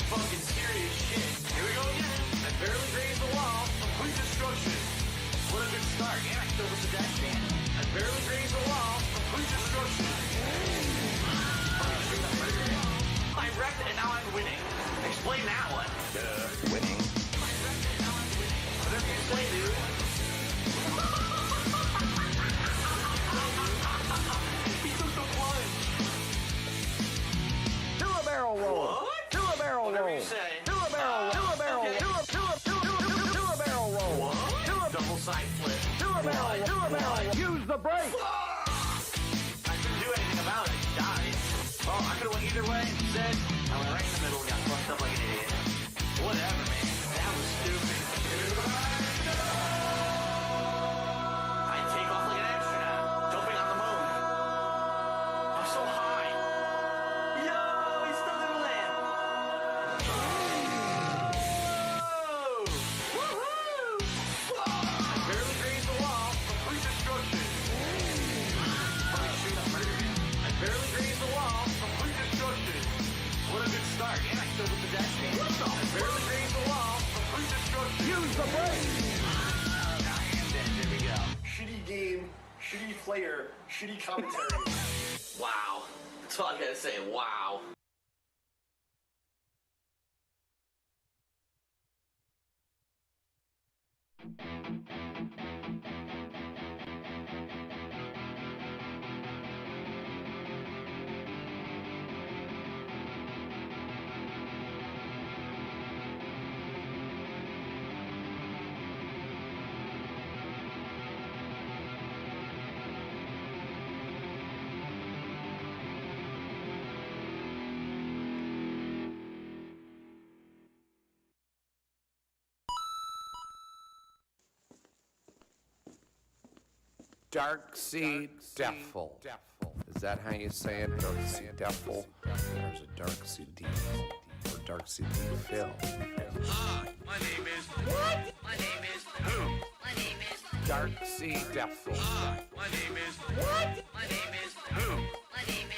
fucking serious shit. Here we go again. I barely grazed the wall. Complete destruction. What a good start. And I killed with the dash man. I barely grazed the wall. Complete destruction. I wrecked and now I'm winning. Explain that one. Winning? Whatever you say, dude. He took the plunge. Do a barrel roll. What? Do a barrel Whatever roll. you say. Do a barrel. Do a barrel. Okay. Do a barrel roll. What? Do a Double side flip. do a barrel. Do a barrel. Use the brake. I couldn't do anything about it. He died. Well, I could have went either way. Instead, I went right in the middle and got fucked up like an idiot. Whatever, man. That was stupid. I take off like an astronaut, jumping on the moon. I'm so high. Yo, he still didn't land. Whoa! Woohoo! I barely grazed the wall. Complete destruction. Fucking straight up murdered him. I barely grazed the wall. Complete destruction. What a good start. And I killed with the dash man. I barely grazed the wall. Complete destruction. Use the brake. I am dead. There we go. Shitty game, shitty player, shitty commentary. Wow. That's all I gotta say. Wow. Darkseid-Devil. Is that how you say it? Darkseid-Devil? There's a Darkseid-Devil. Or Darkseid-Devil. Hi, my name is... What? My name is... Who? My name is... Darkseid-Devil. Hi, my name is... What? My name is... Who? My name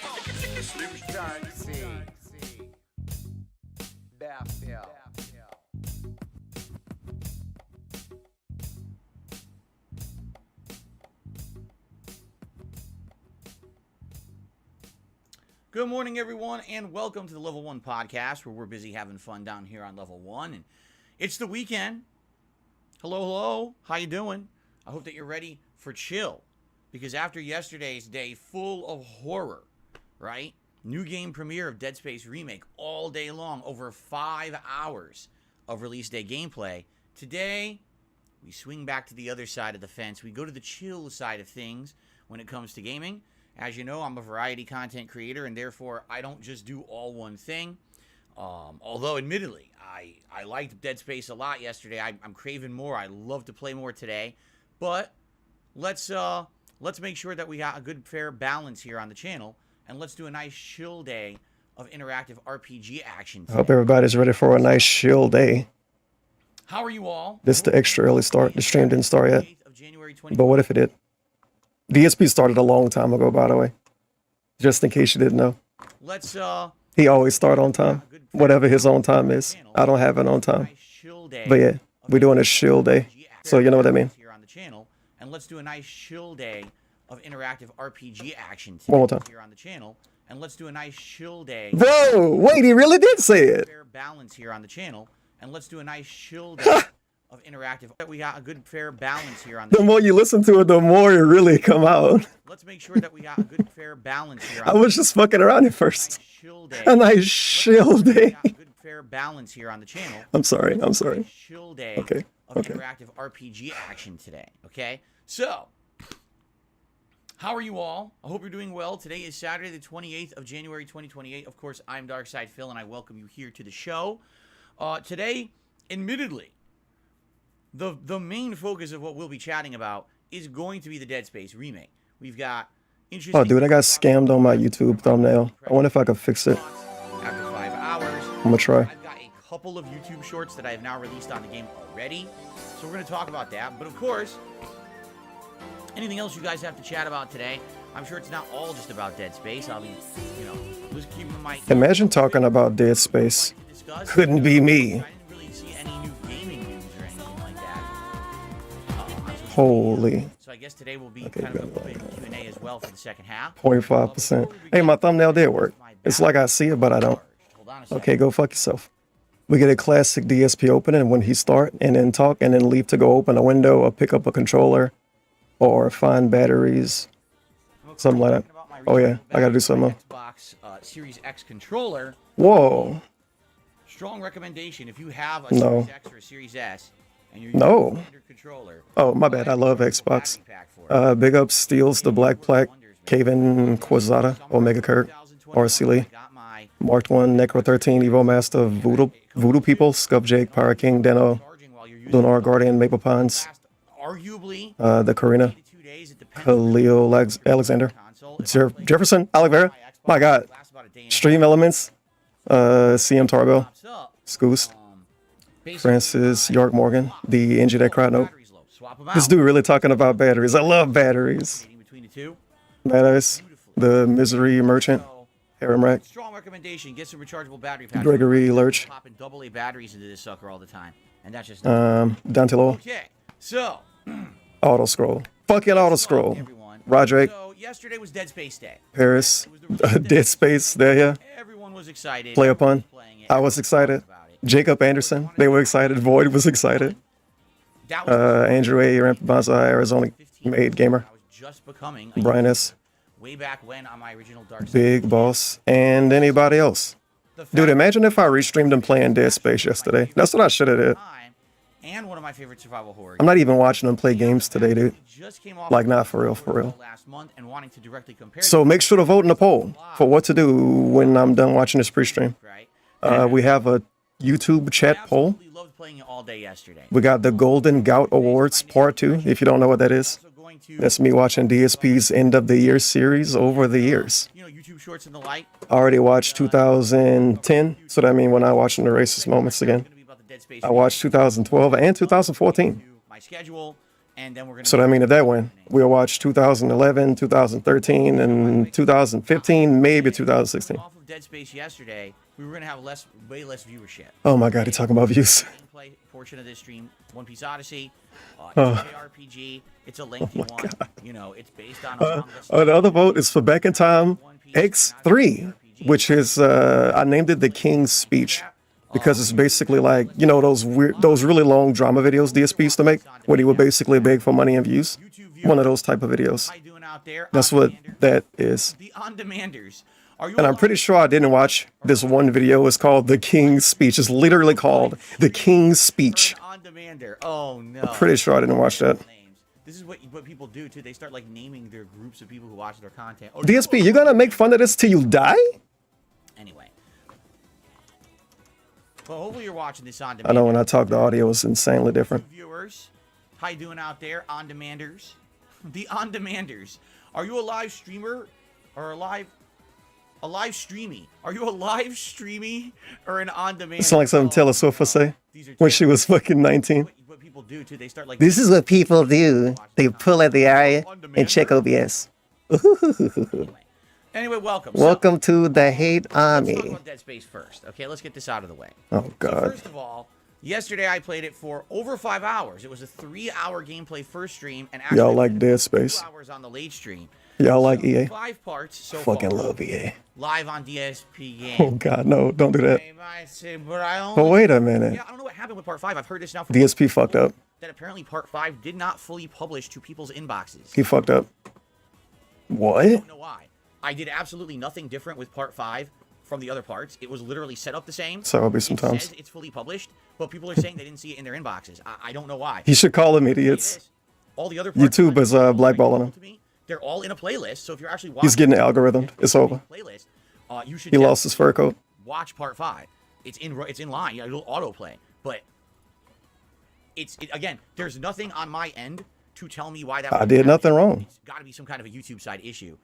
is... Slim Darkseid-Devil. Good morning, everyone, and welcome to the Level 1 podcast, where we're busy having fun down here on Level 1. And it's the weekend. Hello, hello. How you doing? I hope that you're ready for chill, because after yesterday's day full of horror, right? New game premiere of Dead Space Remake all day long, over 5 hours of release day gameplay. Today, we swing back to the other side of the fence. We go to the chill side of things when it comes to gaming. As you know, I'm a variety content creator, and therefore I don't just do all one thing. Although, admittedly, I liked Dead Space a lot yesterday. I'm craving more. I love to play more today. But let's make sure that we got a good, fair balance here on the channel, and let's do a nice chill day of interactive RPG action today. I hope everybody's ready for a nice chill day. How are you all? This is the extra early start. The stream didn't start yet. 8th of January But what if it did? DSP started a long time ago, by the way. Just in case you didn't know. Let's He always start on time. Whatever his own time is. I don't have it on time. But yeah, we're doing a chill day. So you know what I mean? Here on the channel, and let's do a nice chill day of interactive RPG action today. One more time. Here on the channel, and let's do a nice chill day. Whoa, wait, he really did say it. Fair balance here on the channel, and let's do a nice chill day of interactive. We got a good fair balance here on the The more you listen to it, the more it really come out. Let's make sure that we got a good fair balance here. I was just fucking around at first. Chill day. A nice chill day. We got a good fair balance here on the channel. I'm sorry. Chill day Okay, of okay. interactive RPG action today. Okay, so how are you all? I hope you're doing well. Today is Saturday, the 28th of January, 2028. Of course, I'm Darkside Phil, and I welcome you here to the show. Today, admittedly, the main focus of what we'll be chatting about is going to be the Dead Space remake. We've got interesting... Oh, dude, I got scammed on my YouTube thumbnail. I wonder if I could fix it. After 5 hours. I'm gonna try. I've got a couple of YouTube shorts that I have now released on the game already. So we're going to talk about that. But of course, anything else you guys have to chat about today, I'm sure it's not all just about Dead Space. I'll be, you know, was keeping my. Imagine talking about Dead Space. Couldn't be me. I didn't really see any new gaming news or anything like that. Holy. So I guess today will be kind of a bit Q&A as well for the second half. 0.5%. Hey, my thumbnail did work. It's like I see it, but I don't. Hold on a second. Okay, go fuck yourself. We get a classic DSP opening when he start and then talk and then leave to go open a window or pick up a controller or find batteries. Something like that. Oh yeah, I gotta do something. Xbox Series X controller. Whoa. Strong recommendation if you have a No. Series X or a Series S and you're No. using a standard controller. Oh, my bad. I love Xbox. Big up Steals, the Black Plaque, Tevin, Quazada, Omega Kirk, RC Lee, Marked One, Necro 13, Evo Master, Voodoo People, Scub Jake, Pyro King, Deno, Lunar Guardian, Maple Pines, Arguably, the Karina, Khalil Alexander, Jefferson, Oliveira, my God, Stream Elements, CM Tarbell, Scoos, Francis York Morgan, the NG that cried note. This dude really talking about batteries. I love batteries. Badass, the Misery Merchant, Harem Rack, Strong recommendation. Get some rechargeable battery packs. Gregory Lurch, Popping AA batteries into this sucker all the time, and that's just Dante Lowell, okay. So, Auto Scroll, fucking Auto Scroll, everyone. Roderick, So yesterday was Dead Space Day. Paris, Dead Space, there, yeah. Everyone was excited. Play upon. Everyone was playing it. I was excited. About it. Jacob Anderson, they were excited. Void was excited. That was Andrew A. Ramp Bonsai, Arizona made gamer. I was just becoming a Brian S. way back when on my original Dark Side. Big Boss, and anybody else. The fact Dude, imagine if I restreamed him playing Dead Space yesterday. That's what I should have did. time, and one of my favorite survival horror. I'm not even watching him play games today, dude. Just came off Like, not for real, for real. last month and wanting to directly compare. So make sure to vote in the poll for what to do when I'm done watching this pre-stream. right. We have a YouTube chat poll. Absolutely loved playing it all day yesterday. We got the Golden Gout Awards Part 2, if you don't know what that is. Also going to, That's me watching DSP's end of the year series over the years. you know, YouTube Shorts and the like. I already watched 2010, so that means when I watching the racist moments again. Gonna be about the Dead Space I watched 2012 and 2014. my schedule, and then we're gonna. So that means if that win, we'll watch 2011, 2013, and 2015, maybe 2016. Off of Dead Space yesterday, we were gonna have way less viewership. Oh my God, he's talking about views. Gameplay portion of this stream, One Piece Odyssey. It's a JRPG. It's a lengthy one. You know, it's based on. The other vote is for Back in Time X3, which is I named it the King's Speech because it's basically like, you know, those really long drama videos DSP used to make when he would basically beg for money and views. One of those type of videos. How you doing out there? That's what that is. The on-demanders. Are you? And I'm pretty sure I didn't watch this one video. It's called The King's Speech. It's literally called The King's Speech. On-demander. Oh no. Pretty sure I didn't watch that. This is what people do too. They start like naming their groups of people who watch their content. Oh, DSP, you're gonna make fun of this till you die? Anyway. Well, hopefully you're watching this on I demand. know when I talk, the audio is insanely different. Viewers, how you doing out there, on-demanders? The on-demanders. Are you a live streamer or a live streamy? Are you a live streamy or an on-demand? It sounds like something Taylor Swift would say when she was fucking 19. What people do too, they start like. This is what people do. They pull at the eye and check OBS. Anyway, welcome. Welcome to the Hate Let's talk Army. about Dead Space first. Okay, let's get this out of the way. Oh, So God. first of all, yesterday I played it for over 5 hours. It was a 3-hour gameplay first stream, and actually Y'all like Dead Space. 2 hours on the late stream. Y'all like EA. 5 parts so Fucking far. love EA. Live on DSP game. Oh, God, no. Don't do that. They might say, but I only. But wait a minute. Yeah, I don't know what happened with part 5. I've heard this now. From DSP fucked up. that apparently part 5 did not fully publish to people's inboxes. He fucked up. I What? don't know why. I did absolutely nothing different with part 5 from the other parts. It was literally set up the same. So I'll be It sometimes. says it's fully published, but people are saying they didn't see it in their inboxes. I don't know why. You should call them idiots. All the other parts YouTube is blackballing him. to me, they're all in a playlist. So if you're actually watching He's getting algorithmed. It's over. playlist, you should He lost his fur coat. watch part 5. It's in line. You know, it'll autoplay. But again, there's nothing on my end to tell me why that. I did nothing wrong. It's got to be some kind of a YouTube side issue.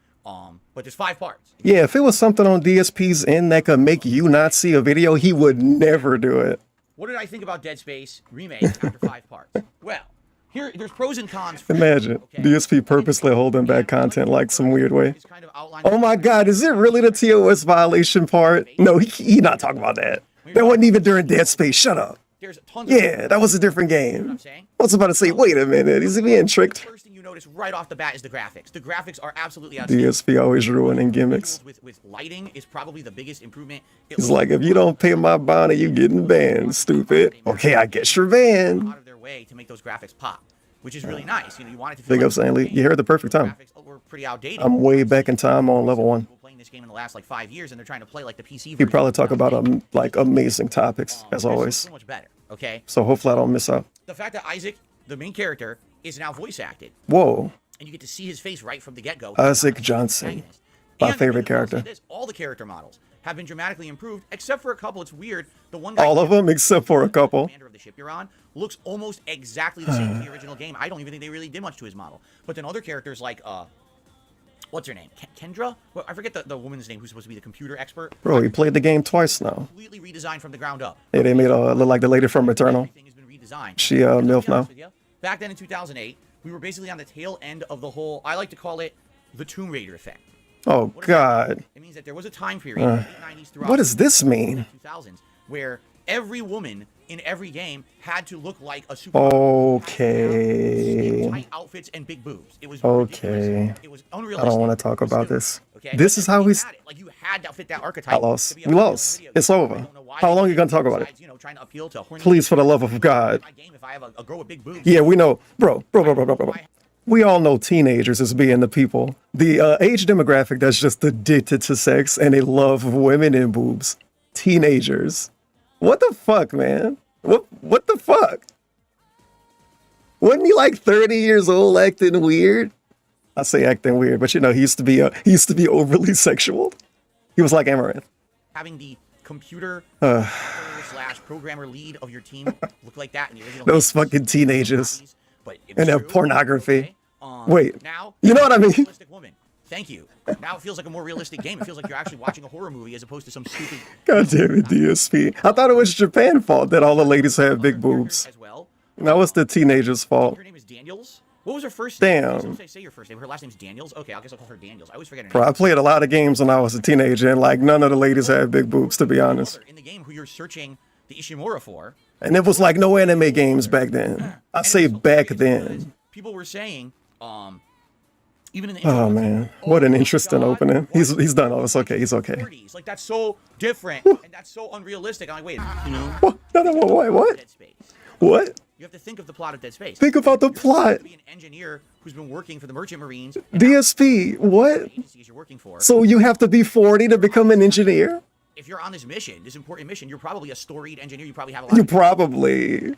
But there's 5 parts. Yeah, if it was something on DSP's end that could make you not see a video, he would never do it. What did I think about Dead Space Remake after 5 parts? Well, there's pros and cons. For Imagine okay? DSP purposely holding back content like some weird way. It's kind of outlined- Oh my God, is it really the TOS violation part? No, he not talking about that. That wasn't even during Dead Space. Shut up. There's tons Yeah, that was a different You know what game. I'm saying? I was about to say, wait a minute, is he being tricked? First thing you notice right off the bat is the graphics. The graphics are absolutely outstanding. DSP always ruining gimmicks. With lighting is probably the biggest improvement. It's like, if you don't pay my bond, you getting banned, stupid. Okay, I guess you're banned. Out of their way to make those graphics pop, which is really nice. You know, you want it to feel Big like up, Stanley. You heard the perfect time. graphics were pretty outdated. I'm way back in time on level 1. People playing this game in the last like 5 years, and they're trying to play like the PC version. You probably talk about like amazing topics as This is always. so much better. Okay. So hopefully I don't miss out. The fact that Isaac, the main character, is now voice acted, Whoa, and you get to see his face right from the get-go. Isaac Johnson, my favorite character. All the character models have been dramatically improved, except for a couple. It's weird. The one guy, All of them except for a couple. commander of the ship you're on, looks almost exactly the same as the original game. I don't even think they really did much to his model. But then other characters like what's her name? Kendra? Well, I forget the woman's name who's supposed to be the computer expert. Bro, he played the game twice now. Completely redesigned from the ground up. Yeah, they made her look like the lady from Eternal. Everything has been redesigned. She And to be MILF honest now. with you, back then in 2008, we were basically on the tail end of the whole, I like to call it the Tomb Raider effect. Oh What does that mean? God, It means that there was a time period in the late 90s throughout what does this mean? the 2000s where every woman in every game had to look like a supermodel. Okay. Tight outfits and big boobs. It was Okay. ridiculous. It was I unrealistic. don't want to It talk was about stupid, this. okay? This is how You we. had it. Like you had to fit that archetype. I lost. to be a We female lost. video It's game. over. I don't know why How they long did you gonna it talk about it? besides, you know, trying to appeal to horny Please, for the love of God. my game if I have a girl with big boobs. Yeah, we know, bro. We all know teenagers as being the people, the age demographic that's just addicted to sex and they love women and boobs. Teenagers. What the fuck, man? What the fuck? Wasn't he like 30 years old acting weird? I say acting weird, but you know, he used to be overly sexual. He was like Amaranth. Having the computer slash programmer lead of your team look like that in the original Those game. fucking teenagers. But it And was their true, pornography. okay? Wait, Now you know what I mean? realistic woman. Thank you. Now it feels like a more realistic game. It feels like you're actually watching a horror movie as opposed to some stupid. God damn it, DSP. I thought it was Japan's fault that all the ladies had big boobs. As well. That was the teenagers' fault. Her name is Daniels. What was her first Damn. name? Say your first name. Her last name's Daniels. Okay, I guess I'll call her Daniels. I always forget her Bro, name. I played a lot of games when I was a teenager, and like none of the ladies had big boobs, to be honest. In the game, who you're searching the Ishimura for. And it was like no anime games back then. I say And it's back hilarious because then. people were saying, even in the Oh intro, man, what an my interesting God, opening. why He's done. Oh, it's okay. He's okay. 40s? Like that's so different and that's so unrealistic. I'm like, wait, you know, What? No, what? Dead Space. What? You have to think of the plot of Dead Space. Think about the You're supposed plot. to be an engineer who's been working for the Merchant Marines. DSP. What? Agencies you're working for. So you have to be 40 to become an engineer? If you're on this mission, this important mission, you're probably a storied engineer. You probably have a lot. You of probably.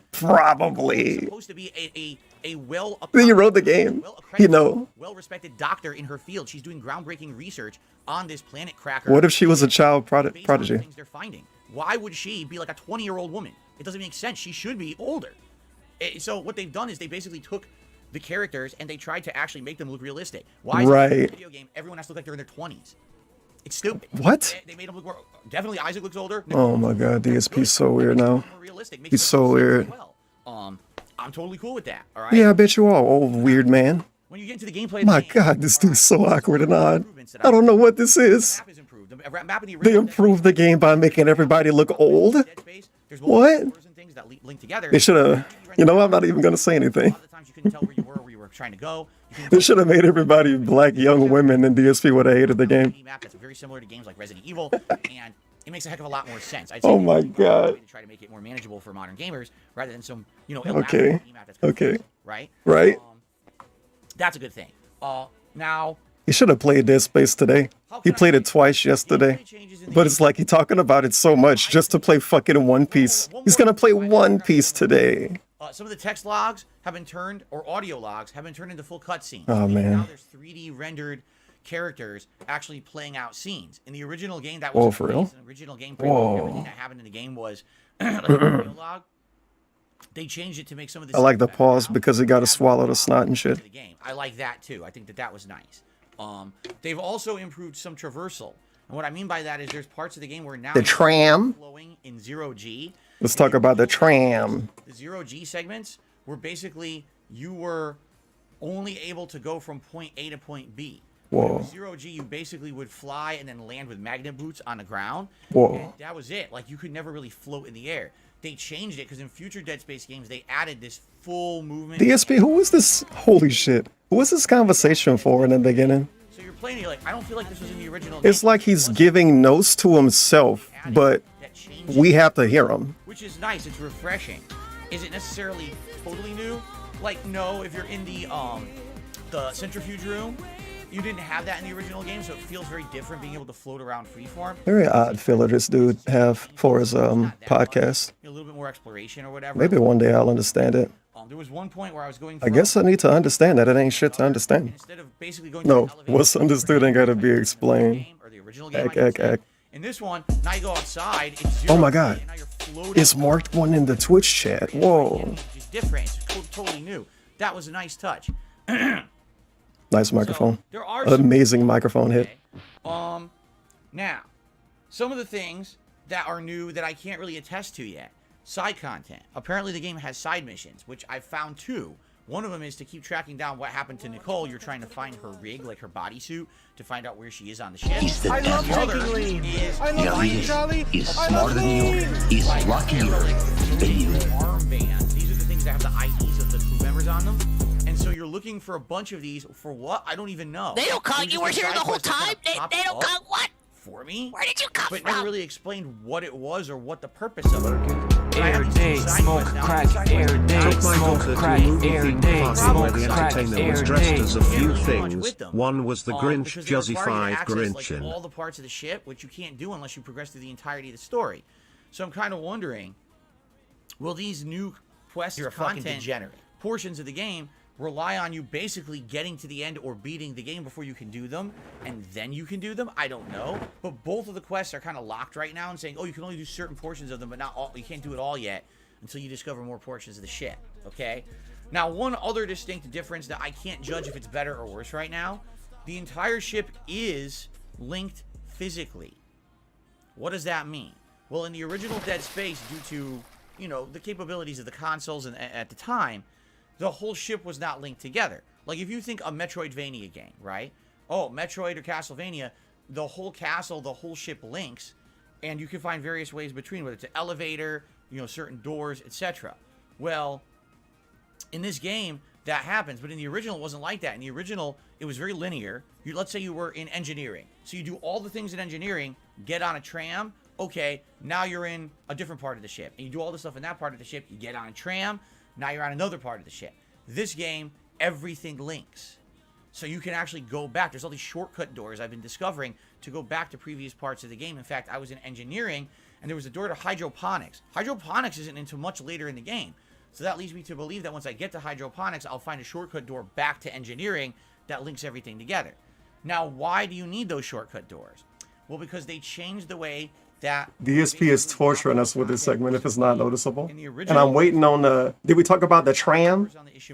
It's supposed to be a well. Then you wrote the game. You know. well-respected doctor in her field. She's doing groundbreaking research on this planet cracker. What if she was a child based on the prodigy? things they're finding. Why would she be like a 20-year-old woman? It doesn't make sense. She should be older. So what they've done is they basically took the characters and they tried to actually make them look realistic. Why is it in a Right. video game everyone has to look like they're in their 20s? It's stupid. What? They made them look more. Definitely Isaac looks older. Oh my God, DSP's so weird now. More realistic. Makes He's it so look weird. as well. I'm totally cool with that. All right. Yeah, I bet you are, old weird man. When you get into the gameplay, of My the game, God, this dude's so awkward and odd. improvements that I don't know what this The is. map is improved. The map in the They original improved the game by making everybody look old. Dead Space, there's multiple What? doors and things that link together. They should have. You know, I'm not even gonna say A anything. lot of the times you couldn't tell where you were, where you were trying to go. You couldn't They tell should have made everybody black young women, and DSP would have hated the game. map that's very similar to games like Resident Evil, and it makes a heck of a lot more sense. I'd Oh say my it's a God. way to try to make it more manageable for modern gamers rather than some, Okay. elaborate map that's Okay. confusing, right? Right? That's a good thing. Now, He should have played Dead Space today. He played it twice yesterday. But it's like he's talking about it so much just to play fucking One Piece. He's gonna play One Piece today. some of the text logs have been turned, or audio logs have been turned into full cutscenes. Oh, man. Now there's 3D rendered characters actually playing out scenes. In the original game, that was Whoa, for real? the original game. Whoa. Everything that happened in the game was like a audio log. They changed it to make some of the. I like the scenes pause better now. because he got to swallow the snot and shit. To the game. I like that too. I think that was nice. They've also improved some traversal. And what I mean by that is there's parts of the game where now The tram. flowing in 0G. Let's talk about the tram. The 0G segments were basically you were only able to go from point A to point B. Whoa. Zero G, you basically would fly and then land with magnet boots on the ground. Whoa. And that was it. Like, you could never really float in the air. They changed it because in future Dead Space games, they added this full movement. DSP, who was this? Holy shit. Who was this conversation for in the beginning? So you're playing, you're like, I don't feel like this was in the original It's game. like he's giving notes to himself, but we have to hear him. Which is nice. It's refreshing. Is it necessarily totally new? Like, no, if you're in the centrifuge room, you didn't have that in the original game, so it feels very different being able to float around freeform. Very odd filler this dude have for his podcast. A little bit more exploration or whatever. Maybe one day I'll understand it. There was one point where I was going. I guess I need to understand that. It ain't shit to understand. Instead of basically going No, to the what's understood ain't gotta be explained. or the original game, I should say. In this one, now you go outside. It's Oh 0 my G, God. and now you're floating. It's marked one in the Twitch chat. Whoa. It's different. It's totally new. That was a nice touch. Nice microphone. So, there are Amazing microphone hit. Now, some of the things that are new that I can't really attest to yet. Side content. Apparently the game has side missions, which I found two. One of them is to keep tracking down what happened to Nicole. You're trying to find her rig, like her bodysuit, to find out where she is on the ship. I love taking lean. I love lean, Charlie. Is I smarter love than you, lean. is luckier than you. Armbands. These are the things that have the IDs of the crew members on them. And so you're looking for a bunch of these for what? I don't even know. They don't count. You were here the whole time. They don't count what? For me? Where did you come But from? never really explained what it was or what the purpose of it. Air day, smoke crack, air day, smoke crack, air day, smoke crack, air day. As a few things. One was the Grinch Juzzified Grinchin. All the parts of the ship, which you can't do unless you progress through the entirety of the story. So I'm kind of wondering, will these new quest content portions of the game rely on you basically getting to the end or beating the game before you can do them, and then you can do them? I don't know. But both of the quests are kind of locked right now and saying, oh, you can only do certain portions of them, but not all. You can't do it all yet until you discover more portions of the ship, okay? Now, one other distinct difference that I can't judge if it's better or worse right now, the entire ship is linked physically. What does that mean? Well, in the original Dead Space, due to, you know, the capabilities of the consoles and at the time, the whole ship was not linked together. Like, if you think a Metroidvania game, right? Oh, Metroid or Castlevania, the whole castle, the whole ship links, and you can find various ways between, whether it's an elevator, you know, certain doors, etc. Well, in this game, that happens, but in the original, it wasn't like that. In the original, it was very linear. Let's say you were in engineering. So you do all the things in engineering, get on a tram, okay, now you're in a different part of the ship. And you do all the stuff in that part of the ship, you get on a tram, now you're on another part of the ship. This game, everything links. So you can actually go back. There's all these shortcut doors I've been discovering to go back to previous parts of the game. In fact, I was in engineering, and there was a door to hydroponics. Hydroponics isn't until much later in the game. So that leads me to believe that once I get to hydroponics, I'll find a shortcut door back to engineering that links everything together. Now, why do you need those shortcut doors? Well, because they changed the way that DSP is torturing us with this segment if it's not noticeable. And I'm waiting on the... Did we talk about the tram?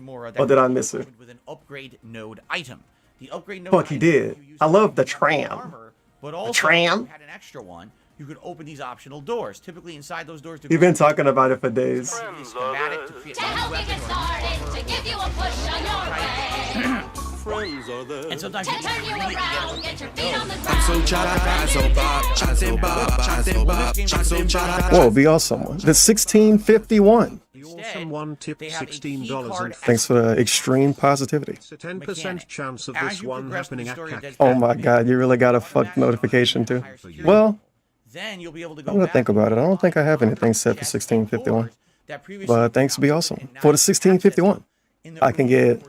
Or did I miss it? With an upgrade node item. The upgrade node Fuck, he did. I love the tram. But also, the tram? if you had an extra one, you could open these optional doors. Typically, inside those doors... You've been talking about it for days. To help you get started, to give you a push on your way. And sometimes To you turn you really around, get your feet on the ground. Whoa, be awesome one. The 1651. Awesome one tipped $16. Thanks for the extreme positivity. It's a 10% chance of this one happening at CAC. Oh my god, you really got a fuck notification too. Well, then you'll be able to I'm gonna think about it. I don't think I have anything set for 1651. But thanks, be awesome. For the 1651, I can get...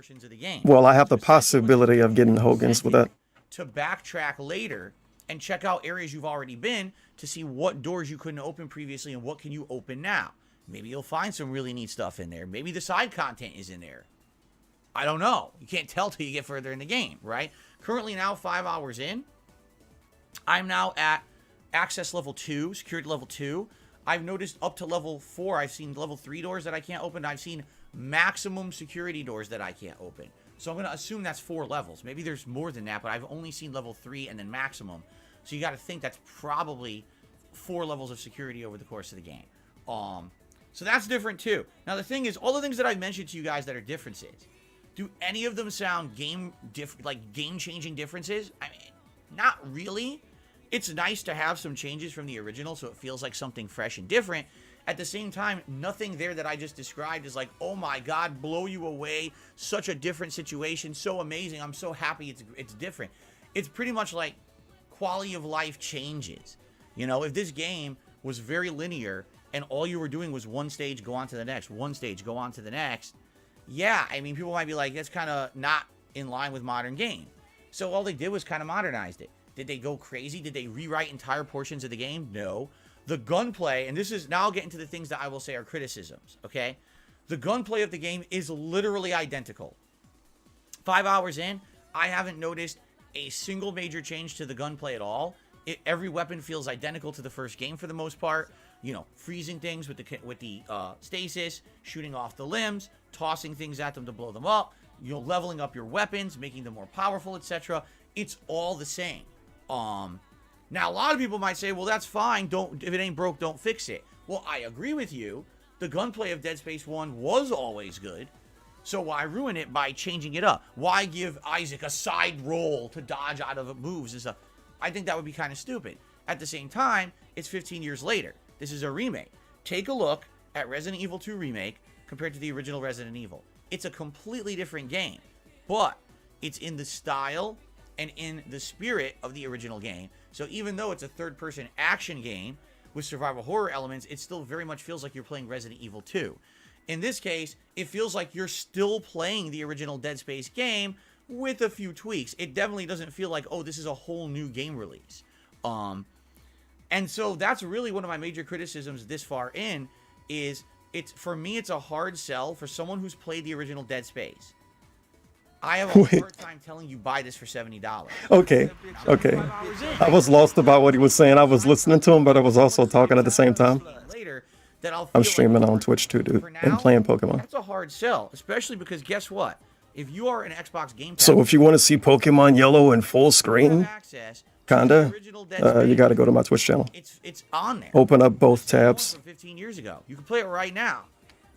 Well, I have the possibility of getting Hogan's with that. To backtrack later and check out areas you've already been to see what doors you couldn't open previously and what can you open now. Maybe you'll find some really neat stuff in there. Maybe the side content is in there. I don't know. You can't tell till you get further in the game, right? Currently now 5 hours in. I'm now at access level 2, security level 2. I've noticed up to level 4, I've seen level 3 doors that I can't open. I've seen maximum security doors that I can't open. So I'm going to assume that's 4 levels. Maybe there's more than that, but I've only seen level 3 and then maximum. So you got to think that's probably 4 levels of security over the course of the game. So that's different too. Now the thing is, all the things that I mentioned to you guys that are differences, do any of them sound game-changing differences? I mean, not really. It's nice to have some changes from the original so it feels like something fresh and different. At the same time, nothing there that I just described is like, oh my God, blow you away, such a different situation, so amazing, I'm so happy it's different. It's pretty much like quality of life changes. You know, if this game was very linear and all you were doing was one stage, go on to the next, one stage, go on to the next, yeah, I mean, people might be like, that's kind of not in line with modern game. So all they did was kind of modernized it. Did they go crazy? Did they rewrite entire portions of the game? No. The gunplay, and this is, now I'll get into the things that I will say are criticisms, okay? The gunplay of the game is literally identical. 5 hours in, I haven't noticed a single major change to the gunplay at all. Every weapon feels identical to the first game for the most part. You know, freezing things with the stasis, shooting off the limbs, tossing things at them to blow them up, you know, leveling up your weapons, making them more powerful, etc. It's all the same. Now, a lot of people might say, well, that's fine. If it ain't broke, don't fix it. Well, I agree with you. The gunplay of Dead Space 1 was always good. So why ruin it by changing it up? Why give Isaac a side roll to dodge out of moves and stuff? I think that would be kind of stupid. At the same time, it's 15 years later. This is a remake. Take a look at Resident Evil 2 Remake compared to the original Resident Evil. It's a completely different game, but it's in the style and in the spirit of the original game. So even though it's a third-person action game with survival horror elements, it still very much feels like you're playing Resident Evil 2. In this case, it feels like you're still playing the original Dead Space game with a few tweaks. It definitely doesn't feel like, oh, this is a whole new game release. And so that's really one of my major criticisms this far in, is for me, it's a hard sell for someone who's played the original Dead Space. I have a hard time telling you buy this for $70. Okay. I was lost about what he was saying. I was listening to him, but I was also talking at the same time. I'm streaming on Twitch too, dude, and playing Pokemon. That's a hard sell, especially because guess what? If you are an Xbox Game Pass, so if you want to see Pokemon Yellow in full screen, kinda, you got to go to my Twitch channel. It's on there. Open up both tabs. From 15 years ago, you can play it right now.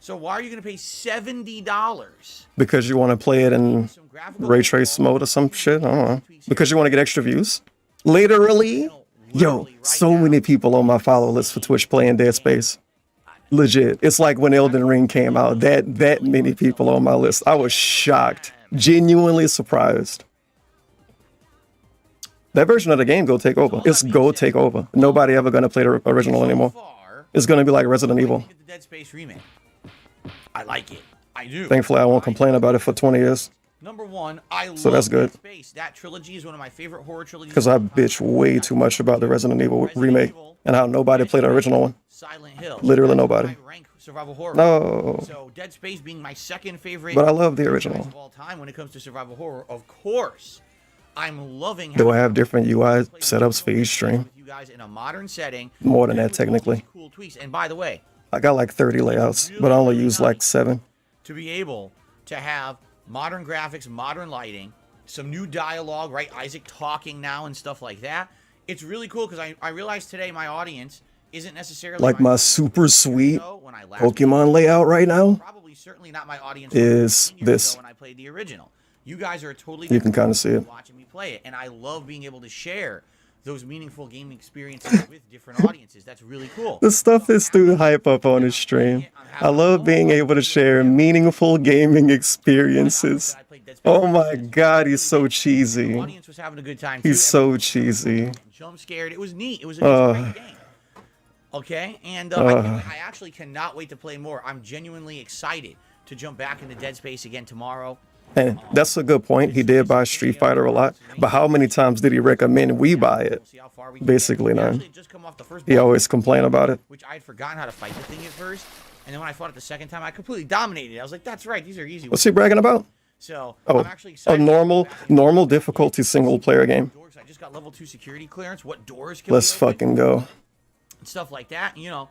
So why are you going to pay $70? Because you want to play it in ray trace mode or some shit? I don't know. Because you want to get extra views? Literally? Yo, so many people on my follow list for Twitch playing Dead Space. Legit. It's like when Elden Ring came out. That many people on my list. I was shocked. Genuinely surprised. That version of the game go take over. It's go take over. Nobody ever going to play the original anymore. It's going to be like Resident Evil. Dead Space Remake. I like it. I do. Thankfully, I won't complain about it for 20 years. Number one, I love so that's good. Dead Space. That trilogy is one of my favorite horror trilogies. Because I bitch way too much about the Resident Evil remake and how nobody played the original one. Silent Hill. Literally nobody. Rank survival horror. No. So Dead Space being my second favorite. But I love the original. Of all time when it comes to survival horror, of course. I'm loving. Do I have different UI setups for each stream? You guys in a modern setting. More than that, technically. Cool tweaks. And by the way, I got like 30 layouts, but I only use like 7. To be able to have modern graphics, modern lighting, some new dialogue, right? Isaac talking now and stuff like that. It's really cool because I realized today my audience isn't necessarily like my super sweet Pokemon layout right now. Probably certainly not my audience is this. When I played the original, you guys are totally you can kind of see it watching me play it, and I love being able to share those meaningful gaming experiences with different audiences. That's really cool. The stuff this dude hype up on his stream. I love being able to share meaningful gaming experiences. Oh my God, he's so cheesy. The audience was having a good time. He's so cheesy. Jump scared. It was neat. It was a great game. Okay, and I actually cannot wait to play more. I'm genuinely excited to jump back into Dead Space again tomorrow. And that's a good point. He did buy Street Fighter a lot, but how many times did he recommend we buy it? Basically none. He always complained about it. Which I had forgotten how to fight the thing at first, and then when I fought it the second time, I completely dominated it. I was like, "That's right, these are easy." What's he bragging about? So I'm actually excited. A normal difficulty single player game. I just got level 2 security clearance. What doors? Let's fucking go. And stuff like that, you know.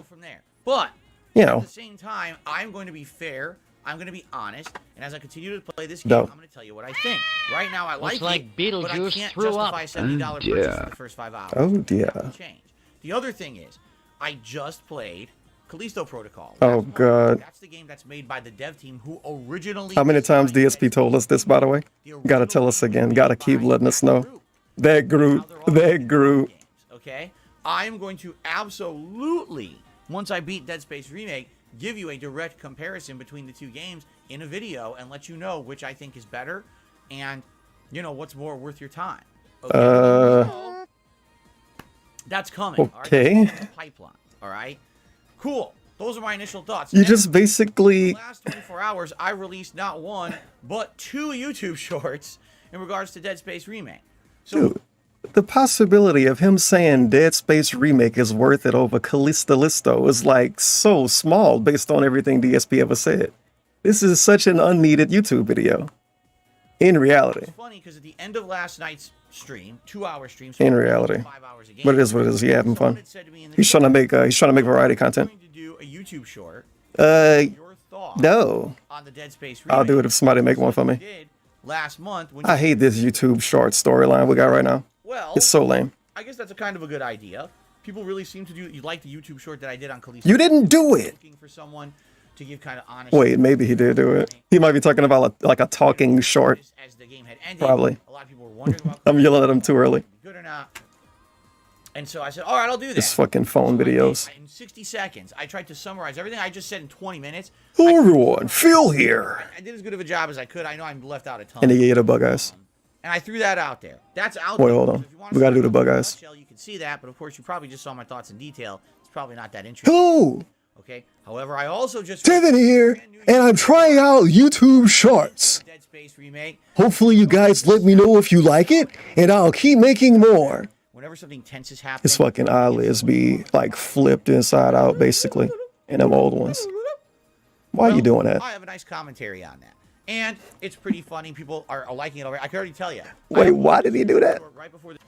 From there, but at the same time, I'm going to be fair. I'm going to be honest, and as I continue to play this game, I'm going to tell you what I think. Right now, I like it, but I can't justify $70 purchase for the first 5 hours. Oh dear. Change. The other thing is, I just played Callisto Protocol. Oh, God. That's the game that's made by the dev team who originally... How many times DSP told us this, by the way? Gotta tell us again. Gotta keep letting us know. That Groot. That Groot. Okay? I am going to absolutely, once I beat Dead Space Remake, give you a direct comparison between the two games in a video and let you know which I think is better and, you know, what's more worth your time. Okay? That's coming. Okay. All right? That's pipeline. All right? Cool. Those are my initial thoughts. You just basically... In the last 24 hours, I released not one, but 2 YouTube shorts in regards to Dead Space Remake. So, dude, the possibility of him saying Dead Space Remake is worth it over Callisto is like so small based on everything DSP ever said. This is such an unneeded YouTube video. In reality. It's funny because at the end of last night's stream, 2-hour stream, in reality. 5 hours a game, but it is what it is. He having fun. He's trying to make variety content. I'm going to do a YouTube short. No. On the Dead Space Remake. I'll do it if somebody make one for me. Last month when I hate this YouTube short storyline we got right now. Well, it's so lame. I guess that's a kind of a good idea. People really seem to do. You like the YouTube short that I did on Callisto. You didn't do it. Looking for someone to give kind of honest. Wait, maybe he did do it. He might be talking about like a talking short. As the game had ended, probably. A lot of people were wondering about. I'm yelling at him too early. Good or not? And so I said, all right, I'll do that. This fucking phone videos. In 60 seconds, I tried to summarize everything I just said in 20 minutes. Hello, everyone. Phil here. I did as good of a job as I could. I know I left out a ton. And he ate a bug eyes. And I threw that out there. That's out there. Wait, hold on. We got to do the bug eyes. You can see that, but of course, you probably just saw my thoughts in detail. It's probably not that interesting. Hello. Okay. However, I also just Tevin here, and I'm trying out YouTube Shorts. Dead Space Remake. Hopefully, you guys let me know if you like it, and I'll keep making more. Whenever something tense is happening, his fucking eyelids be like flipped inside out, basically, in them old ones. Why are you doing that? I have a nice commentary on that, and it's pretty funny. People are liking it already. I can already tell you. Wait, why did he do that? Right before the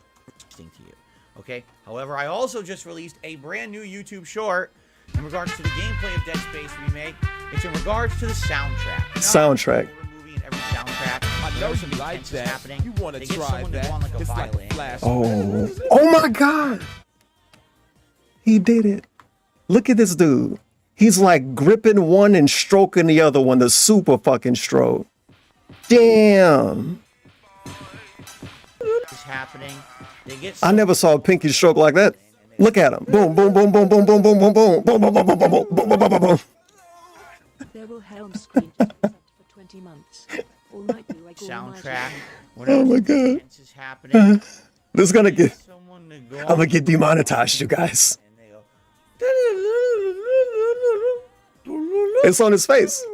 to you. Okay. However, I also just released a brand new YouTube short in regards to the gameplay of Dead Space Remake. It's in regards to the soundtrack. Soundtrack. I know you like that. Happening. You want to try that? Like it's like Flash. Oh my God! He did it. Look at this dude. He's like gripping one and stroking the other one. The super fucking stroke. Damn. It's happening. I never saw a pinky stroke like that. Look at him. Boom, boom, boom, boom, boom, boom, boom, boom, boom, boom, boom, boom, boom, boom, boom, boom, boom, boom. There will helm screen for 20 months. All night soundtrack. Oh my God. Is happening. This is gonna get. I'm gonna get demonetized, you guys. It's on his face.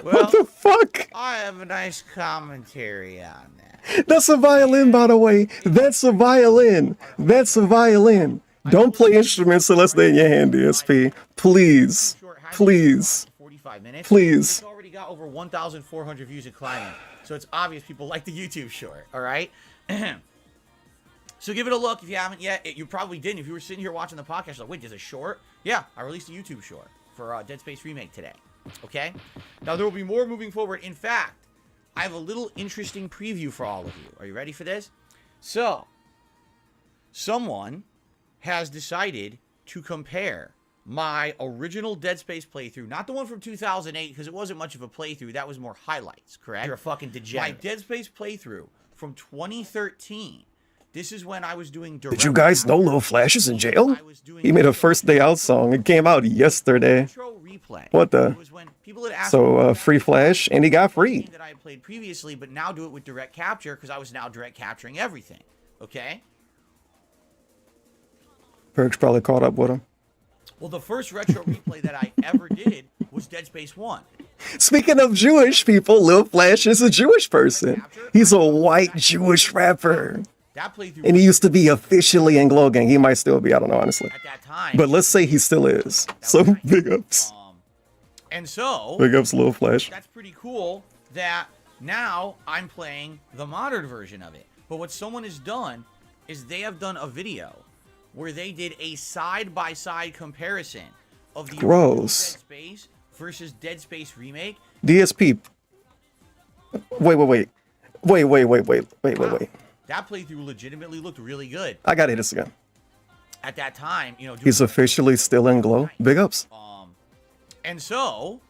What the fuck? I have a nice commentary on that. That's a violin, by the way. That's a violin. That's a violin. Don't play instruments unless they're in your hand, DSP. Please. Please. 45 minutes. Please. It's already got over 1,400 views and climbing. So it's obvious people like the YouTube short. All right. So give it a look if you haven't yet. You probably didn't. If you were sitting here watching the podcast, like, wait, there's a short? Yeah, I released a YouTube short for Dead Space Remake today. Okay? Now, there will be more moving forward. In fact, I have a little interesting preview for all of you. Are you ready for this? So, someone has decided to compare my original Dead Space playthrough, not the one from 2008, because it wasn't much of a playthrough. That was more highlights, correct? You're a fucking degenerate. My Dead Space playthrough from 2013. This is when I was doing direct. Did you guys know Lil Flash is in jail? He made a First Day Out song. It came out yesterday. What the? So free Flash, and he got free. That I had played previously, but now do it with direct capture because I was now direct capturing everything. Okay. Perk's probably caught up with him. Well, the first retro replay that I ever did was Dead Space 1. Speaking of Jewish people, Lil Flash is a Jewish person. He's a white Jewish rapper. And he used to be officially in Glow Gang. He might still be, I don't know, honestly. At that time. But let's say he still is. So big ups. And so, big ups, Lil Flash. That's pretty cool that now I'm playing the modern version of it. But what someone has done is they have done a video where they did a side-by-side comparison of the original Dead Space versus Dead Space Remake. DSP. Wait. That playthrough legitimately looked really good. I gotta hit this again. at that time, you know, He's officially still in Glow. Big ups. And so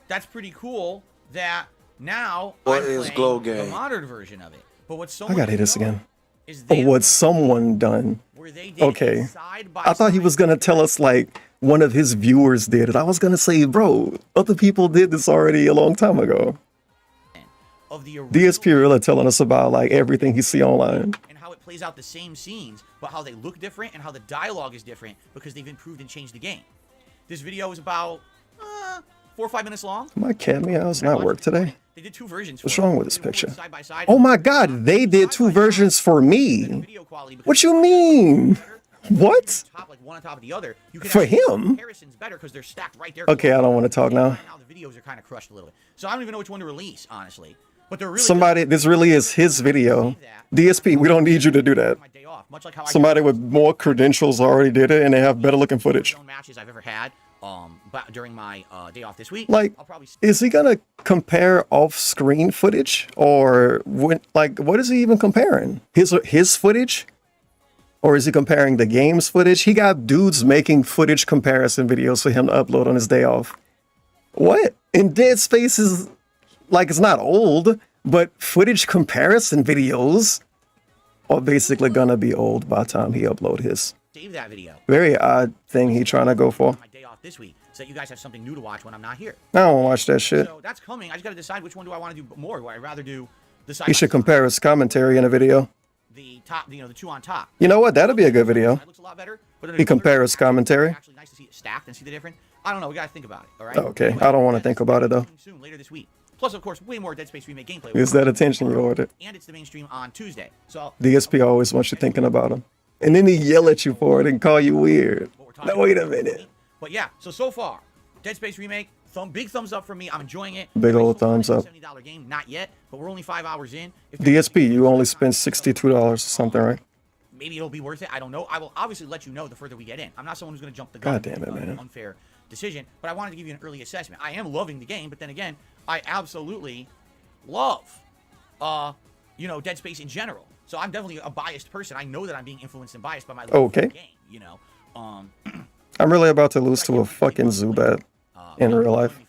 that's pretty cool that now What I'm is playing Glow the game? modern version of it. But what's so I gotta hit this again. is Oh, what's someone done? where they did Okay. side by I thought he was gonna tell us like one of his viewers did it. I was gonna say, bro, other people did this already a long time ago. of the DSP really telling us about like everything he see online. and how it plays out the same scenes, but how they look different and how the dialogue is different because they've improved and changed the game. This video is about 4 or 5 minutes long. My cat meows not work today. They did 2 versions. What's for it. wrong with this They recorded picture? side by side. Oh my God, they did 2 versions for me. What you mean? What? Top, like one on top of the other. You can For actually him? comparisons better because they're stacked right there. Okay, I don't want to talk now. Right now the videos are kind of crushed a little bit, so I don't even know which one to release, honestly. But they're really Somebody, this really is his video. DSP, we don't need you to do that. my day off, much like how Somebody with more credentials already did it, and they have better looking footage. matches I've ever had. But during my day off this week, Like, I'll probably is he gonna compare off-screen footage, or what? Like, what is he even comparing? His footage, or is he comparing the game's footage? He got dudes making footage comparison videos for him to upload on his day off. What? And Dead Space is like, it's not old, but footage comparison videos are basically gonna be old by the time he upload his. save that video. Very odd thing he trying to go for. My day off this week, so that you guys have something new to watch when I'm not here. I don't want to watch that shit. So that's coming. I just got to decide which one do I want to do more. Would I rather do the side He should compare his commentary in a video. the top, you know, the 2 on top. You know what? That'll be a good video. That looks a lot better. But He compares commentary. Actually, nice to see it stacked and see the difference. I don't know. We got to think about it. All right. Okay, Anyway, I don't want to think about it though. soon, later this week. Plus, of course, way more Dead Space Remake gameplay. Is that attention you ordered? And it's the mainstream on Tuesday. So DSP always wants you thinking about him. And then he yell at you for it and call you weird. Now wait a minute. But yeah, so far, Dead Space Remake, big thumbs up from me. I'm enjoying it. Big old thumbs up. $70 game, not yet, but we're only 5 hours in. If DSP, you only spent $62 or something, right? maybe it'll be worth it. I don't know. I will obviously let you know the further we get in. I'm not someone who's going to jump the gun. God damn it, man. Unfair decision, but I wanted to give you an early assessment. I am loving the game, but then again, I absolutely love, you know, Dead Space in general. So I'm definitely a biased person. I know that I'm being influenced and biased by my love for the game. You know, I'm really about to lose to a fucking Zubat in real life.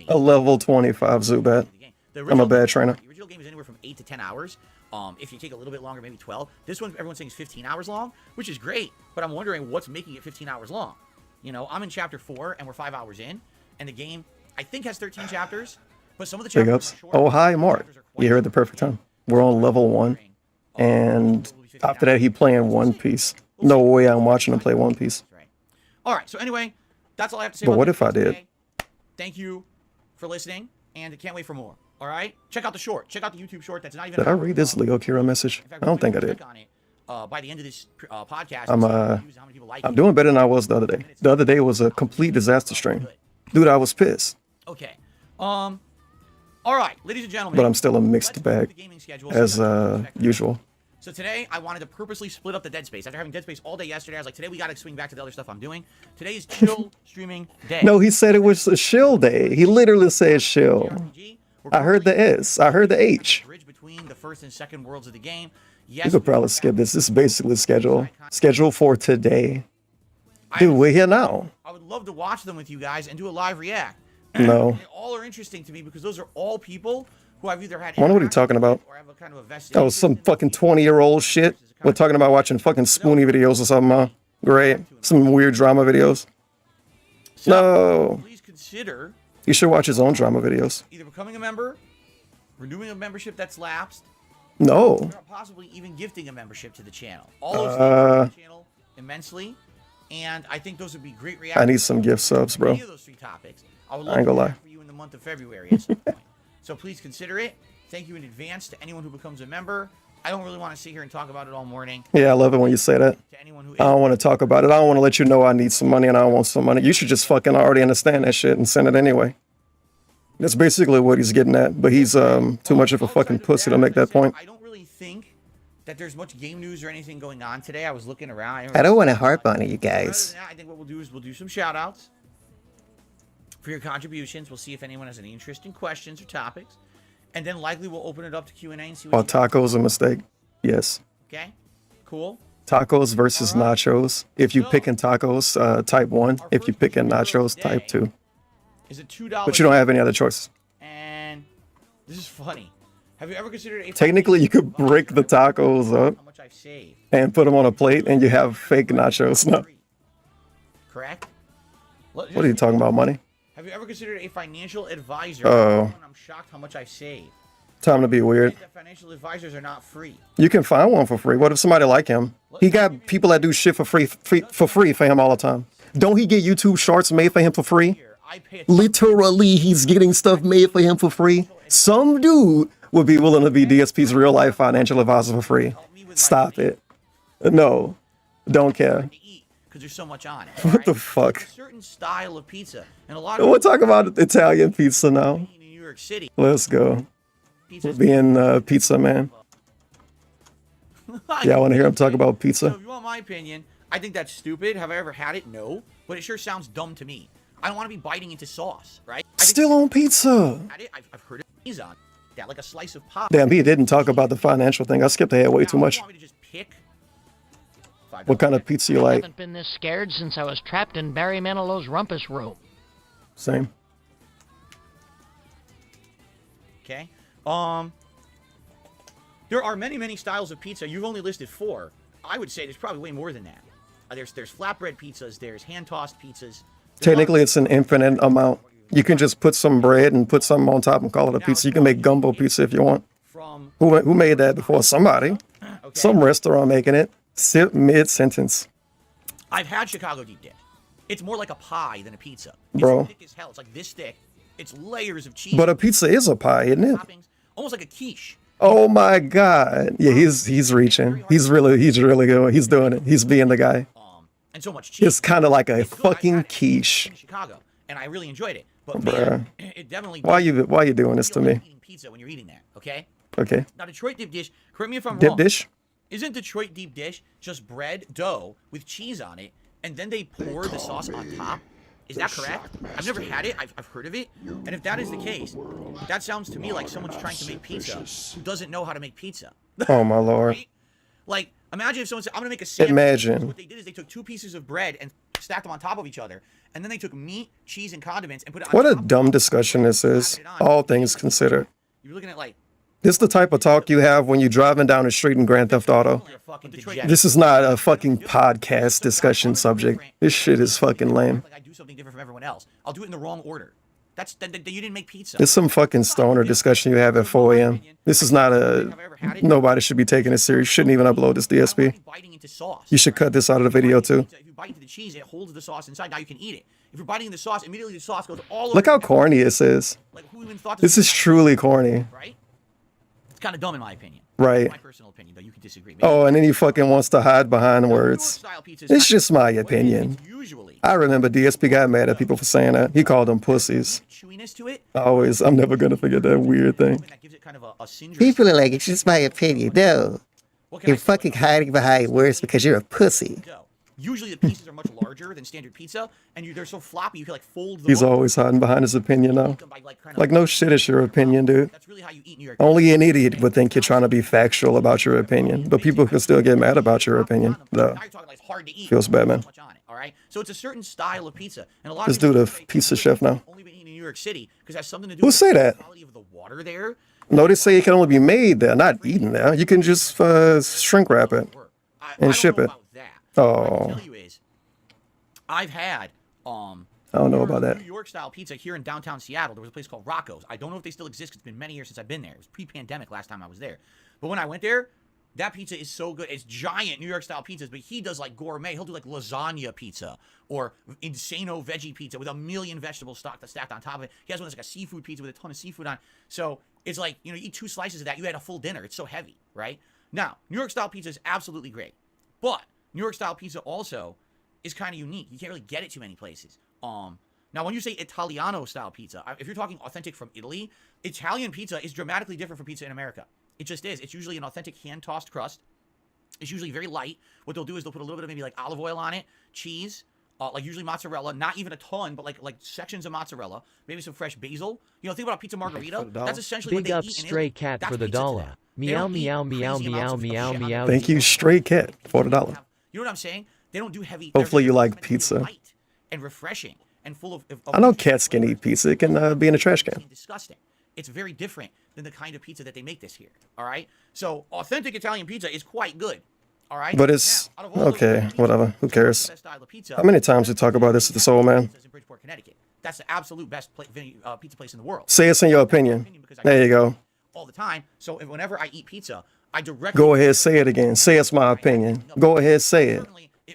A level 25 Zubat. I'm a bad trainer. The original game is anywhere from 8 to 10 hours. If you take a little bit longer, maybe 12. This one, everyone's saying is 15 hours long, which is great. But I'm wondering what's making it 15 hours long. You know, I'm in chapter 4 and we're 5 hours in, and the game I think has 13 chapters, but some of the Big chapters ups. are short. Oh, hi, Mark. You heard the perfect time. We're on level 1. And after that, he playing One Piece. No way I'm watching him play One Piece. All right. So anyway, that's all I have to say. But about what this if I did? today. Thank you for listening, and I can't wait for more. All right. Check out the short. Check out the YouTube short. That's not even. Did I read this Leo Kira message? I don't think I did. On it, by the end of this podcast, I'm doing better than I was the other day. The other day was a complete disaster stream. Dude, I was pissed. Okay. All right, ladies and gentlemen. But I'm still a mixed bag, as usual. So today, I wanted to purposely split up the Dead Space. After having Dead Space all day yesterday, I was like, today we got to swing back to the other stuff I'm doing. Today is chill streaming day. No, he said it was a shill day. He literally said shill. I heard the S. I heard the H. Bridge between the first and second worlds of the game. You could probably skip this. This is basically schedule for today. Dude, we're here now. I would love to watch them with you guys and do a live react. No. They all are interesting to me because those are all people who I've either had. I wonder what you're talking about. Or have a kind of a vested Oh, some fucking 20-year-old shit. We're talking about watching fucking Spoonie videos or something, huh? Great. Some weird drama videos. No. Please consider. You should watch his own drama videos. Either becoming a member, renewing a membership that's lapsed. No. Or possibly even gifting a membership to the channel. All those things help the channel immensely. And I think those would be great reactions. I need some gift subs, bro. Any of those 3 topics. I would love I ain't to gonna do lie. for you in the month of February at some point. So please consider it. Thank you in advance to anyone who becomes a member. I don't really want to sit here and talk about it all morning. Yeah, I love it when you say that. I don't want to talk about it. I don't want to let you know I need some money and I don't want some money. You should just fucking already understand that shit and send it anyway. That's basically what he's getting at. But he's too much of a fucking pussy to make that point. I don't really think that there's much game news or anything going on today. I was looking around. I don't want to harp on it, you guys. I think what we'll do is we'll do some shout outs for your contributions. We'll see if anyone has any interesting questions or topics. And then likely we'll open it up to Q&A and see what Are tacos a mistake? Yes. Okay, cool. Tacos versus nachos. If you pick in tacos, type 1. If you pick in nachos, type 2. Is it $2? But you don't have any other choices. And this is funny. Have you ever considered a Technically, you could break the tacos up how much I've saved? and put them on a plate, and you have fake nachos. No. Correct? What are you talking about, money? Have you ever considered a financial advisor? Oh. I'm shocked how much I've saved. Time to be weird. Financial advisors are not free. You can find one for free. What if somebody like him? He got people that do shit for free for him all the time. Don't he get YouTube shorts made for him for free? Literally, he's getting stuff made for him for free. Some dude would be willing to be DSP's real life financial advisor for free. Stop it. No, don't care. Because there's so much on it. What the fuck? A certain style of pizza, and a lot of We'll talk about Italian pizza now. in New York City. Let's go. Being pizza man. Yeah, I want to hear him talk about pizza. So if you want my opinion, I think that's stupid. Have I ever had it? No. But it sure sounds dumb to me. I don't want to be biting into sauce, right? Still on pizza. I've heard of cheese on that, like a slice of pop. Damn, he didn't talk about the financial thing. I skipped ahead way too much. You want me to just pick? What kind of pizza you I like? haven't been this scared since I was trapped in Barry Manilow's rumpus room. Same. Okay. There are many styles of pizza. You've only listed 4. I would say there's probably way more than that. There's flatbread pizzas. There's hand-tossed pizzas. Technically, it's an infinite amount. You can just put some bread and put something on top and call it a pizza. You can make gumbo pizza if you want. Who made that before? Somebody. Some restaurant making it. Sip mid-sentence. I've had Chicago deep dish. It's more like a pie than a pizza. It's Bro. thick as hell. It's like this thick. It's layers of cheese. But a pizza is a pie, isn't it? Toppings, almost like a quiche. Oh my God. Yeah, he's reaching. He's really good. He's doing it. He's being the guy. And so much cheese. It's kind of like a fucking quiche. In Chicago, and I really enjoyed it. But Bruh. man, it definitely. Why you doing this to me? Eating pizza when you're eating that, okay? Okay. Now Detroit deep dish. Correct me if I'm Dip wrong. dish? Isn't Detroit deep dish just bread dough with cheese on it, and then they pour the sauce on top? Is that correct? I've never had it. I've heard of it. And if that is the case, that sounds to me like someone's trying to make pizza who doesn't know how to make pizza. Oh my Lord. Right? Like, imagine if someone said, I'm going to make a sandwich. Imagine. What they did is they took 2 pieces of bread and stacked them on top of each other. And then they took meat, cheese, and condiments and put it on What a top dumb discussion this is. All things considered. You're looking at like... This is the type of talk you have when you're driving down the street in Grand Theft Auto. This is not a fucking podcast discussion subject. This shit is fucking lame. Like I do something different from everyone else. I'll do it in the wrong order. You didn't make pizza. This is some fucking stoner discussion you have at 4 a.m. This is not a... Nobody should be taking it serious. You shouldn't even upload this DSP. You should cut this out of the video too. If you bite into the cheese, it holds the sauce inside. Now you can eat it. If you're biting into the sauce, immediately the sauce goes all over. Look how corny this is. Like, who even thought This is truly corny. Right? It's kind of dumb in my opinion. Right. My personal opinion, but you can disagree. Oh, and then he fucking wants to hide behind words. It's just my opinion. I remember DSP got mad at people for saying that. He called them pussies. I'm never gonna forget that weird thing. People are like, it's just my opinion. No. You're fucking hiding behind words because you're a pussy. Usually the pieces are much larger than standard pizza, and they're so floppy you can like fold them. He's always hiding behind his opinion now. Like, no shit, it's your opinion, dude. Only an idiot would think you're trying to be factual about your opinion, but people can still get mad about your opinion. No. Feels bad, man. All right, so it's a certain style of pizza, and a lot This of dude a pizza chef now. only been eating in New York City because it has something to do Who with say the that? quality of the water there. No, they say it can only be made there, not eaten there. You can just shrink wrap it and ship it. Oh. I've had I don't know about that. New York style pizza here in downtown Seattle. There was a place called Rocco's. I don't know if they still exist because it's been many years since I've been there. It was pre-pandemic last time I was there. But when I went there, that pizza is so good. It's giant New York style pizzas, but he does like gourmet. He'll do like lasagna pizza or insano veggie pizza with a million vegetables stacked on top of it. He has one that's like a seafood pizza with a ton of seafood on. So it's like, you eat 2 slices of that, you had a full dinner. It's so heavy, right? Now, New York style pizza is absolutely great. But New York style pizza also is kind of unique. You can't really get it too many places. Now, when you say Italiano style pizza, if you're talking authentic from Italy, Italian pizza is dramatically different from pizza in America. It just is. It's usually an authentic hand-tossed crust. It's usually very light. What they'll do is they'll put a little bit of maybe like olive oil on it, cheese, like usually mozzarella, not even a ton, but like sections of mozzarella, maybe some fresh basil. Think about a pizza margarita. That's essentially what they eat in Italy. Stray Cat for the dollar. Meow, meow, meow, meow, meow, meow. Thank you, Stray Cat, $40. You know what I'm saying? They don't do heavy. Hopefully you like meant to be pizza. light and refreshing and full of I know cats can eat pizza. It can be in a trash can. Disgusting. It's very different than the kind of pizza that they make this here. All right. So authentic Italian pizza is quite good. All right. But it's okay. Whatever. Who cares? How many times we talk about this at the Soul Man? Connecticut. That's the absolute best pizza place in the world. Say it's in your opinion. There you go. All the time. So whenever I eat pizza, I directly go ahead, say it again. Say it's my opinion. Go ahead, say it.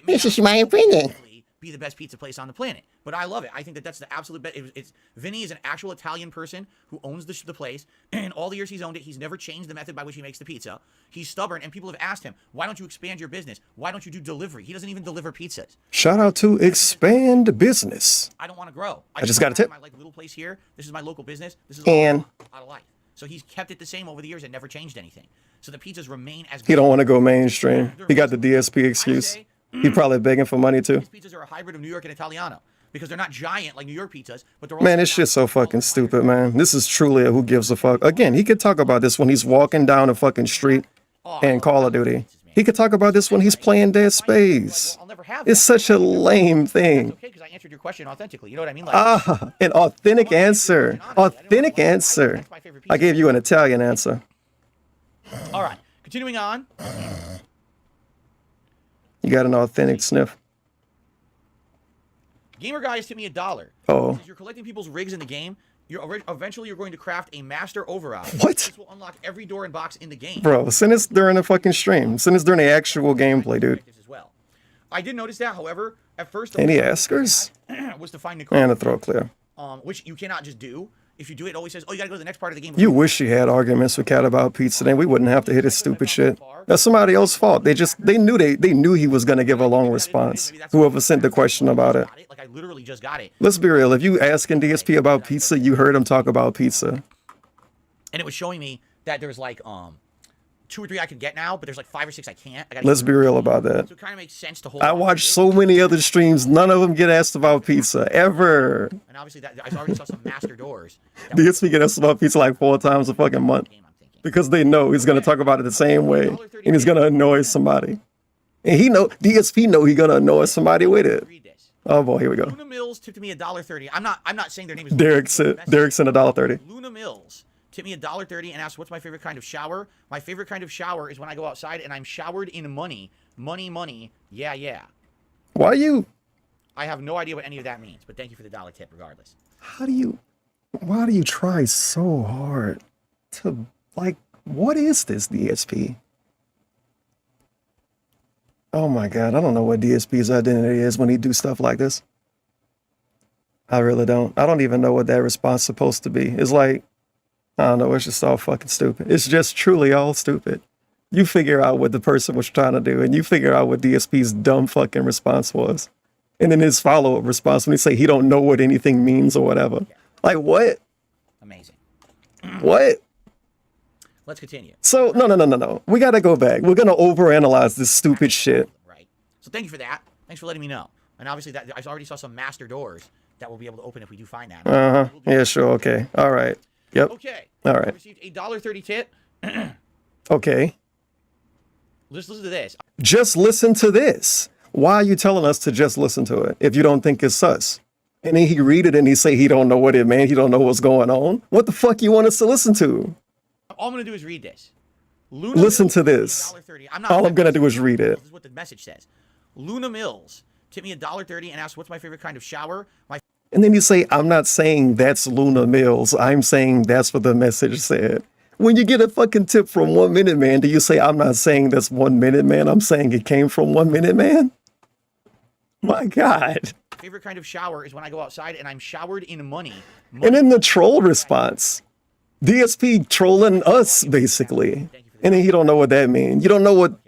This is my opinion. Be the best pizza place on the planet, but I love it. I think that that's the absolute best. It's Vinny is an actual Italian person who owns the place, and all the years he's owned it, he's never changed the method by which he makes the pizza. He's stubborn, and people have asked him, "Why don't you expand your business? Why don't you do delivery?" He doesn't even deliver pizzas. Shout out to Expand Business. I don't want to grow. I just got a tip. My little place here. This is my local business. This is and out of life. So he's kept it the same over the years and never changed anything. So the pizzas remain as good. He don't want to go mainstream. He got the DSP excuse. He probably begging for money too. These pizzas are a hybrid of New York and Italiano because they're not giant like New York pizzas, but they're man, this shit's so fucking stupid, man. This is truly a who gives a fuck. Again, he could talk about this when he's walking down a fucking street in Call of Duty. He could talk about this when he's playing Dead Space. It's such a lame thing. Okay, because I answered your question authentically. You know what I mean? Like, an authentic answer. Authentic answer. I gave you an Italian answer. All right, continuing on. You got an authentic sniff. Gamer Guy has tipped me $1. Oh. You're collecting people's rigs in the game. Eventually you're going to craft a master override. What? This will unlock every door and box in the game. Bro, send us during the fucking stream. Send us during the actual gameplay, dude. As well. I did notice that, however, at first any askers? Was to find the and a throat clear. Which you cannot just do. If you do it, it always says, "Oh, you gotta go to the next part of the game." You wish you had arguments with Cat about pizza, then we wouldn't have to hit his stupid shit. That's somebody else's fault. They knew he was gonna give a long response. Whoever sent the question about it. Like I literally just got it. Let's be real. If you asking DSP about pizza, you heard him talk about pizza. And it was showing me that there's like 2 or 3 I can get now, but there's like 5 or 6 I can't. Let's be real about that. So it kind of makes sense to hold. I watch so many other streams. None of them get asked about pizza ever. And obviously, I already saw some master doors. DSP get asked about pizza like 4 times a fucking month because they know he's gonna talk about it the same way and he's gonna annoy somebody. And DSP know he's gonna annoy somebody with it. Oh boy, here we go. Luna Mills tipped me $1.30. I'm not saying their name is. Derek sent $1.30. Luna Mills tipped me $1.30 and asked, "What's my favorite kind of shower?" My favorite kind of shower is when I go outside and I'm showered in money. Money. Yeah. Why you? I have no idea what any of that means, but thank you for the $1 tip regardless. Why do you try so hard to, like, what is this DSP? Oh my God, I don't know what DSP's identity is when he do stuff like this. I really don't. I don't even know what that response is supposed to be. It's like, I don't know, it's just all fucking stupid. It's just truly all stupid. You figure out what the person was trying to do, and you figure out what DSP's dumb fucking response was. And then his follow-up response when he say he don't know what anything means or whatever. Like, what? Amazing. What? Let's continue. So, no. We got to go back. We're going to overanalyze this stupid shit. Right. So thank you for that. Thanks for letting me know. And obviously, that I already saw some master doors that we'll be able to open if we do find that. Uh-huh. Yeah, sure. Okay. All right. Yep. Okay. All I right. received a $1.30 tip. Okay. Let's listen to this. Just listen to this. Why are you telling us to just listen to it if you don't think it's sus? And then he read it and he say he don't know what it meant. He don't know what's going on. What the fuck you want us to listen to? All I'm going to do is read this. Listen to this. All I'm going to do is read it. This is what the message says. Luna Mills tipped me $1.30 and asked, "What's my favorite kind of shower?" And then you say, "I'm not saying that's Luna Mills. I'm saying that's what the message said." When you get a fucking tip from 1 Minute Man, do you say, "I'm not saying that's 1 Minute Man. I'm saying it came from 1 Minute Man"? My God. Favorite kind of shower is when I go outside and I'm showered in money. And then the troll response. DSP trolling us, basically. And then he don't know what that means. You don't know what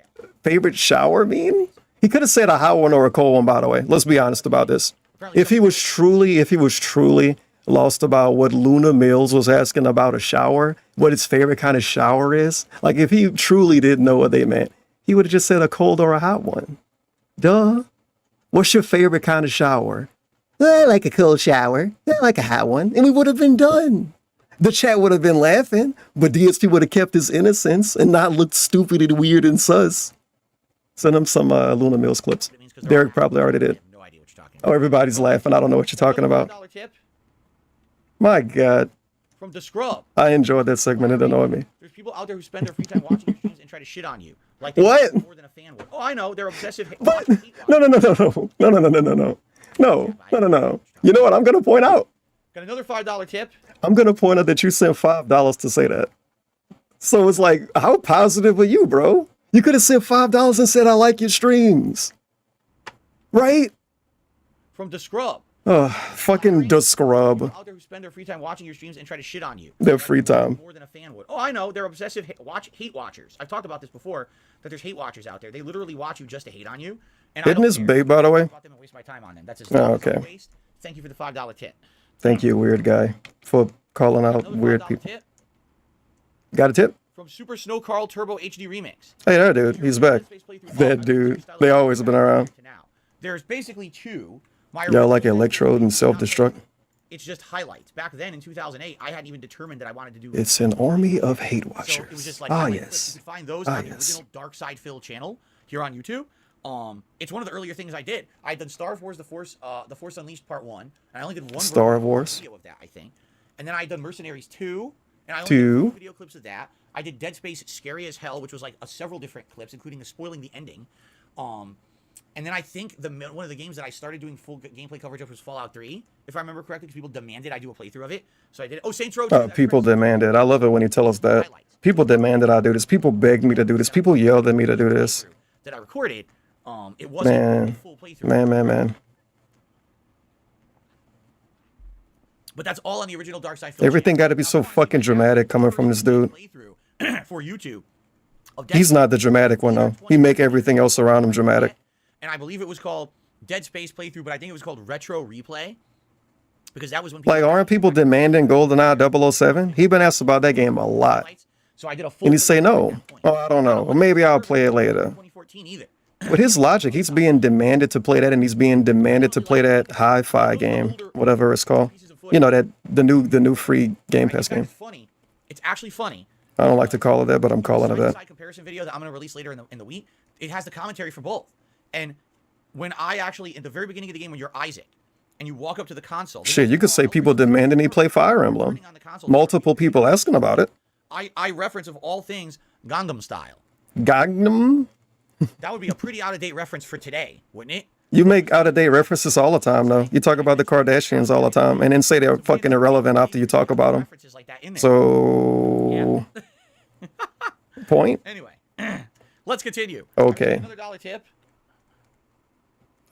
favorite shower mean? He could have said a hot one or a cold one, by the way. Let's be honest about this. If he was truly lost about what Luna Mills was asking about a shower, what his favorite kind of shower is, like if he truly didn't know what they meant, he would have just said a cold or a hot one. Duh. What's your favorite kind of shower? I like a cold shower. I like a hot one. And we would have been done. The chat would have been laughing, but DSP would have kept his innocence and not looked stupid and weird and sus. Send him some Luna Mills clips. Derek probably already did. Oh, everybody's laughing. I don't know what you're talking about. My God. From the Scrub. I enjoyed that segment. It annoyed me. There's people out there who spend their free time watching your streams and try to shit on you. Like what? More than a fan would. Oh, I know. They're obsessive. What? No. You know what I'm gonna point out? Got another $5 tip. I'm gonna point out that you sent $5 to say that. So it's like, how positive are you, bro? You could have sent $5 and said I like your streams, right? From the Scrub. Oh, fucking the Scrub. Out there who spend their free time watching your streams and try to shit on you. Their free time. More than a fan would. Oh, I know. They're obsessive hate watchers. I've talked about this before. That there's hate watchers out there. They literally watch you just to hate on you. And Isn't this bait, by the way? About them and waste my time on them. That's just okay. Waste. Thank you for the $5 tip. Thank you, weird guy, for calling out weird people. Tip. Got a tip? From Super Snow Carl Turbo HD Remix. Hey, that dude. He's back. That dude. They always have been around. There's basically two. Y'all like Electrode and Self-Destruct? It's just highlights. Back then in 2008, I hadn't even determined that I wanted to do. It's an army of hate watchers. So it was just like, yes. You can find those on the original Dark Side Phil channel here on YouTube. It's one of the earlier things I did. I had done Star Wars: The Force Unleashed Part 1, and I only did one Star Wars video of that, I think. And then I had done Mercenaries 2, and I only did video clips of that. I did Dead Space Scary as Hell, which was like several different clips, including the spoiling the ending. And then I think one of the games that I started doing full gameplay coverage of was Fallout 3, if I remember correctly, because people demanded I do a playthrough of it. So I did. Oh, Saints Row 2. People demanded. I love it when you tell us that. People demanded I do this. People begged me to do this. People yelled at me to do this. That I recorded. It wasn't a full playthrough. Man. But that's all on the original Dark Side. Everything got to be so fucking dramatic coming from this dude. For YouTube. He's not the dramatic one though. He make everything else around him dramatic. And I believe it was called Dead Space playthrough, but I think it was called Retro Replay. Because that was when people aren't people demanding GoldenEye 007? He been asked about that game a lot. So I did a full and he say no. Oh, I don't know. Or maybe I'll play it later. 2014 either. With his logic, he's being demanded to play that, and he's being demanded to play that hi-fi game, whatever it's called. You know, that the new free Game Pass game. Funny. It's actually funny. I don't like to call it that, but I'm calling it that. Comparison video that I'm going to release later in the week. It has the commentary for both. And when I actually, in the very beginning of the game, when you're Isaac, and you walk up to the console. Shit, you could say people demanding he play Fire Emblem. Multiple people asking about it. I reference, of all things, Gangnam Style. Gangnam? That would be a pretty out-of-date reference for today, wouldn't it? You make out-of-date references all the time, though. You talk about the Kardashians all the time, and then say they're fucking irrelevant after you talk about them. So, point? Anyway, let's continue. Okay. Another $1 tip.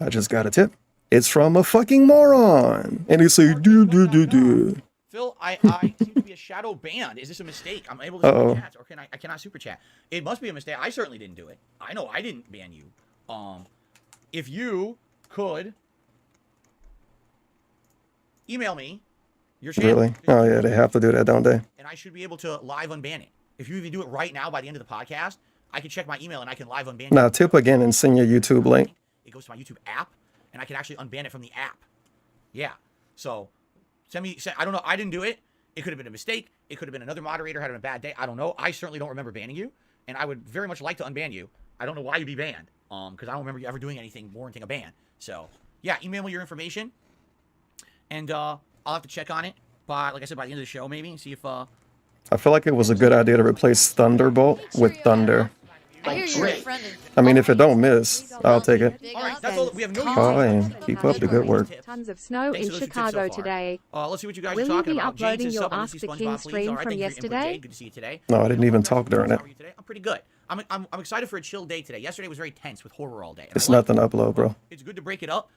I just got a tip. It's from a fucking moron. And he say, do. Phil, I seem to be a shadow banned. Is this a mistake? I'm able to super chat, or I cannot super chat. It must be a mistake. I certainly didn't do it. I know I didn't ban you. If you could email me your channel. Really? Oh yeah, they have to do that, don't they? And I should be able to live unban it. If you even do it right now by the end of the podcast, I can check my email and I can live unban it. Now tip again and send your YouTube link. It goes to my YouTube app, and I can actually unban it from the app. Yeah. So send me. I don't know. I didn't do it. It could have been a mistake. It could have been another moderator had a bad day. I don't know. I certainly don't remember banning you, and I would very much like to unban you. I don't know why you'd be banned. Because I don't remember you ever doing anything warranting a ban. So yeah, email me your information, and I'll have to check on it by, like I said, by the end of the show maybe, and see if. I feel like it was a good idea to replace Thunderbolt with Thunder. I mean, if it don't miss, I'll take it. All right, that's all. We have no. Oh, and keep up the good work. Tons of snow in Chicago today. Let's see what you guys Will are talking about. Will you be uploading your Ask the King stream from yesterday? Good to see you today. No, I didn't even talk during it. I'm pretty good. I'm excited for a chill day today. Yesterday was very tense with horror all day. It's nothing to upload, bro. It's good to break it up.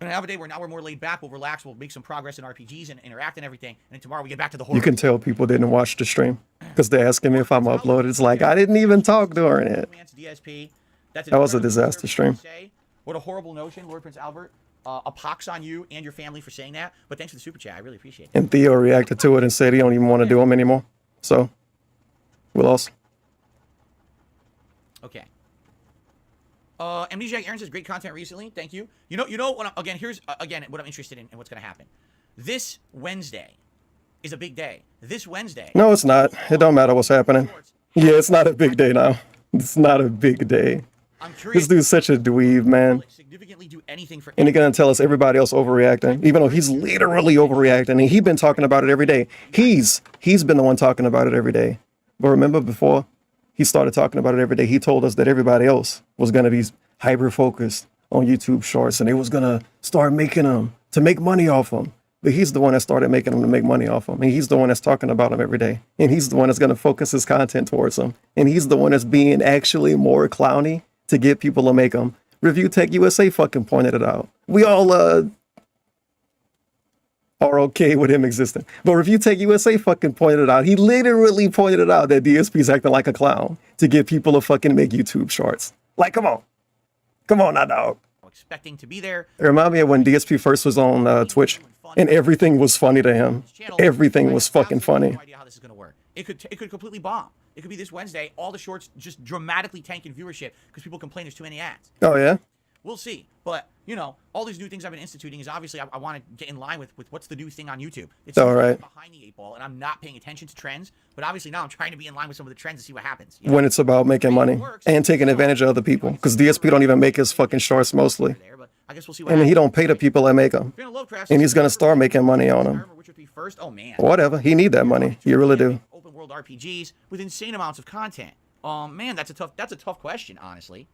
And have a day where now we're more laid back, we'll relax, we'll make some progress in RPGs and interact and everything. And then tomorrow we get back to the horror. You can tell people didn't watch the stream because they're asking me if I'm uploaded. It's like, I didn't even talk during it. That was a disaster stream. What a horrible notion, Lord Prince Albert. A pox on you and your family for saying that. But thanks for the super chat. I really appreciate it. And Theo reacted to it and said he don't even want to do them anymore. So, we lost. Okay. Amnesiac Aaron says great content recently. Thank you. You know what? Here's again what I'm interested in and what's going to happen. This Wednesday, is a big day. This Wednesday. No, it's not. It don't matter what's happening. Yeah, it's not a big day now. It's not a big day. I'm curious. This dude's such a dweeb, man. Significantly do anything for And he's gonna tell us everybody else overreacting, even though he's literally overreacting. And he's been talking about it every day. He's been the one talking about it every day. But remember, before he started talking about it every day, he told us that everybody else was gonna be hyper focused on YouTube Shorts, and they was gonna start making them to make money off them. But he's the one that started making them to make money off them. And he's the one that's talking about them every day. And he's the one that's gonna focus his content towards them. And he's the one that's being actually more clowny to get people to make them. Review Tech USA fucking pointed it out. We all are okay with him existing. But Review Tech USA fucking pointed it out. He literally pointed it out that DSP's acting like a clown to get people to fucking make YouTube Shorts. Like, come on. Come on now, dog. Expecting to be there. It reminded me of when DSP first was on Twitch and everything was funny to him. Everything was fucking funny. No idea how this is gonna work. It could completely bomb. It could be this Wednesday. All the shorts just dramatically tank in viewership because people complain there's too many ads. Oh yeah. We'll see. But you know, all these new things I've been instituting is obviously I want to get in line with what's the new thing on YouTube. It's all right. Behind the eight ball, and I'm not paying attention to trends. But obviously now I'm trying to be in line with some of the trends to see what happens. You know? When it's about making money and taking advantage of other people, because DSP don't even make his fucking shorts mostly. I guess we'll see what And he don't pay the people that make them. And he's gonna start making money on them. Oh man. Whatever. He need that money. You really do. Open world RPGs with insane amounts of content. Man, that's a tough question, honestly.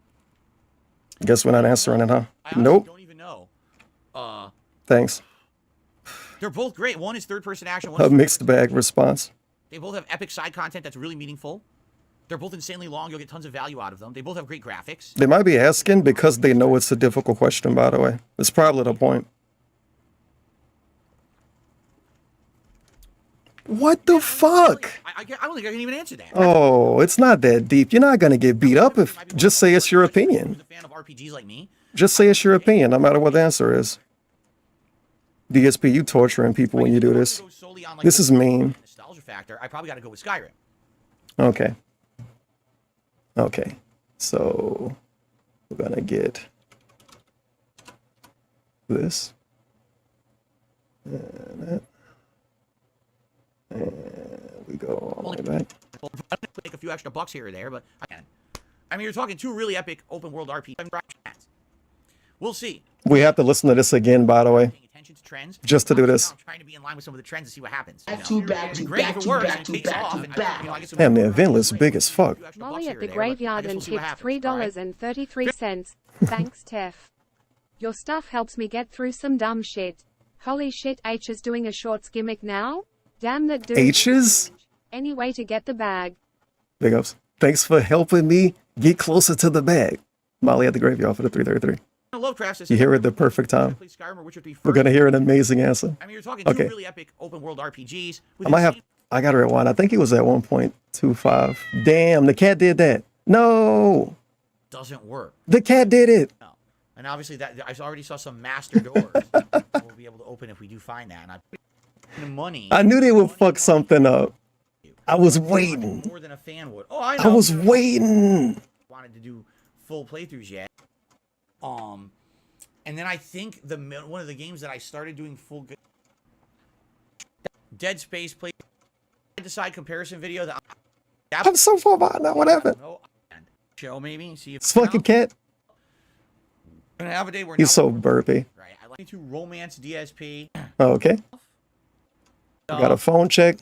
Guess we're not answering it, huh? I Nope. don't even know. Thanks. They're both great. One is third-person action. A mixed bag response. They both have epic side content that's really meaningful. They're both insanely long. You'll get tons of value out of them. They both have great graphics. They might be asking because they know it's a difficult question, by the way. It's probably the point. What the fuck? I don't think I can even answer that. Oh, it's not that deep. You're not going to get beat up if just say it's your opinion. A fan of RPGs like me. Just say it's your opinion, no matter what the answer is. DSP, you torturing people when you do this. This is mean. Nostalgia factor. I probably got to go with Skyrim. Okay. Okay. So we're going to get this. And that. And we go all the way back. Well, I'm going to make a few extra bucks here or there, but I can. I mean, you're talking two really epic open world RPGs. We'll see. We have to listen to this again, by the way. Just to do this. I'm trying to be in line with some of the trends to see what happens. Back to back to back to back. Damn, the event list big as fuck. Molly at the graveyard and tipped $3.33. Thanks, Tef. Your stuff helps me get through some dumb shit. Holy shit, H is doing a shorts gimmick now? Damn that dude. H's? Any way to get the bag. Big ups. Thanks for helping me get closer to the bag. Molly at the graveyard for the 333. You hear it at the perfect time. We're gonna hear an amazing answer. I mean, you're talking two really epic open world RPGs. I gotta rewind. I think he was at 1.25. Damn, the cat did that. No. Doesn't work. The cat did it. No. And obviously that I already saw some master doors we'll be able to open if we do find that. And I put the money. I knew they would fuck something up. I was waiting. More than a fan would. Oh, I know. I was waiting. Wanted to do full playthroughs yet. And then I think one of the games that I started doing full Dead Space play side comparison video that I'm so far behind now. What happened? Show maybe see if it's fucking cat. We're gonna have a day where he's so burpy. Right. I like to romance DSP. Oh, okay. I got a phone check.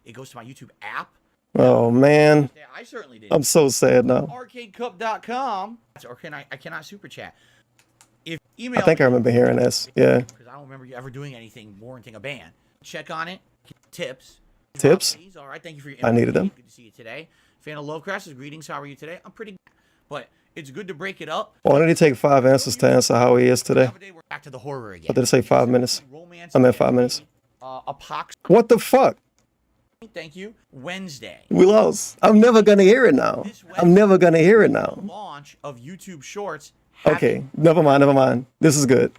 It goes to my YouTube app. Oh man. Yeah, I certainly did. I'm so sad now. Arcadecup.com. Or I cannot super chat. If email. I think I remember hearing this. Yeah. Because I don't remember you ever doing anything warranting a ban. Check on it. Tips. Tips. All right. Thank you for your. I needed them. Good to see you today. Fan of Lovecraft's greetings. How are you today? I'm pretty good. But it's good to break it up. Why did he take 5 answers to answer how he is today? We're back to the horror again. What did it say? 5 minutes. I meant 5 minutes. Apox. What the fuck? Thank you. Wednesday. We lost. I'm never gonna hear it now. I'm never gonna hear it now. Launch of YouTube Shorts. Okay, never mind, never mind. This is good.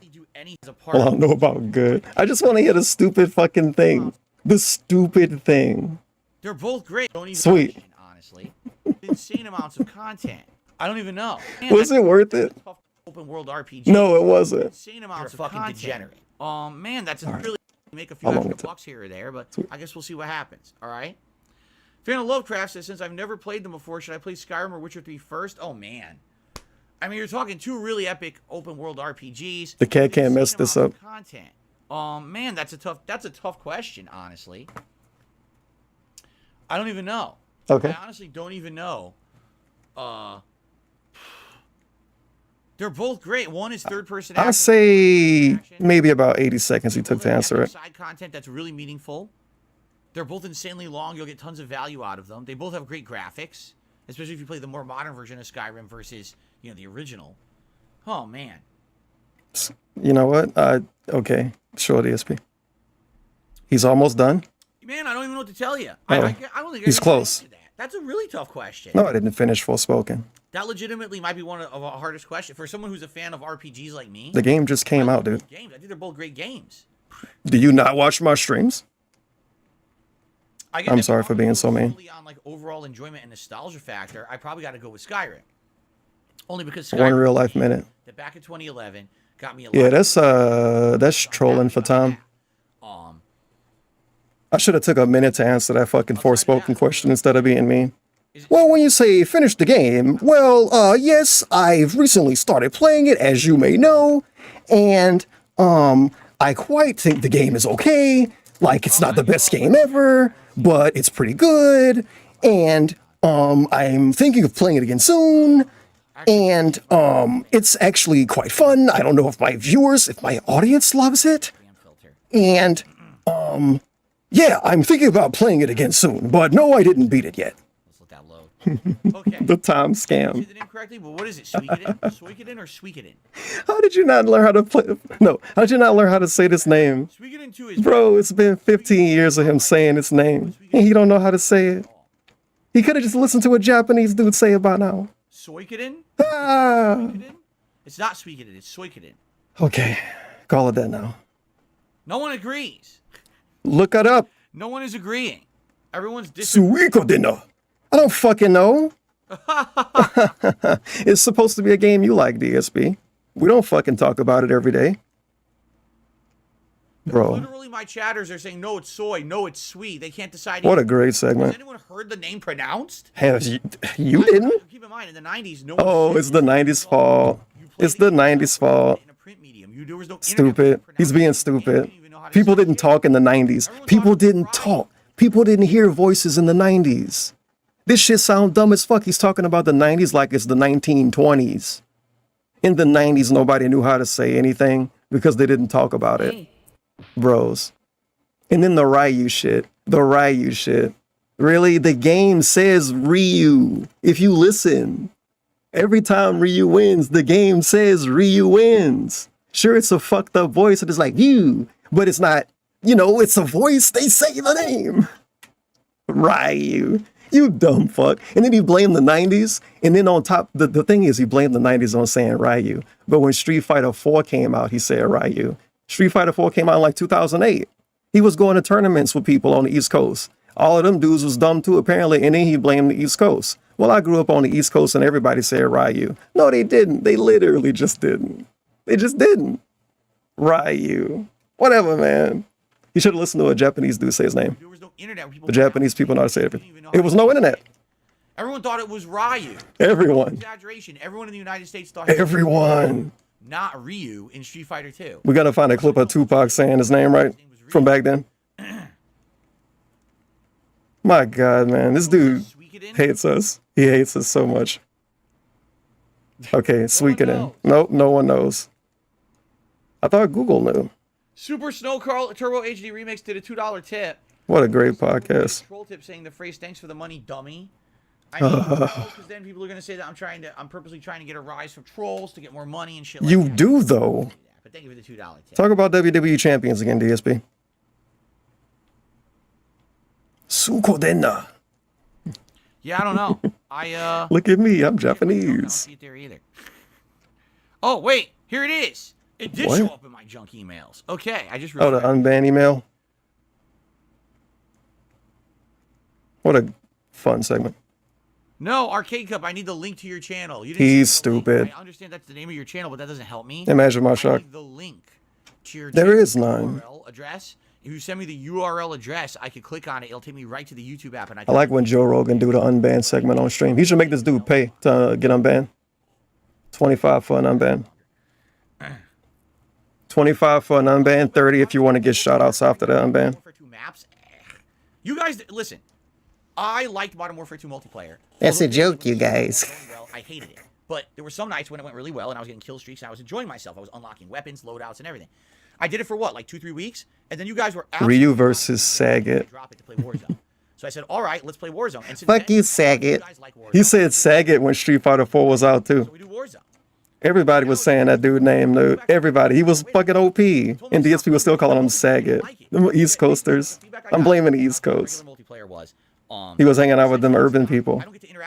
Well, I don't know about good. I just want to hear the stupid fucking thing. The stupid thing. They're both great. Don't even sweet. Mention, honestly, insane amounts of content. I don't even know. Man, was it worth it? Open world RPG. No, it wasn't. Insane amounts of content. Degenerate. Man, that's a really make a few extra bucks here or there, but I guess we'll see what happens. All right. Fan of Lovecraft says, since I've never played them before, should I play Skyrim or Witcher 3 first? Oh man. I mean, you're talking two really epic open world RPGs. The cat can't mess this up. Content. Man, that's a tough question, honestly. I don't even know. Okay. I honestly don't even know. They're both great. One is third-person action. I'd say maybe about 80 seconds he took to answer it. Side content that's really meaningful. They're both insanely long. You'll get tons of value out of them. They both have great graphics, especially if you play the more modern version of Skyrim versus, you know, the original. Oh, man. You know what? Okay. Sure, DSP. He's almost done. Man, I don't even know what to tell you. Oh, I don't think he's close. That's a really tough question. No, I didn't finish Forspoken. That legitimately might be one of our hardest questions for someone who's a fan of RPGs like me. The game just came out, dude. Games. I think they're both great games. Do you not watch my streams? I'm sorry for being so mean. On like overall enjoyment and nostalgia factor, I probably got to go with Skyrim. Only because Skyrim, One real life minute. That back in 2011 got me a lot. Yeah, that's trolling for Tom. I should have took a minute to answer that fucking Forspoken question instead of being mean. Well, when you say finish the game, well, yes, I've recently started playing it, as you may know, and I quite think the game is okay. Like, it's not the best game ever, but it's pretty good, and I'm thinking of playing it again soon, and it's actually quite fun. I don't know if my audience loves it, and yeah, I'm thinking about playing it again soon, but no, I didn't beat it yet. Let's let that load. Okay. The Tom scam. I said the name correctly, but what is it? Suikoden? Suikoden or Suikoden? How did you not learn how to play? No, how did you not learn how to say this name? Suikoden 2 is Bro, it's been 15 years of him saying its name, and he don't know how to say it. He could have just listened to a Japanese dude say it by now. Suikoden? Ah. Suikoden? It's not Suikoden, it's Suikoden. Okay, call it that now. No one agrees. Look it up. No one is agreeing. Everyone's disagreeing. Suikoden. I don't fucking know. It's supposed to be a game you like, DSP. We don't fucking talk about it every day. Bro. Literally, my chatters are saying, no, it's soy. No, it's sweet. They can't decide. What a great segment. Has anyone heard the name pronounced? Hell, you didn't? Keep in mind, in the 90s, no one it's the 90s fault. It's the 90s fault. Stupid. He's being stupid. People didn't talk in the 90s. People didn't talk. People didn't hear voices in the 90s. This shit sound dumb as fuck. He's talking about the 90s like it's the 1920s. In the 90s, nobody knew how to say anything because they didn't talk about it. Bros. And then the Ryu shit. The Ryu shit. Really? The game says Ryu. If you listen, every time Ryu wins, the game says Ryu wins. Sure, it's a fucked up voice. It is like you. But it's not, you know, it's a voice. They say the name. Ryu. You dumb fuck. And then he blamed the 90s. And then on top, the thing is, he blamed the 90s on saying Ryu. But when Street Fighter 4 came out, he said Ryu. Street Fighter 4 came out in like 2008. He was going to tournaments with people on the East Coast. All of them dudes was dumb too, apparently. And then he blamed the East Coast. Well, I grew up on the East Coast and everybody said Ryu. No, they didn't. They literally just didn't. They just didn't. Ryu. Whatever, man. You should have listened to a Japanese dude say his name. There was no internet. The Japanese people know how to say everything. It was no internet. Everyone thought it was Ryu. Everyone. Exaggeration. Everyone in the United States thought it Everyone. was not Ryu in Street Fighter 2. We gotta find a clip of Tupac saying his name right from back then. My God, man. This dude hates us. He hates us so much. Okay, Suikoden. Nope, no one knows. I thought Google knew. Super Snow Carl Turbo HD Remix did a $2 tip. What a great podcast. Troll tip saying the phrase "thanks for the money, dummy." I mean, because then people are gonna say that I'm purposely trying to get a rise from trolls to get more money and shit. Like you that. do though. But thank you for the $2 tip. Talk about WWE champions again, DSP. Suikoden. Yeah, I don't know. Look at me. I'm Japanese. I don't see it there either. Oh wait, here it is. It did show up in my junk emails. Okay, I just the unbanned email. What a fun segment. No, Arcade Cup, I need the link to your channel. You didn't He's stupid. I understand that's the name of your channel, but that doesn't help me. Imagine my shock. The link to your there is none. URL address If you send me the URL address, I could click on it. It'll take me right to the YouTube app. And I like when Joe Rogan do the unbanned segment on stream. He should make this dude pay to get unbanned. 25 for an unbanned. 25 for an unbanned, 30 if you want to get shout outs after the unbanned. You guys, listen. I liked Modern Warfare 2 multiplayer. That's a joke, you guys. Well, I hated it. But there were some nights when it went really well and I was getting kill streaks and I was enjoying myself. I was unlocking weapons, loadouts, and everything. I did it for what, like 2-3 weeks? And then you guys were Ryu versus Saget. Drop it to play Warzone. So I said, all right, let's play Warzone. And fuck you, Saget. He said Saget when Street Fighter 4 was out too. So we do Warzone. Everybody was saying that dude named everybody. He was fucking OP. And DSP was still calling him Saget. Them East Coasters. I'm blaming the East Coast. He was hanging out with them urban people.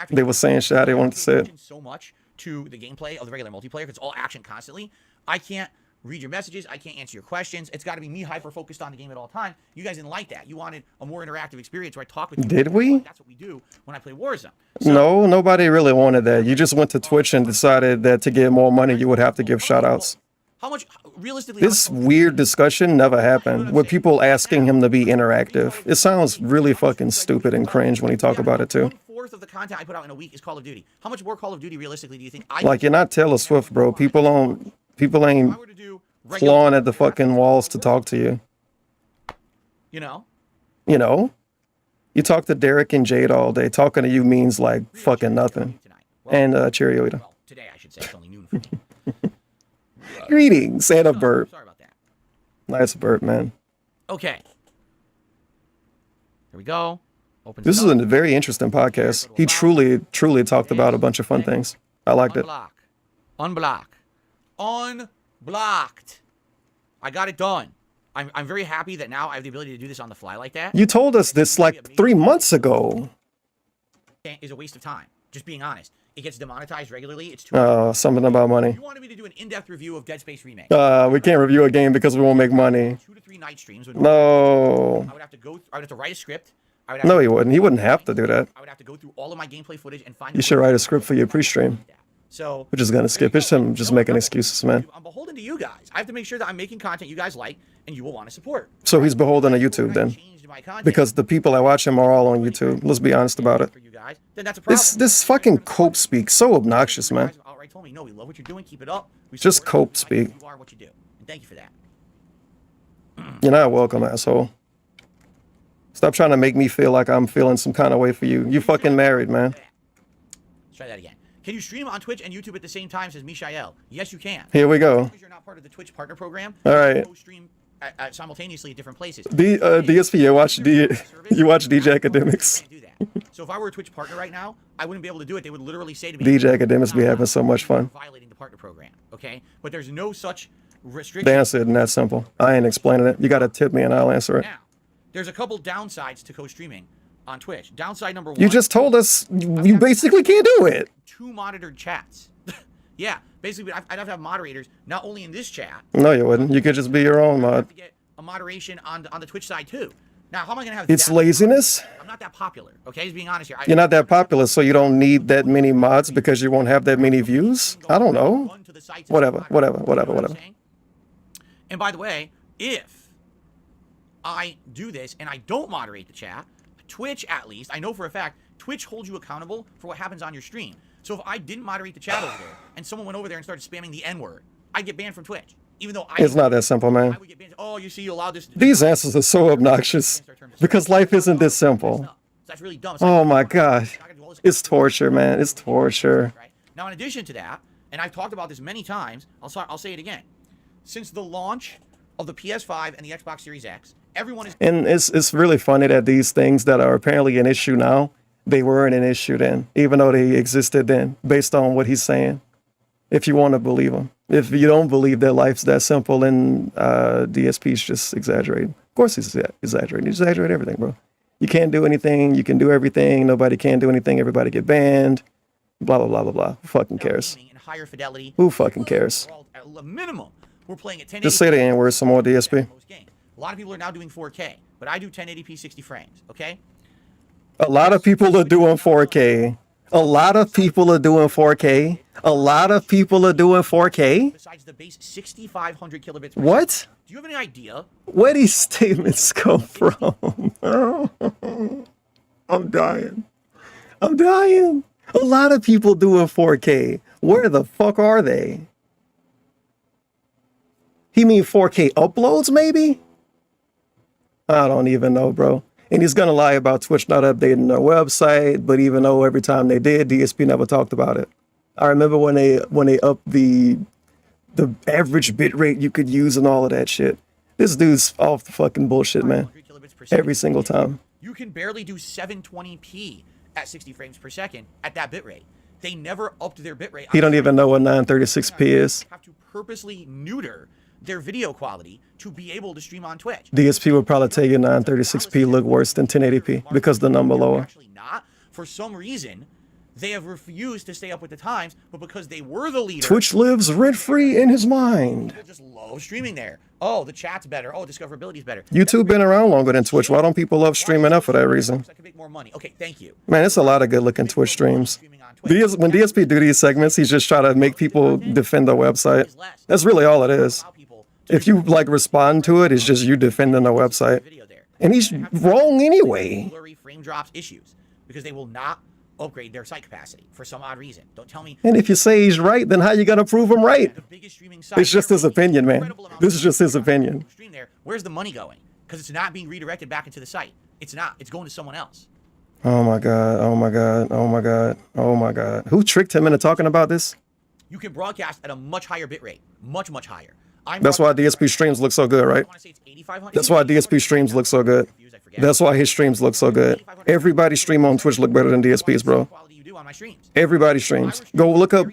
They were saying shit how they wanted to say it. So much to the gameplay of the regular multiplayer because it's all action constantly. I can't read your messages. I can't answer your questions. It's got to be me hyper-focused on the game at all time. You guys didn't like that. You wanted a more interactive experience where I talk with you. Did we? That's what we do when I play Warzone. So, no, nobody really wanted that. You just went to Twitch and decided that to get more money, you would have to give shout-outs. How much, realistically... This weird discussion never happened with people asking him to be interactive. It sounds really fucking stupid and cringe when he talk about it, too. 1/4 of the content I put out in a week is Call of Duty. How much more Call of Duty, realistically, do you think Like, you're not Taylor Swift, bro. People ain't clawing at the fucking walls to talk to you. You know? You know? You talk to Derek and Jade all day. Talking to you means, like, fucking nothing. And Cheerio eater. Well, today, I should say. It's only noon for me. Greetings and a burp. Sorry about that. Nice burp, man. Okay. Here we go. This is a very interesting podcast. He truly talked about a bunch of fun things. I liked it. Unblock. Unblocked. I got it done. I'm very happy that now I have the ability to do this on the fly like that. You told us this like 3 months ago. Is a waste of time. Just being honest. It gets demonetized regularly. It's too something about money. You wanted me to do an in-depth review of Dead Space Remake. We can't review a game because we won't make money. 2 to 3 night streams. No. I would have to write a script. No, he wouldn't. He wouldn't have to do that. I would have to go through all of my gameplay footage and find. You should write a script for your pre-stream. So we're just gonna skip. It's him just making excuses, man. I'm beholden to you guys. I have to make sure that I'm making content you guys like and you will want to support. So he's beholden to YouTube then, because the people that watch him are all on YouTube. Let's be honest about it. Then that's a problem. This fucking cope speak so obnoxious, man. Outright told me, no, we love what you're doing. Keep it up. Just cope speak. You are what you do, and thank you for that. You're not welcome, asshole. Stop trying to make me feel like I'm feeling some kind of way for you. You fucking married, man. Let's try that again. Can you stream on Twitch and YouTube at the same time, says Mishael? Yes, you can. Here we go. Because you're not part of the Twitch partner program. All right. You stream simultaneously at different places. DSP, you watch DJ Academics. Do that. So if I were a Twitch partner right now, I wouldn't be able to do it. They would literally say to me, DJ Academics be having so much fun. Violating the partner program, okay? But there's no such restriction. The answer isn't that simple. I ain't explaining it. You gotta tip me and I'll answer it. Now, there's a couple downsides to co-streaming on Twitch. Downside number 1. You just told us you basically can't do it. 2 monitored chats. Yeah, basically, I'd have to have moderators, not only in this chat. No, you wouldn't. You could just be your own mod. I have to get a moderation on the Twitch side, too. Now, how am I going to have It's laziness. I'm not that popular, okay? Just being honest here. You're not that popular, so you don't need that many mods because you won't have that many views? I don't know. Whatever. And by the way, if I do this and I don't moderate the chat, Twitch, at least, I know for a fact, Twitch holds you accountable for what happens on your stream. So if I didn't moderate the chat over there and someone went over there and started spamming the N-word, I'd get banned from Twitch. Even though it's not that simple, man. I would get banned. Oh, you see, you allowed this. These answers are so obnoxious because life isn't this simple. That's really dumb. Oh my gosh. It's torture, man. It's torture. Now, in addition to that, and I've talked about this many times, I'll say it again. Since the launch of the PS5 and the Xbox Series X, everyone is... And it's really funny that these things that are apparently an issue now, they weren't an issue then, even though they existed then, based on what he's saying. If you want to believe him. If you don't believe that life's that simple, then DSP's just exaggerating. Of course he's exaggerating. He exaggerates everything, bro. You can't do anything. You can do everything. Nobody can do anything. Everybody get banned. Blah, blah, blah, blah, blah. Who fucking cares? Higher fidelity. Who fucking cares? At a minimum, we're playing at 1080p. Just say the N-word some more, DSP. A lot of people are now doing 4K, but I do 1080p 60 frames, okay? A lot of people are doing 4K. A lot of people are doing 4K. A lot of people are doing 4K. Besides the base 6,500 kilobits. What? Do you have any idea? Where these statements come from? I'm dying. I'm dying. A lot of people doing 4K. Where the fuck are they? He mean 4K uploads, maybe? I don't even know, bro. And he's gonna lie about Twitch not updating their website, but even though every time they did, DSP never talked about it. I remember when they upped the average bit rate you could use and all of that shit. This dude's off the fucking bullshit, man. Every single time. You can barely do 720p at 60 frames per second at that bit rate. They never upped their bit rate. He don't even know what 936p is. Have to purposely neuter their video quality to be able to stream on Twitch. DSP would probably tell you 936p look worse than 1080p because the number lower. Actually not. For some reason, they have refused to stay up with the times, but because they were the leader, Twitch lives rent-free in his mind. People just love streaming there. Oh, the chat's better. Oh, discoverability's better. YouTube been around longer than Twitch. Why don't people love streaming up for that reason? I can make more money. Okay, thank you. Man, it's a lot of good-looking Twitch streams. When DSP do these segments, he's just trying to make people defend the website. That's really all it is. If you like respond to it, it's just you defending the website. And he's wrong anyway. Blurry frame drops issues because they will not upgrade their site capacity for some odd reason. Don't tell me. And if you say he's right, then how you gonna prove him right? It's just his opinion, man. This is just his opinion. Stream there. Where's the money going? Because it's not being redirected back into the site. It's not. It's going to someone else. Oh my god. Oh my god. Oh my god. Oh my god. Who tricked him into talking about this? You can broadcast at a much higher bit rate. Much, much higher. That's why DSP streams look so good, right? That's why DSP streams look so good. That's why his streams look so good. Everybody stream on Twitch look better than DSP's, bro. Everybody streams. Go look up.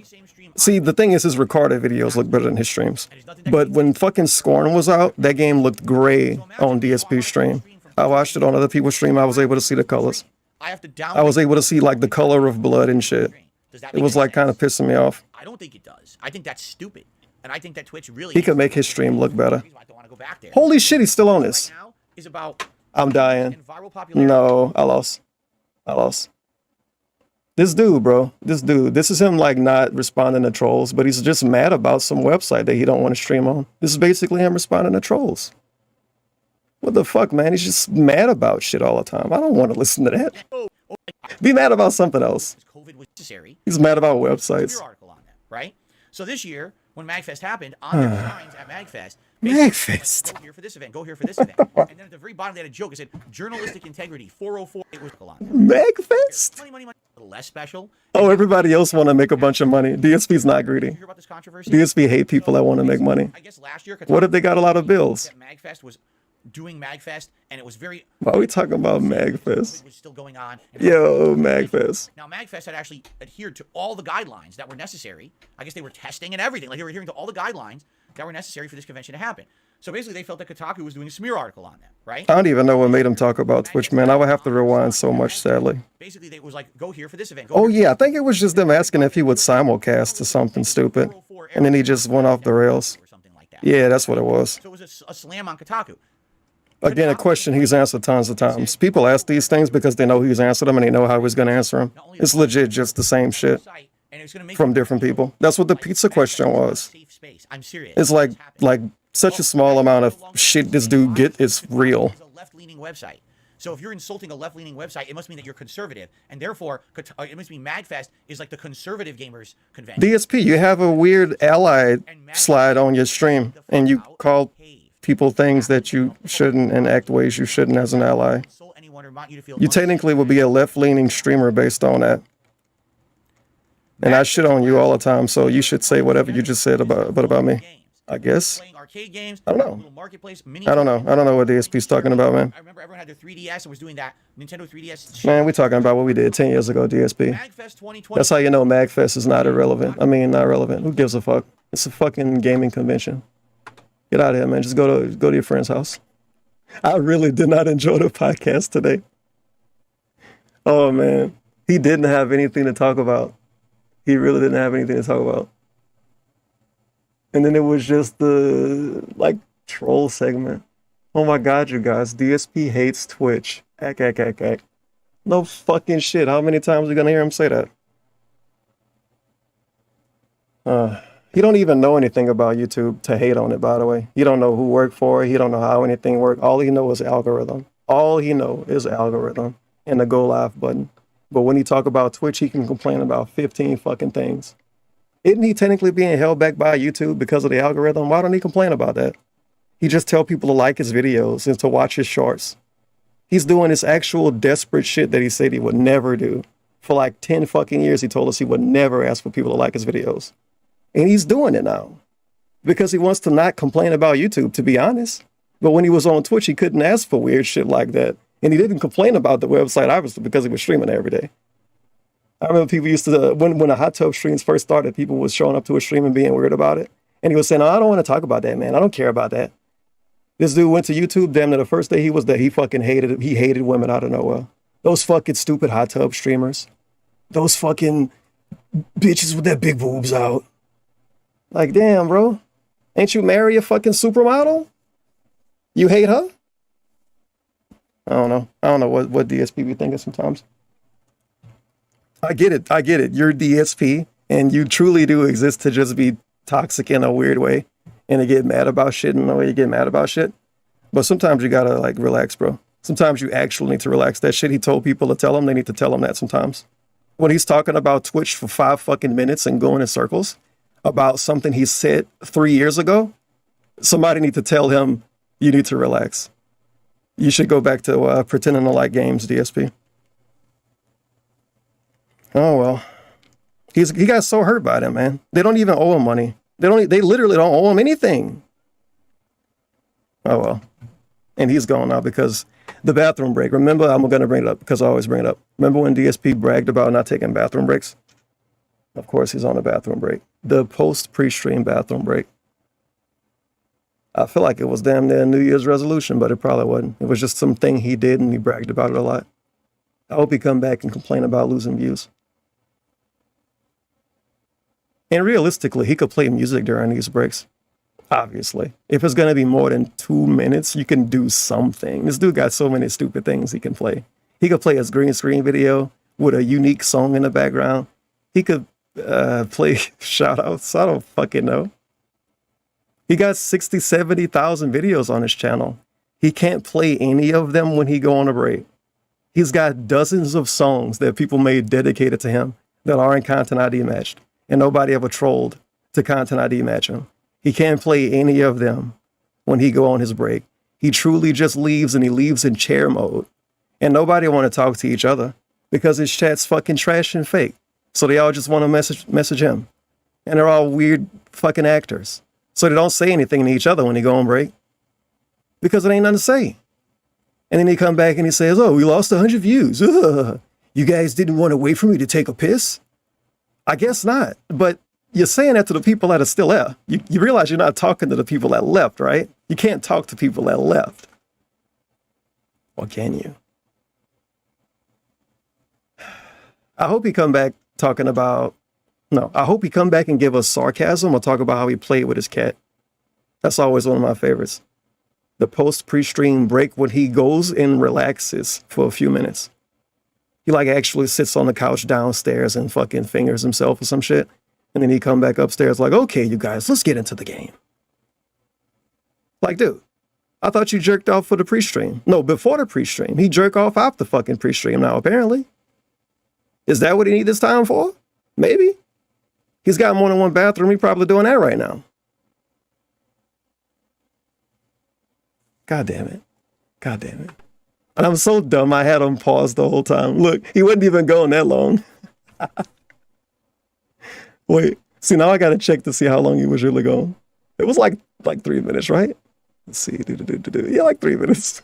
See, the thing is, his recorded videos look better than his streams. But when fucking Scorn was out, that game looked gray on DSP stream. I watched it on other people's stream. I was able to see the colors. I was able to see like the color of blood and shit. It was like kind of pissing me off. I don't think it does. I think that's stupid. And I think that Twitch really... He could make his stream look better. Holy shit, he's still on this. I'm dying. No, I lost. This dude, bro. This is him like not responding to trolls, but he's just mad about some website that he don't want to stream on. This is basically him responding to trolls. What the fuck, man? He's just mad about shit all the time. I don't want to listen to that. Be mad about something else. He's mad about websites. Right? So this year, when Magfest happened, on their signs at Magfest, Magfest. Go here for this event, go here for this event. And then at the very bottom they had a joke. It said, journalistic integrity, 404. It was Magfest? Money, less special. Oh, everybody else want to make a bunch of money. DSP's not greedy. Hear about this controversy? DSP hate people that want to make money. I guess last year, what if they got a lot of bills? Magfest was doing Magfest, and it was very... Why are we talking about Magfest? It was still going on. Yo, Magfest. Now, Magfest had actually adhered to all the guidelines that were necessary. I guess they were testing and everything. Like, they were adhering to all the guidelines that were necessary for this convention to happen. So basically, they felt that Kotaku was doing a smear article on them, right? I don't even know what made him talk about Twitch, man. I would have to rewind so much, sadly. Basically, it was like, go here for this event. Oh, yeah. I think it was just them asking if he would simulcast to something stupid. And then he just went off the rails. Yeah, that's what it was. So it was a slam on Kotaku. Again, a question he's answered tons of times. People ask these things because they know he's answered them and they know how he's going to answer them. It's legit just the same shit from different people. That's what the pizza question was. I'm serious. It's like such a small amount of shit this dude get is real. It's a left-leaning website. So if you're insulting a left-leaning website, it must mean that you're conservative. And therefore, it must mean Magfest is like the conservative gamers convention. DSP, you have a weird ally slide on your stream and you call people things that you shouldn't and act ways you shouldn't as an ally. You technically would be a left-leaning streamer based on that. And I shit on you all the time, so you should say whatever you just said about me. I guess. I don't know. I don't know what DSP's talking about, man. I remember everyone had their 3DS and was doing that Nintendo 3DS. Man, we're talking about what we did 10 years ago, DSP. That's how you know Magfest is not irrelevant. I mean, not relevant. Who gives a fuck? It's a fucking gaming convention. Get out of here, man. Just go to your friend's house. I really did not enjoy the podcast today. Oh, man. He didn't have anything to talk about. He really didn't have anything to talk about. And then it was just the, like, troll segment. Oh my god, you guys. DSP hates Twitch. Ack. No fucking shit. How many times are you gonna hear him say that? He don't even know anything about YouTube to hate on it, by the way. He don't know who worked for it. He don't know how anything worked. All he knows is algorithm. All he know is algorithm and the go live button. But when he talk about Twitch, he can complain about 15 fucking things. Isn't he technically being held back by YouTube because of the algorithm? Why don't he complain about that? He just tell people to like his videos and to watch his shorts. He's doing this actual desperate shit that he said he would never do. For like 10 fucking years, he told us he would never ask for people to like his videos. And he's doing it now because he wants to not complain about YouTube, to be honest. But when he was on Twitch, he couldn't ask for weird shit like that. And he didn't complain about the website, obviously, because he was streaming every day. I remember people used to, when the hot tub streams first started, people was showing up to a stream and being weird about it. And he was saying, oh, I don't want to talk about that, man. I don't care about that. This dude went to YouTube, damn near the first day he was there, he fucking hated it. He hated women out of nowhere. Those fucking stupid hot tub streamers. Those fucking bitches with their big boobs out. Like, damn, bro. Ain't you marry a fucking supermodel? You hate her? I don't know. I don't know what DSP be thinking sometimes. I get it. I get it. You're DSP, and you truly do exist to just be toxic in a weird way and to get mad about shit in the way you get mad about shit. But sometimes you gotta, like, relax, bro. Sometimes you actually need to relax. That shit he told people to tell him, they need to tell him that sometimes. When he's talking about Twitch for 5 fucking minutes and going in circles about something he said 3 years ago, somebody need to tell him, you need to relax. You should go back to pretending to like games, DSP. Oh, well. He got so hurt by them, man. They don't even owe him money. They literally don't owe him anything. Oh, well. And he's gone now because the bathroom break. Remember, I'm going to bring it up because I always bring it up. Remember when DSP bragged about not taking bathroom breaks? Of course, he's on a bathroom break. The post-pre-stream bathroom break. I feel like it was damn near a New Year's resolution, but it probably wasn't. It was just something he did and he bragged about it a lot. I hope he come back and complain about losing views. And realistically, he could play music during these breaks. Obviously. If it's going to be more than 2 minutes, you can do something. This dude got so many stupid things he can play. He could play his green screen video with a unique song in the background. He could play shout-outs. I don't fucking know. He got 60, 70,000 videos on his channel. He can't play any of them when he go on a break. He's got dozens of songs that people made dedicated to him that aren't content ID matched. And nobody ever trolled to content ID match him. He can't play any of them when he go on his break. He truly just leaves and he leaves in chair mode. And nobody want to talk to each other because his chat's fucking trash and fake. So they all just want to message him. And they're all weird fucking actors. So they don't say anything to each other when they go on break. Because it ain't nothing to say. And then he come back and he says, oh, we lost 100 views. Ugh. You guys didn't want to wait for me to take a piss? I guess not. But you're saying that to the people that are still there. You realize you're not talking to the people that left, right? You can't talk to people that left. Or can you? I hope he come back talking about... No, I hope he come back and give us sarcasm or talk about how he played with his cat. That's always one of my favorites. The post-pre-stream break when he goes and relaxes for a few minutes. He like actually sits on the couch downstairs and fucking fingers himself or some shit. And then he come back upstairs like, okay, you guys, let's get into the game. Like, dude, I thought you jerked off for the pre-stream. No, before the pre-stream. He jerk off after fucking pre-stream now, apparently. Is that what he need this time for? Maybe. He's got more than one bathroom. He's probably doing that right now. God damn it. God damn it. And I'm so dumb. I had him paused the whole time. Look, he wasn't even going that long. Wait. See, now I got to check to see how long he was really going. It was like 3 minutes, right? Let's see. Yeah, like 3 minutes.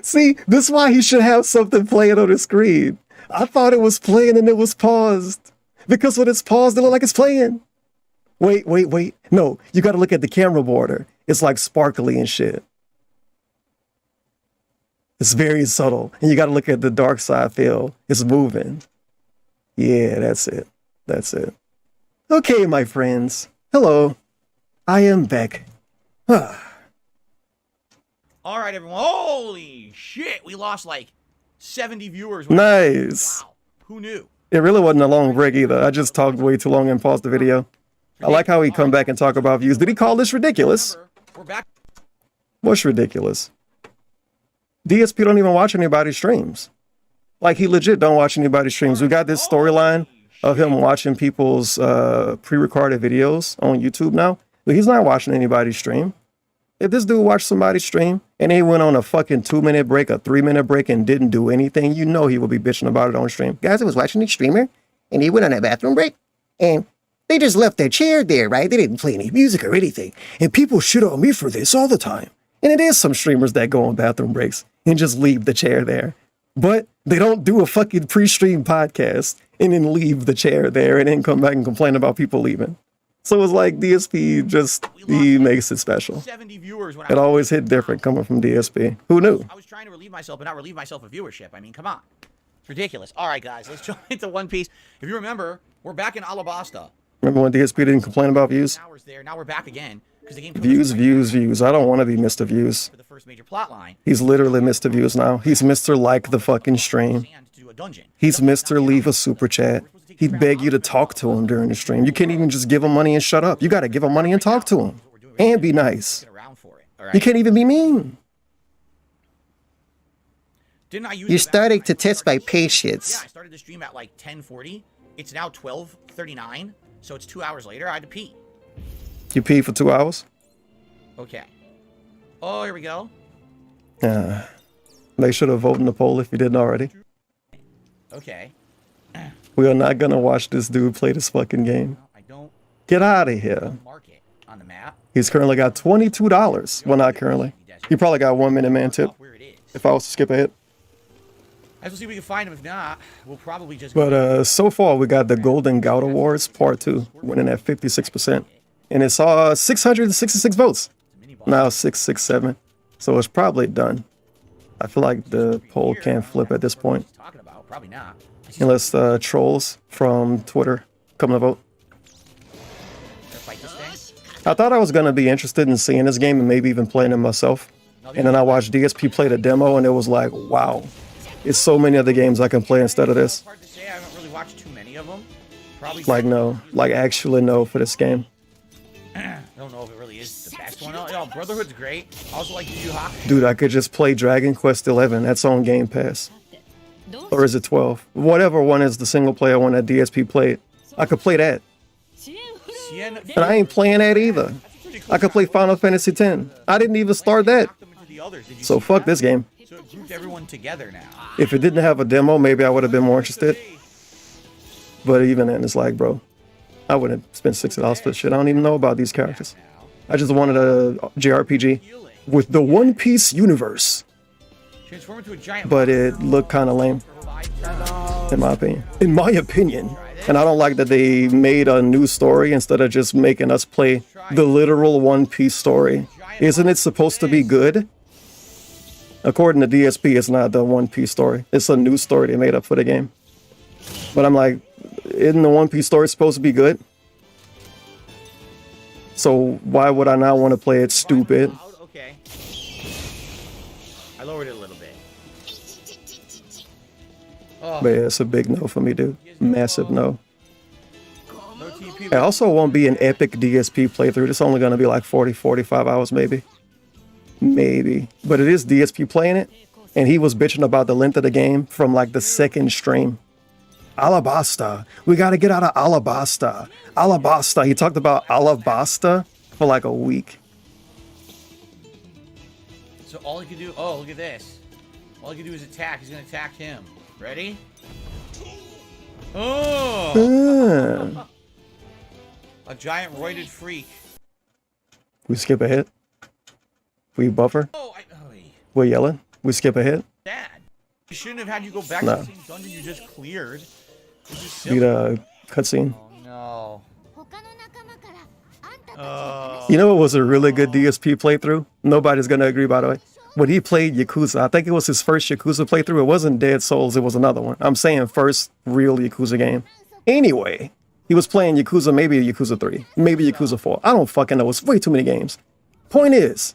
See, this is why he should have something playing on the screen. I thought it was playing and it was paused. Because when it's paused, it looks like it's playing. Wait. No, you got to look at the camera border. It's like sparkly and shit. It's very subtle. And you got to look at the dark side fill. It's moving. Yeah, that's it. That's it. Okay, my friends. Hello. I am back. All right, everyone. Holy shit. We lost like 70 viewers. Nice. Wow. Who knew? It really wasn't a long break either. I just talked way too long and paused the video. I like how he come back and talk about views. Did he call this ridiculous? What's ridiculous? DSP don't even watch anybody's streams. Like, he legit don't watch anybody's streams. We got this storyline of him watching people's pre-recorded videos on YouTube now, but he's not watching anybody's stream. If this dude watched somebody's stream and he went on a fucking 2-minute break, a 3-minute break, and didn't do anything, you know he will be bitching about it on stream. Guys, I was watching a streamer and he went on a bathroom break and they just left their chair there, right? They didn't play any music or anything. And people shit on me for this all the time. And it is some streamers that go on bathroom breaks and just leave the chair there. But they don't do a fucking pre-stream podcast and then leave the chair there and then come back and complain about people leaving. So it's like DSP just, he makes it special. 70 viewers when It always hit different coming from DSP. Who knew? I was trying to relieve myself, but not relieve myself of viewership. I mean, come on. It's ridiculous. All right, guys, let's jump into One Piece. If you remember, we're back in Alabasta. Remember when DSP didn't complain about views? Now we're back again. The game Views. I don't want to be Mr. Views. For the first major plot line. He's literally Mr. Views now. He's Mr. Like the fucking stream. He's Mr. Leave a super chat. He'd beg you to talk to him during the stream. You can't even just give him money and shut up. You got to give him money and talk to him. And be nice. You can't even be mean. You're starting to test my patience. Yeah, I started the stream at like 10:40. It's now 12:39. So it's 2 hours later. I had to pee. You pee for 2 hours? Okay. Oh, here we go. Make sure to vote in the poll if you didn't already. Okay. We are not gonna watch this dude play this fucking game. I don't. Get out of here. Mark it on the map. He's currently got $22. Well, not currently. He probably got 1 minute man tip. If I was to skip ahead. I will see if we can find him. If not, we'll probably just. But so far we got the Golden Gout Awards Part 2, winning at 56%, and it saw 666 votes. Now 667, so it's probably done. I feel like the poll can't flip at this point. Probably not. Unless trolls from Twitter come to vote. I thought I was going to be interested in seeing this game and maybe even playing it myself. And then I watched DSP play the demo and it was like, wow. It's so many other games I can play instead of this. Hard to say. I haven't really watched too many of them. Probably like no. Like actually no for this game. I don't know if it really is the best one. Oh, Brotherhood's great. I also like Yu Yu Hakusho. Dude, I could just play Dragon Quest 11. That's on Game Pass. Or is it 12? Whatever one is the single player one that DSP played. I could play that. And I ain't playing that either. I could play Final Fantasy X. I didn't even start that. So fuck this game. So it grouped everyone together now. If it didn't have a demo, maybe I would have been more interested. But even then, it's like, bro, I wouldn't spend $60 for this shit. I don't even know about these characters. I just wanted a JRPG with the One Piece universe. But it looked kind of lame, in my opinion. In my opinion. And I don't like that they made a new story instead of just making us play the literal One Piece story. Isn't it supposed to be good? According to DSP, it's not the One Piece story. It's a new story they made up for the game. But I'm like, isn't the One Piece story supposed to be good? So why would I not want to play it stupid? Okay. I lowered it a little bit. Oh. But yeah, it's a big no for me, dude. Massive no. It also won't be an epic DSP playthrough. It's only going to be like 40, 45 hours maybe. Maybe. But it is DSP playing it. And he was bitching about the length of the game from like the second stream. Alabasta. We got to get out of Alabasta. Alabasta. He talked about Alabasta for like a week. So all he could do... Oh, look at this. All he could do is attack. He's going to attack him. Ready? Oh! A giant roided freak. We skip ahead. We buffer. We're yelling. We skip ahead. Dad, you shouldn't have had you go back to the same dungeon you just cleared. Need a cutscene. Oh no. You know what was a really good DSP playthrough? Nobody's gonna agree, by the way. When he played Yakuza, I think it was his first Yakuza playthrough. It wasn't Dead Souls, it was another one. I'm saying first real Yakuza game. Anyway, he was playing Yakuza, maybe Yakuza 3, maybe Yakuza 4. I don't fucking know. It's way too many games. Point is,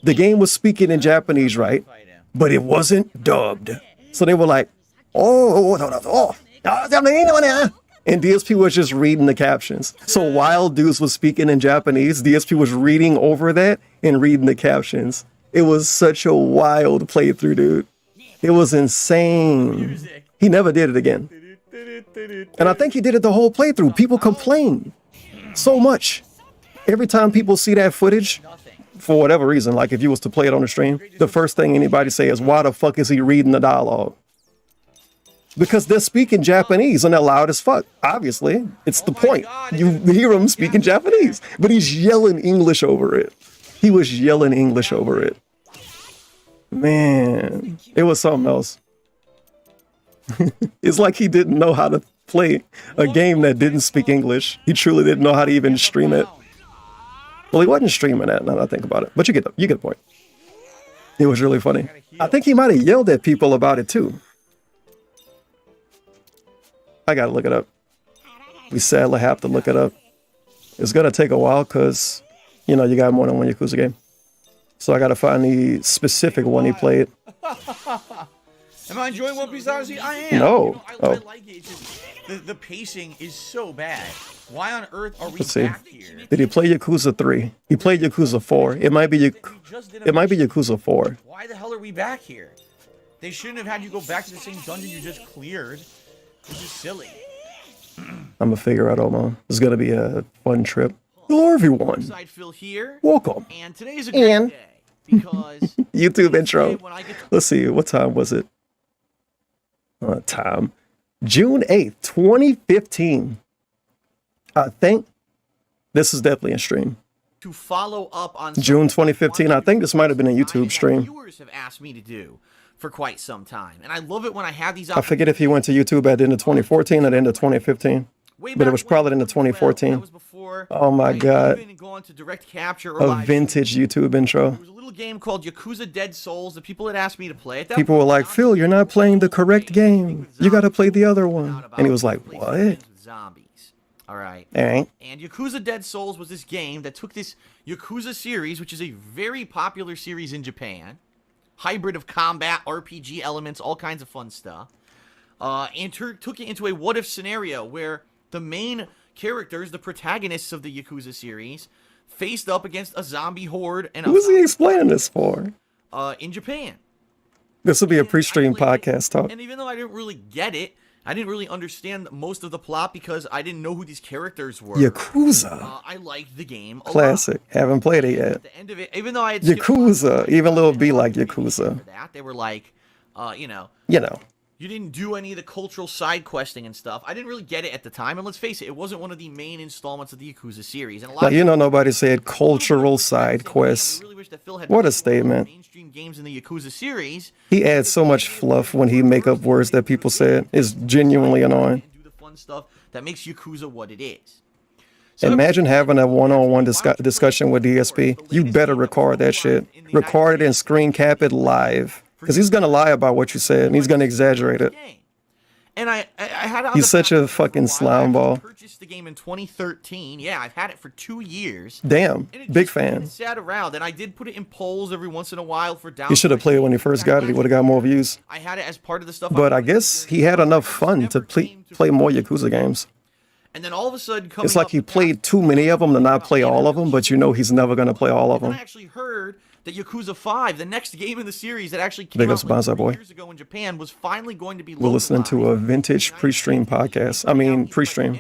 the game was speaking in Japanese, right? But it wasn't dubbed. So they were like, oh, And DSP was just reading the captions. So while dudes was speaking in Japanese, DSP was reading over that and reading the captions. It was such a wild playthrough, dude. It was insane. He never did it again. And I think he did it the whole playthrough. People complain so much. Every time people see that footage, for whatever reason, like if you was to play it on the stream, the first thing anybody say is, why the fuck is he reading the dialogue? Because they're speaking Japanese and they're loud as fuck. Obviously, it's the point. You hear him speaking Japanese, but he's yelling English over it. He was yelling English over it. Man, it was something else. It's like he didn't know how to play a game that didn't speak English. He truly didn't know how to even stream it. Well, he wasn't streaming that, now that I think about it. But you get the point. It was really funny. I think he might have yelled at people about it too. I gotta look it up. We sadly have to look it up. It's gonna take a while because, you know, you got more than one Yakuza game. So I gotta find the specific one he played. Am I enjoying One Piece Odyssey? I am. No. You know, I like it. It's just, the pacing is so bad. Why on earth are we back here? Did he play Yakuza 3? He played Yakuza 4. It might be Yakuza 4. Why the hell are we back here? They shouldn't have had you go back to the same dungeon you just cleared. This is silly. I'm gonna figure out, Omo. This is gonna be a fun trip. Hello, everyone. Phil here. Welcome. And today is a great day because YouTube intro. Let's see, what time was it? Time. June 8th, 2015. I think this is definitely a stream. To follow up on June 2015. I think this might have been a YouTube stream. Viewers have asked me to do for quite some time, and I love it when I have these. I forget if he went to YouTube at the end of 2014 or the end of 2015, but it was probably in the 2014. Oh my god! A vintage YouTube intro. There was a little game called Yakuza Dead Souls that people had asked me to play. People were like, "Phil, you're not playing the correct game. You got to play the other one." And he was like, "What?" Zombies. All right. All right. And Yakuza Dead Souls was this game that took this Yakuza series, which is a very popular series in Japan. Hybrid of combat, RPG elements, all kinds of fun stuff. And took it into a what-if scenario where the main characters, the protagonists of the Yakuza series, faced up against a zombie horde. And who's he explaining this for? In Japan. This will be a pre-stream podcast talk. And even though I didn't really get it, I didn't really understand most of the plot because I didn't know who these characters were. Yakuza. I liked the game a Classic. lot. Haven't played it yet. At the end of it, even though I had Yakuza, even Lil B like Yakuza. They were like, you know. You didn't do any of the cultural side questing and stuff. I didn't really get it at the time, and let's face it, it wasn't one of the main installments of the Yakuza series. And a lot like, you know, nobody said cultural side quests. What a statement. Mainstream games in the Yakuza series. He adds so much fluff when he make up words that people said. It's genuinely annoying. Do the fun stuff that makes Yakuza what it is. Imagine having a one-on-one discussion with DSP. You better record that shit. Record it and screen cap it live. Because he's going to lie about what you said, and he's going to exaggerate it. And I had it on He's such a fucking slime ball. I purchased the game in 2013. Yeah, I've had it for 2 years. Damn, big fan. It sat around, and I did put it in polls every once in a while for download. He should have played it when he first got it. He would have got more views. I had it as part of the stuff. But I guess he had enough fun to play more Yakuza games. And then all of a sudden, it's like he played too many of them to not play all of them, but you know he's never going to play all of them. I actually heard that Yakuza 5, the next game in the series that actually came out like 3 years ago in Japan, was finally going to be localized. We're listening to a vintage pre-stream podcast. I mean, pre-stream.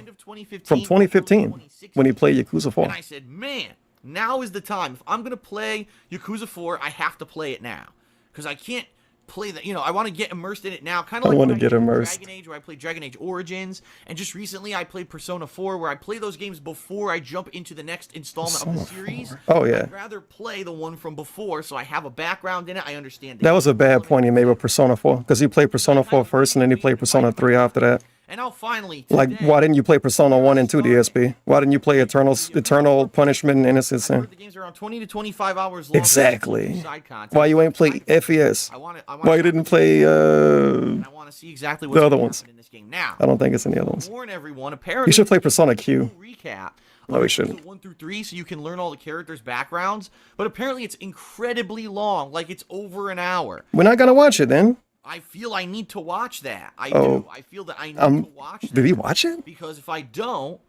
From 2015, when he played Yakuza 4. And I said, man, now is the time. If I'm going to play Yakuza 4, I have to play it now. Because I can't play that, you know, I want to get immersed in it now. Kind of like when I get immersed. Dragon Age, where I played Dragon Age Origins, and just recently I played Persona 4, where I play those games before I jump into the next installment of the series. Oh yeah. I'd rather play the one from before, so I have a background in it. I understand. That was a bad point he made with Persona 4, because he played Persona 4 first, and then he played Persona 3 after that. And now finally, today, like, why didn't you play Persona 1 and 2, DSP? Why didn't you play Eternal Punishment and Innocence? The games are around 20 to 25 hours long. Exactly. Why you ain't play FES? Why you didn't play I want to see exactly what's the other ones in this game now. I don't think it's in the other ones. Warn everyone, apparently you should play Persona Q. Recap. No, we shouldn't. 1 through 3, so you can learn all the characters' backgrounds. But apparently, it's incredibly long. Like, it's over an hour. We're not gonna watch it then. I feel I need to watch that. I Oh, do. I feel that I need to watch that. Did he watch it? Because if I don't,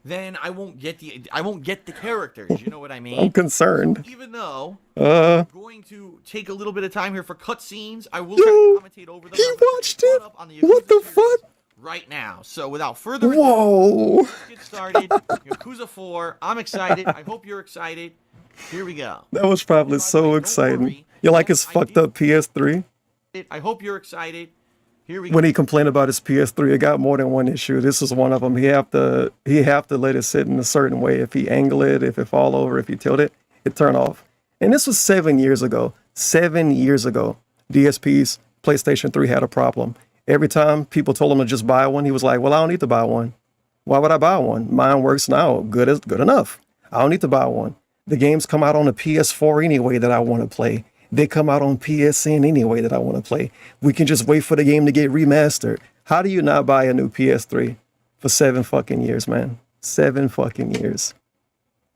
then I won't get the characters. You know what I mean? I'm concerned. Even though I'm going to take a little bit of time here for cutscenes, I will try to commentate over them. He watched it. What the fuck? Right now. So without further ado, whoa, let's get started. Yakuza 4. I'm excited. I hope you're excited. Here we go. That was probably so exciting. You like his fucked up PS3? I hope you're excited. Here we go. When he complained about his PS3, it got more than one issue. This is one of them. He have to let it sit in a certain way. If he angle it, if it fall over, if he tilt it, it turn off. And this was 7 years ago. 7 years ago, DSP's PlayStation 3 had a problem. Every time people told him to just buy one, he was like, well, I don't need to buy one. Why would I buy one? Mine works now. Good enough. I don't need to buy one. The games come out on the PS4 anyway that I want to play. They come out on PSN anyway that I want to play. We can just wait for the game to get remastered. How do you not buy a new PS3 for 7 fucking years, man? 7 fucking years.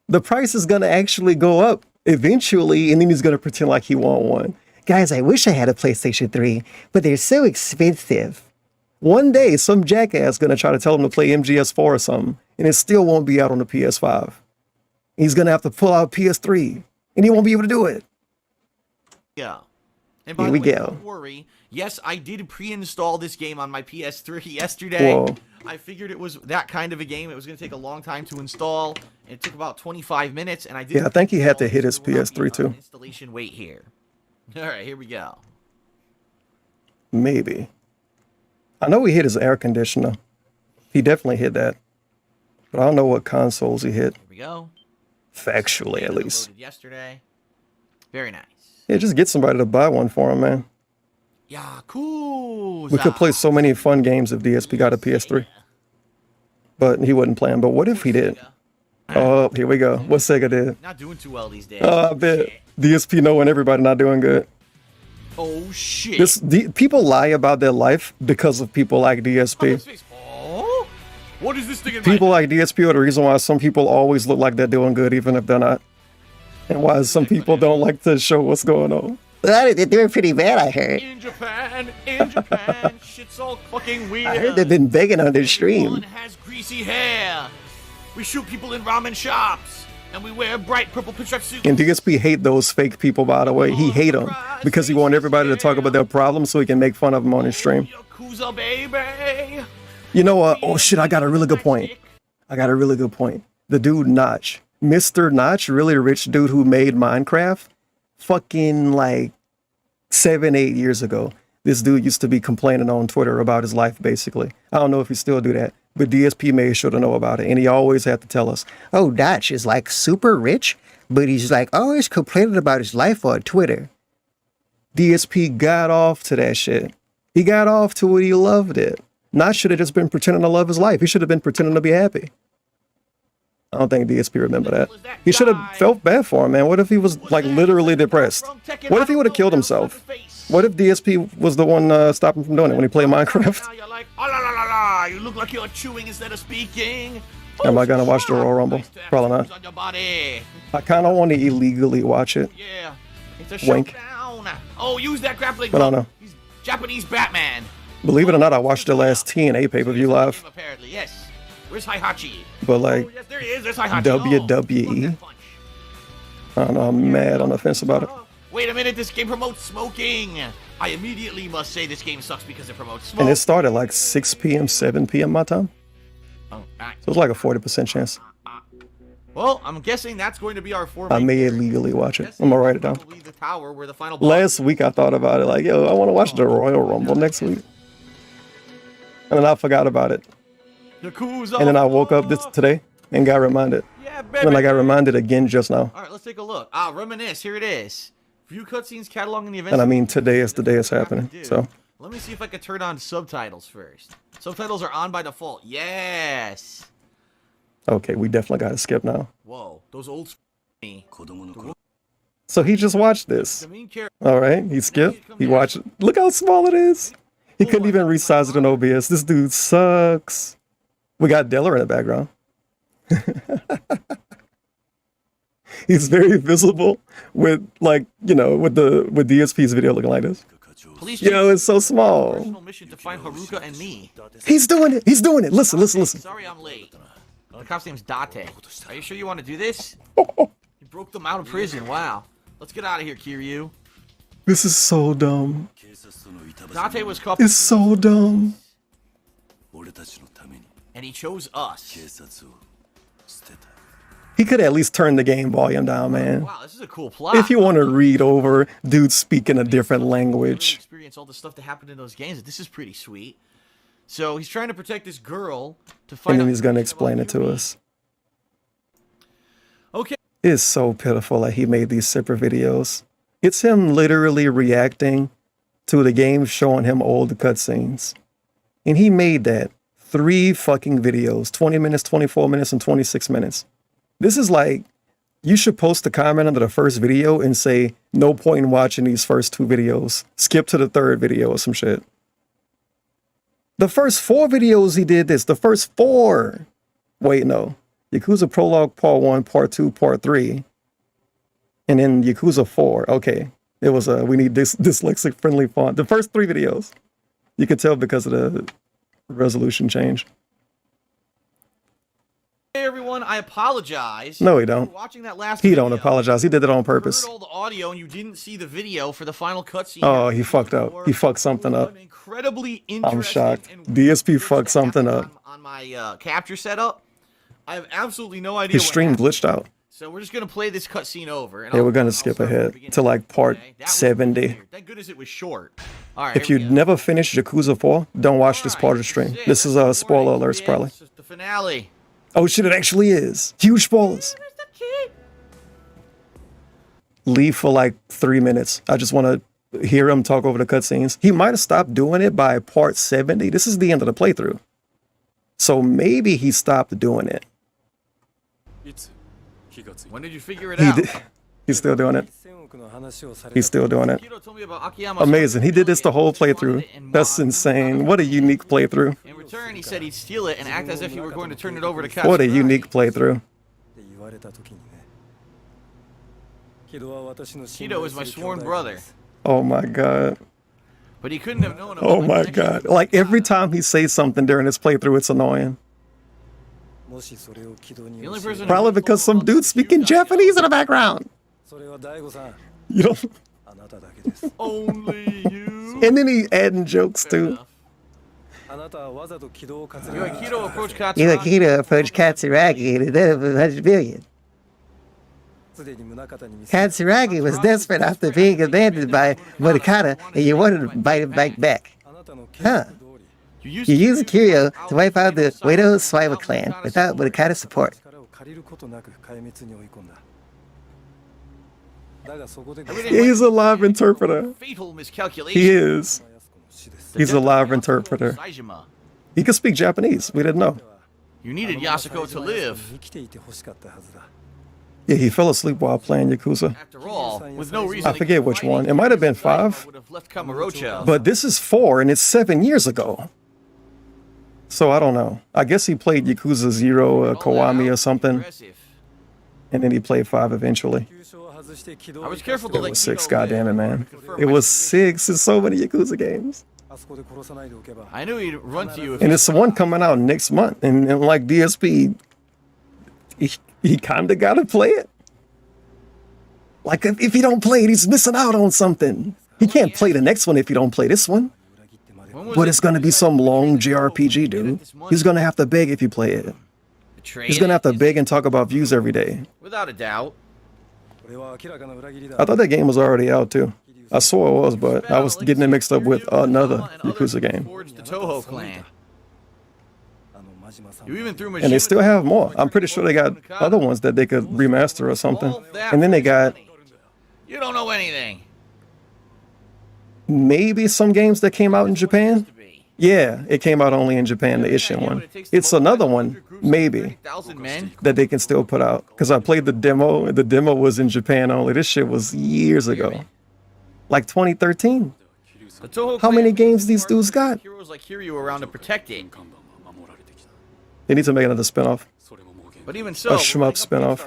The price is going to actually go up eventually, and then he's going to pretend like he want one. Guys, I wish I had a PlayStation 3, but they're so expensive. One day, some jackass going to try to tell him to play MGS4 or something, and it still won't be out on the PS5. He's going to have to pull out PS3, and he won't be able to do it. Yeah. And by the way, don't worry. Yes, I did pre-install this game on my PS3 yesterday. Whoa. I figured it was that kind of a game. It was going to take a long time to install. It took about 25 minutes, and I did. Yeah, I think he had to hit his PS3 too. Installation wait here. All right, here we go. Maybe. I know he hit his air conditioner. He definitely hit that. But I don't know what consoles he hit. Here we go. Factually, at least. Yesterday. Very nice. Yeah, just get somebody to buy one for him, man. Yakuza. We could play so many fun games if DSP got a PS3. But he wouldn't play them. But what if he did? Oh, here we go. What Sega did. Not doing too well these days. Oh, I bet. DSP knowing everybody not doing good. Oh, shit. People lie about their life because of people like DSP. Oh, what is this thing in People like DSP are the reason why some people always look like they're doing good even if they're not. And why some people don't like to show what's going on. Well, they're doing pretty bad, I heard. In Japan, shit's all fucking weird. I heard they've been begging on their stream. Everyone has greasy hair. We shoot people in ramen shops, and we wear bright purple pinstripe suits. And DSP hate those fake people, by the way. He hate them because he want everybody to talk about their problems so he can make fun of them on his stream. Yakuza, baby. You know what? Oh shit, I got a really good point. The dude Notch. Mr. Notch, really rich dude who made Minecraft, fucking like 7-8 years ago. This dude used to be complaining on Twitter about his life, basically. I don't know if he still do that, but DSP made sure to know about it, and he always had to tell us. Oh, Notch is like super rich, but he's like always complaining about his life on Twitter. DSP got off to that shit. He got off to it. He loved it. Notch should have just been pretending to love his life. He should have been pretending to be happy. I don't think DSP remember that. He should have felt bad for him, man. What if he was like literally depressed? What if he would have killed himself? What if DSP was the one stopping him from doing it when he played Minecraft? You're like, oh, la, la, la, la. You look like you're chewing instead of speaking. Am I gonna watch the Royal Rumble? Probably not. I kind of want to illegally watch it. Yeah, it's a Wink. showdown. Oh, use that grappling. But I don't know. He's Japanese Batman. Believe it or not, I watched the last TNA pay-per-view live. Apparently, yes. Where's Heihachi? But like, yes, there he is. There's Heihachi. WWE. I don't know, I'm mad on the fence about it. Wait a minute, this game promotes smoking. I immediately must say this game sucks because it promotes smoke. And it started like 6 p.m., 7 p.m. my time. Oh, so it was like a 40% chance. Well, I'm guessing that's going to be our format. I may illegally watch it. I'm gonna write it down. The tower where the final last week I thought about it, like, yo, I want to watch the Royal Rumble next week. And then I forgot about it. Yakuza. And then I woke up today and got reminded. Yeah, baby. Then I got reminded again just now. All right, let's take a look. Reminisce. Here it is. View cutscenes, cataloging the events. And I mean, today is the day it's happening. So let me see if I can turn on subtitles first. Subtitles are on by default. Yes. Okay, we definitely got to skip now. Whoa, those old me. So he just watched this. All right, he skipped. He watched it. Look how small it is. He couldn't even resize it in OBS. This dude sucks. We got Deller in the background. He's very visible with, like, you know, with DSP's video looking like this. Police Yo, it's so small. personal mission to find Haruka and me. He's doing it. He's doing it. Listen, listen, listen. Sorry I'm late. The cop's name's Date. Are you sure you want to do this? You broke them out of prison. Wow. Let's get out of here, Kiryu. This is so dumb. Date was caught. It's so dumb. And he chose us. He could at least turn the game volume down, man. Wow, this is a cool plot. If you want to read over dudes speaking a different language. Experience all the stuff that happened in those games. This is pretty sweet. So he's trying to protect this girl to find. And then he's going to explain it to us. Okay. It's so pitiful that he made these separate videos. It's him literally reacting to the game showing him old cutscenes. And he made that 3 fucking videos, 20 minutes, 24 minutes, and 26 minutes. This is like, you should post a comment under the first video and say, no point in watching these first 2 videos. Skip to the 3rd video or some shit. The first 4 videos he did this. The first 4. Wait, no. Yakuza Prologue Part 1, Part 2, Part 3. And then Yakuza 4. Okay. It was we need this dyslexic friendly font. The first 3 videos. You could tell because of the resolution change. Hey everyone, I apologize. No, he don't. Watching that last he video, don't apologize. He did it on purpose. You heard all the audio and you didn't see the video for the final cutscene. Oh, he fucked up. He fucked something up. Incredibly I'm shocked. DSP fucked something up. On my capture setup, I have absolutely no idea. His stream glitched out. So we're just gonna play this cutscene over. And Yeah, we're gonna skip ahead to like part 70. Thank goodness it was short. All right. If you never finished Yakuza 4, don't watch this part of the stream. This is a spoiler alerts probably. This is the finale. Oh shit, it actually is. Huge spoilers. Leave for like 3 minutes. I just want to hear him talk over the cutscenes. He might have stopped doing it by part 70. This is the end of the playthrough. So maybe he stopped doing it. When did you figure it out? He's still doing it. He's still doing it. Amazing. He did this the whole playthrough. That's insane. What a unique playthrough. In return, he said he'd steal it and act as if he were going to turn it over to Katsuragi. What a unique playthrough. Kido is my sworn brother. Oh my god. But he couldn't have known. Oh my god. Like every time he says something during his playthrough, it's annoying. Probably because some dude speaking Japanese in the background. You don't. Only you. And then he adding jokes too. Kido approached Katsuragi. Kido approached Katsuragi and then 100 million. Katsuragi was desperate after being abandoned by Murukata, and you wanted to bite him back. Huh. You used Kiryu to wipe out the Widow Swivel clan without Murukata's support. He's a live interpreter. He is. He's a live interpreter. He can speak Japanese. We didn't know. You needed Yasuko to live. Yeah, he fell asleep while playing Yakuza. After all, with no reason. I forget which one. It might have been 5. But this is 4, and it's 7 years ago. So I don't know. I guess he played Yakuza 0, Kiwami or something. And then he played 5 eventually. I was careful to It was 6, goddammit, man. It was 6 in so many Yakuza games. I knew he'd run to you. And it's the one coming out next month. And like DSP, he kind of got to play it. Like if he don't play it, he's missing out on something. He can't play the next one if he don't play this one. But it's going to be some long JRPG, dude. He's going to have to beg if you play it. He's going to have to beg and talk about views every day. Without a doubt. I thought that game was already out too. I swore it was, but I was getting it mixed up with another Yakuza game. The Toho clan. You even threw And they still have more. I'm pretty sure they got other ones that they could remaster or something. And then they got You don't know anything. maybe some games that came out in Japan. Yeah, it came out only in Japan, the Ishin one. It's another one, maybe, that they can still put out. Because I played the demo. The demo was in Japan only. This shit was years ago. Like 2013. How many games these dudes got? Heroes like Kiryu around to protect it. They need to make another spinoff. But even so, A shmup spinoff.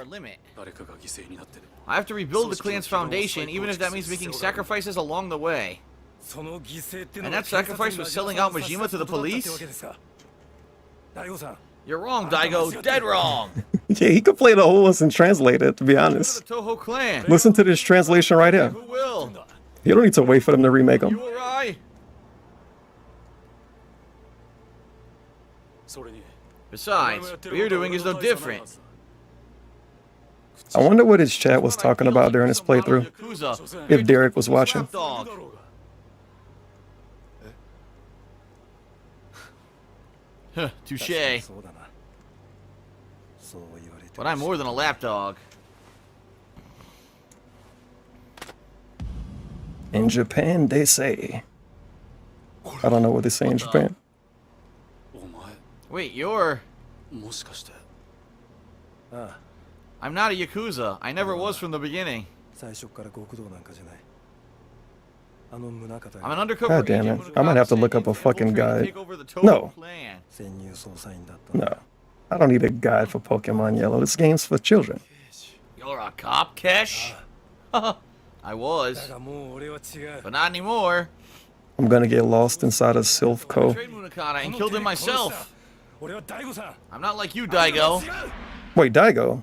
I have to rebuild the clan's foundation, even if that means making sacrifices along the way. And that sacrifice was selling out Majima to the police? You're wrong, Daigo. Dead wrong. Yeah, he could play the whole listen translated, to be honest. The Toho clan. Listen to this translation right here. Who will? You don't need to wait for them to remake them. You or I? Besides, what you're doing is no different. I wonder what his chat was talking about during his playthrough. If Derek was watching. Touche. But I'm more than a lapdog. In Japan, they say. I don't know what they say in Japan. Wait, you're... I'm not a Yakuza. I never was from the beginning. I'm an undercover. God damn it. I might have to look up a fucking guide. No. No. I don't need a guide for Pokemon Yellow. This game's for children. You're a cop, Kesh? I was. But not anymore. I'm gonna get lost inside of Silphco. I betrayed Munakata and killed him myself. I'm not like you, Daigo. Wait, Daigo?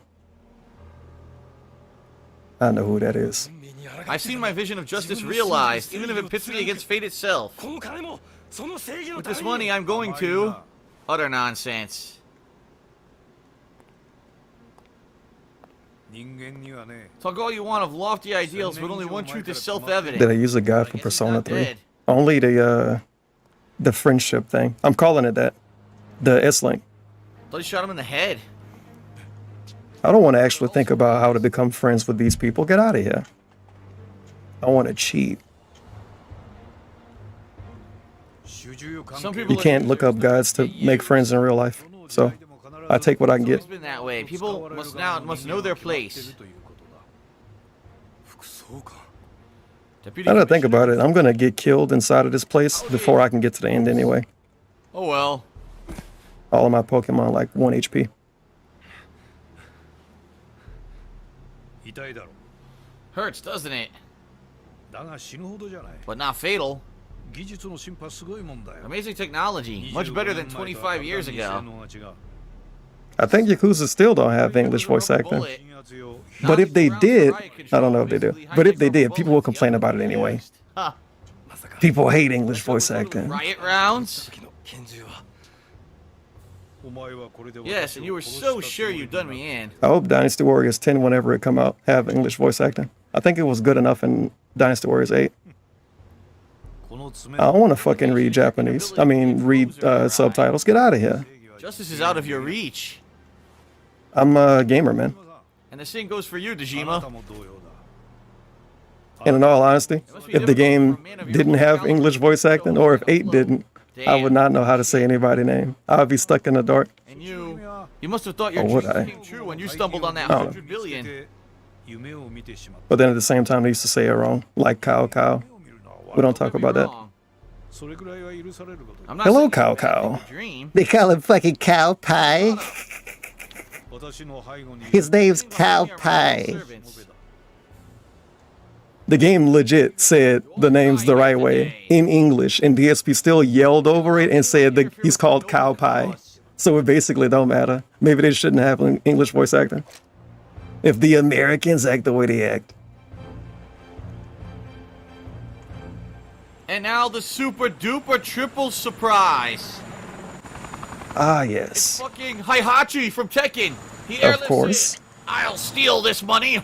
I know who that is. I've seen my vision of justice realized, even if it pits me against fate itself. With this money, I'm going to... Utter nonsense. Talk all you want of lofty ideals, but only one truth is self-evident. Did I use a guide for Persona 3? Only the friendship thing. I'm calling it that. The S-Link. Thought he shot him in the head. I don't want to actually think about how to become friends with these people. Get out of here. I want to cheat. You can't look up guides to make friends in real life. So, I take what I can get. It's been that way. People must know their place. Now that I think about it, I'm going to get killed inside of this place before I can get to the end anyway. Oh well. All of my Pokemon like 1 HP. Hurts, doesn't it? But not fatal. Amazing technology. Much better than 25 years ago. I think Yakuza still don't have English voice acting. But if they did, I don't know if they do. But if they did, people will complain about it anyway. People hate English voice acting. Riot rounds? Yes, and you were so sure you'd done me in. I hope Dynasty Warriors 10, whenever it come out, have English voice acting. I think it was good enough in Dynasty Warriors 8. I don't want to fucking read Japanese. I mean, read subtitles. Get out of here. Justice is out of your reach. I'm a gamer, man. And the same goes for you, Dejima. And in all honesty, if the game didn't have English voice acting, or if 8 didn't, I would not know how to say anybody's name. I would be stuck in the dark. And you must have thought your dreams came true when you stumbled on that 100 billion. But then at the same time, they used to say it wrong, like Cow Cow. We don't talk about that. Hello, Cow Cow. They call him fucking Cow Pie. His name's Cow Pie. The game legit said the name's the right way in English, and DSP still yelled over it and said that he's called Cow Pie. So it basically don't matter. Maybe they shouldn't have English voice acting. If the Americans act the way they act. And now the super duper triple surprise. Ah, It's yes. fucking Heihachi from Tekken. He Of course. it. I'll steal this money.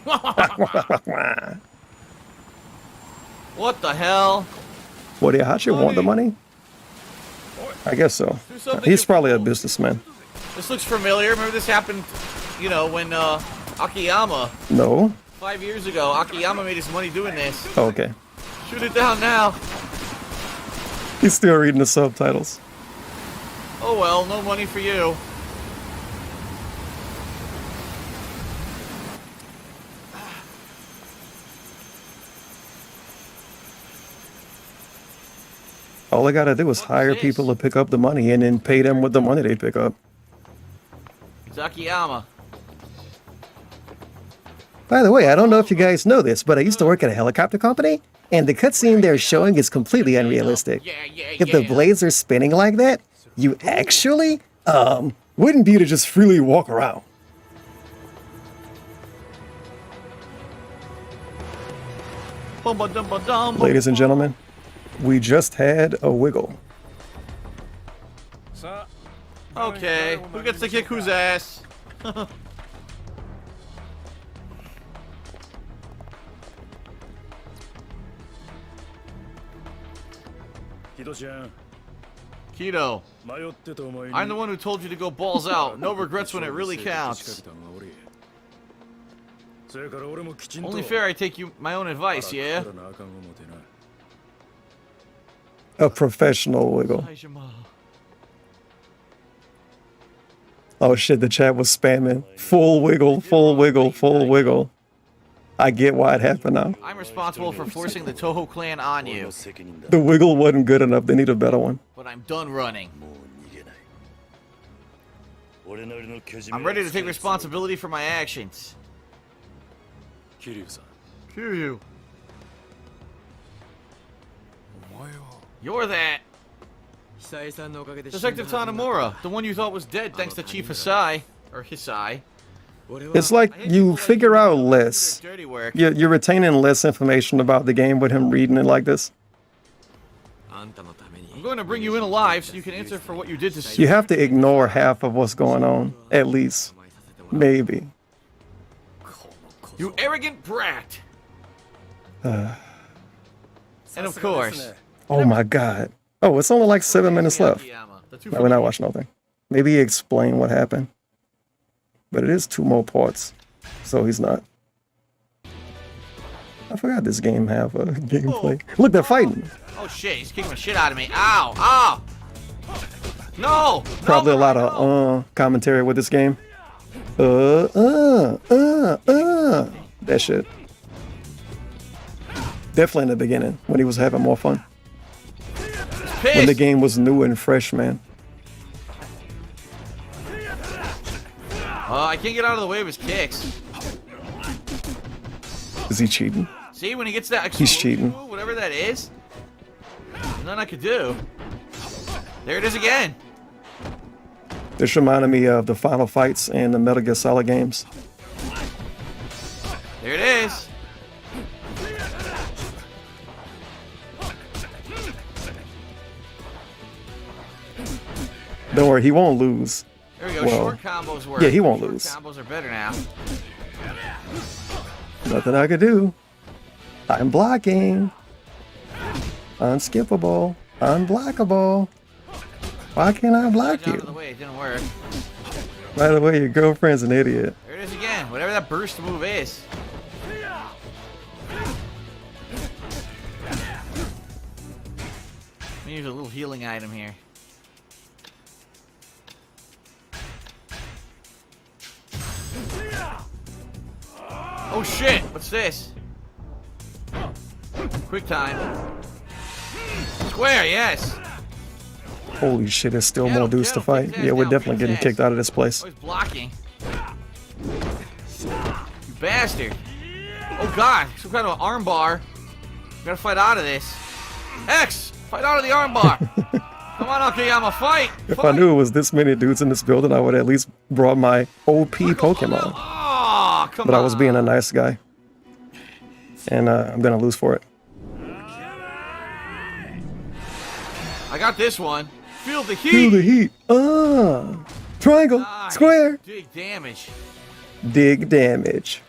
What the hell? What, Hachi want the money? I guess so. He's probably a businessman. This looks familiar. Remember this happened, you know, when Akiyama. No? 5 years ago, Akiyama made his money doing this. Oh, okay. Shoot it down now. He's still reading the subtitles. Oh well, no money for you. All I gotta do is hire people to pick up the money and then pay them with the money they pick up. It's Akiyama. By the way, I don't know if you guys know this, but I used to work at a helicopter company. And the cutscene they're showing is completely unrealistic. If the blades are spinning like that, you actually, wouldn't be to just freely walk around. Ladies and gentlemen, we just had a wiggle. Okay, who gets to kick whose ass? Keto, I'm the one who told you to go balls out. No regrets when it really counts. Only fair I take you my own advice, yeah? A professional wiggle. Oh shit, the chat was spamming. Full wiggle, full wiggle, full wiggle. I get why it happened now. I'm responsible for forcing the Toho clan on you. The wiggle wasn't good enough. They need a better one. But I'm done running. I'm ready to take responsibility for my actions. Kiryu. You're that. Detective Tanamura, the one you thought was dead thanks to Chief Hisai. Or Hisai. It's like you figure out less. You're retaining less information about the game with him reading it like this. I'm going to bring you in alive so you can answer for what you did to You have to ignore half of what's going on, at least. Maybe. You arrogant brat. And of course. Oh my god. Oh, it's only like 7 minutes left. No, we're not watching nothing. Maybe explain what happened. But it is 2 more parts, so he's not. I forgot this game have a gameplay. Look, they're fighting. Oh shit, he's kicking the shit out of me. Ow, ow. No. Probably a lot of commentary with this game. That shit. Definitely in the beginning when he was having more fun. When the game was new and fresh, man. I can't get out of the way of his kicks. Is he cheating? See, when he gets that He's cheating. whatever that is, there's nothing I could do. There it is again. This reminded me of the final fights in the Metal Gear Solid games. There it is. Don't worry, he won't lose. There we go. Well, short combos work. yeah, he won't lose. Combos are better now. Nothing I could do. I'm blocking. Unskippable. Unblockable. Why can't I block Out of you? the way, it didn't work. By the way, your girlfriend's an idiot. There it is again. Whatever that burst move is. Let me use a little healing item here. Oh shit! What's this? Quick time. Square, yes. Holy shit, there's still more dudes to fight. Yeah, we're definitely getting kicked out of this place. Oh, he's blocking. You bastard. Oh god, some kind of arm bar. Gotta fight out of this. X! Fight out of the arm bar! Come on, Akiyama, fight! If I knew it was this many dudes in this building, I would at least brought my OP Pokemon. Oh, come But on. I was being a nice guy. And I'm gonna lose for it. I got this one. Feel the heat! Feel the heat! Triangle! Nice. Square! Big damage. Dig damage.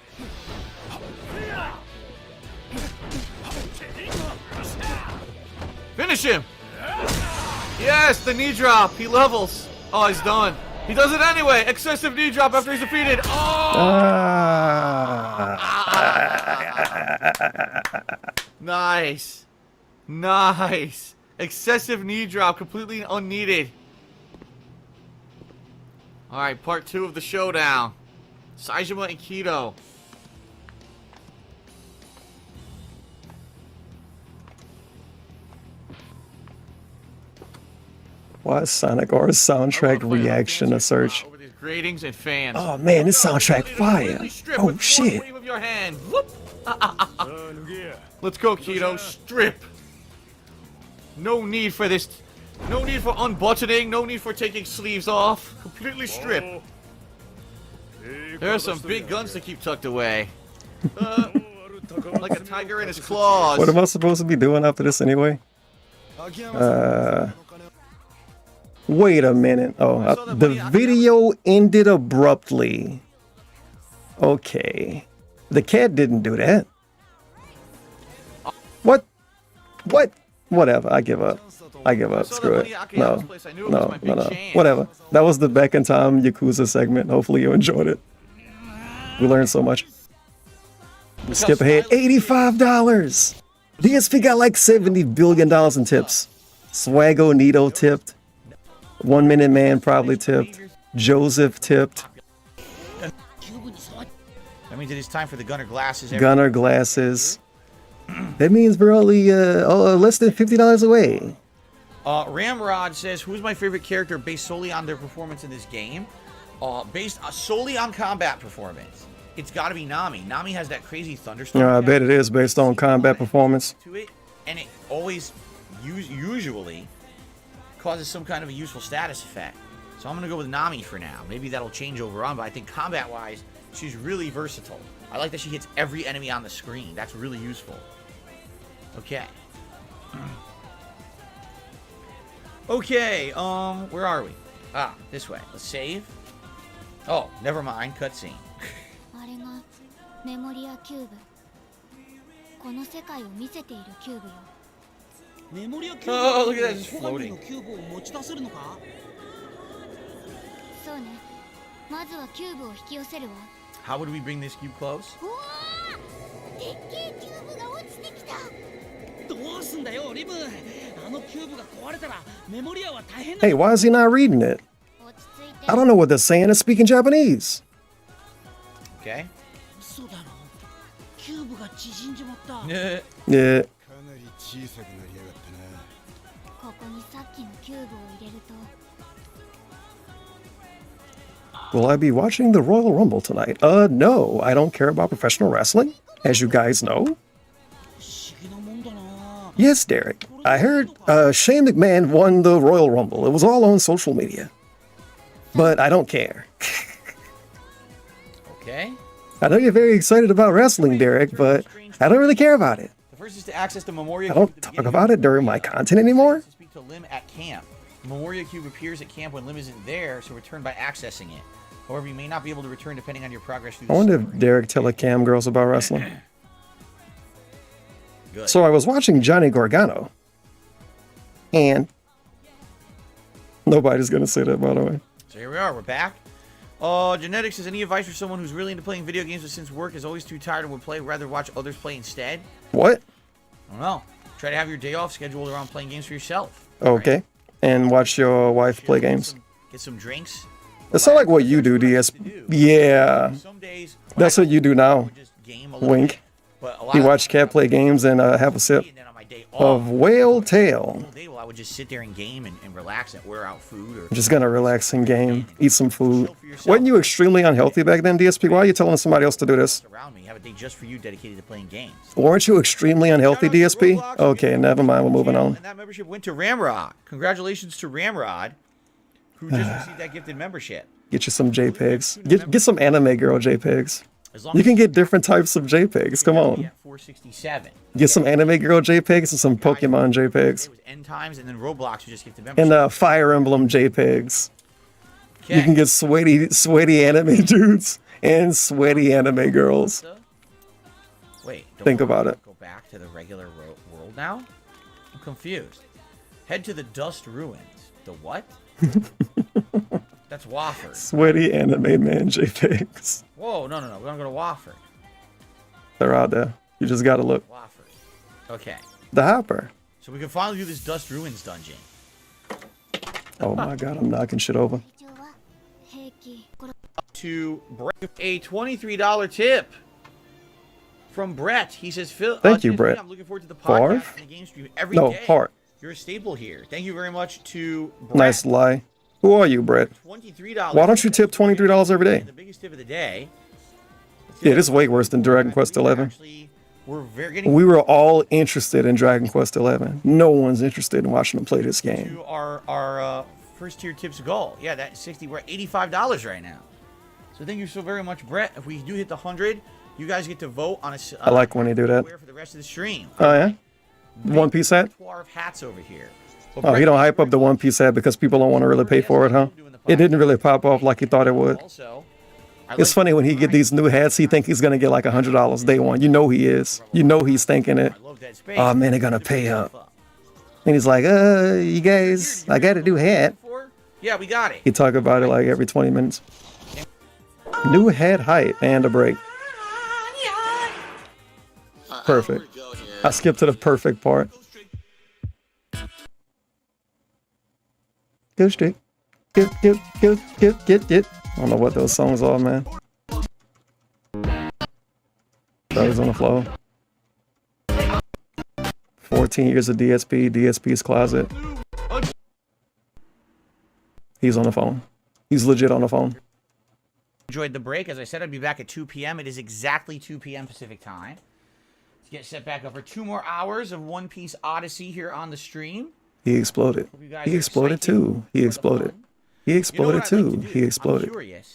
Finish him! Yes, the knee drop. He levels. Oh, he's done. He does it anyway. Excessive knee drop after he's defeated. Nice. Nice. Excessive knee drop. Completely unneeded. Alright, part 2 of the showdown. Saejima and Kido. Why is Sonic R's soundtrack reaction a search? Gradings and fans. Oh man, this soundtrack fire. Oh shit. Wave of your hand. Whoop. Let's go, Keto. Strip. No need for this. No need for unbuttoning. No need for taking sleeves off. Completely strip. There are some big guns to keep tucked away. Like a tiger in his claws. What am I supposed to be doing after this anyway? Wait a minute. Oh, the video ended abruptly. Okay. The cat didn't do that. What? What? Whatever. I give up. I give up. Screw it. No. Whatever. That was the back in time Yakuza segment. Hopefully you enjoyed it. We learned so much. Skip ahead. $85. DSP got like $70 billion in tips. Swaggo Nito tipped. 1 Minute Man probably tipped. Joseph tipped. That means it is time for the Gunner glasses. Gunner glasses. That means we're only less than $50 away. Ramrod says, "Who's my favorite character based solely on their performance in this game? Based solely on combat performance. It's got to be Nami. Nami has that crazy thunderstorm. I bet it is based on combat performance. To it, and it always usually causes some kind of a useful status effect. So I'm gonna go with Nami for now. Maybe that'll change over on, but I think combat-wise, she's really versatile. I like that she hits every enemy on the screen. That's really useful. Okay. Okay, where are we? Ah, this way. Let's save. Oh, never mind. Cutscene. Oh, look at that, just floating. How would we bring this cube close? Hey, why is he not reading it? I don't know what they're saying. It's speaking Japanese. Okay. Yeah. Will I be watching the Royal Rumble tonight? No, I don't care about professional wrestling, as you guys know. Yes, Derek. I heard Shane McMahon won the Royal Rumble. It was all on social media. But I don't care. Okay. I know you're very excited about wrestling, Derek, but I don't really care about it. The first is to access the Memoria I don't talk about it during my content anymore. Speak to Lim at camp. The Memoria Cube appears at camp when Lim isn't there, so return by accessing it. However, you may not be able to return depending on your progress through the I wonder story. if Derek telecam girls about wrestling. Good. So I was watching Johnny Gargano, and nobody's gonna say that, by the way. So here we are, we're back. Genetics says, any advice for someone who's really into playing video games, but since work is always too tired and would rather watch others play instead? What? I don't know. Try to have your day off scheduled around playing games for yourself. Okay. Right? And watch your wife play games. Get some drinks. That's not like what you do, DS. Yeah. Some days, That's what you do now. Wink. You watch Cat play games and have a sip of whale tail. I would just sit there and game and relax and wear out food. Or I'm just gonna relax and game, eat some food. Weren't you extremely unhealthy back then, DSP? Why are you telling somebody else to do this? Around me, have a day just for you dedicated to playing games. Weren't you extremely unhealthy, DSP? Okay, never mind. We're moving on. And that membership went to Ramrod. Congratulations to Ramrod, who just received that gifted membership. Get you some JPEGs. Get some anime girl JPEGs. You can get different types of JPEGs. Come on. 467. Get some anime girl JPEGs and some Pokemon JPEGs. End times and then Roblox, who just gifted membership. And Fire Emblem JPEGs. Okay. You can get sweaty anime dudes and sweaty anime girls. Wait. Think about it. Go back to the regular world now? I'm confused. Head to the Dust Ruins. The what? That's Wofford. Sweaty anime man JPEGs. Whoa, no. We're gonna go to Wofford. They're out there. You just gotta look. Wofford. Okay. The Hopper. So we can finally do this Dust Ruins dungeon. Oh my god, I'm knocking shit over. To Brett, a $23 tip from Brett. He says, Phil, thank you, Brett. I'm looking forward to the podcast and the game stream every day. Heart. You're a staple here. Thank you very much to Brett. Nice lie. Who are you, Brett? $23. Why don't you tip $23 every day? The biggest tip of the day. Yeah, this is way worse than Dragon Quest 11. Actually, we're getting We were all interested in Dragon Quest 11. No one's interested in watching them play this game. to our first tier tips goal. Yeah, that 60. We're at $85 right now. So thank you so very much, Brett. If we do hit the 100, you guys get to vote on a. I like when they do that. For the rest of the stream. Oh yeah, One Piece hat. Of hats over here. Oh, he don't hype up the One Piece hat because people don't want to really pay for it, huh? It didn't really pop off like he thought it would. It's funny when he get these new hats, he think he's gonna get like $100 day one. You know he is. You know he's thinking it. Oh man, they're gonna pay up. And he's like, you guys, I got a new hat. Yeah, we got it. He talk about it like every 20 minutes. New hat height and a break. Perfect. I skipped to the perfect part. Go stick. Get. I don't know what those songs are, man. Brothers on the floor. 14 years of DSP, DSP's closet. He's on the phone. He's legit on the phone. Enjoyed the break. As I said, I'd be back at 2 p.m. It is exactly 2 p.m. Pacific time. Let's get set back up for 2 more hours of One Piece Odyssey here on the stream. He exploded. He exploded too. He exploded. He exploded too. He exploded.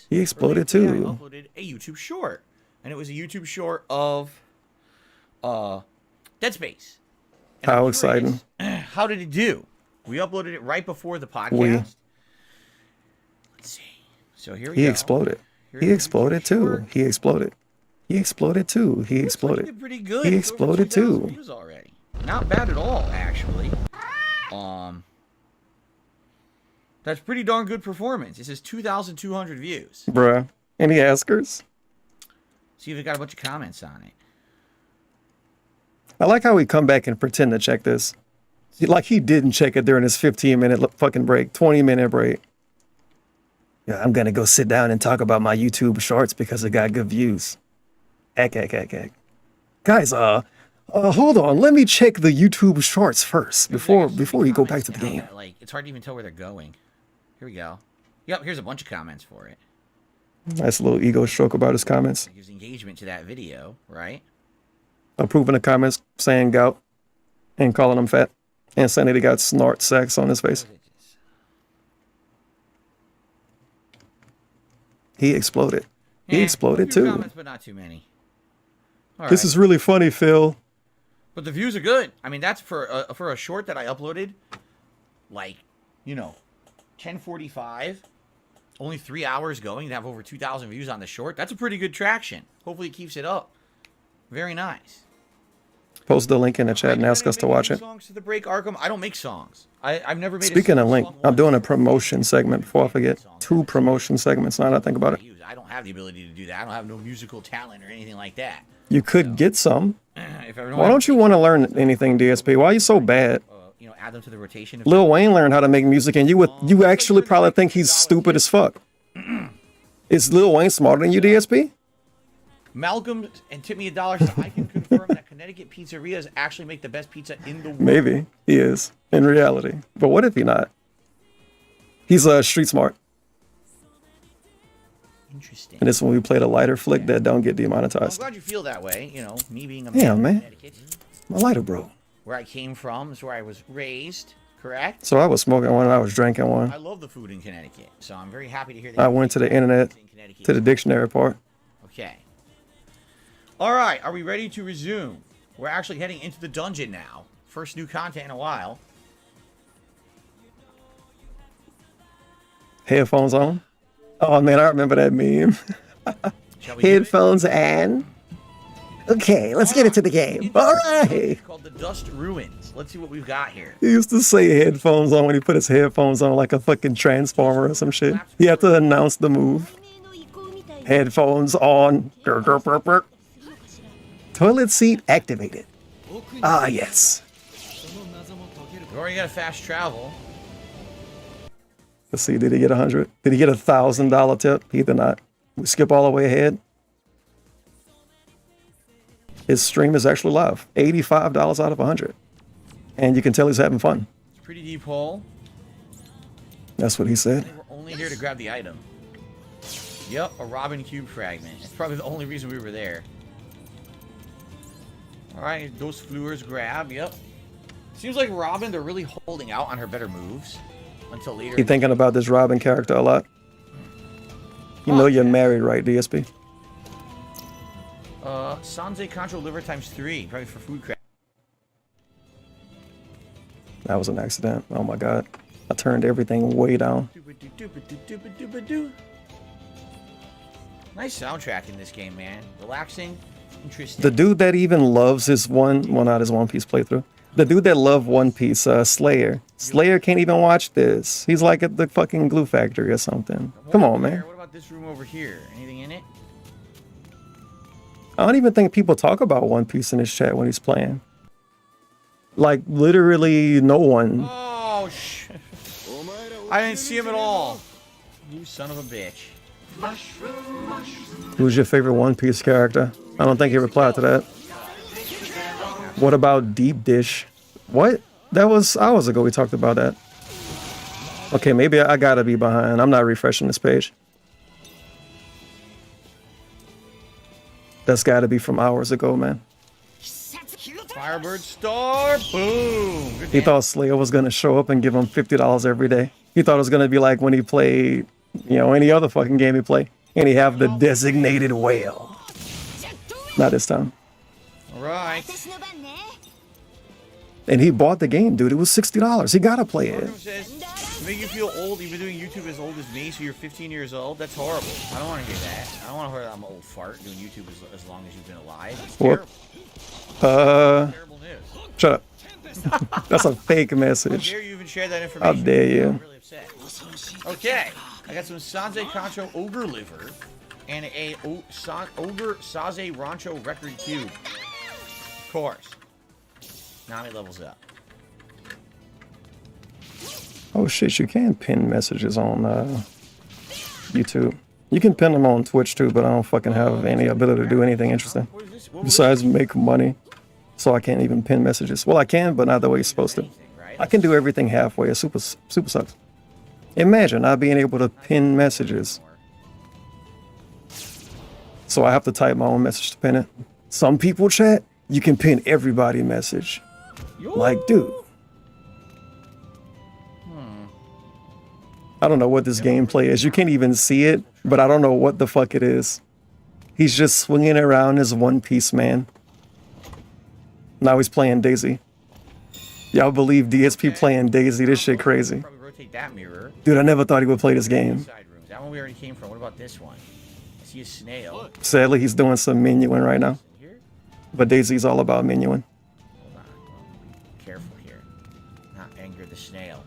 He exploded too. I uploaded a YouTube short, and it was a YouTube short of Dead Space. And How exciting! How did it do? We uploaded it right before the podcast. Let's see. So here we go. He exploded. He exploded too. He exploded. He exploded too. He exploded. Pretty good. He exploded too. Views already. Not bad at all, actually. That's pretty darn good performance. It says 2,200 views. Bruh. Any Askers? See if it got a bunch of comments on it. I like how we come back and pretend to check this. Like he didn't check it during his 15-minute fucking break, 20-minute break. Yeah, I'm gonna go sit down and talk about my YouTube shorts because it got good views. Heck. Guys, hold on. Let me check the YouTube shorts first before you go back to the game. Like, it's hard to even tell where they're going. Here we go. Yep, here's a bunch of comments for it. Nice little ego stroke about his comments. It gives engagement to that video, right? Approving the comments, saying gout, and calling him fat, and saying that he got snort sex on his face. He exploded. He exploded too. Comments, but not too many. This is really funny, Phil. But the views are good. I mean, that's for a short that I uploaded, like, 10:45. Only 3 hours going to have over 2,000 views on the short. That's a pretty good traction. Hopefully it keeps it up. Very nice. Post the link in the chat and ask us to watch it. Songs to the break, Arkham. I don't make songs. I've never made. Speaking of link, I'm doing a promotion segment before I forget. 2 promotion segments. Now that I think about it. I don't have the ability to do that. I don't have no musical talent or anything like that. You could get some. Why don't you want to learn anything, DSP? Why are you so bad? Add them to the rotation. Lil Wayne learned how to make music, and you actually probably think he's stupid as fuck. Is Lil Wayne smarter than you, DSP? Malcolm and tip me $1 so I can confirm that Connecticut pizzerias actually make the best pizza in the world. Maybe he is in reality, but what if he not? He's street smart. Interesting. And this is when we played a lighter flick that don't get demonetized. I'm glad you feel that way. Me being a man. My lighter broke. Where I came from is where I was raised, correct? So I was smoking one and I was drinking one. I love the food in Connecticut, so I'm very happy to hear that. I went to the internet, to the dictionary part. Okay. All right, are we ready to resume? We're actually heading into the dungeon now. First new content in a while. Headphones on? Oh man, I remember that meme. Headphones and... Okay, let's get into the game. All right. It's called the Dust Ruins. Let's see what we've got here. He used to say headphones on when he put his headphones on like a fucking transformer or some shit. He had to announce the move. Headphones on. Toilet seat activated. Ah, yes. You already got a fast travel. Let's see, did he get 100? Did he get $1,000 tip? He did not. We skip all the way ahead. His stream is actually live. $85 out of 100. And you can tell he's having fun. It's a pretty deep hole. That's what he said. We're only here to grab the item. Yep, a Robin Cube fragment. It's probably the only reason we were there. Alright, those Fleurs grab, yep. Seems like Robin, they're really holding out on her better moves until later. You thinking about this Robin character a lot? You know you're married, right, DSP? Sanze Control Liver times 3, probably for food crap. That was an accident. Oh my god. I turned everything way down. Nice soundtrack in this game, man. Relaxing, interesting. The dude that even loves his well, not his One Piece playthrough. The dude that loved One Piece, Slayer. Slayer can't even watch this. He's like at the fucking glue factory or something. Come on, man. What about this room over here? Anything in it? I don't even think people talk about One Piece in his chat when he's playing. Like, literally no one. Oh, shit. I didn't see him at all. You son of a bitch. Who's your favorite One Piece character? I don't think he replied to that. What about Deep Dish? What? That was hours ago we talked about that. Okay, maybe I gotta be behind. I'm not refreshing this page. That's gotta be from hours ago, man. Firebird Star, boom. Good He thought Slayer was gonna show up and give him $50 every day. He thought it was gonna be like when he played, you know, any other fucking game he played, and he have the designated whale. Not this time. All right. And he bought the game, dude. It was $60. He gotta play it. Says, to make you feel old, you've been doing YouTube as old as me, so you're 15 years old. That's horrible. I don't want to hear that. I don't want to hear that I'm an old fart doing YouTube as long as you've been alive. It's terrible. Terrible news. Shut up. That's a fake message. How dare you even share that information? How dare you? I'm really upset. Okay, I got some Sanze Concho Ogre Liver and a Ogre Saze Rancho Record Cube. Of course. Nami levels up. Oh shit, you can pin messages on YouTube. You can pin them on Twitch too, but I don't fucking have any ability to do anything interesting. Besides make money. So I can't even pin messages. Well, I can, but not the way you're supposed to. I can do everything halfway. It super sucks. Imagine not being able to pin messages. So I have to type my own message to pin it. Some people chat, you can pin everybody message. Like, dude. I don't know what this gameplay is. You can't even see it, but I don't know what the fuck it is. He's just swinging around as One Piece man. Now he's playing Daisy. Y'all believe DSP playing Daisy? This shit crazy. Rotate that mirror. Dude, I never thought he would play this game. That one we already came from. What about this one? I see a snail. Sadly, he's doing some menuing right now. But Daisy's all about menuing. Hold on. Be careful here. Not anger the snail.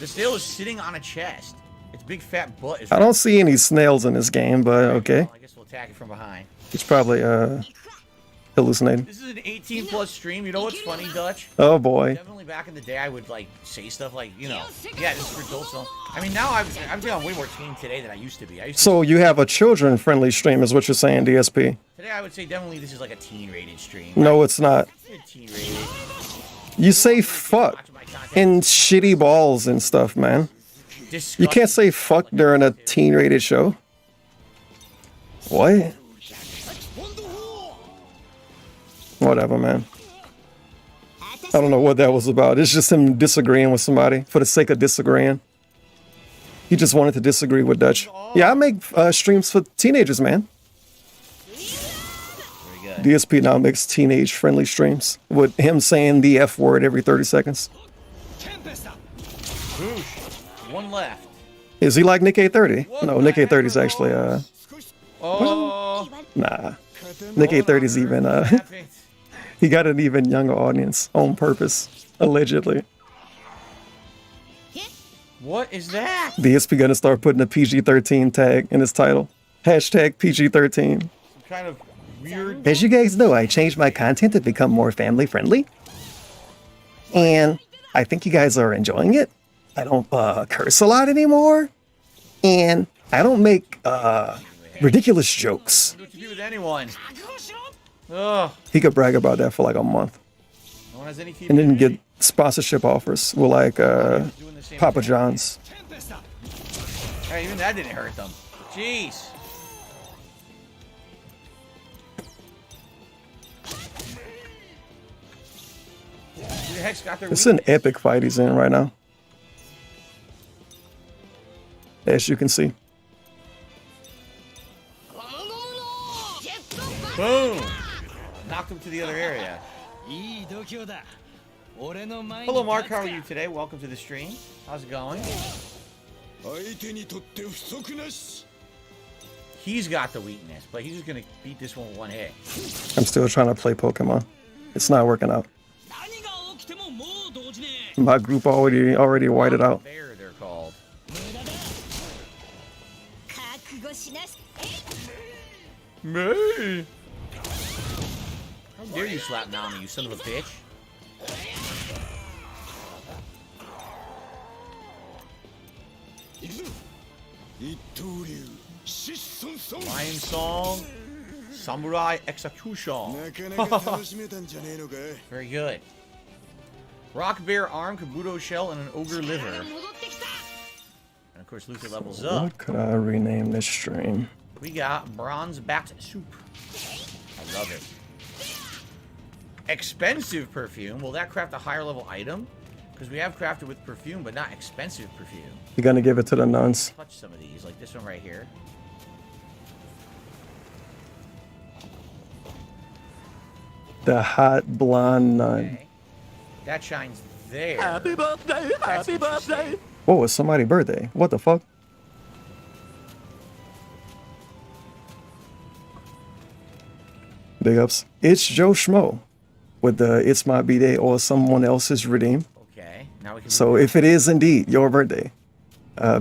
The snail is sitting on a chest. Its big fat butt is... I don't see any snails in this game, but okay. Well, I guess we'll attack it from behind. He's probably hallucinating. This is an 18+ stream. You know what's funny, Dutch? Oh boy. Definitely back in the day, I would like say stuff like, you know, yeah, this is for adults. I mean, now I'm feeling way more teen today than I used to be. So you have a children-friendly stream, is what you're saying, DSP? Today, I would say definitely this is like a teen-rated stream. No, it's not. Teen-rated. You say fuck and shitty balls and stuff, man. Disgusting. You can't say fuck during a teen-rated show. What? Whatever, man. I don't know what that was about. It's just him disagreeing with somebody for the sake of disagreeing. He just wanted to disagree with Dutch. Yeah, I make streams for teenagers, man. DSP now makes teenage-friendly streams with him saying the F word every 30 seconds. Boosh. One left. Is he like Nick A30? No, Nick A30 is actually, Oh. nah. Nick A30 is even, he got an even younger audience on purpose, allegedly. What is that? DSP gonna start putting a PG-13 tag in his title. Hashtag PG-13. Some kind of weird... As you guys know, I changed my content to become more family-friendly. And I think you guys are enjoying it. I don't curse a lot anymore. And I don't make ridiculous jokes. What to do with anyone? Ugh. He could brag about that for like a month. No one has any and then get sponsorship offers with like Papa John's. Hey, even that didn't hurt them. Jeez. Who the heck's got their It's an epic fight he's in right now. As you can see. Boom! Knocked him to the other area. Hello, Mark. How are you today? Welcome to the stream. How's it going? He's got the weakness, but he's just gonna beat this one with one hit. I'm still trying to play Pokemon. It's not working out. My group already whited out. Bear, they're called. Me. How dare you slap Nami, you son of a bitch? Lion Song, Samurai Execution. Very good. Rock Bear Arm, Kabuto Shell, and an Ogre Liver. And of course, Luther levels up. What could I rename this stream? We got Bronze Bat Soup. I love it. Expensive perfume. Will that craft a higher level item? Because we have crafted with perfume, but not expensive perfume. You're gonna give it to the nuns. Touch some of these, like this one right here. The hot blonde nun. Okay. That shines there. Happy birthday, happy birthday. Whoa, it's somebody's birthday. What the fuck? Big ups. It's Joe Schmo with the It's My B-Day or someone else's redeem. Okay. Now we can So if it is indeed your birthday,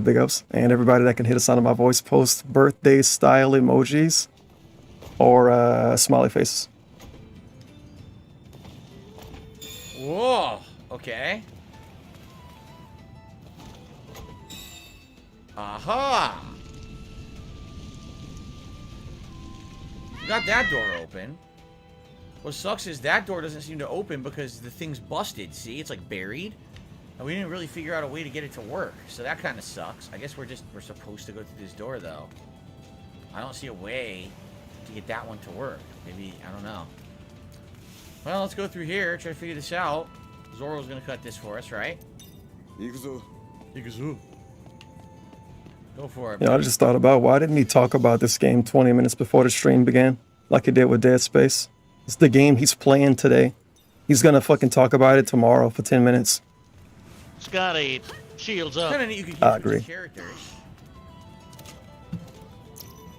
big ups. And everybody that can hit the sound of my voice, post birthday style emojis or smiley faces. Whoa. Okay. Aha. Got that door open. What sucks is that door doesn't seem to open because the thing's busted. See, it's like buried. And we didn't really figure out a way to get it to work. So that kind of sucks. I guess we're supposed to go through this door though. I don't see a way to get that one to work. Maybe, I don't know. Well, let's go through here, try to figure this out. Zoro's gonna cut this for us, right? Iguzu. Go for it. Yeah, I just thought about why didn't he talk about this game 20 minutes before the stream began, like he did with Dead Space? It's the game he's playing today. He's gonna fucking talk about it tomorrow for 10 minutes. Scotty, shields up. Kinda neat you could I use agree. these characters.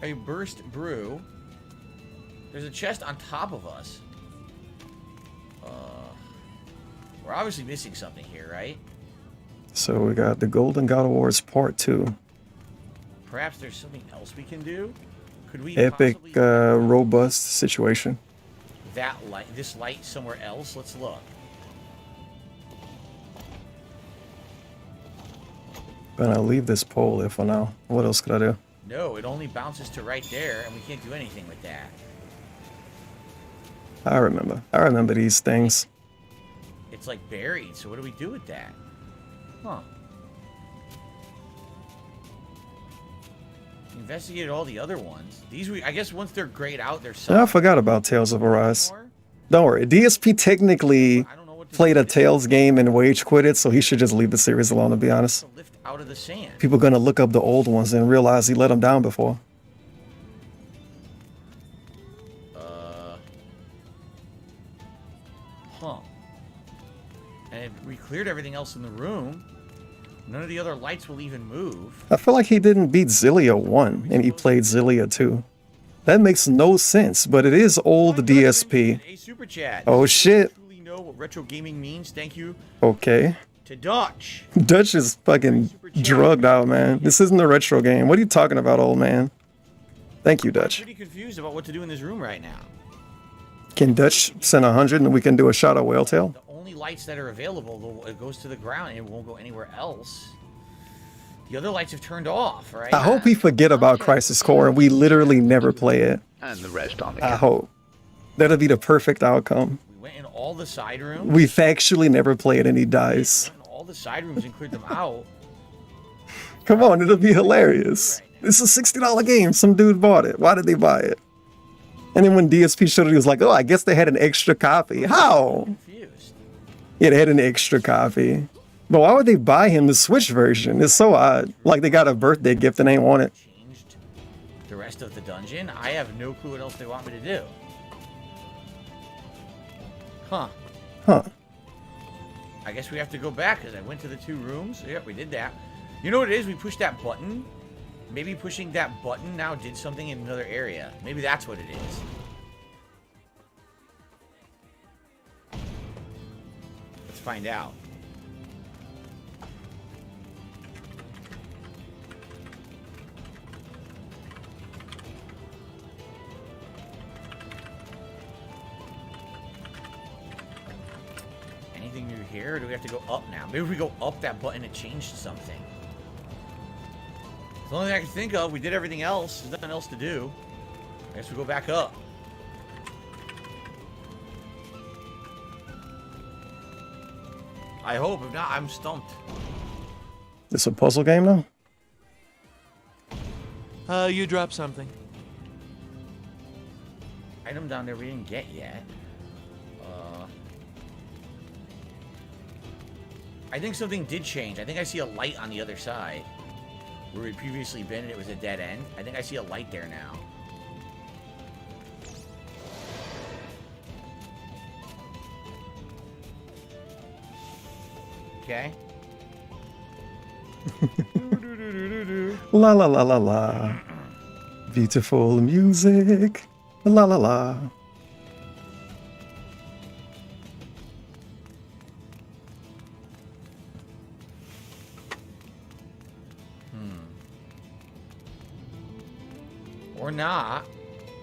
A burst brew. There's a chest on top of us. We're obviously missing something here, right? So we got the Golden Gout Awards Part 2. Perhaps there's something else we can do? Could we Epic, possibly robust situation. that light, this light somewhere else? Let's look. Gonna leave this pole there for now. What else could I do? No, it only bounces to right there, and we can't do anything with that. I remember these things. It's like buried, so what do we do with that? Huh. Investigated all the other ones. These, I guess once they're grayed out, they're I forgot about Tales of Arise. Don't worry, DSP technically played a Tales game and wage quit it, so he should just leave the series alone, to be honest. lift out of the sand. People are gonna look up the old ones and realize he let them down before. Huh. And if we cleared everything else in the room, none of the other lights will even move. I feel like he didn't beat Zillia 1 and he played Zillia 2. That makes no sense, but it is old DSP. A super chat. Oh shit. Truly know what retro gaming means. Thank you Okay. to Dutch. Dutch is fucking drugged out, man. This isn't a retro game. What are you talking about, old man? Thank you, I'm Dutch. pretty confused about what to do in this room right now. Can Dutch send 100 and we can do a shot of Whale Tail? The only lights that are available, it goes to the ground and it won't go anywhere else. The other lights have turned off, right? I hope we forget about Crisis Core and we literally never play it. And the rest on the I hope. That'll be the perfect outcome. We went in all the side rooms. We factually never play it and he dies. All the side rooms and cleared them out. Come on, it'll be hilarious. Right This is a $60 game. Some dude bought it. Why did they buy it? And then when DSP showed it, he was like, oh, I guess they had an extra copy. How? Confused. Yeah, they had an extra copy. But why would they buy him the Switch version? It's so odd. Like they got a birthday gift and they ain't want it. Changed the rest of the dungeon. I have no clue what else they want me to do. Huh. Huh. I guess we have to go back because I went to the 2 rooms. Yep, we did that. You know what it is? We pushed that button. Maybe pushing that button now did something in another area. Maybe that's what it is. Let's find out. Anything new here, or do we have to go up now? Maybe if we go up that button, it changed something. It's the only thing I can think of. We did everything else. There's nothing else to do. I guess we go back up. I hope. If not, I'm stumped. It's a puzzle game now? You dropped something. Item down there we didn't get yet. I think something did change. I think I see a light on the other side. Where we'd previously been and it was a dead end. I think I see a light there now. Okay. La la la la la. Beautiful music. La la la. Or not.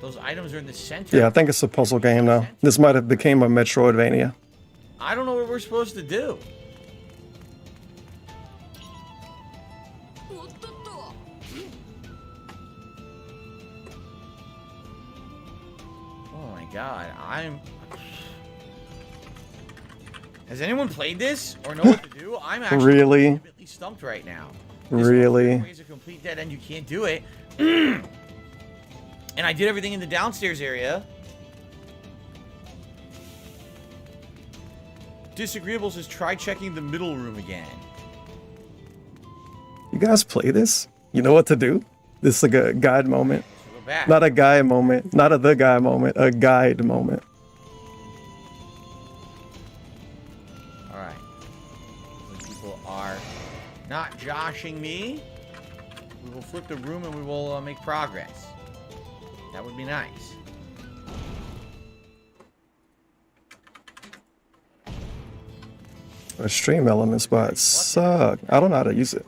Those items are in the center. Yeah, I think it's a puzzle game now. This might have became a Metroidvania. I don't know what we're supposed to do. Oh my god, Has anyone played this or know what to do? I'm actually Really? legitimately stumped right now. Really? Ways a complete dead end, you can't do it. And I did everything in the downstairs area. Disagreeable says try checking the middle room again. You guys play this? You know what to do? This is like a guide moment. So go back. Not a guy moment. Not a the guy moment. A guide moment. Alright. People are not joshing me. We will flip the room and we will make progress. That would be nice. The stream elements, but it suck. I don't know how to use it.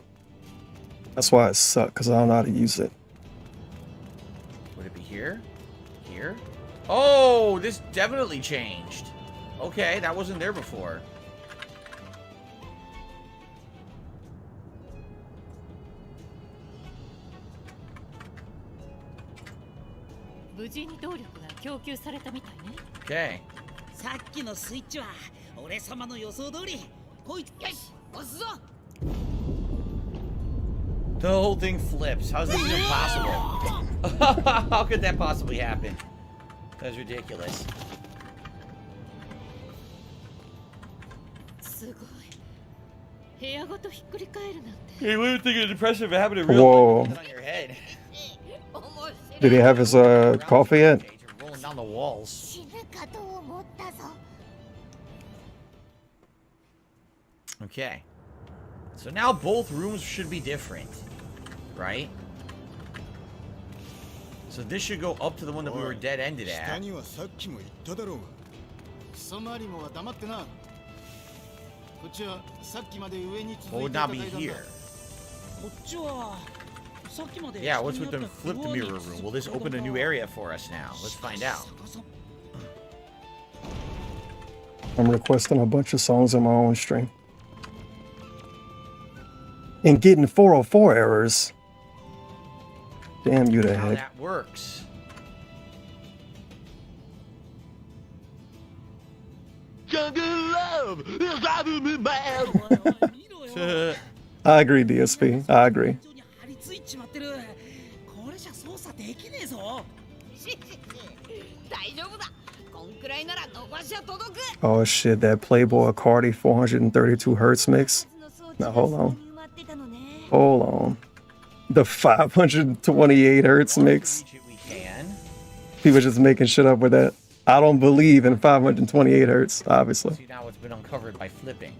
That's why it suck, because I don't know how to use it. Would it be here? Here? Oh, this definitely changed. Okay, that wasn't there before. Okay. The whole thing flips. How's this even possible? How could that possibly happen? That's ridiculous. Hey, we would think it's impressive having it real Whoa. on your head. Did he have his coffee yet? Rolling down the walls. Okay. So now both rooms should be different, right? So this should go up to the one that we were dead-ended at. What would not be here? Yeah, what's with the flipped mirror room? Will this open a new area for us now? Let's find out. I'm requesting a bunch of songs on my own stream. And getting 404 errors. Damn you to How heck. that works. Jungle love is driving me mad. I agree, DSP. I agree. Oh shit, that Playboy Cardi 432 hertz mix. Now hold on. Hold on. The 528 hertz mix. People just making shit up with that. I don't believe in 528 hertz, obviously. See, now it's been uncovered by flipping.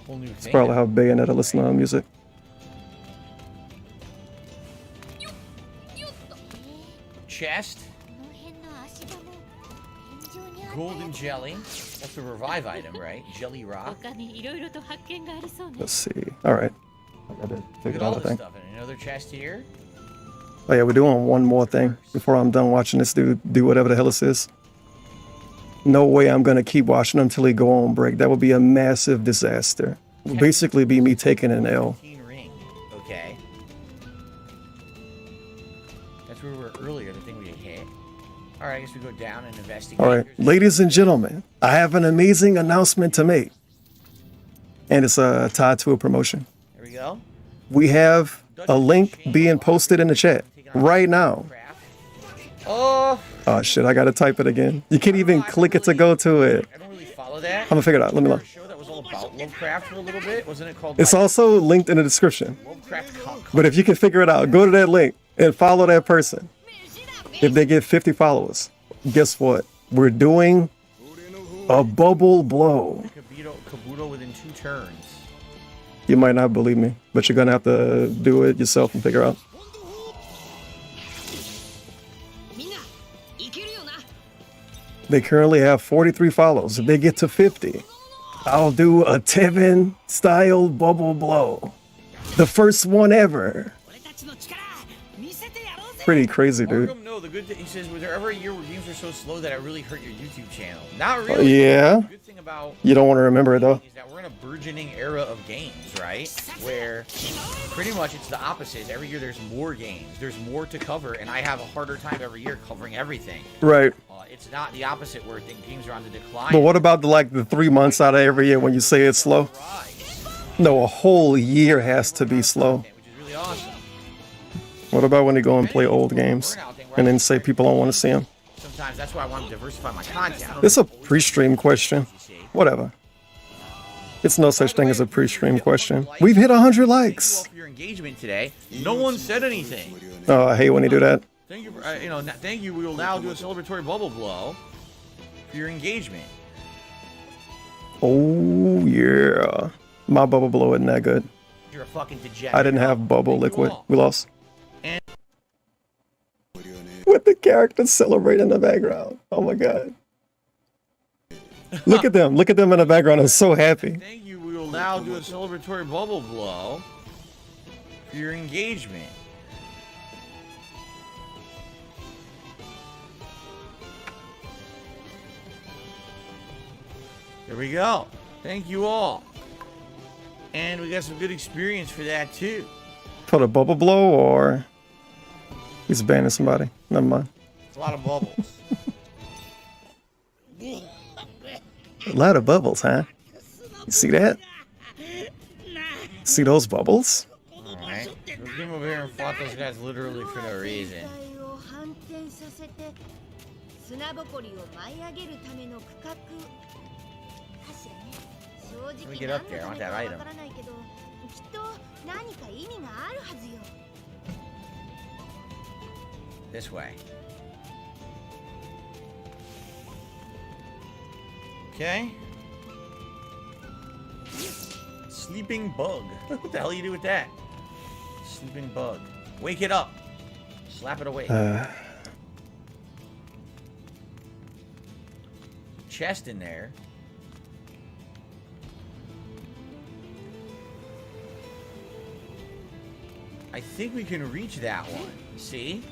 Whole new It's thing. probably how Bayonetta listen to music. Chest. Golden jelly. That's a revive item, right? Jelly rock. Let's see. All right. I gotta Look figure at out all the this thing. stuff. And another chest here. Oh yeah, we're doing one more thing before I'm done watching this dude do whatever the hell this is. No way I'm gonna keep watching him until he go on break. That would be a massive disaster. It would basically be me taking an L. Ring. Okay. That's where we were earlier, the thing we hit. Alright, I guess we go down and investigate. All right, ladies and gentlemen, I have an amazing announcement to make. And it's tied to a promotion. There we go. We have a link being posted in the chat right now. Oh shit, I gotta type it again. You can't even click it to go to it. I don't really follow that. I'm gonna figure it out. Let me know. Show that was all about Lovecraft for a little bit. Wasn't it called It's also linked in the description. Lovecraft Con? But if you can figure it out, go to that link and follow that person. If they get 50 followers, guess what? We're doing a bubble blow. Kabuto within 2 turns. You might not believe me, but you're gonna have to do it yourself and figure out. They currently have 43 follows. If they get to 50, I'll do a Tevin style bubble blow. The first one ever. Pretty crazy, dude. No, the good thing, he says, was there ever a year where games were so slow that I really hurt your YouTube channel? Not really. Yeah. The good thing about You don't want to remember it though. is that we're in a burgeoning era of games, right? Where pretty much it's the opposite. Every year there's more games, there's more to cover, and I have a harder time every year covering everything. Right. It's not the opposit where games are on the decline. But what about the 3 months out of every year when you say it's slow? No, a whole year has to be slow. Which is really awesome. What about when they go and play old games and then say people don't want to see them? Sometimes that's why I want to diversify my content. It's a pre-stream question. Whatever. It's no such thing as a pre-stream question. We've hit 100 likes. For your engagement today, no one said anything. Oh, I hate when they do that. Thank you. Thank you. We will now do a celebratory bubble blow for your engagement. Oh yeah, my bubble blow isn't that good. You're a fucking degenerate. I didn't have bubble liquid. We lost. And with the characters celebrating in the background. Oh my god. Look at them. Look at them in the background. I'm so happy. Thank you. We will now do a celebratory bubble blow for your engagement. There we go. Thank you all. And we got some good experience for that too. For the bubble blow or he's banning somebody. Never mind. It's a lot of bubbles. A lot of bubbles, huh? You see that? See those bubbles? Alright. We came over here and fought those guys literally for no reason. Let me get up there. I want that item. This way. Okay. Sleeping bug. What the hell you do with that? Sleeping bug. Wake it up. Slap it away. Chest in there. I think we can reach that one. See?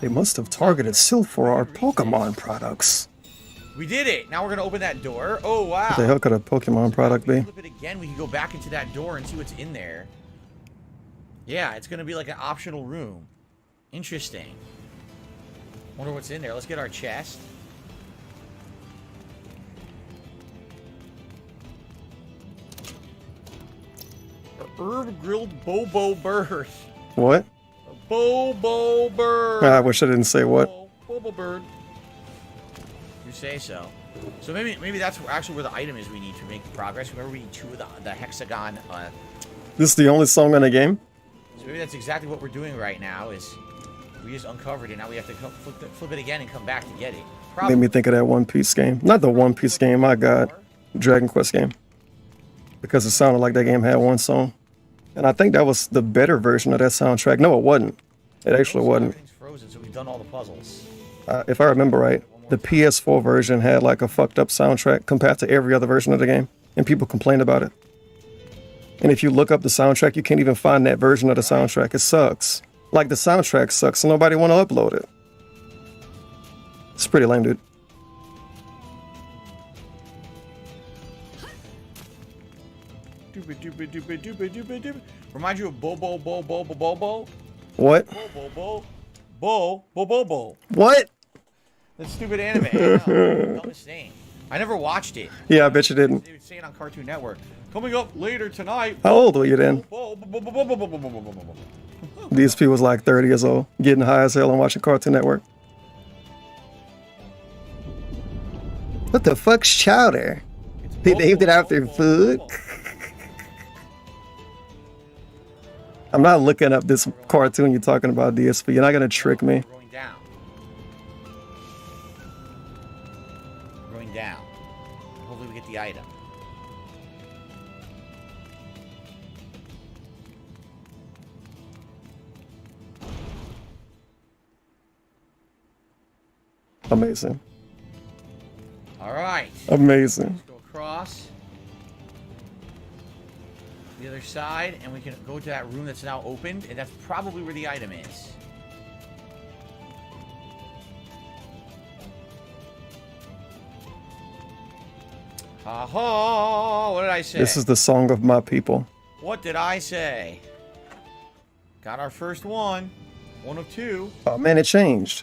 They must have targeted Sylph for our Pokemon products. We did it. Now we're going to open that door. Oh, wow. What the hell could a Pokemon product be? Flip it again. We can go back into that door and see what's in there. Yeah, it's going to be like an optional room. Interesting. Wonder what's in there. Let's get our chest. Herb grilled Bobo bird. What? Bobo Bird. I wish I didn't say what. Bobo Bird. You say so. So maybe that's actually where the item is we need to make progress. Remember we need 2 of the hexagon. This is the only song in the game? So maybe that's exactly what we're doing right now is we just uncovered it. Now we have to flip it again and come back to get it. Made me think of that One Piece game. Not the One Piece game, my god. Dragon Quest game. Because it sounded like that game had one song. And I think that was the better version of that soundtrack. No, it wasn't. It actually wasn't. Everything's frozen, so we've done all the puzzles. If I remember right, the PS4 version had like a fucked up soundtrack compared to every other version of the game. And people complained about it. And if you look up the soundtrack, you can't even find that version of the soundtrack. It sucks. Like the soundtrack sucks, so nobody want to upload it. It's pretty lame, dude. Remind you of Bobo. What? Bobo. What? That stupid anime. I know. Dumbest name. I never watched it. Yeah, I bet you didn't. They would say it on Cartoon Network. Coming up later tonight. How old were you then? DSP was like 30 years old, getting high as hell and watching Cartoon Network. What the fuck's chowder? They named it after food? I'm not looking up this cartoon you're talking about, DSP. You're not gonna trick me. Going down. Going down. Hopefully we get the item. Amazing. All right. Amazing. Let's go across the other side, and we can go to that room that's now opened, and that's probably where the item is. Ha ha! What did I say? This is the song of my people. What did I say? Got our first one. One of 2. Oh man, it changed.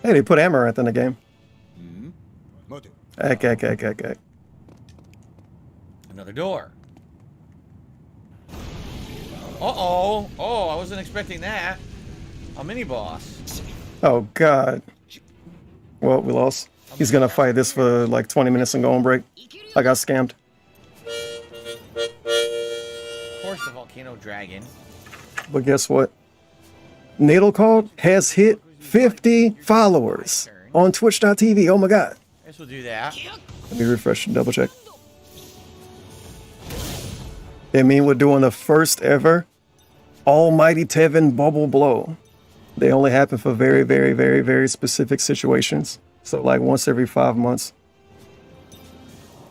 Hey, they put Amaranth in the game. Heck. Another door. Uh-oh. Oh, I wasn't expecting that. A mini-boss. Oh god. Well, we lost. He's gonna fight this for like 20 minutes and go on break. I got scammed. Of course, the volcano dragon. But guess what? Natal Call has hit 50 followers on twitch.tv. Oh my god. I guess we'll do that. Let me refresh and double check. I mean, we're doing the first ever Almighty Tevin Bubble Blow. They only happen for very, very, very, very specific situations. So like once every 5 months.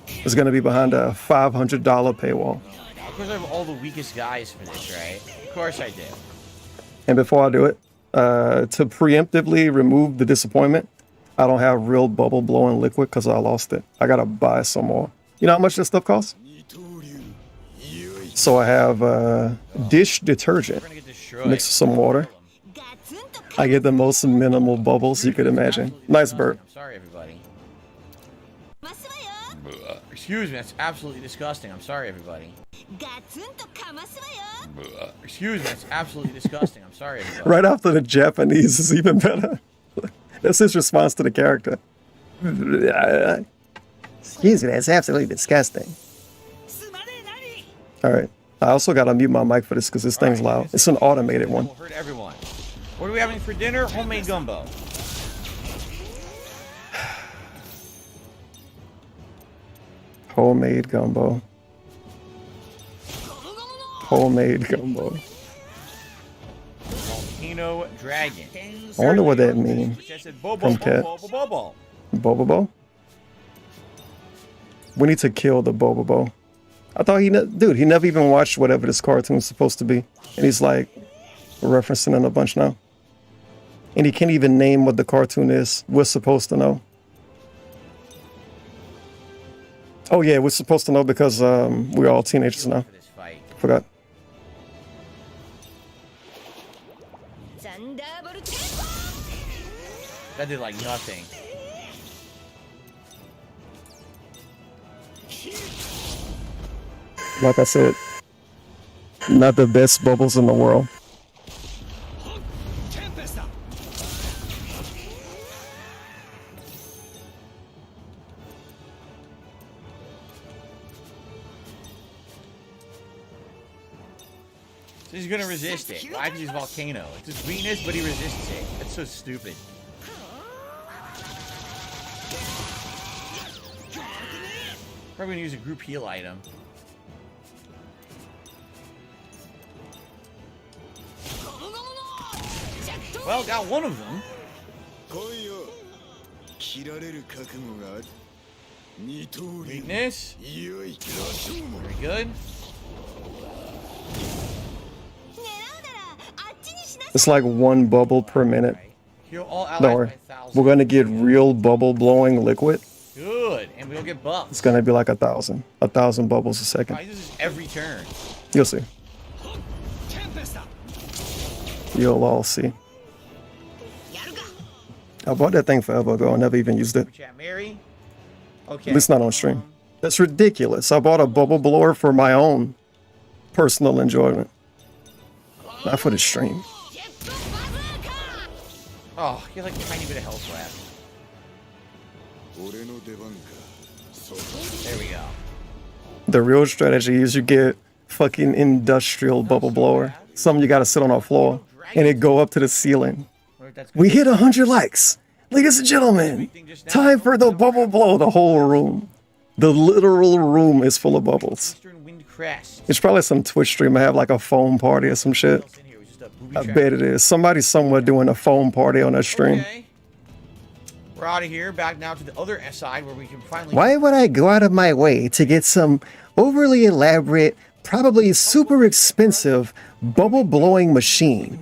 It's going to be behind a $500 paywall. Of course I have all the weakest guys for this, right? Of course I do. And before I do it, to preemptively remove the disappointment, I don't have real bubble blowing liquid because I lost it. I got to buy some more. You know how much this stuff costs? So I have dish detergent mixed with some water. I get the most minimal bubbles you could imagine. Nice burp. I'm sorry, everybody. Excuse me, that's absolutely disgusting. I'm sorry, everybody. Excuse me, that's absolutely disgusting. I'm sorry, everybody. Right after the Japanese is even better. That's his response to the character. Excuse me, that's absolutely disgusting. Alright. I also gotta mute my mic for this because this thing's loud. It's an automated one. Heard everyone. What are we having for dinner? Homemade gumbo. Homemade gumbo. Homemade gumbo. Volcano dragon. I wonder what that means. From Cat. Bobobo? We need to kill the Bobobo. I thought he never even watched whatever this cartoon's supposed to be. And he's like referencing it a bunch now. And he can't even name what the cartoon is. We're supposed to know. Oh yeah, we're supposed to know because we're all teenagers now. Forgot. That did like nothing. Like I said, not the best bubbles in the world. So he's gonna resist it. Why? Because he's Volcano. It's his weakness, but he resists it. That's so stupid. Probably gonna use a group heal item. Well, got one of them. Weakness. Very good. It's like one bubble per minute. Heal all allies Don't worry. by 1,000. We're gonna get real bubble blowing liquid. Good, and we'll get buffs. It's gonna be like 1,000 bubbles a second. Why, this is every turn. You'll see. You'll all see. I bought that thing forever ago. I never even used it. Chat Mary. Okay. At least not on stream. That's ridiculous. I bought a bubble blower for my own personal enjoyment. Not for the stream. Oh, you have like a tiny bit of health left. There we go. The real strategy is you get fucking industrial bubble blower. Something you gotta sit on a floor and it go up to the ceiling. We hit 100 likes. Ladies and gentlemen, time for the bubble blow the whole room. The literal room is full of bubbles. It's probably some Twitch streamer have like a foam party or some shit. I bet it is. Somebody somewhere doing a foam party on their stream. Okay. We're out of here. Back now to the other side where we can finally... Why would I go out of my way to get some overly elaborate, probably super expensive bubble blowing machine?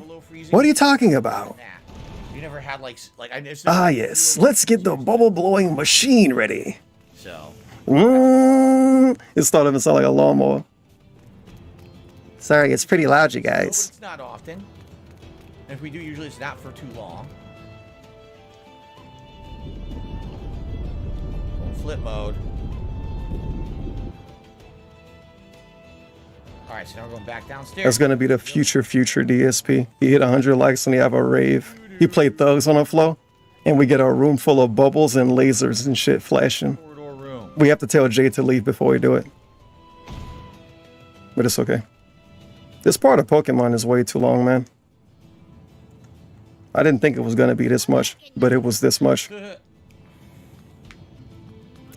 What are you talking about? You never had like Ah yes, let's get the bubble blowing machine ready. So. It's starting to sound like a lawnmower. Sorry, it's pretty loud, you guys. It's not often. And if we do, usually it's not for too long. Flip mode. Alright, so now we're going back downstairs. That's gonna be the future DSP. He hit 100 likes and he have a rave. He played Thugs on the floor, and we get a room full of bubbles and lasers and shit flashing. We have to tell Jay to leave before we do it. But it's okay. This part of Pokemon is way too long, man. I didn't think it was gonna be this much, but it was this much.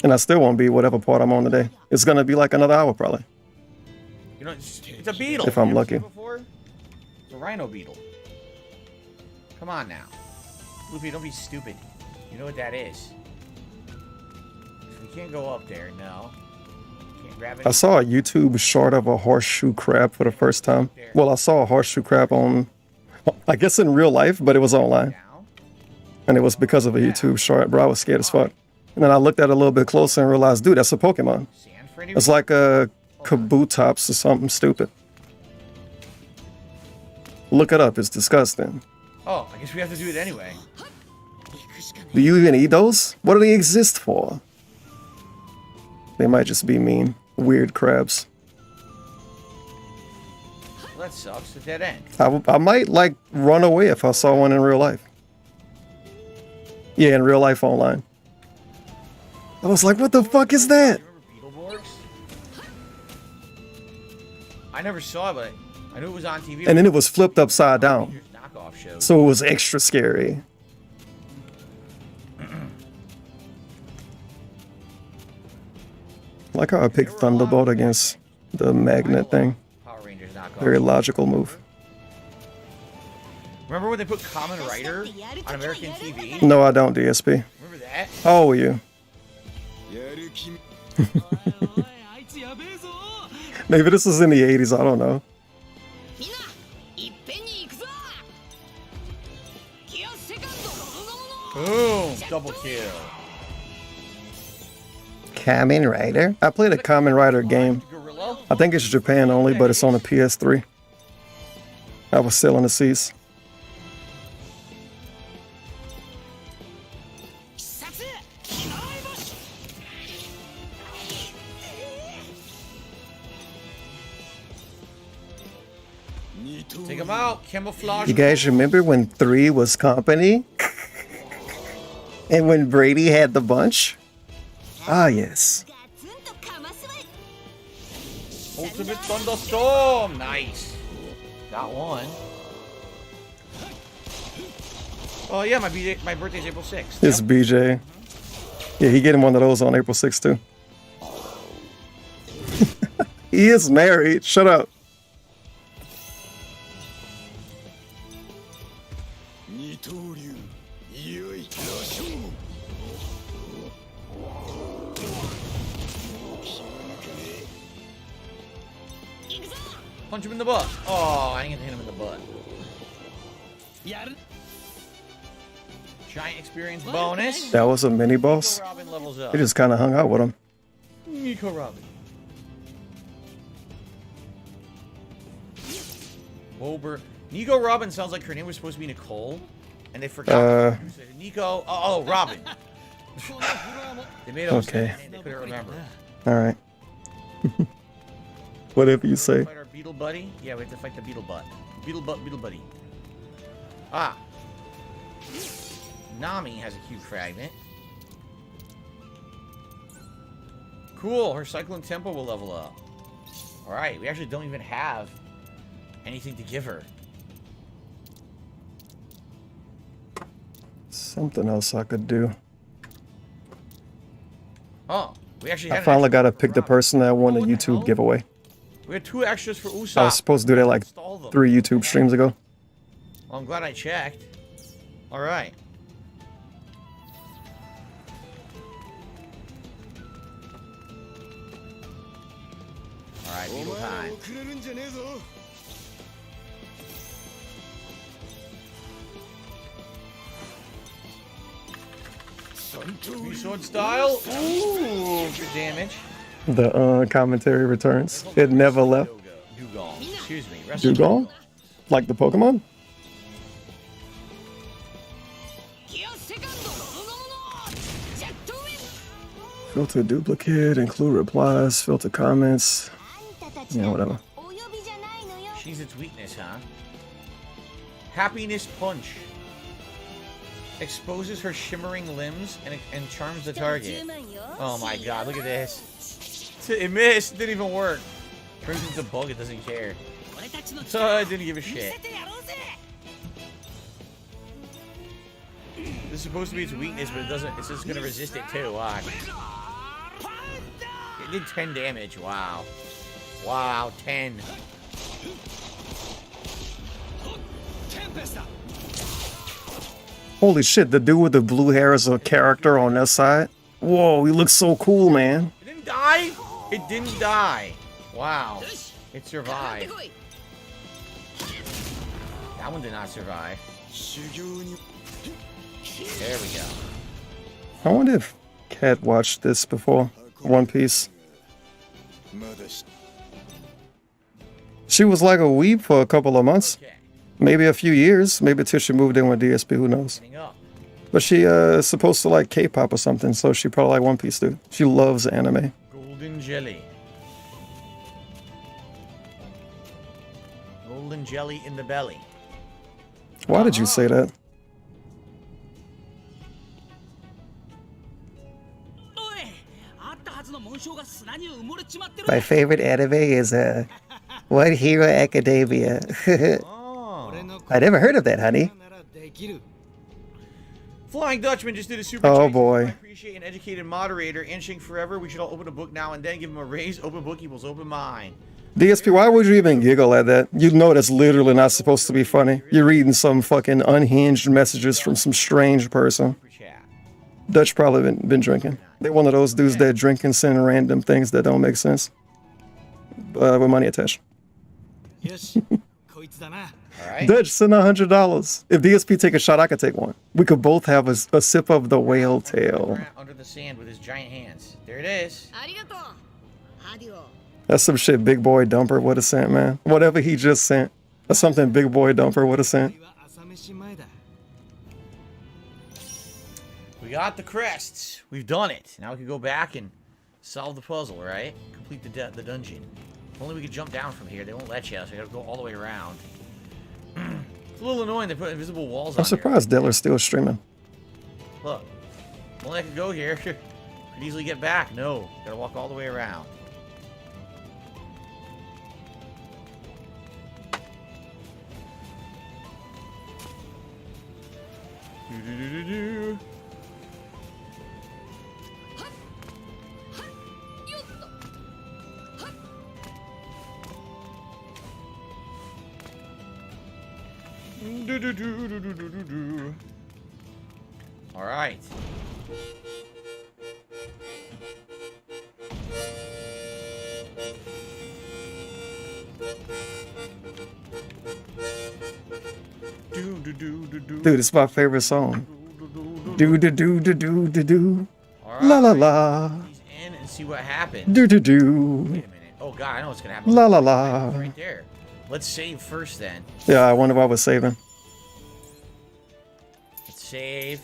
And I still won't be whatever part I'm on today. It's gonna be like another hour probably. You know, it's a beetle. If I'm You ever lucky. seen it before? It's a rhino beetle. Come on now. Luffy, don't be stupid. You know what that is. We can't go up there, no. Can't grab it. I saw a YouTube short of a horseshoe crab for the first time. Well, I saw a horseshoe crab on, I guess in real life, but it was online. And it was because of a YouTube short, bro. I was scared as fuck. And then I looked at it a little bit closer and realized, dude, that's a Pokemon. It's like a Kabutops or something stupid. Look it up, it's disgusting. Oh, I guess we have to do it anyway. Do you even eat those? What do they exist for? They might just be mean, weird crabs. Well, that sucks. A dead end. I might like run away if I saw one in real life. Yeah, in real life online. I was like, what the fuck is that? I never saw it, but I knew it was on TV. And then it was flipped upside down. Knockoff shows. So it was extra scary. Like how I picked Thunderbolt against the magnet thing. Power Rangers knockoff. Very logical move. Remember when they put Kamen Rider on American TV? No, I don't, DSP. Remember that? How old were you? Maybe this was in the 80s, I don't know. Boom! Double kill. Kamen Rider? I played a Kamen Rider game. I think it's Japan only, but it's on the PS3. I was still in the seas. Take him out. Camouflage. You guys remember when 3 was company? And when Brady had the bunch? Ah, yes. Ultimate Thunderstorm. Nice. Got one. Oh, yeah, my birthday's April 6th. It's BJ. Yeah, he getting one of those on April 6th, too. He is married. Shut up. Punch him in the butt. Oh, I didn't get to hit him in the butt. Giant experience bonus. That was a mini boss. Robin levels up. He just kind of hung out with him. Nico Robin. Wilbur. Nico Robin sounds like her name was supposed to be Nicole, and they forgot. Nico. Oh, Robin. They made up Okay. name. They couldn't remember. All right. Whatever you say. Fight our beetle buddy. Yeah, we have to fight the beetle butt. Beetle buddy. Ah. Nami has a cube fragment. Cool. Her Cyclone Tempo will level up. All right. We actually don't even have anything to give her. Something else I could do. Oh, we actually. I finally got to pick the person that won the YouTube giveaway. We had 2 extras for Usopp. I was supposed to do that like 3 YouTube streams ago. Well, I'm glad I checked. All right. All right, beetle time. Sword style. Ooh, good damage. The commentary returns. It never left. Dugong. Excuse me. Dugong? Like the Pokemon? Filter duplicate, include replies, filter comments. Yeah, whatever. She's its weakness, huh? Happiness Punch. Exposes her shimmering limbs and charms the target. Oh my god, look at this. It missed. It didn't even work. Turns into a bug, it doesn't care. So it didn't give a shit. This is supposed to be its weakness, but it doesn't. It's just gonna resist it too. Watch. It did 10 damage. Wow. Wow, 10. Holy shit, the dude with the blue hair is a character on that side. Whoa, he looks so cool, man. It didn't die? It didn't die. Wow. It survived. That one did not survive. There we go. I wonder if Kat watched this before. One Piece. She was like a weeb for a couple of months. Maybe a few years. Maybe till she moved in with DSP, who knows. But she is supposed to like K-pop or something, so she probably like One Piece, dude. She loves anime. Golden jelly. Golden jelly in the belly. Why did you say that? My favorite anime is One Hero Academia. I never heard of that, honey. Flying Dutchman just did a super Oh chat. boy. I appreciate an educated moderator. Inching forever. We should all open a book now and then. Give him a raise. Open book equals open mind. DSP, why would you even giggle at that? You know that's literally not supposed to be funny. You're reading some fucking unhinged messages from some strange person. Dutch probably been drinking. They're one of those dudes that drink and send random things that don't make sense. With money attached. Alright. Dutch, send $100. If DSP take a shot, I could take one. We could both have a sip of the whale tail. Under the sand with his giant hands. There it is. That's some shit Big Boy Dumper would have sent, man. Whatever he just sent. That's something Big Boy Dumper would have sent. We got the crests. We've done it. Now we can go back and solve the puzzle, right? Complete the dungeon. If only we could jump down from here. They won't let you, so we gotta go all the way around. It's a little annoying they put invisible walls I'm on surprised Diller's still streaming. here. Look. Only I could go here. Could easily get back. No. Gotta walk all the way around. Do-do-do-do-do. Do-do-do-do-do-do-do. All right. Dude, it's my favorite song. Do do do do do do do. La la la. He's in and see what happens. Do do do. Wait a minute. Oh god, I know what's gonna happen. La la la. Right there. Let's save first then. Yeah, I wonder why I was saving. Let's save.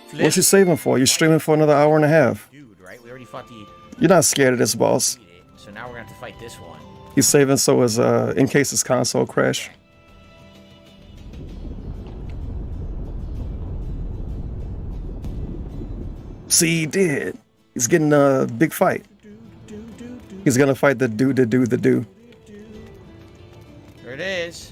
Flip. What you saving for? You're streaming for another hour and a half. Dude, right? We already fought the. You're not scared of this boss. So now we're gonna have to fight this one. He's saving so as in case his console crash. See, he did. He's getting a big fight. He's gonna fight the do. There it is.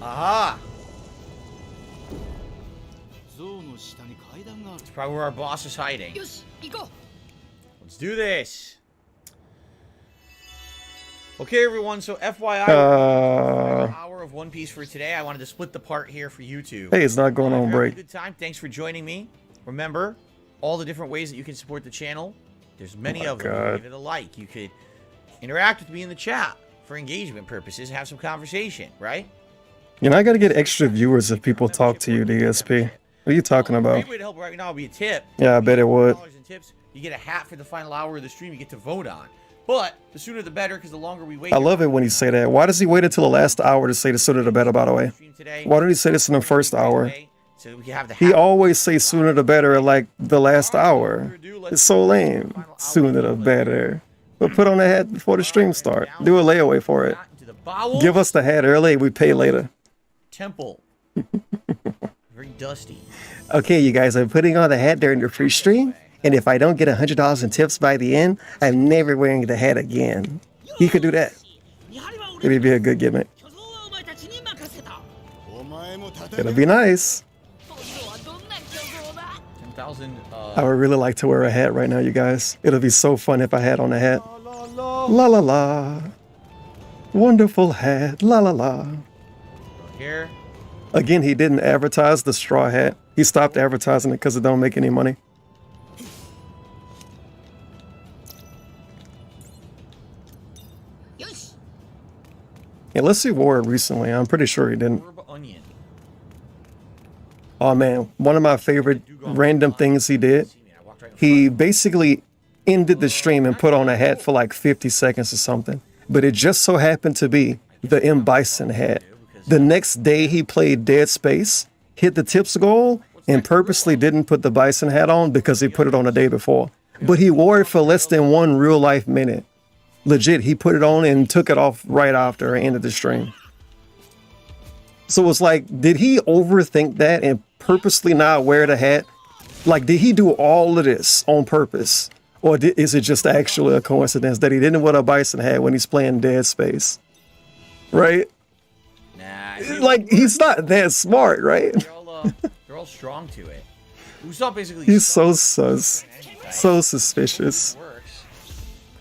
Aha! It's probably where our boss is hiding. Let's do this. Okay, everyone. So, FYI, hour of One Piece for today. I wanted to split the part here for YouTube. Hey, it's not going on break. Good time. Thanks for joining me. Remember all the different ways that you can support the channel. There's many of them. You can give it a like. You could interact with me in the chat for engagement purposes and have some conversation, right? You know, I gotta get extra viewers if people talk to you, DSP. What are you talking about? A great way to help right now would be a tip. Yeah, I bet it would. Tips, you get a hat for the final hour of the stream you get to vote on. But the sooner the better, because the longer we wait. I love it when he say that. Why does he wait until the last hour to say the sooner the better, by the way? Why don't he say this in the first hour? So we have the He always say sooner the better at like the last hour. It's so lame. Sooner the better. But put on the hat before the stream start. Do a layaway for it. Give us the hat early, we pay later. Temple. Very dusty. Okay, you guys, I'm putting on the hat during your free stream, and if I don't get $100 in tips by the end, I'm never wearing the hat again. You could do that. It'd be a good gimmick. It'll be nice. 10,000. I would really like to wear a hat right now, you guys. It'll be so fun if I had on a hat. La la la. Wonderful hat. La la la. Here. Again, he didn't advertise the straw hat. He stopped advertising it because it don't make any money. Yeah, let's see wore it recently. I'm pretty sure he didn't. Oh man, one of my favorite random things he did. He basically ended the stream and put on a hat for like 50 seconds or something. But it just so happened to be the M. Bison hat. The next day he played Dead Space, hit the tips goal, and purposely didn't put the Bison hat on because he put it on the day before. But he wore it for less than 1 real life minute. Legit, he put it on and took it off right after I ended the stream. So it's like, did he overthink that and purposely not wear the hat? Like, did he do all of this on purpose? Or is it just actually a coincidence that he didn't wear a Bison hat when he's playing Dead Space? Right? Nah. Like, he's not that smart, right? They're all strong to it. Usopp basically. He's so sus. So suspicious.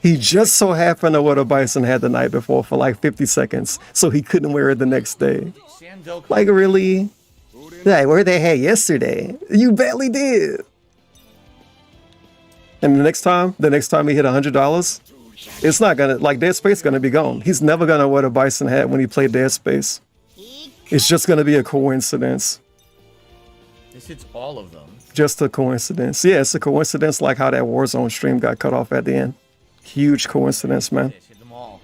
He just so happened to wear a Bison hat the night before for like 50 seconds, so he couldn't wear it the next day. Like, really? I wore that hat yesterday. You barely did. And the next time he hit $100, it's not gonna, like, Dead Space gonna be gone. He's never gonna wear a Bison hat when he played Dead Space. It's just gonna be a coincidence. This hits all of them. Just a coincidence. Yeah, it's a coincidence like how that Warzone stream got cut off at the end. Huge coincidence, man. Hit them all.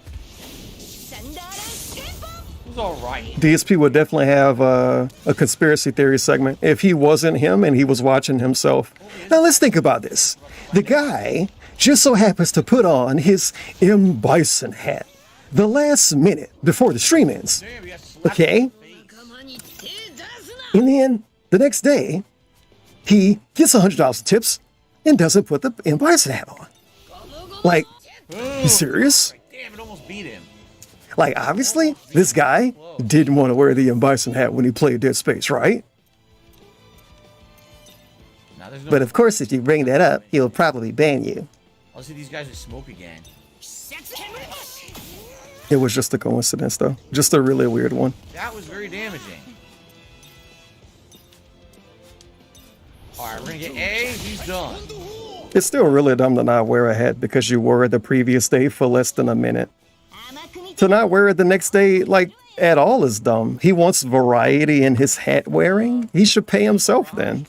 was all right. DSP would definitely have a conspiracy theory segment if he wasn't him and he was watching himself. Now let's think about this. The guy just so happens to put on his M. Bison hat the last minute before the stream ends. Okay? And then the next day, he gets $100 in tips and doesn't put the M. Bison hat on. Like, you serious? Damn, it almost beat him. Like, obviously, this guy didn't want to wear the M. Bison hat when he played Dead Space, right? But of course, if you bring that up, he'll probably ban you. I'll see these guys with smoke again. It was just a coincidence, though. Just a really weird one. That was very damaging. Alright, we're gonna get A. He's done. It's still really dumb to not wear a hat because you wore it the previous day for less than a minute. To not wear it the next day, like, at all is dumb. He wants variety in his hat wearing. He should pay himself then.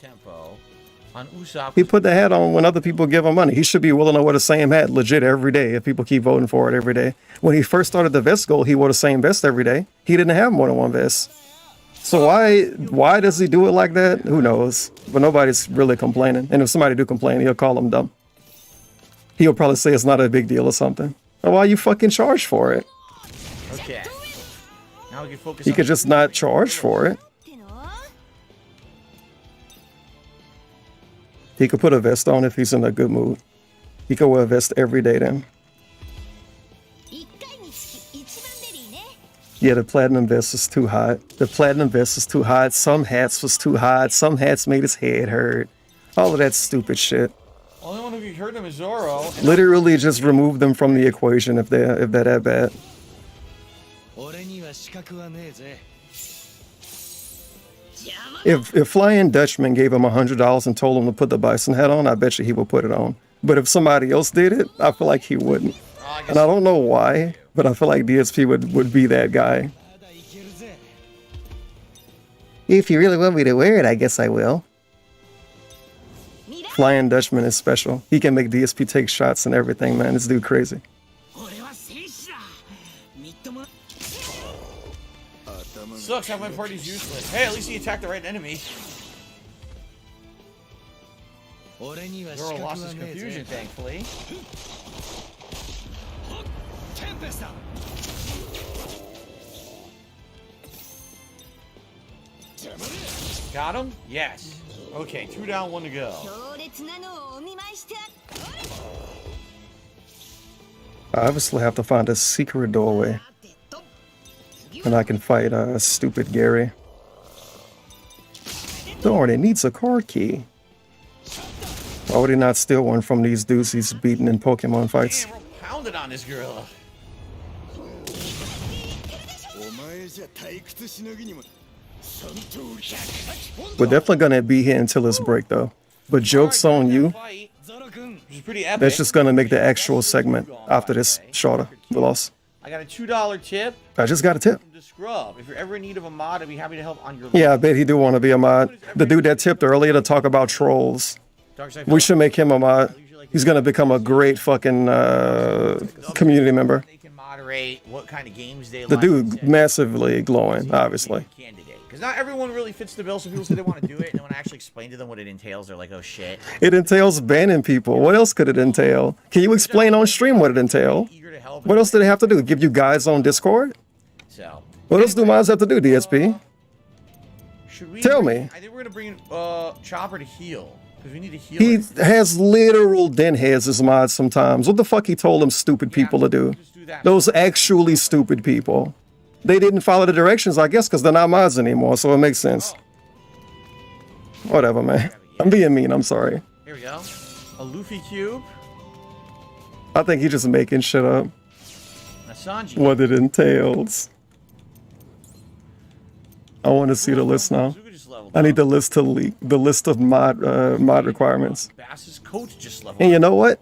He put the hat on when other people give him money. He should be willing to wear the same hat legit every day if people keep voting for it every day. When he first started the vest goal, he wore the same vest every day. He didn't have more than one vest. So why does he do it like that? Who knows? But nobody's really complaining. And if somebody do complain, he'll call them dumb. He'll probably say it's not a big deal or something. Or why you fucking charge for it? Okay. Now we can focus. He could just not charge for it. He could put a vest on if he's in a good mood. He could wear a vest every day then. Yeah, the platinum vest is too hot. The platinum vest is too hot. Some hats was too hot. Some hats made his head hurt. All of that stupid shit. Only one who heard him is Zoro. Literally just remove them from the equation if they're that bad. If Flying Dutchman gave him $100 and told him to put the bison hat on, I bet you he would put it on. But if somebody else did it, I feel like he wouldn't. And I don't know why, but I feel like DSP would be that guy. If you really want me to wear it, I guess I will. Flying Dutchman is special. He can make DSP take shots and everything, man. This dude crazy. Sucks how my party's useless. Hey, at least he attacked the right enemy. Zoro lost his confusion, thankfully. Got him? Yes. Okay, 2 down, 1 to go. I obviously have to find a secret doorway. And I can fight stupid Gary. Darn, it needs a card key. Why would he not steal one from these dudes he's beaten in Pokemon fights? Damn, we're pounded on this gorilla. We're definitely gonna be here until this break though. But joke's on you. That's just gonna make the actual segment after this shorter. We lost. I got a $2 tip. I just got a tip. To Scrub. If you're ever in need of a mod, I'd be happy to help on your. Yeah, I bet he do want to be a mod. The dude that tipped earlier to talk about trolls. We should make him a mod. He's gonna become a great fucking community member. They can moderate what kind of games they The like. dude massively glowing, obviously. Because not everyone really fits the bill. Some people say they want to do it, and then when I actually explain to them what it entails, they're like, "Oh shit." It entails banning people. What else could it entail? Can you explain on stream what it entails? What else do they have to do? Give you guides on Discord? So. What else do mods have to do, DSP? Tell me. I think we're gonna bring Chopper to heal because we need to heal. He has literal dent heads as mods sometimes. What the fuck he told them stupid people to do? Those actually stupid people. They didn't follow the directions, I guess, because they're not mods anymore, so it makes sense. Whatever, man. I'm being mean, I'm sorry. Here we go. A Luffy cube. I think he's just making shit up. Sanji. What it entails. I want to see the list now. I need the list to leak. The list of mod requirements. Bass's coach just leveled And you know what?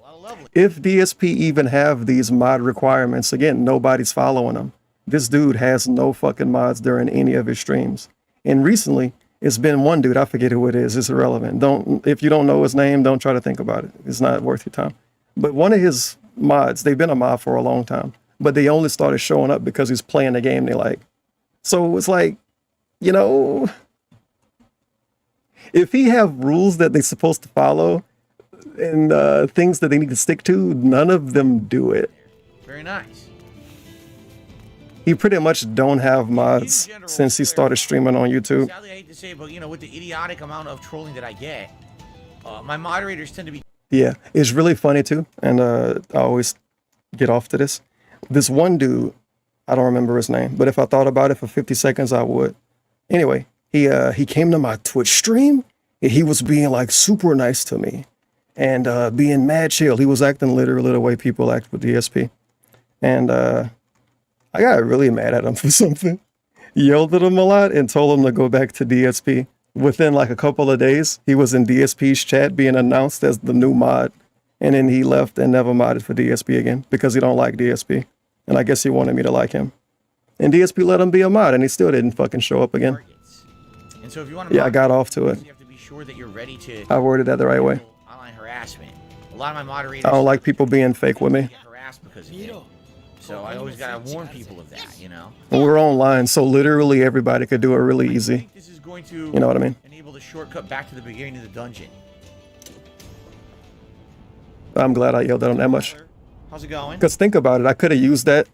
If DSP even have these mod requirements, again, nobody's following them. This dude has no fucking mods during any of his streams. And recently, it's been one dude. I forget who it is. It's irrelevant. If you don't know his name, don't try to think about it. It's not worth your time. But one of his mods, they've been a mod for a long time, but they only started showing up because he's playing the game they like. So it's like, you know, if he have rules that they're supposed to follow and things that they need to stick to, none of them do it. Very nice. He pretty much don't have mods since he started streaming on YouTube. Sadly, I hate to say it, but you know, with the idiotic amount of trolling that I get, my moderators tend to be... Yeah, it's really funny too, and I always get off to this. This one dude, I don't remember his name, but if I thought about it for 50 seconds, I would. Anyway, he came to my Twitch stream, and he was being like super nice to me, and being mad chill. He was acting literally the way people act with DSP, and I got really mad at him for something. Yelled at him a lot and told him to go back to DSP. Within like a couple of days, he was in DSP's chat being announced as the new mod. And then he left and never modded for DSP again because he don't like DSP. And I guess he wanted me to like him. And DSP let him be a mod and he still didn't fucking show up again. And so if you want to yeah, I got off to it. You have to be sure that you're ready to... I worded that the right way. Online harassment. A lot of my moderators... I don't like people being fake with me. Get harassed because of it. So I always gotta warn people of that, you know? We're online, so literally everybody could do it really easy. This is going to you know what I mean? Enable the shortcut back to the beginning of the dungeon. I'm glad I yelled at him that much. How's it going? Because think about it, I could have used that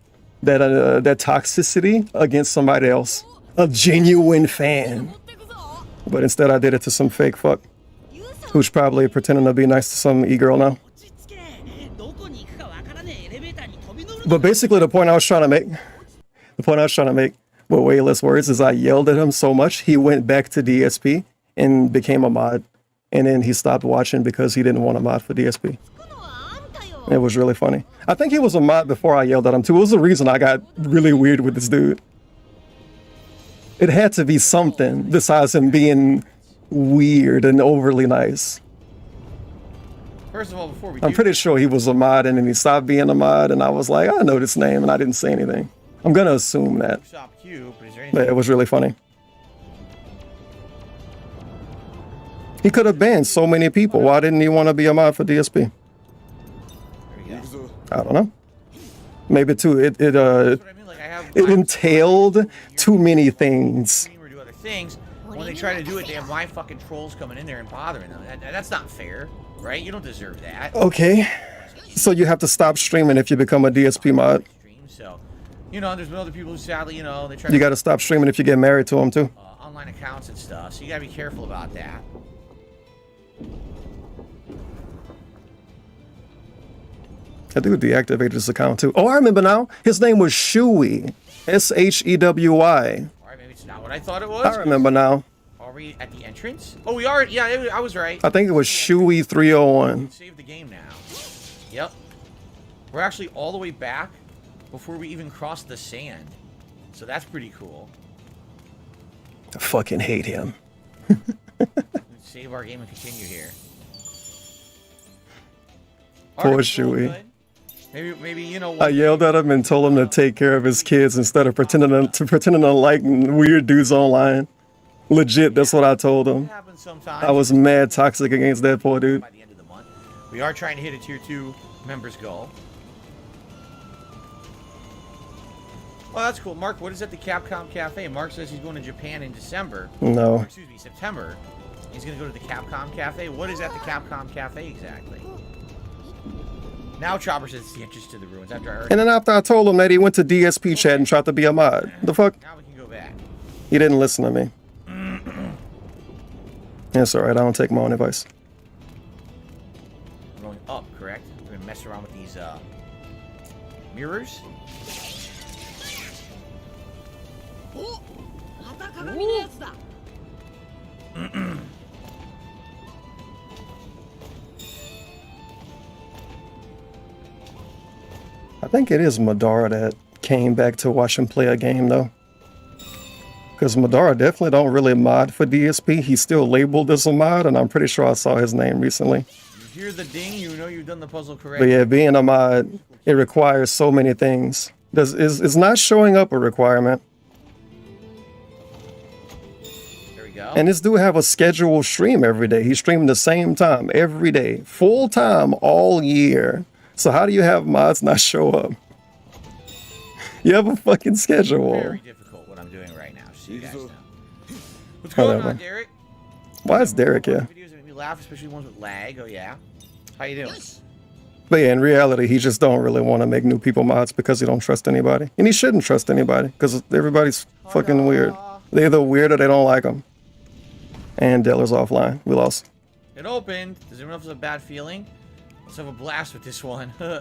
toxicity against somebody else. A genuine fan. But instead I did it to some fake fuck. Who's probably pretending to be nice to some e-girl now. But basically the point I was trying to make, with way less words, is I yelled at him so much, he went back to DSP and became a mod. And then he stopped watching because he didn't want a mod for DSP. It was really funny. I think he was a mod before I yelled at him too. It was the reason I got really weird with this dude. It had to be something besides him being weird and overly nice. First of all, before we I'm pretty sure he was a mod and then he stopped being a mod and I was like, I know this name and I didn't say anything. I'm gonna assume that. But it was really funny. He could have banned so many people. Why didn't he want to be a mod for DSP? I don't know. Maybe too. It entailed too many things. When they try to do it, they have my fucking trolls coming in there and bothering them. That's not fair, right? You don't deserve that. Okay. So you have to stop streaming if you become a DSP mod. So, you know, there's been other people who sadly, you know, they try. You got to stop streaming if you get married to them too. Online accounts and stuff. So you got to be careful about that. That dude deactivated his account too. Oh, I remember now. His name was Shewy. Shewy. Alright, maybe it's not what I thought it was. I remember now. Are we at the entrance? Oh, we are. Yeah, I was right. I think it was Shewy 301. Save the game now. Yep. We're actually all the way back before we even crossed the sand. So that's pretty cool. I fucking hate him. Save our game and continue here. Poor Shewy. Maybe you know. I yelled at him and told him to take care of his kids instead of pretending to like weird dudes online. Legit, that's what I told him. I was mad toxic against that poor dude. By the end of the month, we are trying to hit a tier 2 members goal. Oh, that's cool. Mark, what is at the Capcom Cafe? Mark says he's going to Japan in December. No. Or, excuse me, September. He's going to go to the Capcom Cafe. What is at the Capcom Cafe exactly? Now Chopper says it's the entrance to the ruins. And then after I told him that, he went to DSP chat and tried to be a mod. The fuck? Now we can go back. He didn't listen to me. That's alright, I don't take my own advice. We're going up, correct? We're going to mess around with these mirrors. I think it is Madara that came back to watch him play a game though. Because Madara definitely don't really mod for DSP. He's still labeled as a mod, and I'm pretty sure I saw his name recently. You hear the ding, you know you've done the puzzle correctly. But yeah, being a mod, it requires so many things. Is not showing up a requirement. There we go. And this dude have a scheduled stream every day. He's streaming the same time every day, full time all year. So how do you have mods not show up? You have a fucking schedule. Very difficult what I'm doing right now. So you guys know. What's Oh, going that on, one. Derek? Why is Derek here? Videos that make me laugh, especially ones with lag. Oh yeah. How you doing? But yeah, in reality, he just don't really want to make new people mods because he don't trust anybody. And he shouldn't trust anybody because everybody's fucking weird. They're either weird or they don't like him. And Diller's offline. We lost. It opened. Does anyone else have a bad feeling? Let's have a blast with this one. Yeah,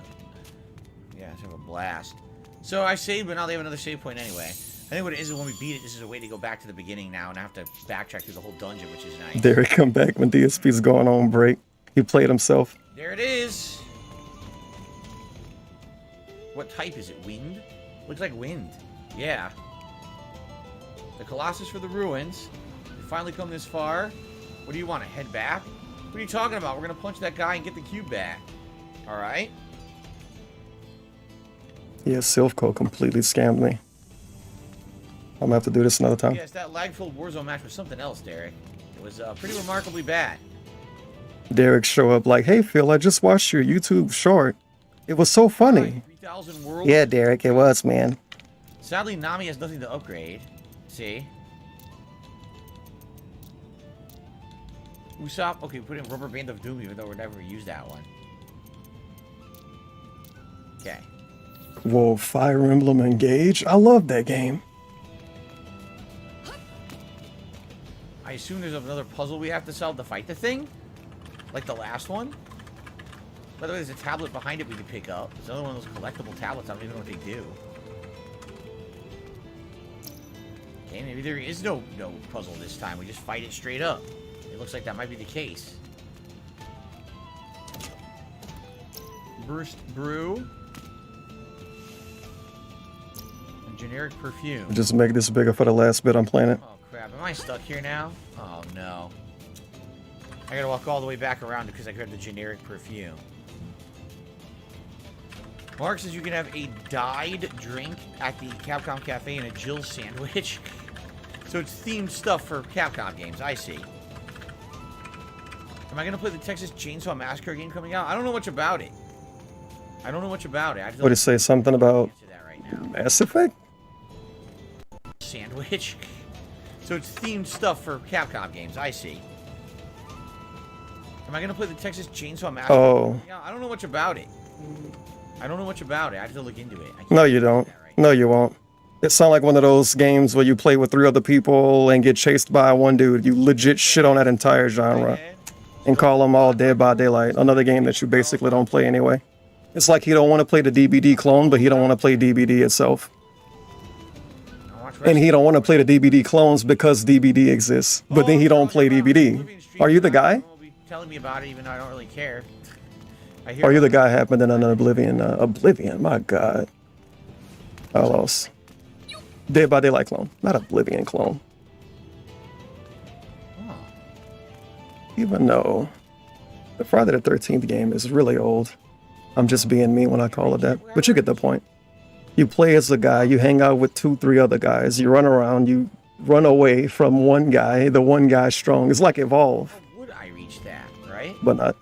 let's have a blast. So I saved, but now they have another save point anyway. I think what it is when we beat it, this is a way to go back to the beginning now and I have to backtrack through the whole dungeon, which is nice. Derek come back when DSP's going on break. He played himself. There it is. What type is it? Wind? Looks like wind. Yeah. The Colossus for the ruins. We finally come this far. What do you want to head back? What are you talking about? We're going to punch that guy and get the cube back. Alright. Yeah, Silphco completely scammed me. I'm gonna have to do this another time. Yes, that lag-filled Warzone match was something else, Derek. It was pretty remarkably bad. Derek show up like, hey Phil, I just watched your YouTube short. It was so funny. 3,000 worlds. Yeah, Derek, it was, man. Sadly, Nami has nothing to upgrade. See? Usopp, okay, put in Rubber Band of Doom, even though we never used that one. Okay. Whoa, Fire Emblem Engage? I love that game. I assume there's another puzzle we have to solve to fight the thing? Like the last one? By the way, there's a tablet behind it we can pick up. There's another one of those collectible tablets. I don't even know what they do. Okay, maybe there is no puzzle this time. We just fight it straight up. It looks like that might be the case. Burst Brew. And generic perfume. Just make this bigger for the last bit I'm playing it. Oh crap, am I stuck here now? Oh no. I gotta walk all the way back around because I grabbed the generic perfume. Mark says you can have a dyed drink at the Capcom Cafe and a Jill sandwich. So it's themed stuff for Capcom games, I see. Am I gonna play the Texas Chainsaw Massacre game coming out? I don't know much about it. I don't know much about it. What did it say? Something about Mass Effect? Sandwich. So it's themed stuff for Capcom games, I see. Am I gonna play the Texas Chainsaw Massacre? Oh. I don't know much about it. I don't know much about it. I have to look into it. No, you don't. No, you won't. It sounds like one of those games where you play with 3 other people and get chased by one dude. You legit shit on that entire genre and call them all Dead by Daylight. Another game that you basically don't play anyway. It's like he don't want to play the DBD clone, but he don't want to play DBD itself. And he don't want to play the DBD clones because DBD exists. But then he don't play DBD. Are you the guy? Telling me about it, even though I don't really care. Are you the guy happened in an Oblivion? Oblivion, my god. I lost. Dead by Daylight clone, not Oblivion clone. Even though the Friday the 13th game is really old. I'm just being mean when I call it that. But you get the point. You play as a guy, you hang out with 2-3 other guys, you run around, you run away from one guy, the one guy strong. It's like Evolve. Would I reach that, right? But not.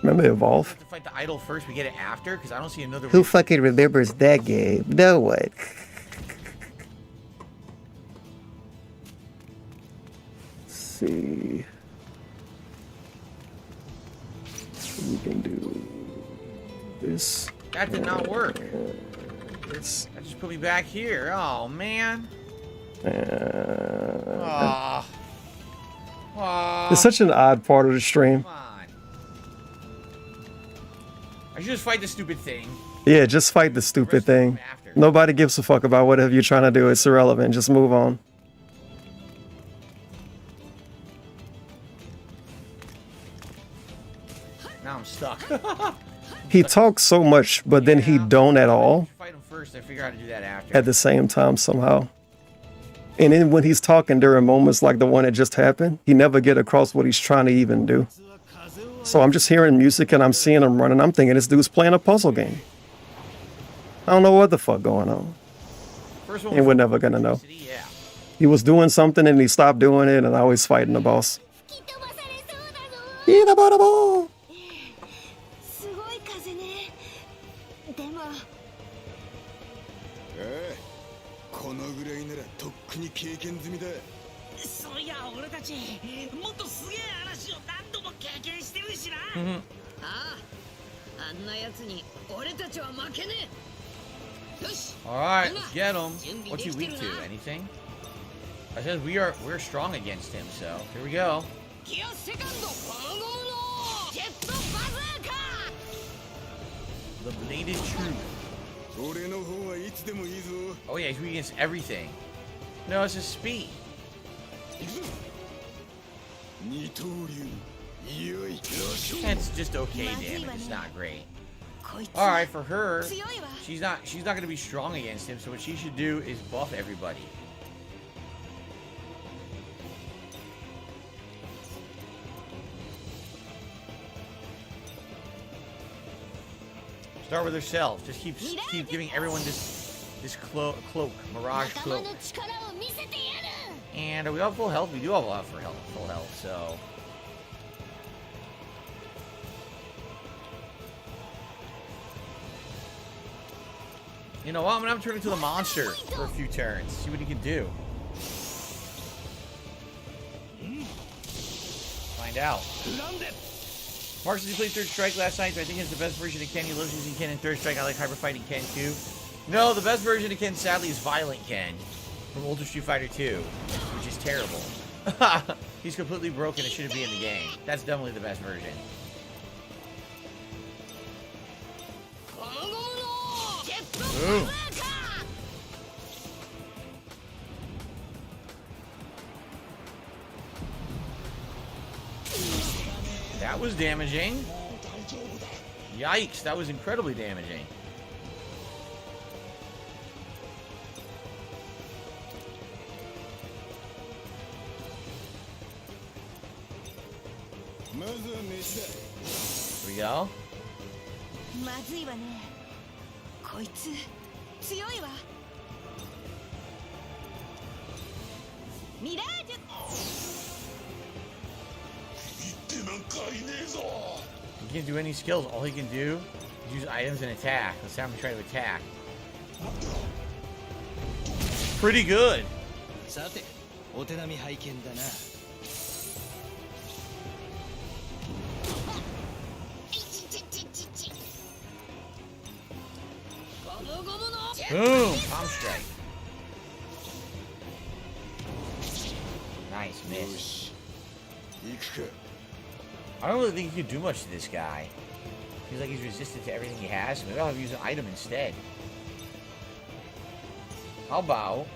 Remember Evolve? We have to fight the idol first, we get it after? Because I don't see another Who way. fucking remembers that game? No one. Let's see. We can do this. That did not work. This. That just put me back here. Oh, man. It's such an odd part of the stream. Come on. I should just fight the stupid thing. Yeah, just fight the stupid thing. Nobody gives a fuck about whatever you're trying to do. It's irrelevant. Just move on. Now I'm stuck. He talks so much, but then he don't at all. Fight him first, I figure out how to do that after. At the same time somehow. And then when he's talking during moments like the one that just happened, he never get across what he's trying to even do. So I'm just hearing music and I'm seeing him running. I'm thinking this dude's playing a puzzle game. I don't know what the fuck going on. And we're never gonna know. He was doing something and he stopped doing it, and I was fighting the boss. そういや俺たちもっとすげえ嵐を何度も経験してるしな。ああ、あんなやつに俺たちは負けねえ。よし。 Alright, let's get him. What's he weak to? Anything? I said we're strong against him, so here we go. The bladed truth. Oh yeah, he's weak against everything. No, it's his speed. That's just okay damage, it's not great. Alright, for her, she's not gonna be strong against him, so what she should do is buff everybody. Start with herself. Just keep giving everyone this cloak, mirage cloak. And are we all full health? We do have a lot for full health, so. You know what? I'm gonna turn into the monster for a few turns. See what he can do. Find out. Mark says he played Third Strike last night, but I think it's the best version of Ken. He loves using Ken in Third Strike. I like Hyper Fighting Ken too. No, the best version of Ken, sadly, is Violent Ken from Ultra Street Fighter 2, which is terrible. He's completely broken. It shouldn't be in the game. That's definitely the best version. Ooh. That was damaging. Yikes, that was incredibly damaging. Here we go. He can't do any skills. All he can do is use items and attack. Let's have him try to attack. Pretty good. Boom! Palm strike. Nice miss. I don't really think you can do much to this guy. Seems like he's resistant to everything he has. Maybe I'll have to use an item instead. How about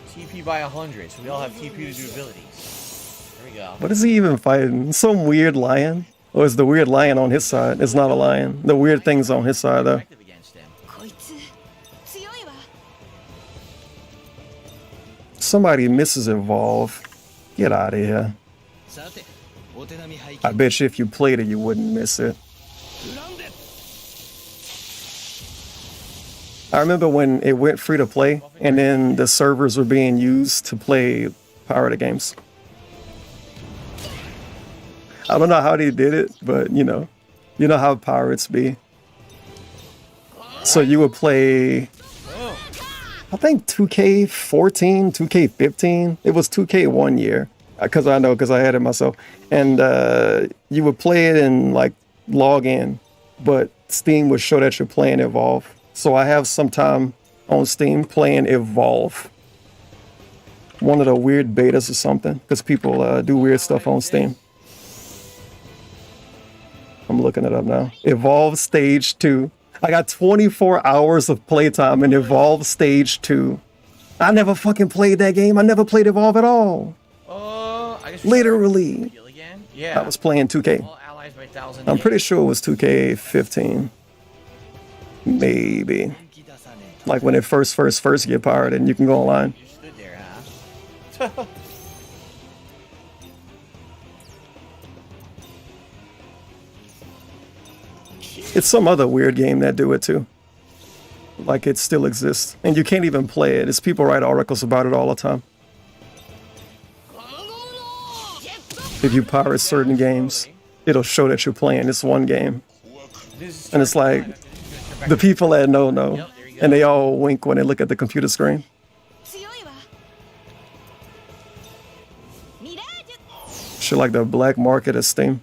TP by 100, so we all have TP to do abilities. There we go. What is he even fighting? Some weird lion? Or is the weird lion on his side? It's not a lion. The weird thing's on his side, though. Somebody misses Evolve. Get out of here. I bet you if you played it, you wouldn't miss it. I remember when it went free to play, and then the servers were being used to play pirated games. I don't know how they did it, but you know how pirates be. So you would play, I think 2K14, 2K15. It was 2K one year, because I had it myself. And you would play it and like log in, but Steam would show that you're playing Evolve. So I have some time on Steam playing Evolve. One of the weird betas or something, because people do weird stuff on Steam. I'm looking it up now. Evolve Stage 2. I got 24 hours of playtime in Evolve Stage 2. I never fucking played that game. I never played Evolve at all. I guess literally. Yeah. I was playing 2K. I'm pretty sure it was 2K15. Maybe. Like when it first get pirated and you can go online. You stood there, huh? It's some other weird game that do it too. Like it still exists. And you can't even play it. It's people write articles about it all the time. If you pirate certain games, it'll show that you're playing this one game. And it's like, the people that know. Yep, there you And they all wink when they look at the computer screen. Shit like the black market of Steam.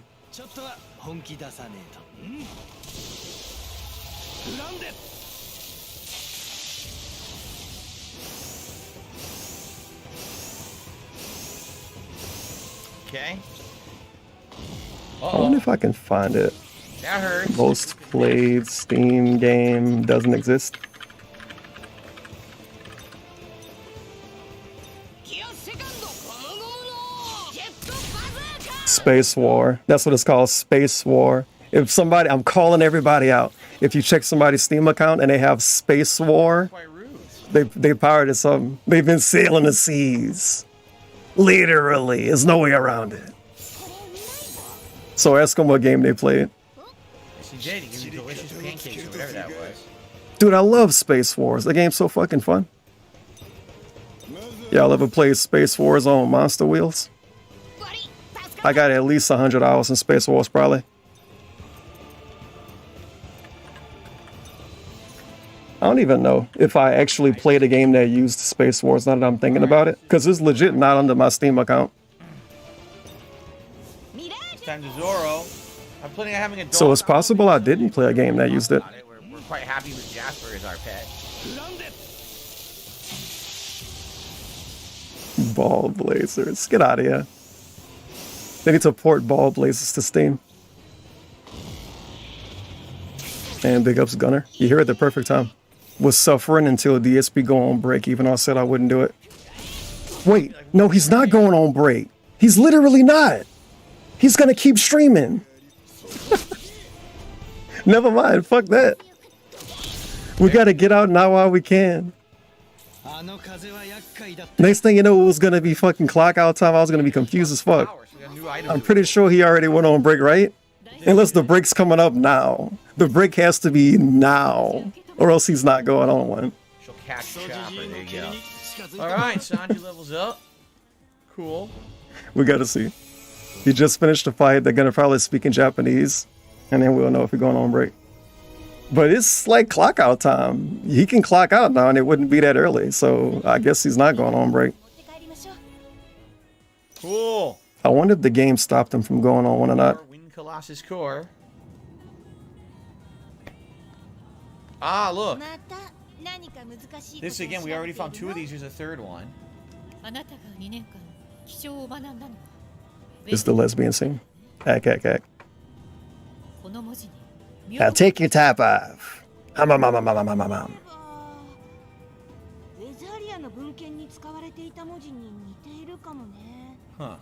Okay. I wonder if I can find it. That hurts. Most played Steam game doesn't exist. Space War. That's what it's called, Space War. If somebody, I'm calling everybody out. If you check somebody's Steam account and they have Space War, they pirated something. They've been sailing the seas. Literally, there's no way around it. So ask them what game they played. She did. He gave me delicious pancakes or whatever that was. Dude, I love Space Wars. The game's so fucking fun. Y'all ever played Space Wars on Monster Wheels? I got at least 100 hours in Space Wars, probably. I don't even know if I actually played a game that used Space Wars, now that I'm thinking about it. Because it's legit not under my Steam account. It's time to Zoro. I'm planning on having a dog. So it's possible I didn't play a game that used it. We're quite happy with Jasper as our pet. Ball Blazers. Get out of here. They need to port Ball Blazers to Steam. And big ups Gunner. You hear it at the perfect time. Was suffering until DSP go on break, even though I said I wouldn't do it. Wait, no, he's not going on break. He's literally not. He's gonna keep streaming. Never mind, fuck that. We gotta get out now while we can. Next thing you know, it was gonna be fucking clock out time. I was gonna be confused as fuck. I'm pretty sure he already went on break, right? Unless the break's coming up now. The break has to be now, or else he's not going on one. She'll catch the chopper. There you go. Alright, Sanji levels up. Cool. We gotta see. He just finished the fight. They're gonna probably speak in Japanese, and then we'll know if he's going on break. But it's like clock out time. He can clock out now, and it wouldn't be that early. So I guess he's not going on break. Cool. I wonder if the game stopped him from going on one or not. Win Colossus Core. Ah, look. This again, we already found 2 of these. Here's a third one. It's the lesbian scene. Ack. Now take your top off. Huh.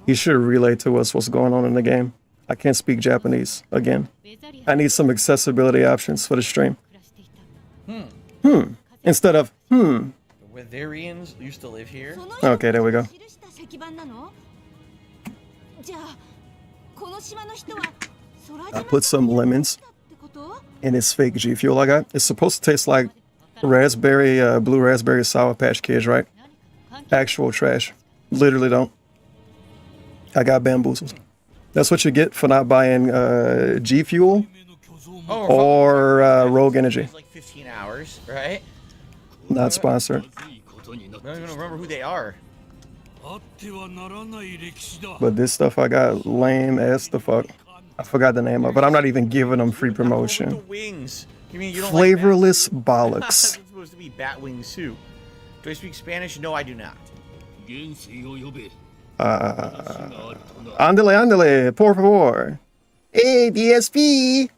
You should relay to us what's going on in the game. I can't speak Japanese again. I need some accessibility options for the stream. Instead of The Witherians used to live here. Okay, there we go. I put some lemons in this fake G Fuel I got. It's supposed to taste like raspberry, blue raspberry Sour Patch Kids, right? Actual trash. Literally don't. I got bamboozled. That's what you get for not buying G Fuel or Rogue Energy. Like 15 hours, right? Not sponsored. I don't even remember who they are. But this stuff I got lame as the fuck. I forgot the name of it, but I'm not even giving them free promotion. The wings. You mean you don't Flavorless like bollocks. It's supposed to be bat wing soup. Do I speak Spanish? No, I do not. Ándale, por favor. Hey, DSP.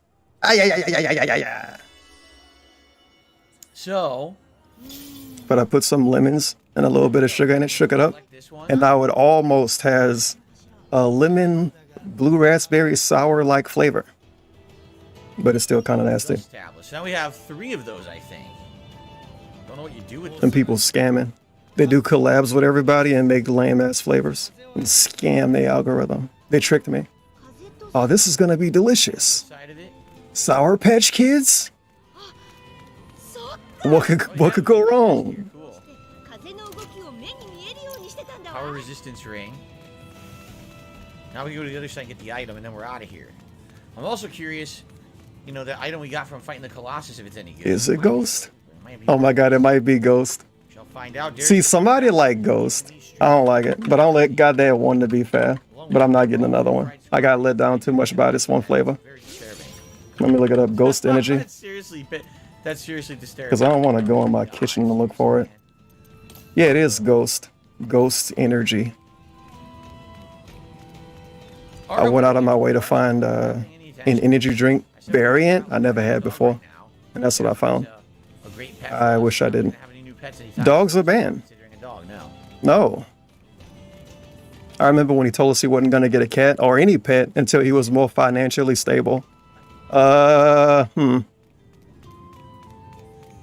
Ay. So. But I put some lemons and a little bit of sugar in it, shook it up, and now it almost has a lemon blue raspberry sour-like flavor. But it's still kind of nasty. Established. Now we have 3 of those, I think. Don't know what you do with them. And people scamming. They do collabs with everybody and make lame-ass flavors. And scam the algorithm. They tricked me. Oh, this is going to be delicious. Sour Patch Kids? What could go wrong? Cool. Power resistance ring. Now we go to the other side and get the item, and then we're out of here. I'm also curious, you know, the item we got from fighting the Colossus, if it's any good. Is it Ghost? Oh my god, it might be Ghost. Shall find out. See, somebody like Ghost. I don't like it, but I don't let goddamn one to be fair. But I'm not getting another one. I got let down too much by this one flavor. Let me look it up. Ghost Energy. That's seriously disturbing. Because I don't want to go in my kitchen and look for it. Yeah, it is Ghost. Ghost Energy. I went out of my way to find an energy drink variant I never had before. And that's what I found. I wish I didn't. Dogs are banned. No. I remember when he told us he wasn't going to get a cat or any pet until he was more financially stable.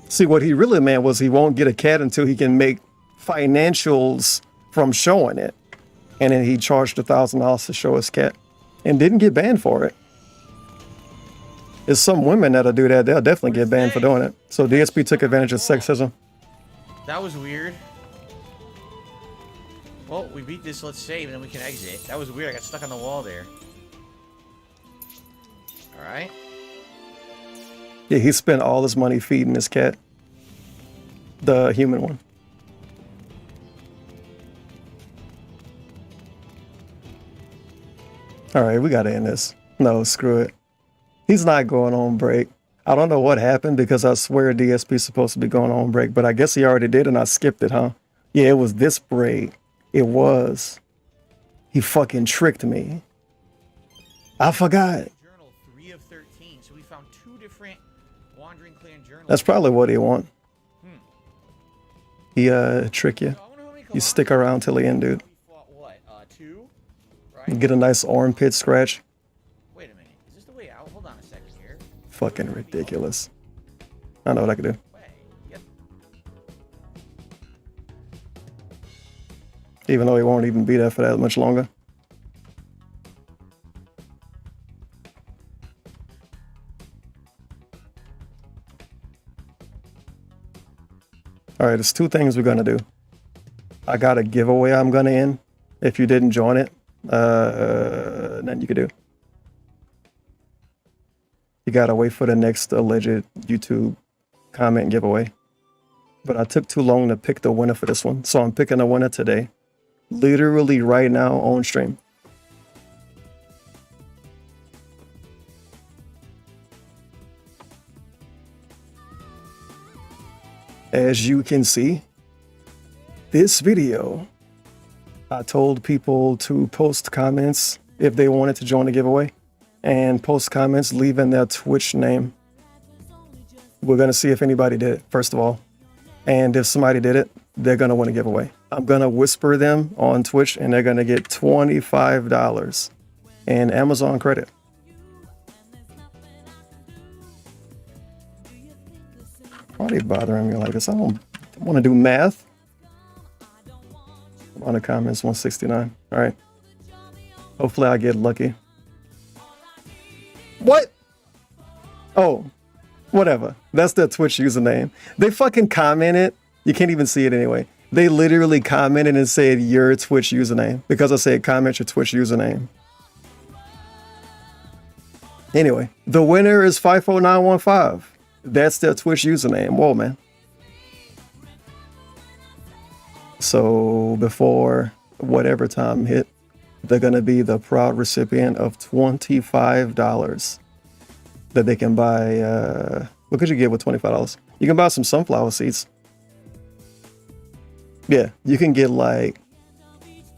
See, what he really meant was he won't get a cat until he can make financials from showing it. And then he charged $1,000 to show his cat and didn't get banned for it. There's some women that'll do that. They'll definitely get banned for doing it. So DSP took advantage of sexism. That was weird. Well, we beat this. Let's save, and then we can exit. That was weird. I got stuck on the wall there. All right. Yeah, he spent all his money feeding his cat. The human one. All right, we got to end this. No, screw it. He's not going on break. I don't know what happened because I swear DSP's supposed to be going on break, but I guess he already did and I skipped it, huh? Yeah, it was this break. It was. He fucking tricked me. I forgot. Journal 3 of 13. So we found 2 different Wandering Clan journals. That's probably what he want. He trick you. You stick around till the end, dude. What? 2? Right? Get a nice armpit scratch. Wait a minute. Is this the way out? Hold on a second here. Fucking ridiculous. I know what I can do. Even though he won't even be there for that much longer. All right, there's 2 things we're gonna do. I got a giveaway I'm gonna end. If you didn't join it, then you could do. You gotta wait for the next alleged YouTube comment giveaway. But I took too long to pick the winner for this one, so I'm picking the winner today. Literally right now on stream. As you can see, this video, I told people to post comments if they wanted to join the giveaway and post comments leaving their Twitch name. We're going to see if anybody did it, first of all. And if somebody did it, they're going to win a giveaway. I'm going to whisper them on Twitch and they're going to get $25 in Amazon credit. Why are they bothering me like this? I don't want to do math. On the comments, 169. All right. Hopefully I get lucky. What? Oh, whatever. That's their Twitch username. They fucking commented. You can't even see it anyway. They literally commented and said your Twitch username because I said comment your Twitch username. Anyway, the winner is 54915. That's their Twitch username. Whoa, man. So before whatever time hit, they're going to be the proud recipient of $25 that they can buy. What could you get with $25? You can buy some sunflower seeds. Yeah, you can get like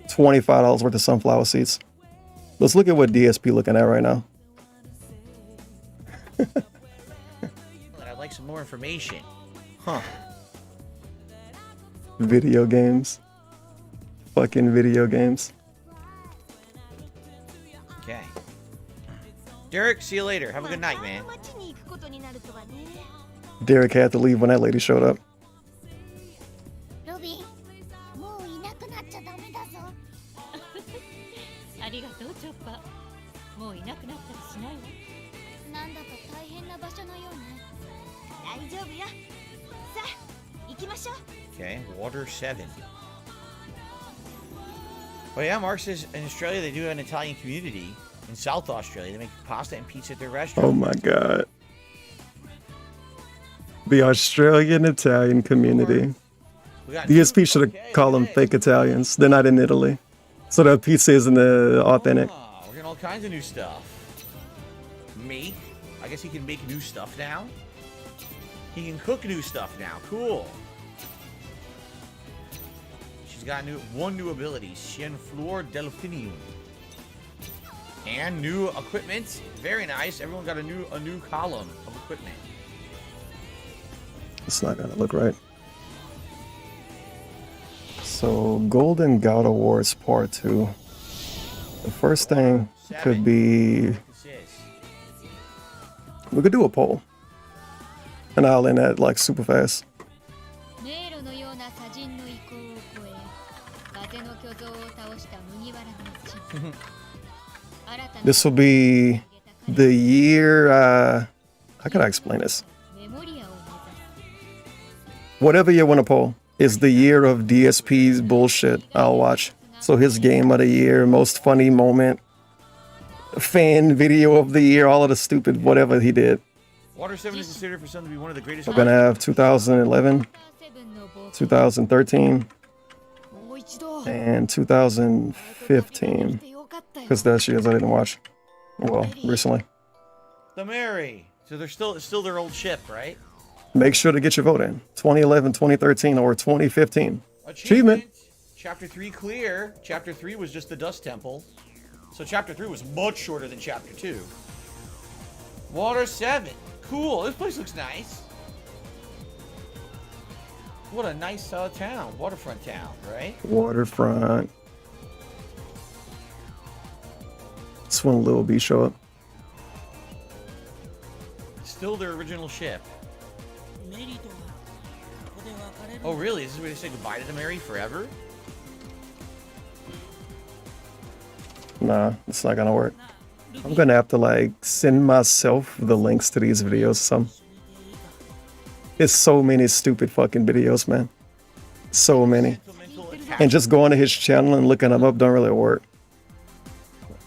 $25 worth of sunflower seeds. Let's look at what DSP looking at right now. I'd like some more information. Huh. Video games. Fucking video games. Okay. Derek, see you later. Have a good night, man. Derek had to leave when that lady showed up. Okay, Water 7. Oh yeah, Mark says in Australia they do have an Italian community. In South Australia, they make pasta and pizza at their restaurant. Oh my god. The Australian Italian community. DSP should have called them fake Italians. They're not in Italy. So the pizza isn't authentic. Oh, we're getting all kinds of new stuff. Make. I guess he can make new stuff now. He can cook new stuff now. Cool. She's got one new ability. Chien Fleur Delphinium. And new equipment. Very nice. Everyone got a new column of equipment. It's not gonna look right. So, Golden Gout Awards Part 2. The first thing could be... We could do a poll. And I'll end that like super fast. This will be the year... how can I explain this? Whatever you want to poll is the year of DSP's bullshit I'll watch. So his game of the year, most funny moment, fan video of the year, all of the stupid whatever he did. Water 7 is considered for some to be one of the greatest. We're gonna have 2011, 2013, and 2015. Because that's years I didn't watch. Well, recently. The Mary. So they're still their old ship, right? Make sure to get your vote in. 2011, 2013, or 2015. Achievement. Chapter 3 clear. Chapter 3 was just the Dust Temple. So Chapter 3 was much shorter than Chapter 2. Water 7. Cool. This place looks nice. What a nice town. Waterfront town, right? Waterfront. That's when Lil B show up. Still their original ship. Oh, really? Is this where they say goodbye to the Mary forever? Nah, it's not gonna work. I'm gonna have to like send myself the links to these videos or something. It's so many stupid fucking videos, man. So many. And just going to his channel and looking them up don't really work.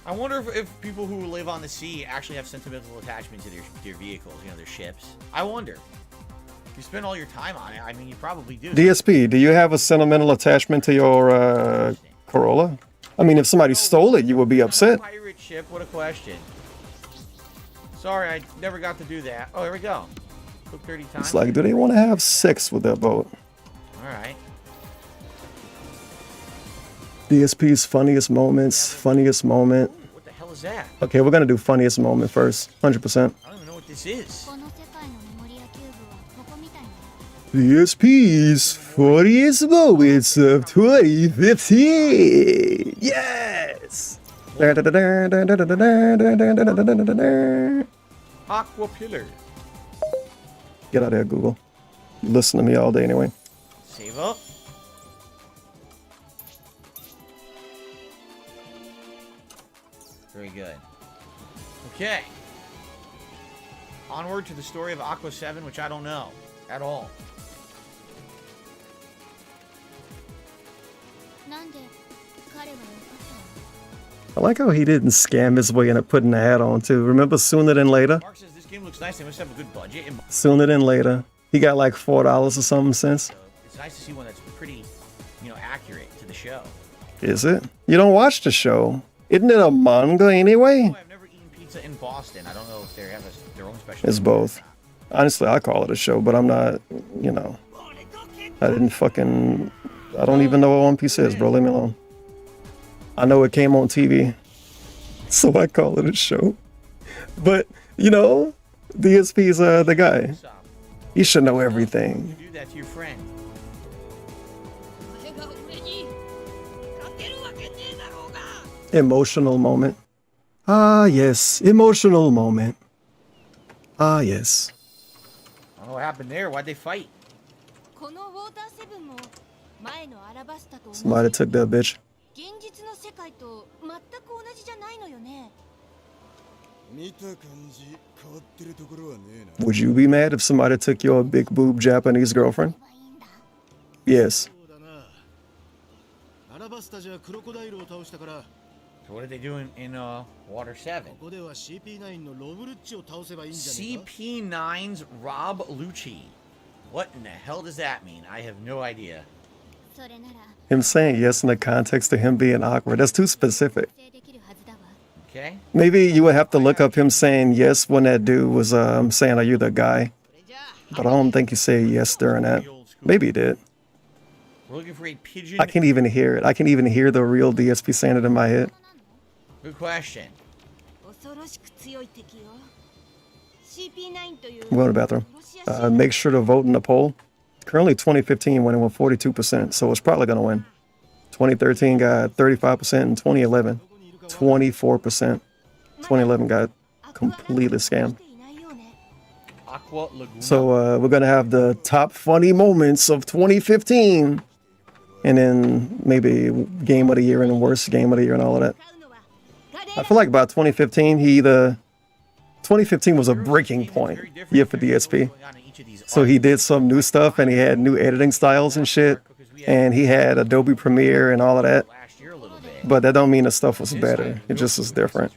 I wonder if people who live on the sea actually have sentimental attachment to their vehicles, you know, their ships. I wonder. You spend all your time on it. I mean, you probably do. DSP, do you have a sentimental attachment to your Corolla? I mean, if somebody stole it, you would be upset. Pirate ship, what a question. Sorry, I never got to do that. Oh, here we go. Took 30 times. It's like, do they want to have sex with that boat? All right. DSP's funniest moments, funniest moment. What the hell is that? Okay, we're gonna do funniest moment first, 100%. I don't even know what this is. DSP's funniest moments of 2015. Yes. Aqua Pillar. Get out of here, Google. You listen to me all day anyway. Save up. Very good. Okay. Onward to the story of Aqua 7, which I don't know at all. I like how he didn't scam his way into putting the hat on too. Remember Sooner Than Later? Mark says this game looks nice. They must have a good budget. Sooner Than Later. He got like $4 or something since. It's nice to see one that's pretty, you know, accurate to the show. Is it? You don't watch the show. Isn't it a manga anyway? Oh, I've never eaten pizza in Boston. I don't know if they have their own special. It's both. Honestly, I call it a show, but I'm not, you know. I don't even know what One Piece is, bro. Leave me alone. I know it came on TV, so I call it a show. But, you know, DSP's the guy. He should know everything. You do that to your friend. Emotional moment. Ah, yes. Emotional moment. Ah, yes. I don't know what happened there. Why'd they fight? Somebody took that bitch. Would you be mad if somebody took your big boob Japanese girlfriend? Yes. So what did they do in Water 7? CP9's Rob Lucci. What in the hell does that mean? I have no idea. Him saying yes in the context of him being awkward, that's too specific. Okay. Maybe you would have to look up him saying yes when that dude was saying, are you the guy? But I don't think he said yes during that. Maybe he did. We're looking for a pigeon. I can't even hear it. I can't even hear the real DSP saying it in my head. Good question. We'll go to the bathroom. Make sure to vote in the poll. Currently 2015 winning with 42%, so it's probably going to win. 2013 got 35%, and 2011, 24%. 2011 got completely scammed. So we're going to have the top funny moments of 2015, and then maybe game of the year and the worst game of the year and all of that. I feel like about 2015, 2015 was a breaking point year for DSP. So he did some new stuff, and he had new editing styles and shit, and he had Adobe Premiere and all of that. But that don't mean the stuff was better. It just was different.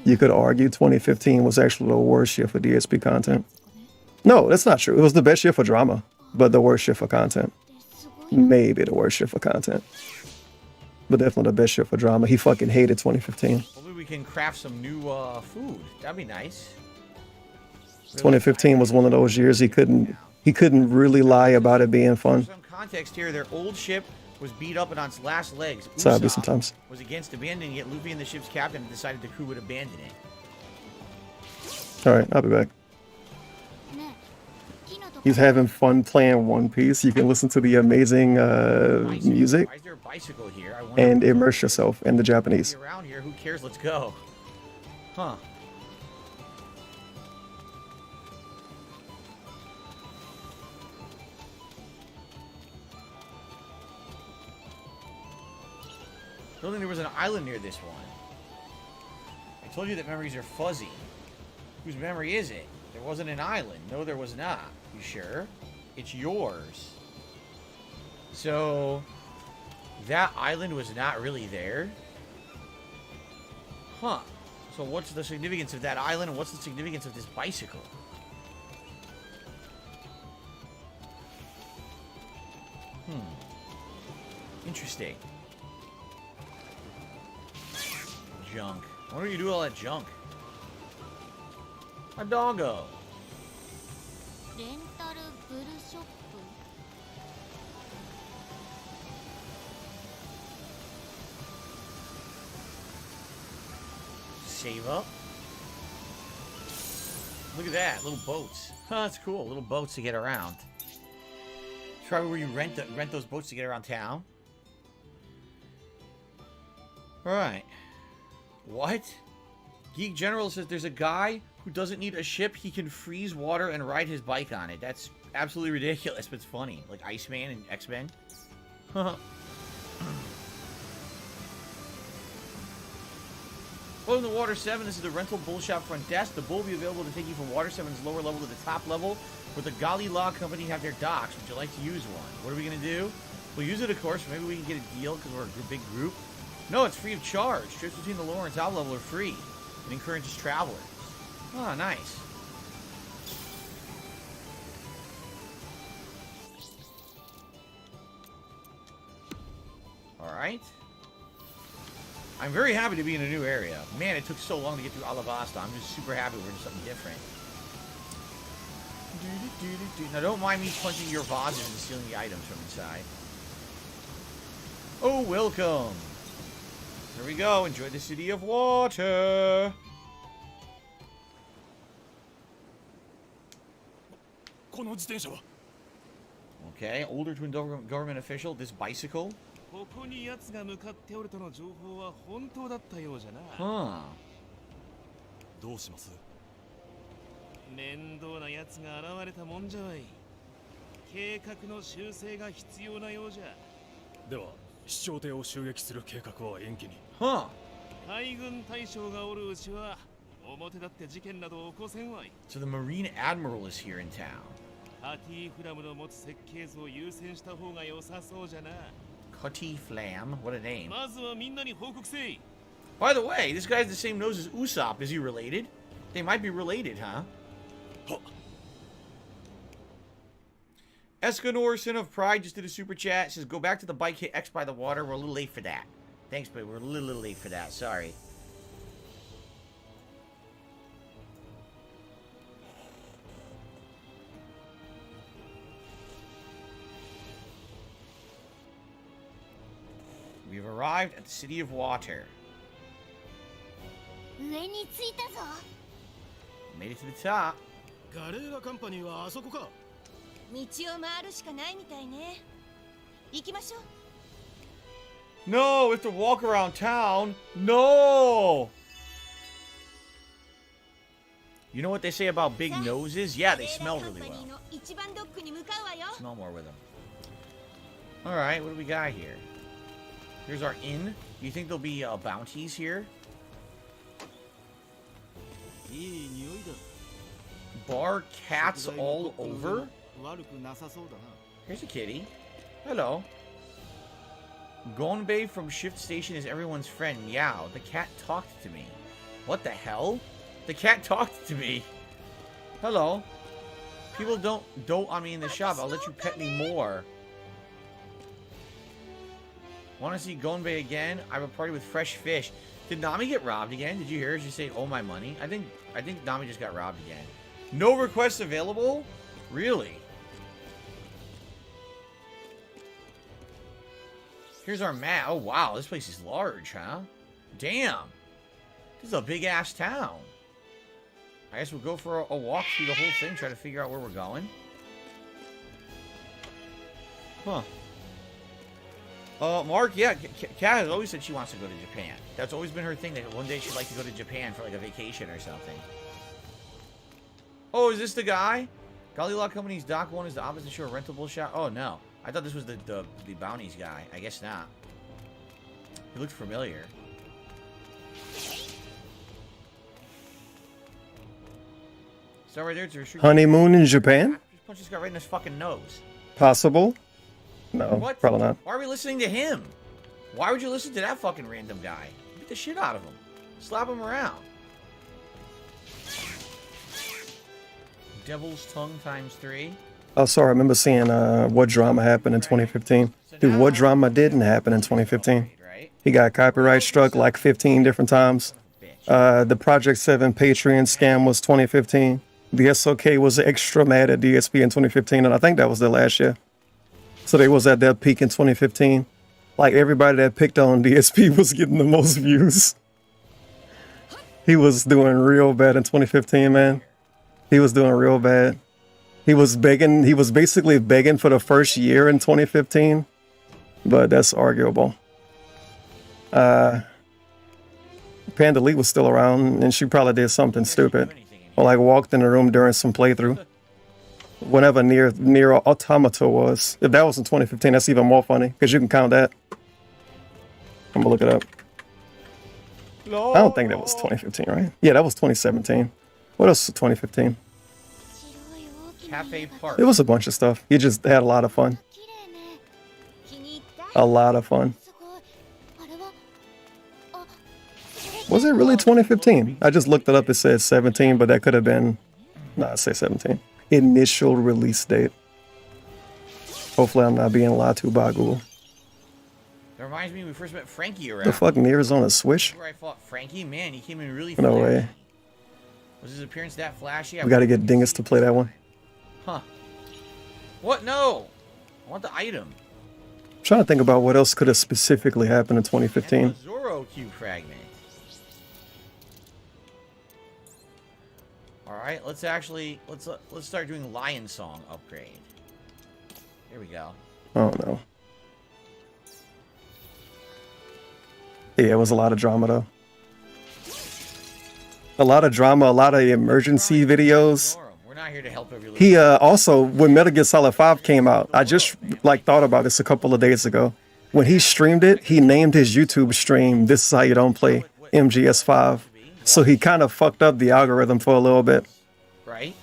You could argue 2015 was actually the worst year for DSP content. No, that's not true. It was the best year for drama, but the worst year for content. Maybe the worst year for content. But definitely the best year for drama. He fucking hated 2015. Maybe we can craft some new food. That'd be nice. 2015 was one of those years he couldn't really lie about it being fun. For some context here, their old ship was beat up and on its last legs. So I do sometimes. Was against abandoning it. Luffy and the ship's captain decided the crew would abandon it. All right, I'll be back. He's having fun playing One Piece. You can listen to the amazing music and immerse yourself in the Japanese. Around here, who cares? Let's go. Huh. I don't think there was an island near this one. I told you that memories are fuzzy. Whose memory is it? There wasn't an island. No, there was not. You sure? It's yours. So, that island was not really there? Huh. So what's the significance of that island, and what's the significance of this bicycle? Interesting. Junk. Why don't you do all that junk? A doggo. Save up. Look at that, little boats. Huh, that's cool. Little boats to get around. It's probably where you rent those boats to get around town. All right. What? Geek General says there's a guy who doesn't need a ship. He can freeze water and ride his bike on it. That's absolutely ridiculous, but it's funny. Like Iceman and X-Men. Welcome to Water 7. This is the rental bull shop front desk. The bull will be available to take you from Water 7's lower level to the top level, where the Gali Law Company have their docks. Would you like to use one? What are we going to do? We'll use it, of course. Maybe we can get a deal because we're a big group. No, it's free of charge. Trips between the lower and top level are free. It encourages travelers. Oh, nice. Alright. I'm very happy to be in a new area. Man, it took so long to get through Alabasta. I'm just super happy we're doing something different. Now, don't mind me punching your vases and stealing the items from inside. Oh, welcome. Here we go. Enjoy the city of water. Okay, older twin government official. This bicycle. Huh. Huh. So the Marine Admiral is here in town. Cutty Flam, what a name. By the way, this guy has the same nose as Usopp. Is he related? They might be related, huh? Escanor, Son of Pride, just did a super chat. Says, go back to the bike, hit X by the water. We're a little late for that. Thanks, but we're a little late for that. Sorry. We've arrived at the City of Water. Made it to the top. No, we have to walk around town. No! You know what they say about big noses? Yeah, they smell really well. Smell more with them. Alright, what do we got here? Here's our inn. Do you think there'll be bounties here? Bar cats all over? Here's a kitty. Hello. Gonbei from Shift Station is everyone's friend. Meow. The cat talked to me. What the hell? The cat talked to me. Hello. People don't dote on me in the shop. I'll let you pet me more. Want to see Gonbei again? I have a party with fresh fish. Did Nami get robbed again? Did you hear her? She say, "Oh my money"? I think Nami just got robbed again. No requests available? Really? Here's our map. Oh wow, this place is large, huh? Damn. This is a big ass town. I guess we'll go for a walk through the whole thing, try to figure out where we're going. Huh. Mark, yeah, Kat has always said she wants to go to Japan. That's always been her thing, that one day she'd like to go to Japan for like a vacation or something. Oh, is this the guy? Golly Law Company's Dock 1 is the opposite shore rentable shop. Oh, no. I thought this was the bounties guy. I guess not. He looked familiar. So right there, it's a restricted Honeymoon in Japan? Just punch this guy right in his fucking nose. Possible? No, what? Probably not. Why are we listening to him? Why would you listen to that fucking random guy? Beat the shit out of him. Slap him around. Devil's Tongue ×3. Oh, sorry. I remember seeing What Drama happened in 2015. Dude, What Drama didn't happen in 2015? He got copyright struck like 15 different times. The Project 7 Patreon scam was 2015. The SOK was extra mad at DSP in 2015, and I think that was their last year. So they was at their peak in 2015. Like, everybody that picked on DSP was getting the most views. He was doing real bad in 2015, man. He was doing real bad. He was begging, he was basically begging for the first year in 2015. But that's arguable. Panda Lee was still around, and she probably did something stupid. Or like walked in the room during some playthrough. Whenever near Automata was. If that was in 2015, that's even more funny, because you can count that. I'm gonna look it up. I don't think that was 2015, right? Yeah, that was 2017. What else was 2015? Cafe Park. It was a bunch of stuff. He just had a lot of fun. A lot of fun. Was it really 2015? I just looked it up. It said 17, but that could have been... Nah, it said 17. Initial release date. Hopefully I'm not being lied to by Google. That reminds me when we first met Frankie around. The fuck Nier's on a Switch? Where I fought Frankie? Man, he came in really No flashy. way. Was his appearance that flashy? We gotta get Dingus to play that one. Huh. What? No! I want the item. I'm trying to think about what else could have specifically happened in 2015. And the Zoro Cube fragment. Alright, let's start doing Lion Song upgrade. Here we go. Oh no. Yeah, it was a lot of drama though. A lot of drama, a lot of emergency videos. We're not here to help every He also, when Metal Gear Solid 5 came out, I just like thought about this a couple of days ago. When he streamed it, he named his YouTube stream "This Is How You Don't Play." MGS5. So he kind of fucked up the algorithm for a little bit. Right?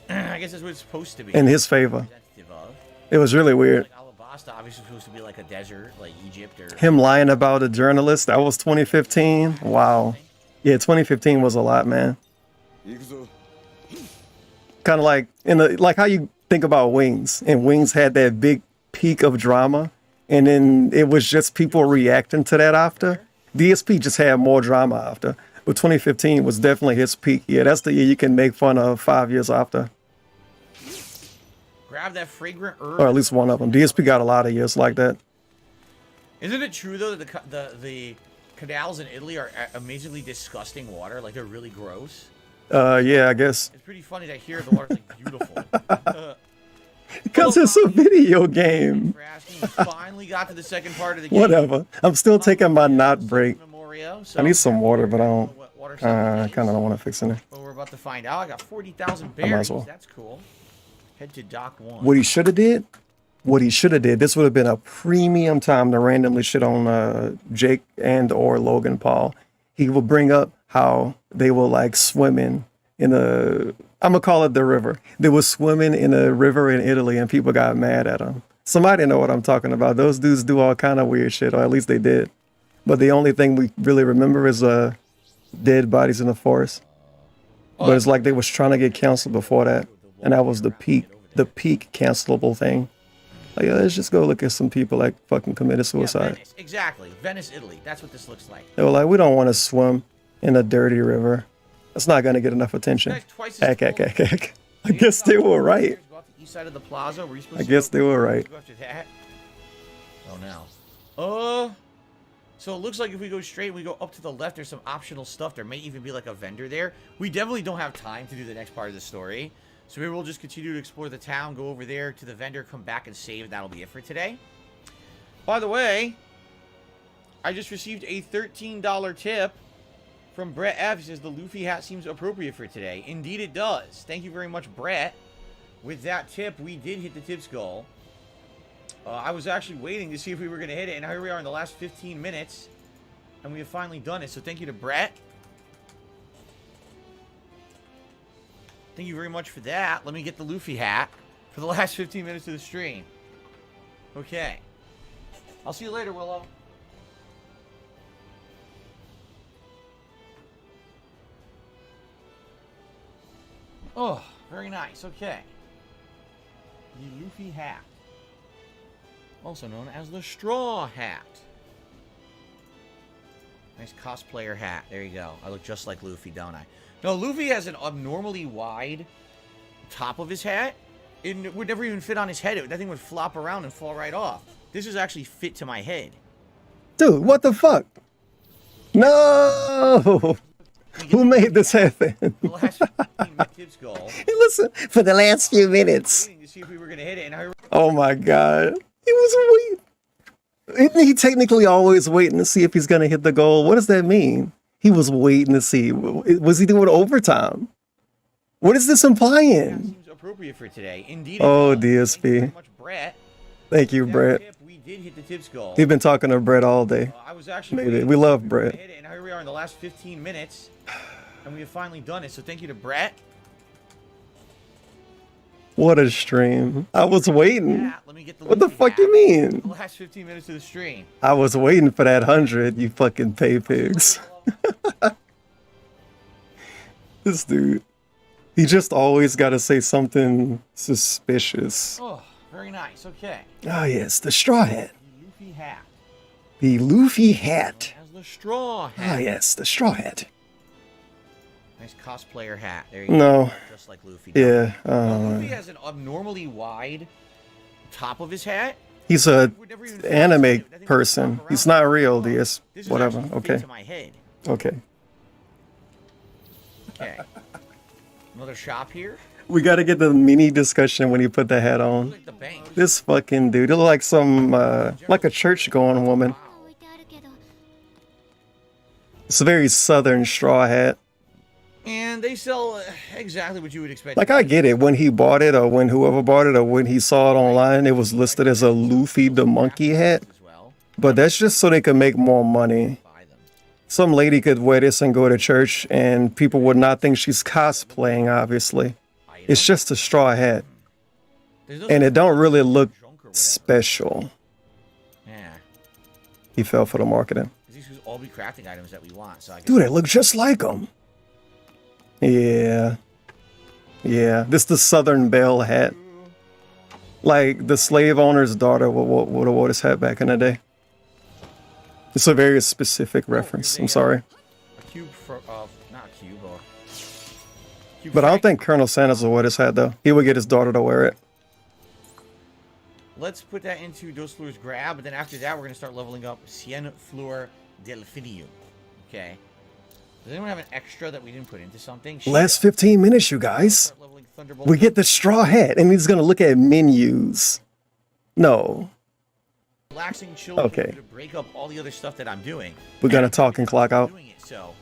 I guess that's what it's supposed to be. In his favor. Representative of. It was really weird. Like Alabasta obviously supposed to be like a desert, like Egypt or... Him lying about a journalist, that was 2015. Wow. Yeah, 2015 was a lot, man. Kind of like like how you think about Wings, and Wings had that big peak of drama, and then it was just people reacting to that after. DSP just had more drama after, but 2015 was definitely his peak. Yeah, that's the year you can make fun of 5 years after. Grab that fragrant herb. Or at least one of them. DSP got a lot of years like that. Isn't it true though that the canals in Italy are amazingly disgusting water? Like they're really gross. Yeah, I guess. It's pretty funny to hear the water's like beautiful. Because it's a video game. Finally got to the second part of the game. Whatever. I'm still taking my not break. I need some water, but I don't. I kind of don't want to fix it. Well, we're about to find out. I got 40,000 might as berries. well. That's cool. Head to Dock 1. What he should have did? This would have been a premium time to randomly shit on Jake and or Logan Paul. He will bring up how they were like swimming in a, I'm gonna call it the river. They were swimming in a river in Italy and people got mad at them. Somebody know what I'm talking about. Those dudes do all kind of weird shit, or at least they did. But the only thing we really remember is dead bodies in the forest. But it's like they was trying to get canceled before that. And that was the peak cancelable thing. Like, let's just go look at some people like fucking committed suicide. Venice. Exactly. Venice, Italy. That's what this looks like. They were like, we don't want to swim in a dirty river. That's not going to get enough attention. Heck. I guess they were right. East side of the plaza. Were you supposed I guess they were right. Go after that? Oh, no. So it looks like if we go straight and we go up to the left, there's some optional stuff. There may even be like a vendor there. We definitely don't have time to do the next part of the story. So maybe we'll just continue to explore the town, go over there to the vendor, come back and save. That'll be it for today. By the way, I just received a $13 tip from Brett F. He says the Luffy hat seems appropriate for today. Indeed it does. Thank you very much, Brett. With that tip, we did hit the tips goal. I was actually waiting to see if we were going to hit it, and here we are in the last 15 minutes, and we have finally done it. So thank you to Brett. Thank you very much for that. Let me get the Luffy hat for the last 15 minutes of the stream. Okay. I'll see you later, Willow. Oh, very nice. Okay. The Luffy hat. Also known as the straw hat. Nice cosplayer hat. There you go. I look just like Luffy, don't I? No, Luffy has an abnormally wide top of his hat. It would never even fit on his head. That thing would flop around and fall right off. This is actually fit to my head. Dude, what the fuck? No! Who made this happen? The last 15 tips goal. Hey, listen, for the last few minutes. To see if we were going to hit it, and oh my god. He was waiting. Isn't he technically always waiting to see if he's going to hit the goal? What does that mean? He was waiting to see. Was he doing overtime? What is this implying? Seems appropriate for today. Indeed. Oh, DSP. Thank you, Brett. We did hit the tips goal. You've been talking to Brett all day. I was actually Maybe. We love Brett. And here we are in the last 15 minutes, and we have finally done it. So thank you to Brett. What a stream. I was waiting. Yeah, let me get the what the fuck you mean? The last 15 minutes of the stream. I was waiting for that 100, you fucking pay pigs. This dude. He just always got to say something suspicious. Oh, very nice. Okay. Oh, yes, the straw hat. The Luffy hat. The Luffy hat. As the straw hat. Ah, yes, the straw hat. Nice cosplayer hat. There you go. No. Just like Luffy. Yeah. Luffy has an abnormally wide top of his hat. He's a anime person. He's not real, DS. Whatever. Okay. Okay. Okay. Another shop here. We got to get the mini discussion when he put the hat on. This fucking dude. He look like some, like a church-going woman. It's a very southern straw hat. And they sell exactly what you would expect. Like, I get it. When he bought it, or when whoever bought it, or when he saw it online, it was listed as a Luffy the Monkey hat. But that's just so they can make more money. some lady could wear this and go to church, and people would not think she's cosplaying, obviously. It's just a straw hat. And it don't really look special. Yeah. He fell for the marketing. These would all be crafting items that we want. So I guess Dude, they look just like them. Yeah. Yeah, this the Southern Belle hat. Like, the slave owner's daughter would have wore this hat back in the day. It's a very specific reference. I'm sorry. A cube for, not a cube, cube But I don't think Colonel Sanders will wear this hat, though. He would get his daughter to wear it. Let's put that into Dos Fleurs Grab, but then after that, we're going to start leveling up Cien Fleur Delphinium. Okay. Does anyone have an extra that we didn't put into something? Last 15 minutes, you guys. We get the straw hat, and he's going to look at menus. No. Relaxing, chill, okay. To break up all the other stuff that I'm doing. We're going to talk and clock out. So,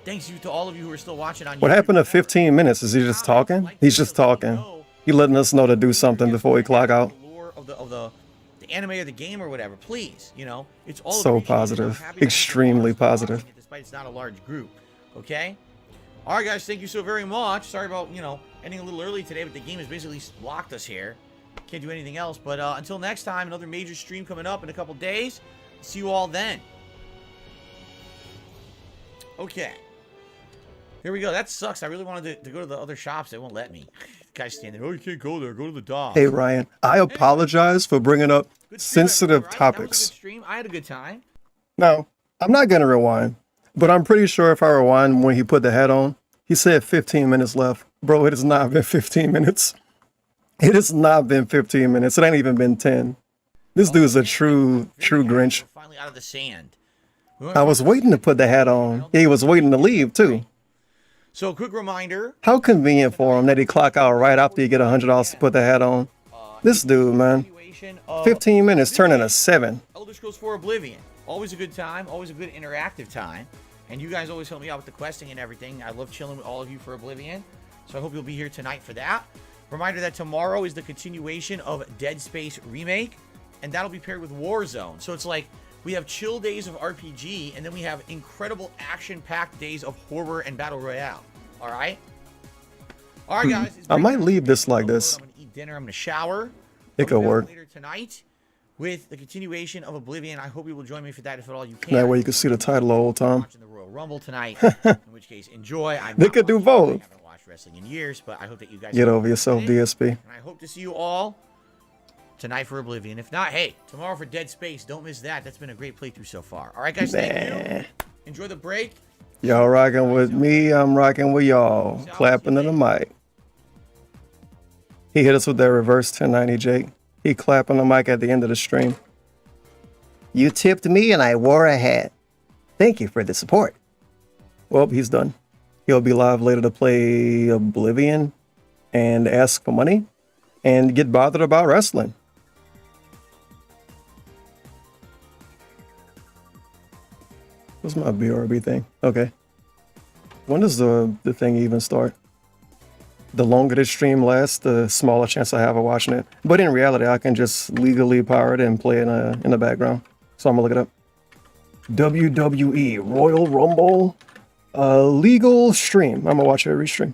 thanks you to all of you who are still watching on YouTube. What happened to 15 minutes? Is he just talking? He's just talking. He's letting us know to do something before we clock out. Of the anime or the game or whatever, please, you know, it's all so positive, extremely positive. Despite it's not a large group, okay? All right, guys, thank you so very much. Sorry about, you know, ending a little early today, but the game has basically locked us here. Can't do anything else, but until next time, another major stream coming up in a couple days. See you all then. Okay. Here we go. That sucks. I really wanted to go to the other shops. They won't let me. Guy's standing. Oh, you can't go there. Go to the dock. Hey, Ryan. I apologize for bringing up sensitive topics. I had a good time. No, I'm not going to rewind. But I'm pretty sure if I rewind when he put the hat on, he said 15 minutes left. Bro, it has not been 15 minutes. It has not been 15 minutes. It ain't even been 10. This dude's a true Grinch. Finally out of the sand. I was waiting to put the hat on. He was waiting to leave, too. So, quick reminder. How convenient for him that he clock out right after you get $100 to put the hat on. This dude, man. 15 minutes turning to 7. Elder Scrolls 4 Oblivion. Always a good time. Always a good interactive time. And you guys always help me out with the questing and everything. I love chilling with all of you for Oblivion. So I hope you'll be here tonight for that. Reminder that tomorrow is the continuation of Dead Space Remake. And that'll be paired with Warzone. So it's like we have chill days of RPG. And then we have incredible action-packed days of horror and battle royale. All right? All right, guys. I might leave this like this. I'm going to eat dinner. I'm going to shower. It could work. Later tonight with the continuation of Oblivion. I hope you will join me for that if at all you can. That way you can see the title the whole time. Watching the Royal Rumble tonight, in which case, enjoy. They could do both. I haven't watched wrestling in years, but I hope that you guys get over yourself, DSP. And I hope to see you all tonight for Oblivion. If not, hey, tomorrow for Dead Space. Don't miss that. That's been a great playthrough so far. All right, guys, thank you. Enjoy the break. Y'all rocking with me. I'm rocking with y'all. Clapping to the mic. He hit us with that reverse 1090, Jake. He clapping the mic at the end of the stream. You tipped me and I wore a hat. Thank you for the support. Well, he's done. He'll be live later to play Oblivion and ask for money and get bothered about wrestling. What's my BRB thing? Okay. When does the thing even start? The longer this stream lasts, the smaller chance I have of watching it. But in reality, I can just legally power it and play it in the background. So I'm gonna look it up. WWE Royal Rumble legal stream. I'm gonna watch every stream.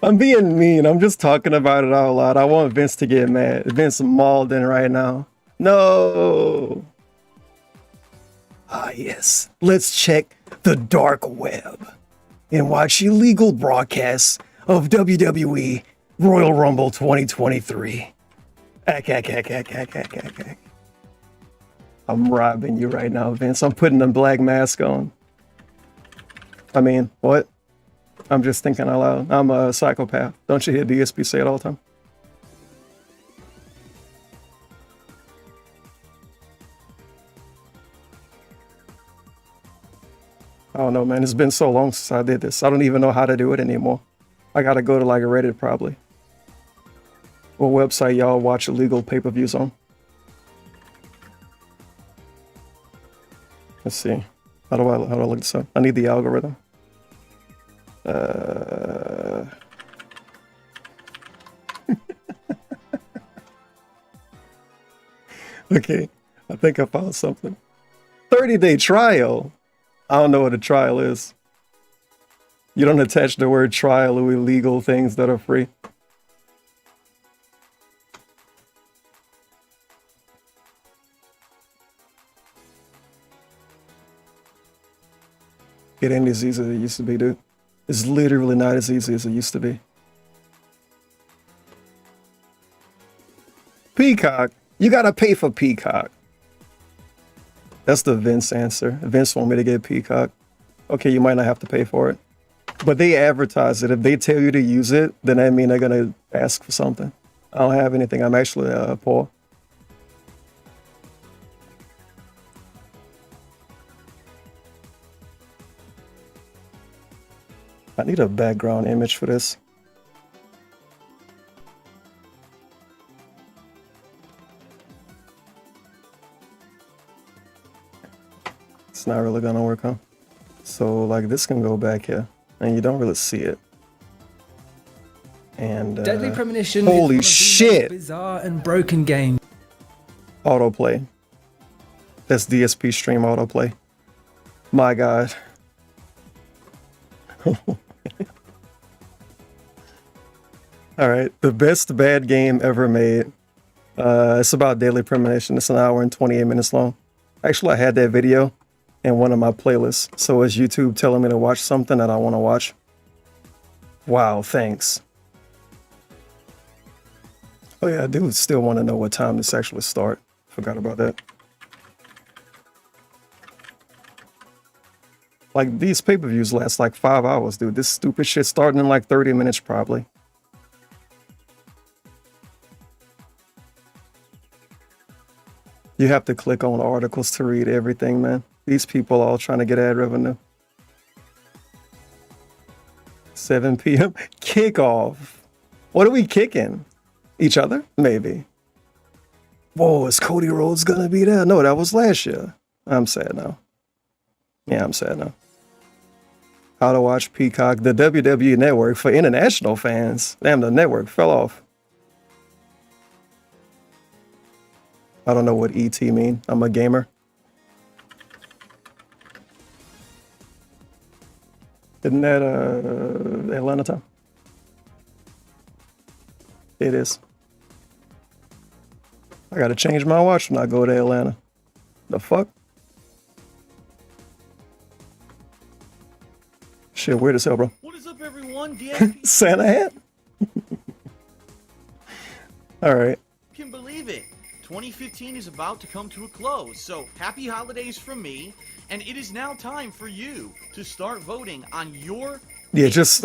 I'm being mean. I'm just talking about it out loud. I want Vince to get mad. Vince Malden right now. No. Ah, yes. Let's check the dark web and watch illegal broadcasts of WWE Royal Rumble 2023. I'm robbing you right now, Vince. I'm putting the black mask on. I mean, what? I'm just thinking out loud. I'm a psychopath. Don't you hear DSP say it all the time? I don't know, man. It's been so long since I did this. I don't even know how to do it anymore. I gotta go to like a Reddit probably. What website y'all watch illegal pay-per-views on? Let's see. How do I look this up? I need the algorithm. Okay, I think I found something. 30-day trial. I don't know what a trial is. You don't attach the word trial to illegal things that are free. It ain't as easy as it used to be, dude. It's literally not as easy as it used to be. Peacock. You gotta pay for Peacock. That's the Vince answer. Vince want me to get Peacock. Okay, you might not have to pay for it. But they advertise it. If they tell you to use it, then that means they're gonna ask for something. I don't have anything. I'm actually poor. I need a background image for this. It's not really gonna work, huh? So like this can go back here and you don't really see it. And Deadly Premonition holy is one of the shit! most bizarre and broken game. Autoplay. That's DSP stream autoplay. My God. Alright, the best bad game ever made. It's about Deadly Premonition. It's an hour and 28 minutes long. Actually, I had that video in one of my playlists. So is YouTube telling me to watch something that I want to watch? Wow, thanks. Oh yeah, I do still want to know what time this actually start. Forgot about that. Like, these pay-per-views last like 5 hours, dude. This stupid shit starting in like 30 minutes probably. You have to click on articles to read everything, man. These people all trying to get ad revenue. 7 p.m. Kickoff. What are we kicking? Each other? Maybe. Whoa, is Cody Rhodes gonna be there? No, that was last year. I'm sad now. Yeah, I'm sad now. How to watch Peacock, the WWE network for international fans. Damn, the network fell off. I don't know what ET mean. I'm a gamer. Isn't that Atlanta time? It is. I gotta change my watch when I go to Atlanta. The fuck? Shit, weird as hell, bro. What is up, everyone? DSP Santa hat? Alright. Can believe it. 2015 is about to come to a close, so happy holidays from me, and it is now time for you to start voting on your... Yeah, just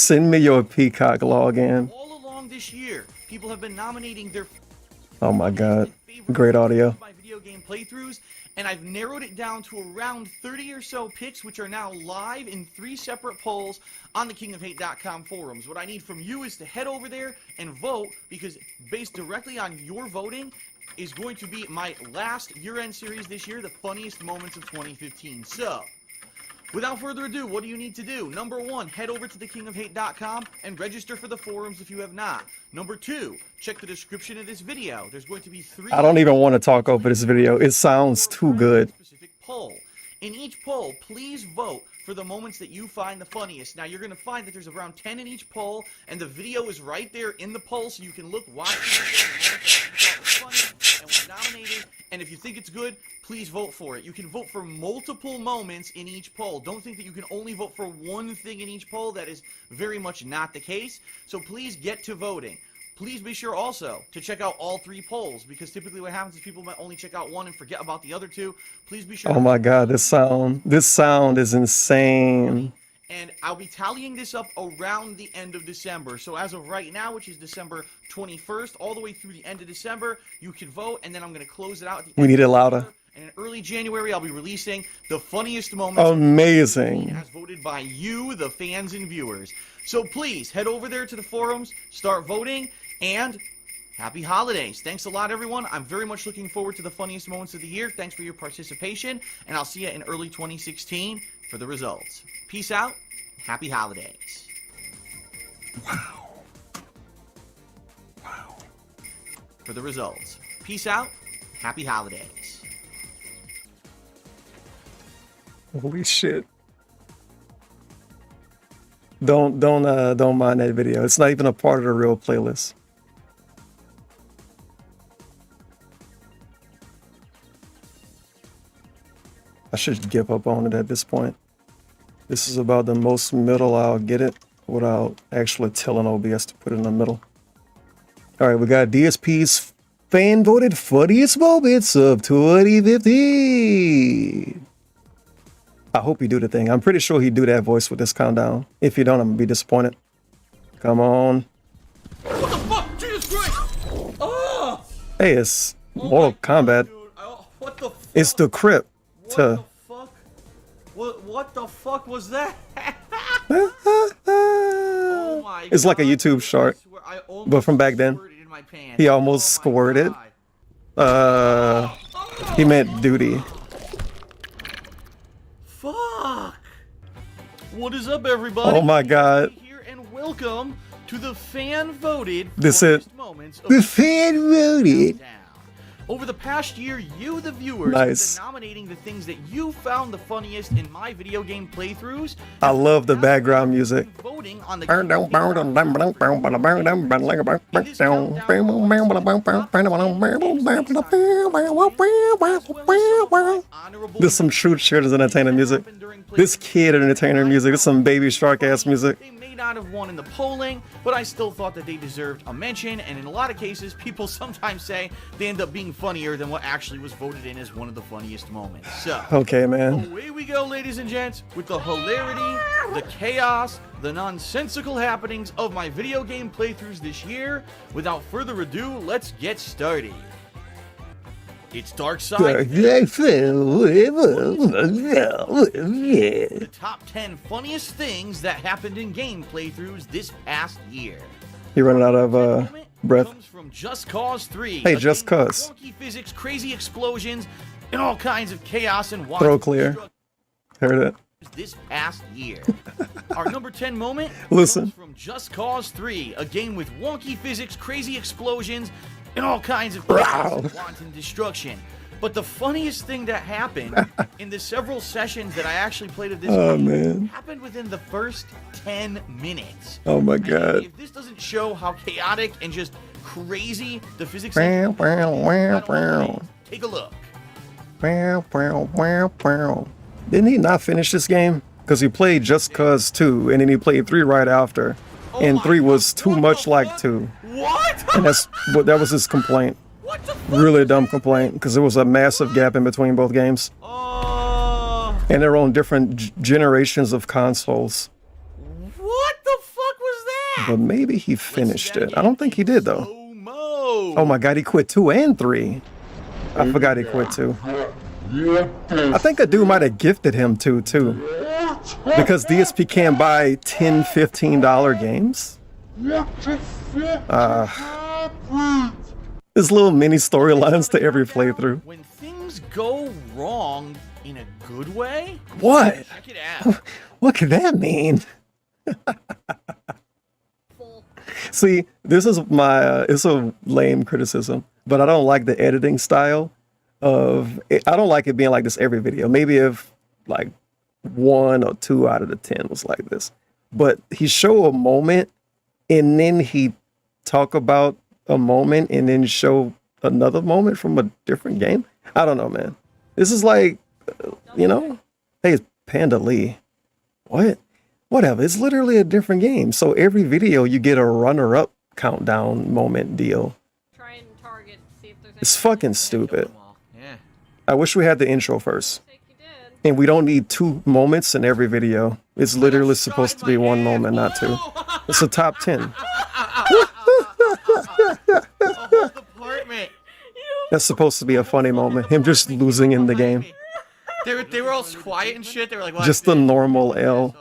send me your Peacock login. All along this year, people have been nominating their... Oh my God. Great audio. ...my video game playthroughs, and I've narrowed it down to around 30 or so picks, which are now live in 3 separate polls on the kingofhate.com forums. What I need from you is to head over there and vote, because based directly on your voting is going to be my last year-end series this year, the funniest moments of 2015. So, without further ado, what do you need to do? Number 1, head over to thekingofhate.com and register for the forums if you have not. Number 2, check the description of this video. There's going to be 3... I don't even want to talk over this video. It sounds too good. ...specific poll. In each poll, please vote for the moments that you find the funniest. Now, you're going to find that there's around 10 in each poll, and the video is right there in the poll, so you can look, watch the video, and we're nominated, and if you think it's good, please vote for it. You can vote for multiple moments in each poll. Don't think that you can only vote for one thing in each poll. That is very much not the case. So please get to voting. Please be sure also to check out all 3 polls, because typically what happens is people might only check out one and forget about the other 2. Please be sure. Oh my God, this sound is insane. And I'll be tallying this up around the end of December. So as of right now, which is December 21st, all the way through the end of December, you can vote, and then I'm going to close it out at the end. We need it louder. And in early January, I'll be releasing the funniest moments. Amazing. As voted by you, the fans and viewers. So please, head over there to the forums, start voting, and happy holidays. Thanks a lot, everyone. I'm very much looking forward to the funniest moments of the year. Thanks for your participation, and I'll see you in early 2016 for the results. Peace out. Happy holidays. Wow. Wow. For the results. Peace out. Happy holidays. Holy shit. Don't mind that video. It's not even a part of the real playlist. I should give up on it at this point. This is about the most middle I'll get it without actually telling OBS to put it in the middle. All right, we got DSP's fan voted funniest moments of 2015. I hope you do the thing. I'm pretty sure he'd do that voice with this countdown. If you don't, I'm gonna be disappointed. Come on. What the fuck? Jesus Christ! Oh! Hey, it's Mortal Kombat. What the fuck? It's the Crypt. What the fuck? What the fuck was that? Oh my It's like a YouTube short, but from back then. He almost squirted. He meant duty. Fuck! What is up, everybody? Oh my god. Here and welcome to the fan-voted This it. moments of The fan voted. Over the past year, you, the viewers, Nice. have been nominating the things that you found the funniest in my video game playthroughs. I love the background music. Voting on the There's some true cheerleaders entertainer music. This kid entertainer music. There's some baby shark ass music. They may not have won in the polling, but I still thought that they deserved a mention, and in a lot of cases, people sometimes say they end up being funnier than what actually was voted in as one of the funniest moments. So, Okay, man. away we go, ladies and gents, with the hilarity, the chaos, the nonsensical happenings of my video game playthroughs this year. Without further ado, let's get started. It's Dark Side. The top 10 funniest things that happened in game playthroughs this past year. He running out of breath. Comes from Just Cause 3. Hey, a Just game with Cause. Wonky physics, crazy explosions, and all kinds of chaos and Throw clear. Heard it. This past year. Our number 10 moment Listen. comes from Just Cause 3, a game with wonky physics, crazy explosions, and all kinds of chaos and wanton destruction. But the funniest thing that happened in the several sessions that I actually played of this game man. happened within the first 10 minutes. Oh my god. If this doesn't show how chaotic and just crazy the physics Wow, is, wow, wow, wow. take a look. Wow, wow, wow, wow. Didn't he not finish this game? Because he played Just Cause 2, and then he played 3 right after. And 3 was too much like 2. What? And that was his complaint. Really dumb complaint, because there was a massive gap in between both games. And they're on different generations of consoles. What the fuck was that? But maybe he finished it. I don't think he did, though. Oh my god, he quit 2 and 3. I forgot he quit 2. I think a dude might have gifted him 2 too. Because DSP can't buy $10, $15 games. There's little mini storylines to every playthrough. When things go wrong in a good way? What? Check it out. What could that mean? See, this is my, it's a lame criticism, but I don't like the editing style of, I don't like it being like this every video. Maybe if like 1 or 2 out of the 10 was like this, but he show a moment and then he talk about a moment and then show another moment from a different game. I don't know, man. This is like, you know, hey, it's Panda Lee. What? Whatever. It's literally a different game. So every video you get a runner-up countdown moment deal. Try and target, see if there's It's fucking stupid. Yeah. I wish we had the intro first. And we don't need 2 moments in every video. It's literally supposed to be 1 moment, not 2. It's a top 10. That's supposed to be a funny moment. Him just losing in the game. They were all quiet and shit. They were like, what? Just the normal L.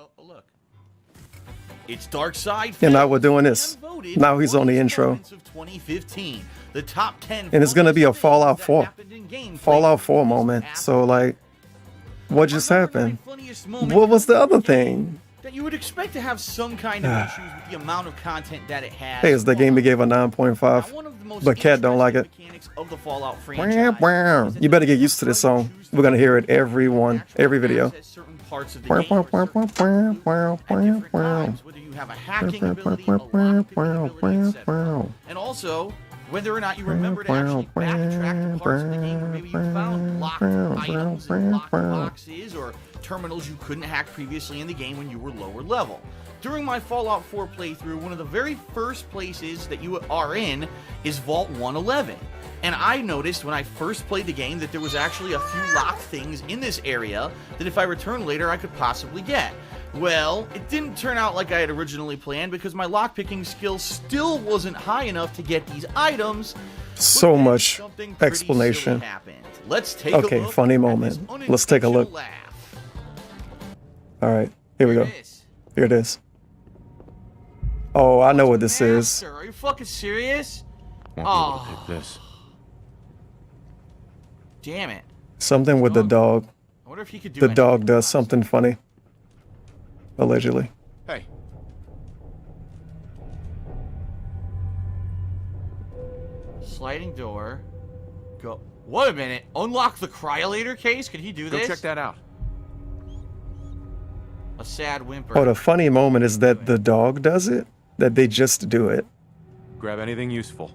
It's Dark Side. And now we're doing this. Now he's on the intro. Of 2015, the top 10. And it's gonna be a Fallout 4. Fallout 4 moment. So like, what just happened? What was the other thing? that you would expect to have some kind of issues with the amount of content that it has. Hey, it's the game we gave a 9.5, but Cat don't like it. Of the Fallout franchise. You better get used to this song. We're gonna hear it every video. Parts of the game, whether you have a hacking ability, a lockpicking ability, etc. And also, whether or not you remember to actually backtrack to parts of the game where maybe you found locked items and locked boxes or terminals you couldn't hack previously in the game when you were lower level. During my Fallout 4 playthrough, one of the very first places that you are in is Vault 111. And I noticed when I first played the game that there was actually a few locked things in this area that if I return later I could possibly get. Well, it didn't turn out like I had originally planned because my lockpicking skill still wasn't high enough to get these items. So much explanation. Let's take a look funny moment. Let's take a look. Alright, here we go. Here it is. Oh, I know what this is. Are you fucking serious? Oh. This. Damn it. Something with the dog. I wonder if he could do the dog does something funny. Allegedly. Hey. Sliding door. Go. Wait a minute. Unlock the cryolator case? Can he do this? Go check that out. A sad whimper. Oh, the funny moment is that the dog does it. That they just do it. Grab anything useful.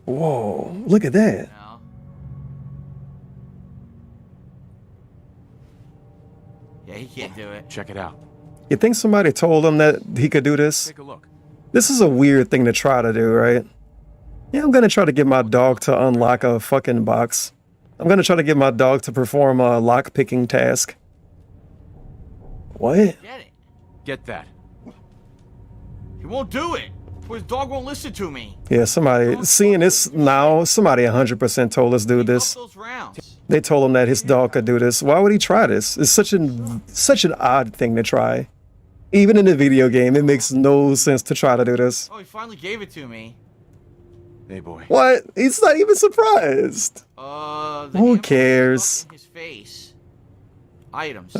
Whoa, look at that. No. Yeah, he can't do it. Check it out. You think somebody told him that he could do this? Take a look. This is a weird thing to try to do, right? Yeah, I'm gonna try to get my dog to unlock a fucking box. I'm gonna try to get my dog to perform a lock-picking task. What? Get it. Get that. He won't do it. His dog won't listen to me. Yeah, somebody, seeing this now, somebody 100% told this dude this. They told him that his dog could do this. Why would he try this? It's such an odd thing to try. Even in the video game, it makes no sense to try to do this. Oh, he finally gave it to me. Hey, boy. What? He's not even surprised. Who cares? His face. Items.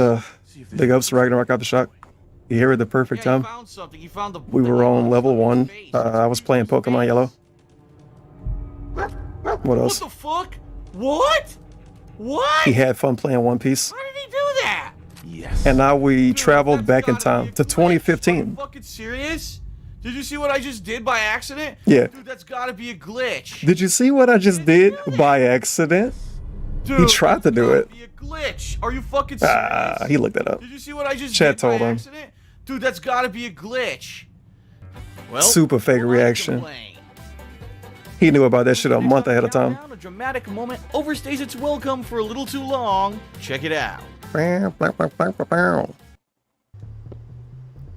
Big ups, Ragnarok out the shock. You hear it the perfect time. Found something. You found the We were on level 1. I was playing Pokemon Yellow. What else? What the fuck? What? What? He had fun playing One Piece. Why did he do that? Yes. And now we traveled back in time to 2015. Are you fucking serious? Did you see what I just did by accident? Yeah. Dude, that's gotta be a glitch. Did you see what I just did by accident? Dude, He tried to do it. Be a glitch. Are you fucking serious? He looked it up. Did you see what I just Chat did told by him. accident? Dude, that's gotta be a glitch. Well, Super fake reaction. He knew about that shit a month ahead of time. A dramatic moment overstays its welcome for a little too long. Check it out.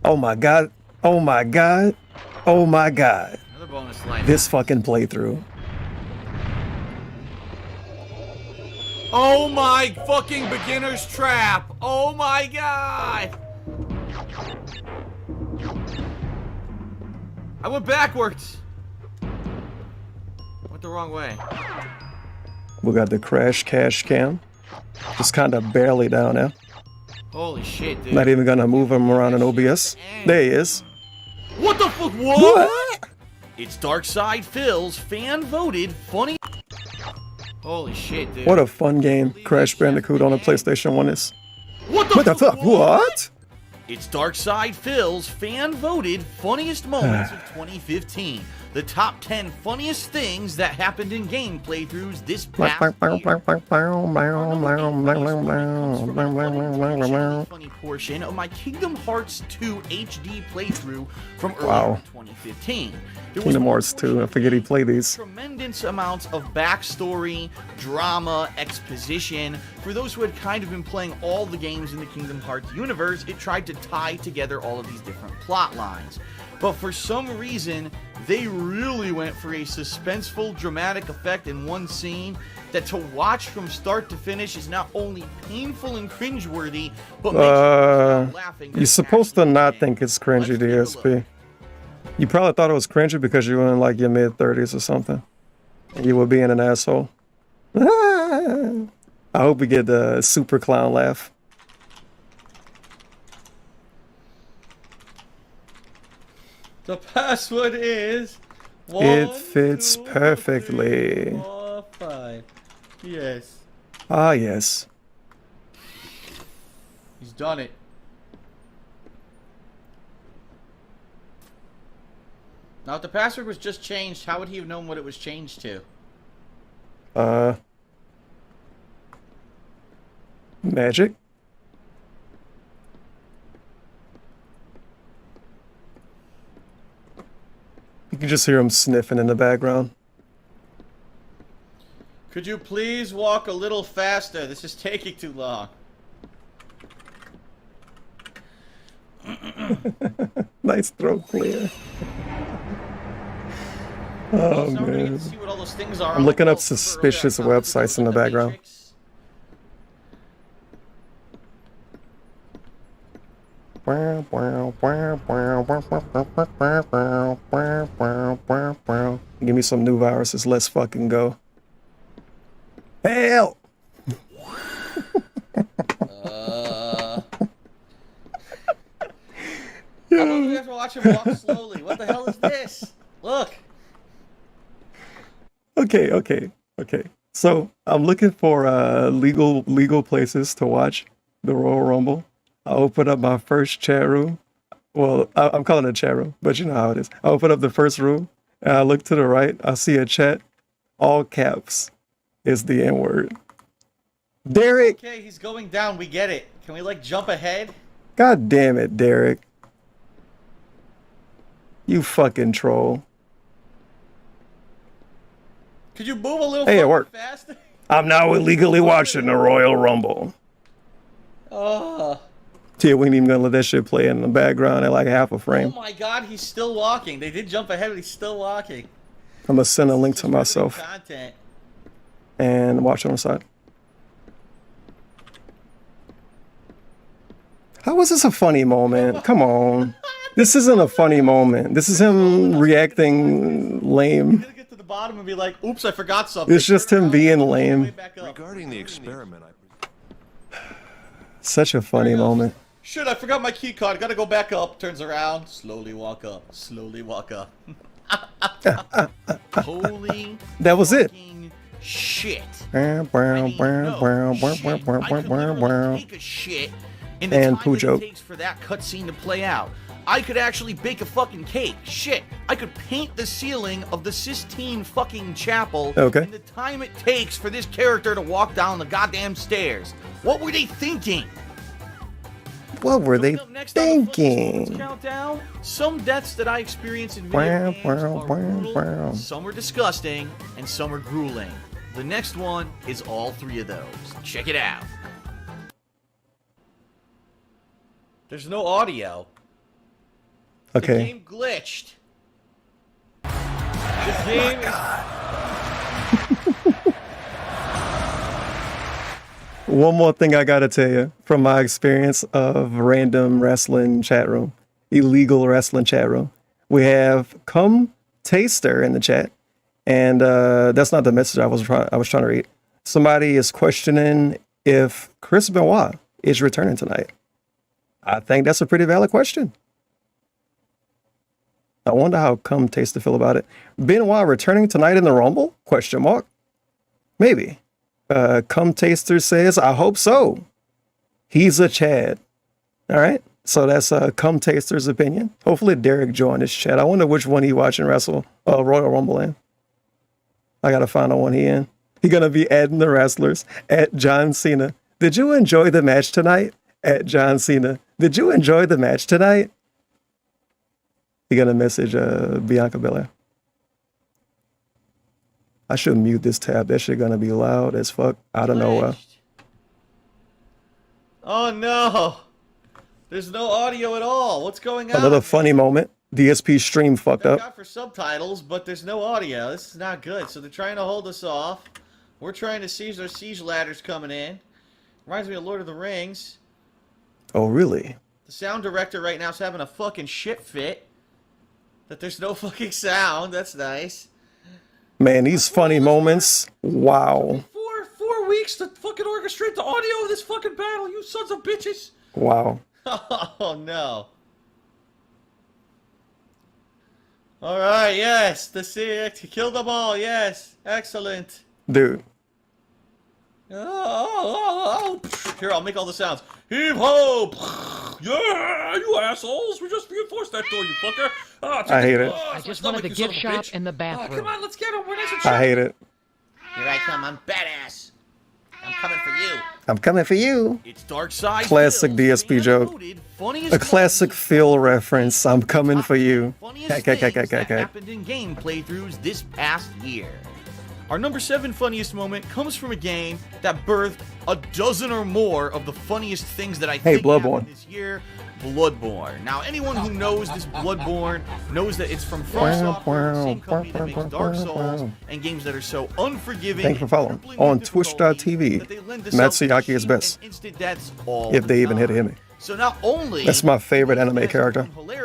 Oh my god. Oh my god. Oh my god. Another bonus line. This fucking playthrough. Oh my fucking beginner's trap. Oh my god. I went backwards. Went the wrong way. We got the crash cash cam. Just kind of barely down there. Holy shit, dude. Not even gonna move him around in OBS. There he is. What the fuck? What? It's Darkside Phil's fan-voted funny. Holy shit, dude. What a fun game Crash Bandicoot on the PlayStation 1 is. What the fuck? What? It's Darkside Phil's fan-voted funniest moments of 2015. The top 10 funniest things that happened in game playthroughs this past year. Funny portion of my Kingdom Hearts 2 HD playthrough from earlier in 2015. Kingdom Hearts 2, I forget he played these. Tremendous amounts of backstory, drama, exposition. For those who had kind of been playing all the games in the Kingdom Hearts universe, it tried to tie together all of these different plot lines. But for some reason, they really went for a suspenseful, dramatic effect in one scene that to watch from start to finish is not only painful and cringeworthy, but makes you laughing. You're supposed to not think it's cringy, DSP. You probably thought it was cringy because you were in like your mid-30s or something. And you were being an asshole. I hope we get the super clown laugh. The password is... It fits perfectly. 4, 5. Yes. Ah, yes. He's done it. Now, if the password was just changed, how would he have known what it was changed to? Magic? You can just hear him sniffing in the background. Could you please walk a little faster? This is taking too long. Nice throat clear. Oh, man. See what all those things are. I'm looking up suspicious websites in the background. Give me some new viruses. Let's fucking go. Help! How about we have to watch him walk slowly? What the hell is this? Look. Okay. So I'm looking for legal places to watch the Royal Rumble. I open up my first chat room. Well, I'm calling it a chat room, but you know how it is. I open up the first room and I look to the right. I see a chat. All caps is the N-word. Derek! Okay, he's going down. We get it. Can we, like, jump ahead? God damn it, Derek. You fucking troll. Could you move a little Hey, it worked. faster? I'm now illegally watching the Royal Rumble. Yeah, we ain't even gonna let that shit play in the background at like half a frame. Oh my god, he's still walking. They did jump ahead, but he's still walking. I'm gonna send a link to myself Content. and watch on the side. How is this a funny moment? Come on. This isn't a funny moment. This is him reacting lame. He's gonna get to the bottom and be like, oops, I forgot something. It's just him being lame. Regarding the experiment, Such a funny moment. Shit, I forgot my key card. Gotta go back up. Turns around. Slowly walk up. Slowly walk up. Holy That was it. shit. And Take a shit in the time poo that joke. it takes for that cutscene to play out. I could actually bake a fucking cake. Shit. I could paint the ceiling of the Sistine fucking chapel Okay. in the time it takes for this character to walk down the goddamn stairs. What were they thinking? What were they Next thinking? Countdown. Some deaths that I experience in video games are brutal, some are disgusting, and some are grueling. The next one is all three of those. Check it out. There's no audio. The Okay. game glitched. The game One more thing I gotta tell you from my experience of random wrestling chat room, illegal wrestling chat room. We have Come Taster in the chat, and that's not the message I was trying to read. Somebody is questioning if Chris Benoit is returning tonight. I think that's a pretty valid question. I wonder how Come Taster feel about it. Benoit returning tonight in the Rumble? Question mark. Maybe. Come Taster says, I hope so. He's a Chad. All right. So that's Come Taster's opinion. Hopefully Derek joined his chat. I wonder which one he watching wrestle Royal Rumble in. I gotta find out one he in. He gonna be adding the wrestlers at John Cena. Did you enjoy the match tonight? At John Cena. Did you enjoy the match tonight? He gonna message Bianca Belair. I should mute this tab. That shit gonna be loud as fuck out of nowhere. Oh no! There's no audio at all. What's going on? Another funny moment. DSP stream fucked Thank up. God for subtitles, but there's no audio. This is not good. So they're trying to hold us off. We're trying to seize their siege ladders coming in. Reminds me of Lord of the Rings. Oh, really? The sound director right now is having a fucking shit fit. That there's no fucking sound. That's nice. Man, these funny moments. Wow. 4 weeks to fucking orchestrate the audio of this fucking battle, you sons of bitches. Wow. Oh no. All right, yes, the six, kill them all, yes, excellent. Dude. Oh. Here, I'll make all the sounds. Heave ho! Yeah, you assholes! We just reinforced that door, you fucker. I hate it. I just wanted the gift shop in the bathroom. Come on, let's get him. We're nice and I hate it. Here I come. I'm badass. I'm coming for you. I'm coming for you. It's Dark Side. Classic DSP joke. A classic Phil reference. I'm coming for you. Happened in game playthroughs this past year. Our number 7 funniest moment comes from a game that birthed a dozen or more of the funniest things that I think happened this year. Bloodborne. Now, anyone who knows this Bloodborne knows that it's from From Software, the same company that makes Dark Souls and games that are so unforgiving. Thank you for following. On twitch.tv, Matsuyaki is best. If they even hit him. So not only that's my favorite anime character. Maybe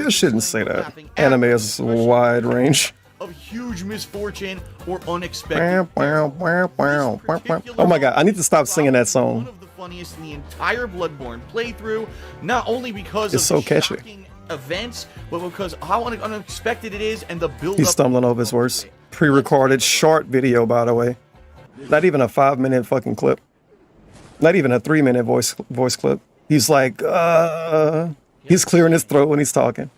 I shouldn't say that. Anime is wide range. Of huge misfortune or unexpected. Oh my god, I need to stop singing that song. One of the funniest in the entire Bloodborne playthrough, not only because it's of so the catchy shocking events, but because how unexpected it is and the build He's up. stumbling over his words. Pre-recorded short video, by the way. Not even a 5-minute fucking clip. Not even a 3-minute voice clip. He's like, he's clearing his throat when he's talking.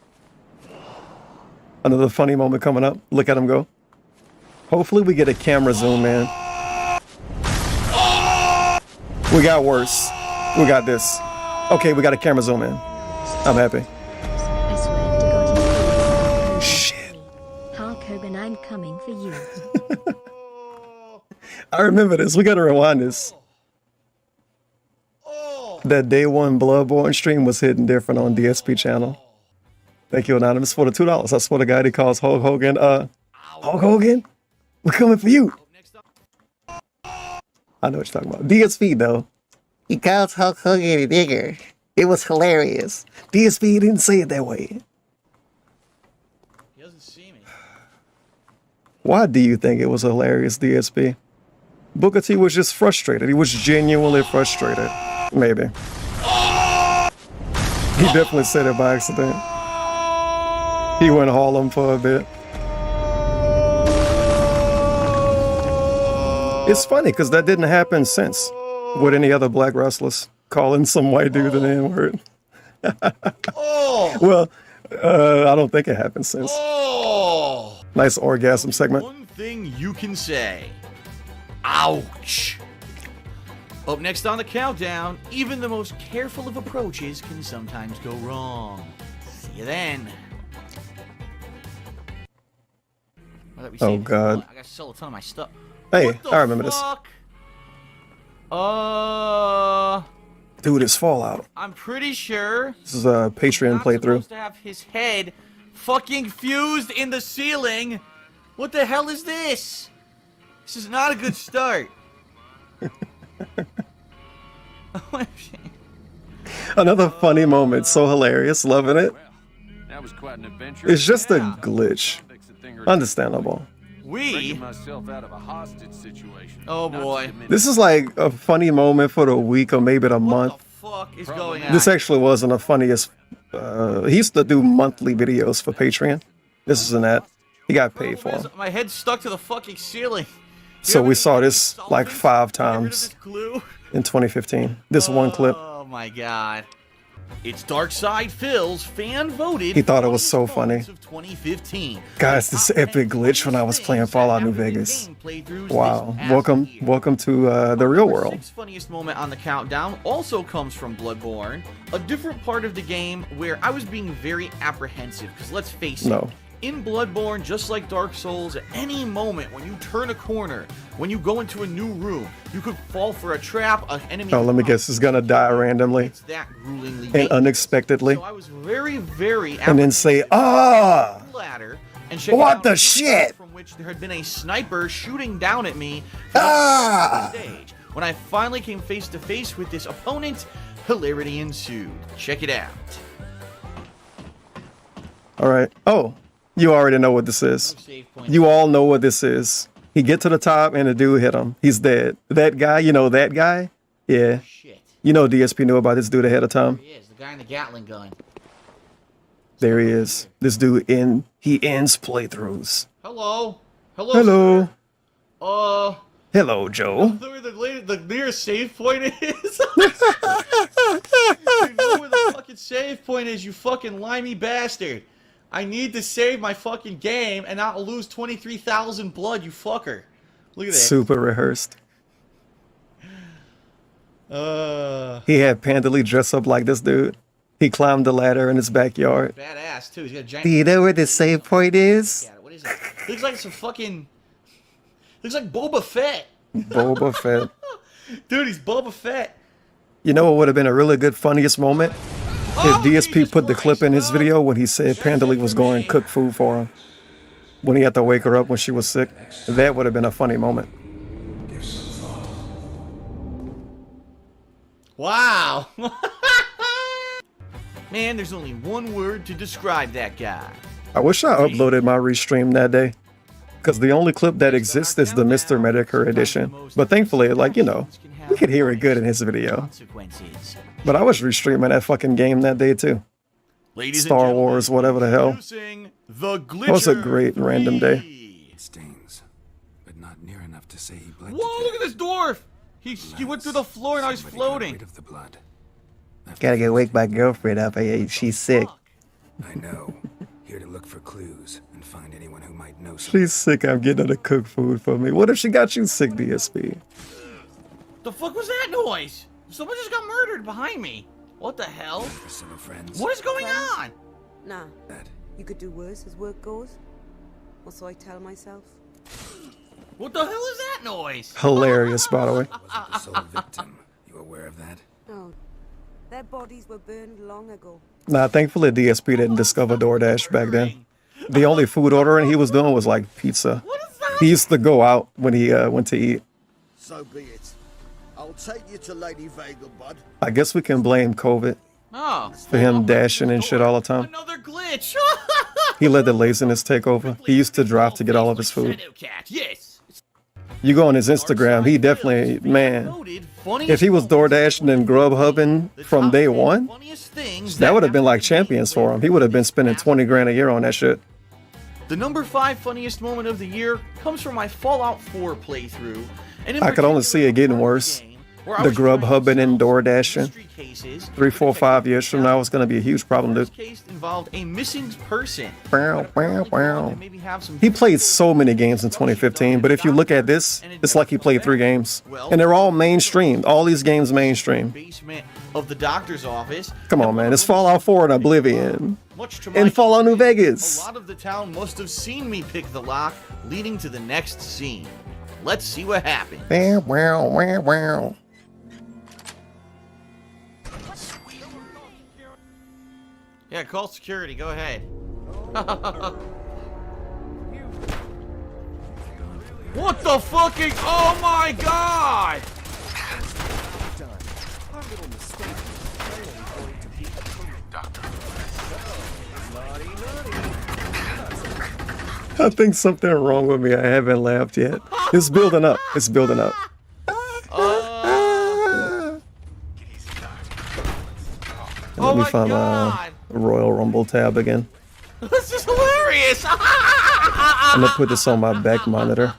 Another funny moment coming up. Look at him go. Hopefully we get a camera zoom, man. We got worse. We got this. Okay, we got a camera zoom in. I'm happy. Shit. Hulk Hogan, I'm coming for you. I remember this. We gotta rewind this. That day one Bloodborne stream was hitting different on DSP channel. Thank you, Anonymous, for the $2. That's for the guy that calls Hulk Hogan. Hulk Hogan? We're coming for you. I know what you're talking about. DSP, though. He calls Hulk Hogan a nigger. It was hilarious. DSP didn't say it that way. He doesn't see me. Why do you think it was hilarious, DSP? Booker T was just frustrated. He was genuinely frustrated. Maybe. He definitely said it by accident. He went Harlem for a bit. It's funny because that didn't happen since with any other black wrestlers calling some white dude the N-word. Well, I don't think it happened since. Nice orgasm segment. One thing you can say. Ouch. Up next on the countdown, even the most careful of approaches can sometimes go wrong. See you then. Oh god. I gotta sell a ton of my stuff. Hey, I remember this. Dude, it's Fallout. I'm pretty sure this is a Patreon playthrough. Supposed to have his head fucking fused in the ceiling. What the hell is this? This is not a good start. Another funny moment, so hilarious, loving it. That was quite an adventure. It's just a glitch. Understandable. Myself out of a hostage situation. Oh boy. This is like a funny moment for the week or maybe the month. What the fuck is going on? This actually wasn't the funniest. He used to do monthly videos for Patreon. This isn't that. He got paid for them. My head's stuck to the fucking ceiling. So we saw this like 5 times in 2015. This one clip. Oh my god. It's Darkside Phil's fan-voted. He thought it was so funny. Of 2015. Guys, this epic glitch when I was playing Fallout New Vegas. Wow. Welcome to the real world. The funniest moment on the countdown also comes from Bloodborne, a different part of the game where I was being very apprehensive, because let's face it. In Bloodborne, just like Dark Souls, at any moment when you turn a corner, when you go into a new room, you could fall for a trap, an enemy. Oh, let me guess, it's gonna die randomly It's that gruelingly and dangerous. unexpectedly, So I was very and then say, "Ah, ladder and check what out the shit?" From which there had been a sniper shooting down at me from the stage. When I finally came face to face with this opponent, hilarity ensued. Check it out. All right. Oh. You already know what this is. You all know what this is. He get to the top and the dude hit him. He's dead. That guy, you know that guy? Yeah. You know DSP knew about this dude ahead of time. He is, the guy in the Gatling gun. There he is. This dude he ends playthroughs. Hello. Hello. Hello. Sir. Hello, Joe. Where the nearest save point is? You know where the fucking save point is, you fucking limey bastard. I need to save my fucking game and not lose 23,000 blood, you fucker. Look at that. Super rehearsed. He had Panda Lee dress up like this dude. He climbed the ladder in his backyard. Badass, too. He's got a giant... Do you know where the save point is? What is it? Looks like some fucking... Looks like Boba Fett. Boba Fett. Dude, he's Boba Fett. You know what would have been a really good funniest moment? If DSP put the clip in his video when he said Panda Lee was going to cook food for him. When he had to wake her up when she was sick. That would have been a funny moment. Wow. Man, there's only one word to describe that guy. I wish I uploaded my restream that day. Because the only clip that exists is the Mr. Medicare edition. But thankfully, like, you know, we could hear it good in his video. But I was restreaming that fucking game that day too. Star Wars, whatever the hell. That was a great random day. It stings, but not near enough to say he bled. Whoa, look at this dwarf! He went through the floor and now he's floating. Gotta go wake my girlfriend up. She's sick. I know. Here to look for clues and find anyone who might know something. She's sick. I'm getting her to cook food for me. What if she got you sick, DSP? The fuck was that noise? Someone just got murdered behind me. What the hell? What is going on? Nah. You could do worse as work goes. Or so I tell myself. What the hell is that noise? Hilarious, by the way. The sole victim. You aware of that? Oh. Their bodies were burned long ago. Nah, thankfully DSP didn't discover DoorDash back then. The only food ordering he was doing was like pizza. He used to go out when he went to eat. So be it. I'll take you to Lady Vega, bud. I guess we can blame COVID for him dashing and shit all the time. Another glitch. He let the laziness take over. He used to drive to get all of his food. Yes. You go on his Instagram, he definitely, man, if he was DoorDashing and Grubhubbing from day one, that would have been like champions for him. He would have been spending 20 grand a year on that shit. The number 5 funniest moment of the year comes from my Fallout 4 playthrough. And I could only see it getting worse. The Grubhubbing and DoorDashing. 3, 4, 5 years from now, it's going to be a huge problem, dude. Case involved a missing person. He played so many games in 2015, but if you look at this, it's like he played 3 games. And they're all mainstream. All these games mainstream. Basement of the doctor's office. Come on, man. It's Fallout 4 and Oblivion. And Fallout New Vegas. A lot of the town must have seen me pick the lock, leading to the next scene. Let's see what happens. Yeah, call security. Go ahead. What the fucking... Oh my god! I think something wrong with me. I haven't laughed yet. It's building up. It's building up. Let me find my Royal Rumble tab again. This is hilarious! I'm gonna put this on my back monitor.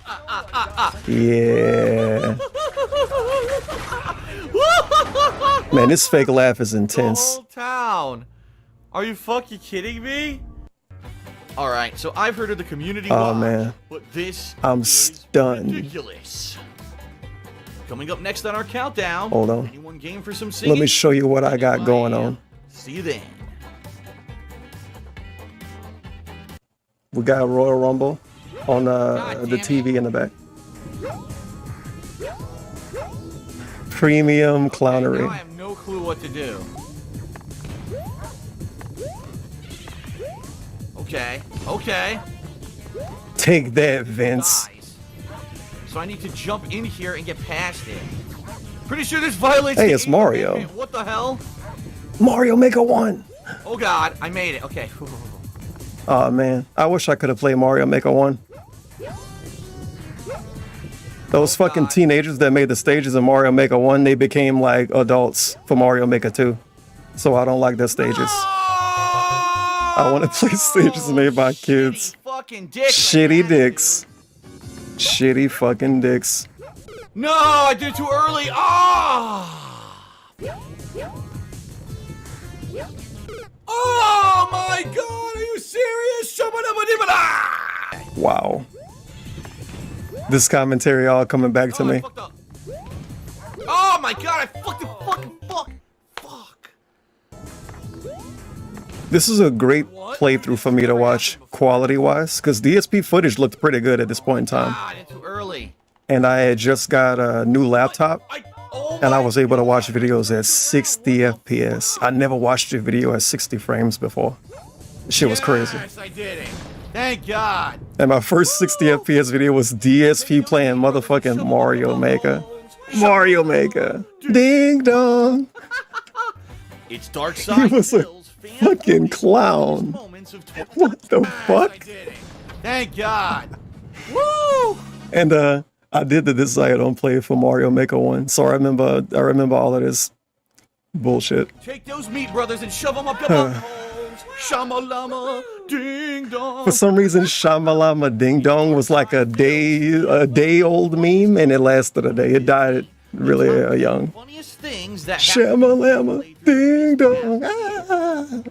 Yeah. Man, this fake laugh is intense. Whole town. Are you fucking kidding me? Alright, so I've heard of the community watch, man. but this I'm is stunned. ridiculous. Coming up next on our countdown. Hold on. Anyone game for some singing? Let me show you what I got going on. See you then. We got Royal Rumble on the TV in the back. Premium clownery. Now I have no clue what to do. Okay, okay. Take that, Vince. So I need to jump in here and get past it. Pretty sure this violates Hey, the it's Mario. amendment. What the hell? Mario Maker 1. Oh god, I made it. Okay. Oh man, I wish I could have played Mario Maker 1. Those fucking teenagers that made the stages in Mario Maker 1, they became like adults for Mario Maker 2. So I don't like their stages. Oh! I want to play stages made by kids. Fucking dicks. Shitty dicks. Shitty fucking dicks. No, I did it too early. Oh! Oh my god, are you serious? Wow. This commentary all coming back to me. Oh my god, I fucking fuck. This is a great playthrough for me to watch, quality-wise, because DSP footage looked pretty good at this point in time. God, it's too early. And I had just got a new laptop, and I was able to watch videos at 60 FPS. I never watched a video at 60 frames before. This shit was crazy. Yes, I did it. Thank God. And my first 60 FPS video was DSP playing motherfucking Mario Maker. Mario Maker. Ding dong. It's Dark Side. He was a fucking clown. What the fuck? Thank God. Woo! And I did the Desire Don't Play for Mario Maker 1, so I remember all of this bullshit. Take those meat brothers and shove them up your buttholes. Shamalama, ding dong. For some reason, Shamalama Ding Dong was like a day old meme, and it lasted a day. It died really young. Funniest things that Shamalama Ding Dong. Ah.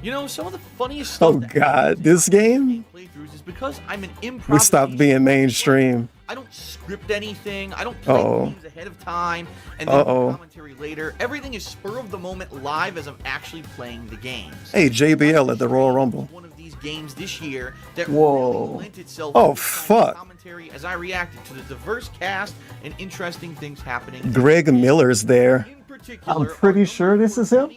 You know, some of the funniest stuff. Oh god, this game? Playthroughs is because I'm an improv. We stopped being mainstream. I don't script anything. I don't play games ahead of time and then commentary later. Everything is spur of the moment live as I'm actually playing the games. Hey, JBL at the Royal Rumble. One of these games this year that Whoa. really lent itself Oh to fuck. commentary as I reacted to the diverse cast and interesting things happening. Greg Miller's there. I'm pretty sure this is him.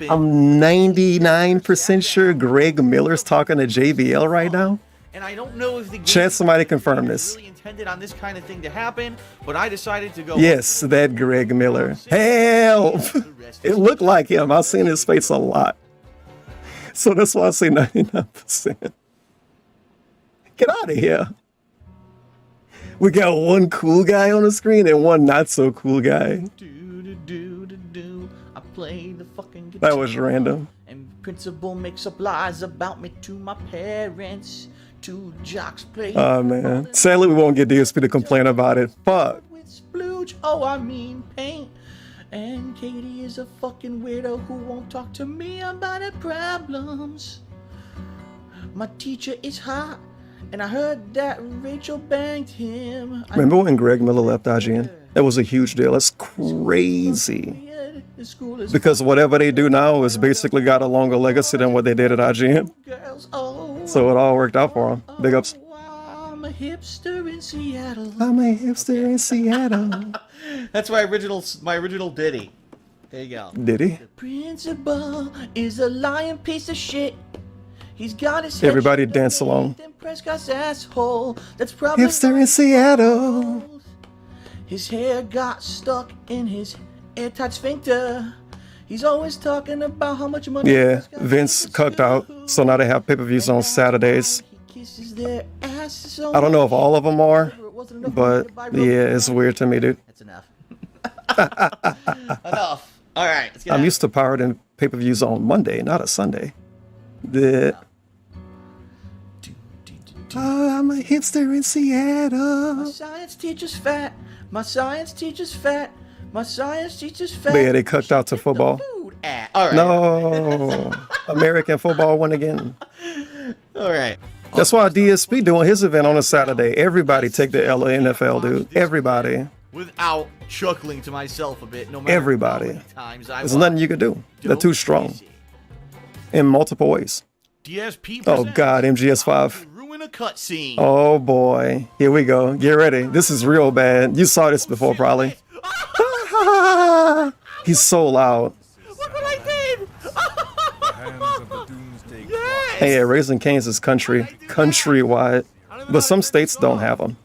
I'm 99% sure Greg Miller's talking to JBL right now. And I don't know if the Chat, somebody confirm this. really intended on this kind of thing to happen, but I decided to go. Yes, that Greg Miller. Help! It looked like him. I've seen his face a lot. So that's why I say 99%. Get out of here. We got one cool guy on the screen and one not so cool guy. I play the fucking guitar. That was random. And principal makes up lies about me to my parents. Two jocks play. Oh man. Sadly, we won't get DSP to complain about it. Fuck. with splooge. Oh, I mean paint. And Katie is a fucking weirdo who won't talk to me about her problems. My teacher is hot, and I heard that Rachel banged him. Remember when Greg Miller left IGN? That was a huge deal. That's crazy. Because whatever they do now is basically got a longer legacy than what they did at IGN. So it all worked out for them. Big ups. I'm a hipster in Seattle. I'm a hipster in Seattle. That's my original ditty. There you go. Did he? The principal is a lying piece of shit. He's got his head Everybody dance along. Prescott's asshole. That's probably Hipster in Seattle. His hair got stuck in his airtight sphincter. He's always talking about how much money. Yeah, Vince cucked out, so now they have pay-per-views on Saturdays. Kisses their asses on. I don't know if all of them are, but yeah, it's weird to me, dude. That's enough. Enough. All right. Let's get I'm out. used to pirating pay-per-views on Monday, not a Sunday. Oh, I'm a hipster in Seattle. My science teacher's fat. My science teacher's fat. My science teacher's fat. But yeah, they cucked out to football. All right. No, American football won again. All right. That's why DSP doing his event on a Saturday. Everybody take the NFL, dude. Everybody. Without chuckling to myself a bit, no matter Everybody. how many times I There's nothing you can do. They're too strong. In multiple ways. DSP Oh God, MGS5. ruin a cutscene. Oh boy. Here we go. Get ready. This is real bad. You saw this before, probably. He's so loud. Look what I did! Yes! Hey, yeah, Raising Cane's is countrywide, but some states don't have them.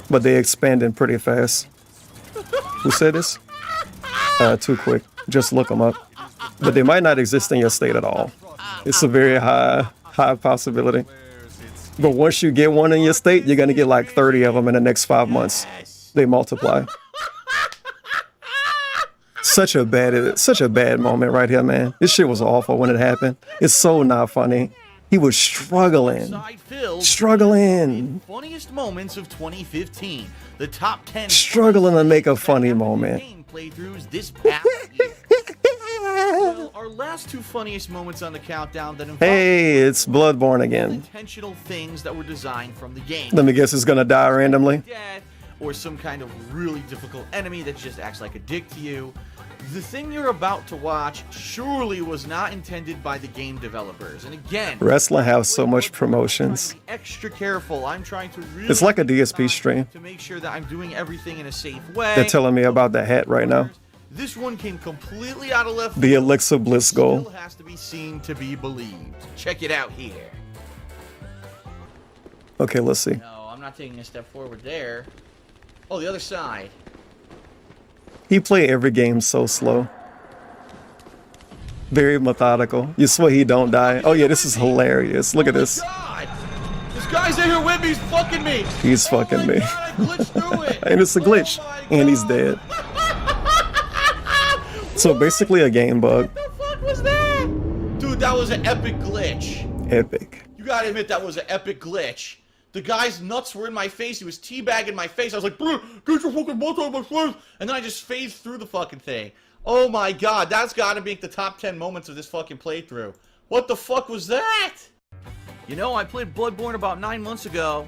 But they expanding pretty fast. Who said this? Too quick. Just look them up. But they might not exist in your state at all. It's a very high possibility. But once you get one in your state, you're gonna get like 30 of them in the next 5 months. They multiply. Such a bad moment right here, man. This shit was awful when it happened. It's so not funny. He was struggling. Funniest moments of 2015. The top 10 Struggling to make a funny moment. playthroughs this past year. Well, our last two funniest moments on the countdown that involve Hey, it's Bloodborne again. intentional things that were designed from the game. Let me guess, it's gonna die randomly. Death, or some kind of really difficult enemy that just acts like a dick to you. The thing you're about to watch surely was not intended by the game developers. And again, Wrestling has so much promotions. extra careful. I'm trying to really It's like a DSP stream. to make sure that I'm doing everything in a safe way. They're telling me about the hat right now. This one came completely out of left The field. Elixir Bliss goal. Still has to be seen to be believed. Check it out here. Okay, let's see. No, I'm not taking a step forward there. Oh, the other side. He played every game so slow. Very methodical. You swear he don't die. Oh yeah, this is hilarious. Look at this. God! This guy's in here with me. He's fucking me. He's fucking me. God, I glitched through it. And it's a glitch. And he's dead. So basically a game bug. What the fuck was that? Dude, that was an epic glitch. Epic. You gotta admit that was an epic glitch. The guy's nuts were in my face. He was teabagging my face. I was like, "Bro, get your fucking butt out of my face." And then I just phased through the fucking thing. Oh my god, that's gotta make the top 10 moments of this fucking playthrough. What the fuck was that? You know, I played Bloodborne about 9 months ago.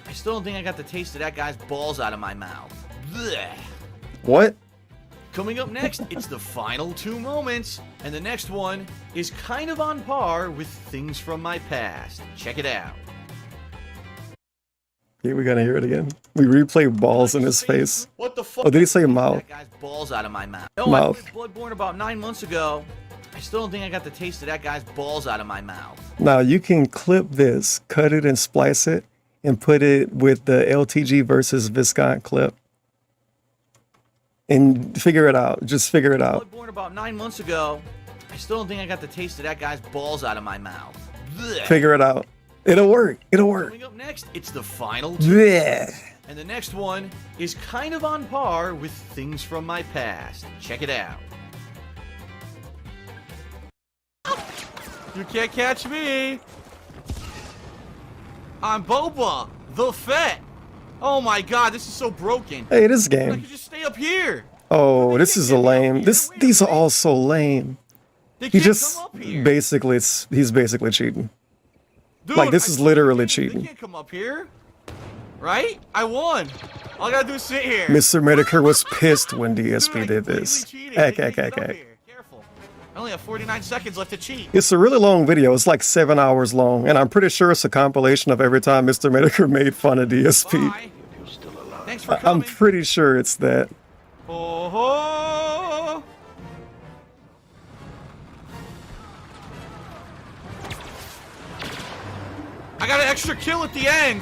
I still don't think I got the taste of that guy's balls out of my mouth. Blech. What? Coming up next, it's the final 2 moments. And the next one is kind of on par with things from my past. Check it out. Yeah, we gotta hear it again. We replay balls in his face. What the fuck? Oh, did he say mouth? That guy's balls out of my mouth. No, Mouth. I played Bloodborne about 9 months ago. I still don't think I got the taste of that guy's balls out of my mouth. Now you can clip this, cut it and splice it, and put it with the LTG versus Viscount clip. And figure it out. Just figure it out. Bloodborne about 9 months ago. I still don't think I got the taste of that guy's balls out of my mouth. Blech. Figure it out. It'll work. It'll work. Coming up next, it's the final 2. Yeah. And the next one is kind of on par with things from my past. Check it out. You can't catch me. I'm Boba, the Fett. Oh my god, this is so broken. Hey, this I game. could just stay up here. Oh, this is a lame. These are all so lame. They He can't just come up here. he's basically cheating. Dude, Like this is literally They cheating. can't come up here. Right? I won. All I gotta do is sit here. Mr. Medicare was pissed when DSP did this. Heck. Careful. I only have 49 seconds left to cheat. It's a really long video. It's like 7 hours long, and I'm pretty sure it's a compilation of every time Mr. Medicare made fun of DSP. Bye. Thanks for I'm coming. pretty sure it's that. Oh ho! I got an extra kill at the end.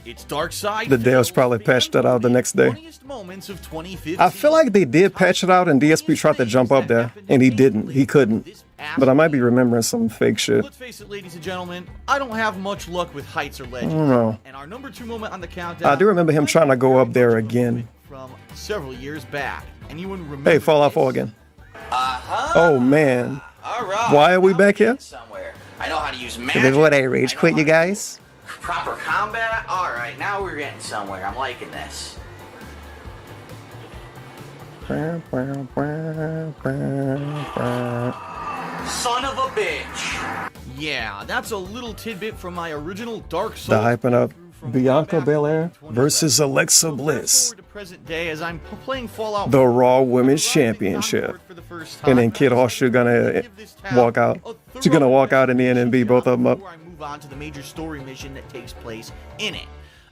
It's Dark Side. The devs probably patched that out the next day. Funniest moments of 2015. I feel like they did patch it out, and DSP tried to jump up there, and he didn't. He couldn't. But I might be remembering some fake shit. Let's face it, ladies and gentlemen, I don't have much luck with heights or legends. I don't know. And our number 2 moment on the countdown. I do remember him trying to go up there again. From several years back. And you wouldn't remember. Hey, Fallout 4 again. Oh man. All right. Why are we back here? Somewhere. I know how to use Before magic. I rage quit, you guys. Proper combat. All right, now we're getting somewhere. I'm liking this. Son of a bitch. Yeah, that's a little tidbit from my original Dark Souls. The hyping up Bianca Belair versus Alexa Bliss. Present day as I'm playing Fallout. The Raw Women's Championship. And then Kid Horseshoe gonna walk out. She's gonna walk out in the end and beat both of them up. Before I move on to the major story mission that takes place in it.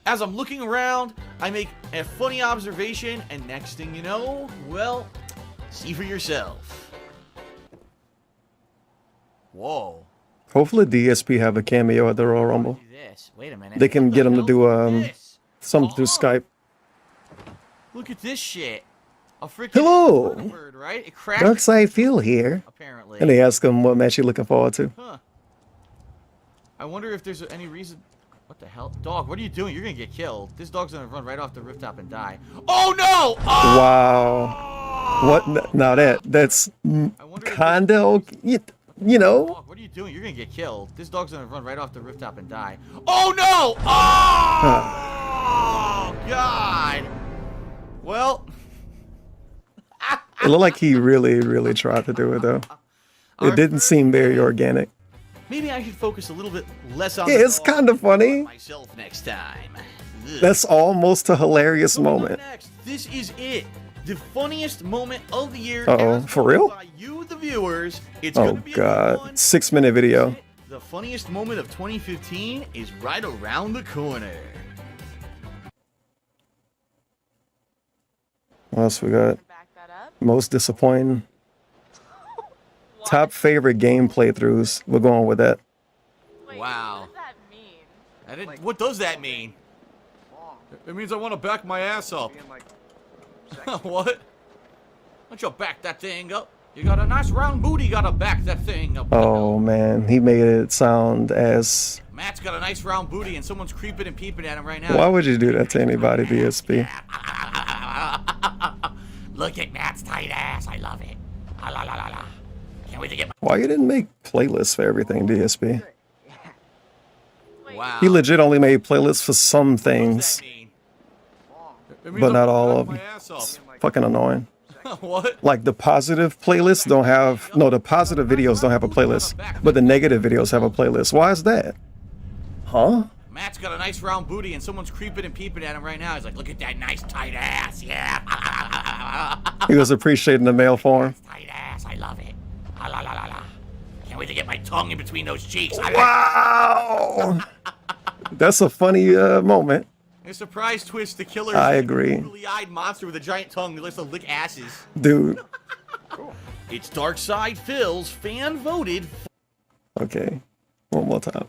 As I'm looking around, I make a funny observation, and next thing you know, well, see for yourself. Whoa. Hopefully DSP have a cameo at the Royal Rumble. Wait a minute. They can get him to do something through Skype. Look at this shit. A freaking Hello. bird, right? It crashed. Dark Side Fuel here. Apparently. And they ask him what match he looking forward to. Huh. I wonder if there's any reason. What What the hell? Dog, what are you doing? You're gonna get killed. This dog's gonna run right off the rooftop and die. Oh no! Oh! Wow. What? Now that's kinda, you know. Dog, what are you doing? You're gonna get killed. This dog's gonna run right off the rooftop and die. Oh no! Oh! God! Well... It looked like he really tried to do it, though. It didn't seem very organic. Maybe I should focus a little bit less on Yeah, it's kind of funny. myself next time. Ugh. That's almost a hilarious moment. Next, this is it. The funniest moment of the year. Uh-oh, for real? By you, the viewers. It's Oh, gonna be a good God. one. 6-minute video. The funniest moment of 2015 is right around the corner. What else we got? Most disappointing. Top favorite game playthroughs. We're going with that. Wow. What does that mean? It means I want to back my ass up. What? Why don't you back that thing up? You got a nice round booty, you gotta back that thing up. Oh, man. He made it sound as... Matt's got a nice round booty and someone's creeping and peeping at him right now. Why would you do that to anybody, DSP? Look at Matt's tight ass. I love it. La la la la. Can't wait to get my... Why you didn't make playlists for everything, DSP? Wow. He legit only made playlists for some things, but not all of them. It's fucking annoying. What? Like the positive playlists don't have... No, the positive videos don't have a playlist, but the negative videos have a playlist. Why is that? Huh? Matt's got a nice round booty and someone's creeping and peeping at him right now. He's like, look at that nice tight ass. Yeah. He was appreciating the male form. Tight ass. I love it. La la la la. Can't wait to get my tongue in between those cheeks. Wow. That's a funny moment. A surprise twist. The killer. I agree. Googly-eyed monster with a giant tongue that likes to lick asses. Dude. It's Darkside Phil's fan voted. Okay. One more time.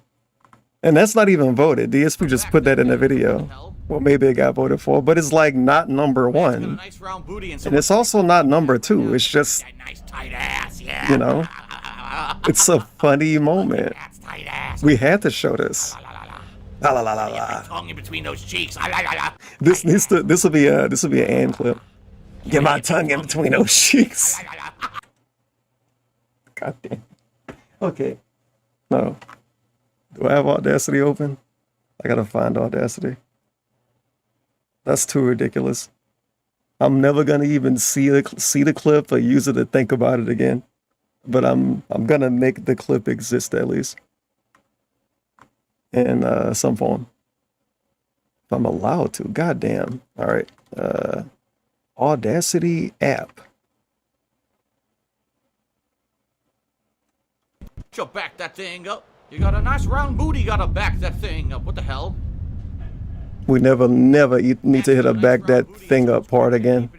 And that's not even voted. DSP just put that in the video. Well, maybe it got voted for, but it's like not number one. Nice round booty and And it's also not number two. It's just, nice tight ass. Yeah. you know, it's a funny moment. We had to show this. La la la la la. Tongue in between those cheeks. This will be an end clip. Get my tongue in between those cheeks. God damn. Okay. No. Do I have Audacity open? I gotta find Audacity. That's too ridiculous. I'm never gonna even see the clip or use it to think about it again. But I'm gonna make the clip exist at least in some form. If I'm allowed to. God damn. All right. Audacity app. You back that thing up. You got a nice round booty. You gotta back that thing up. What the hell? We never need to hit a back that thing up part again.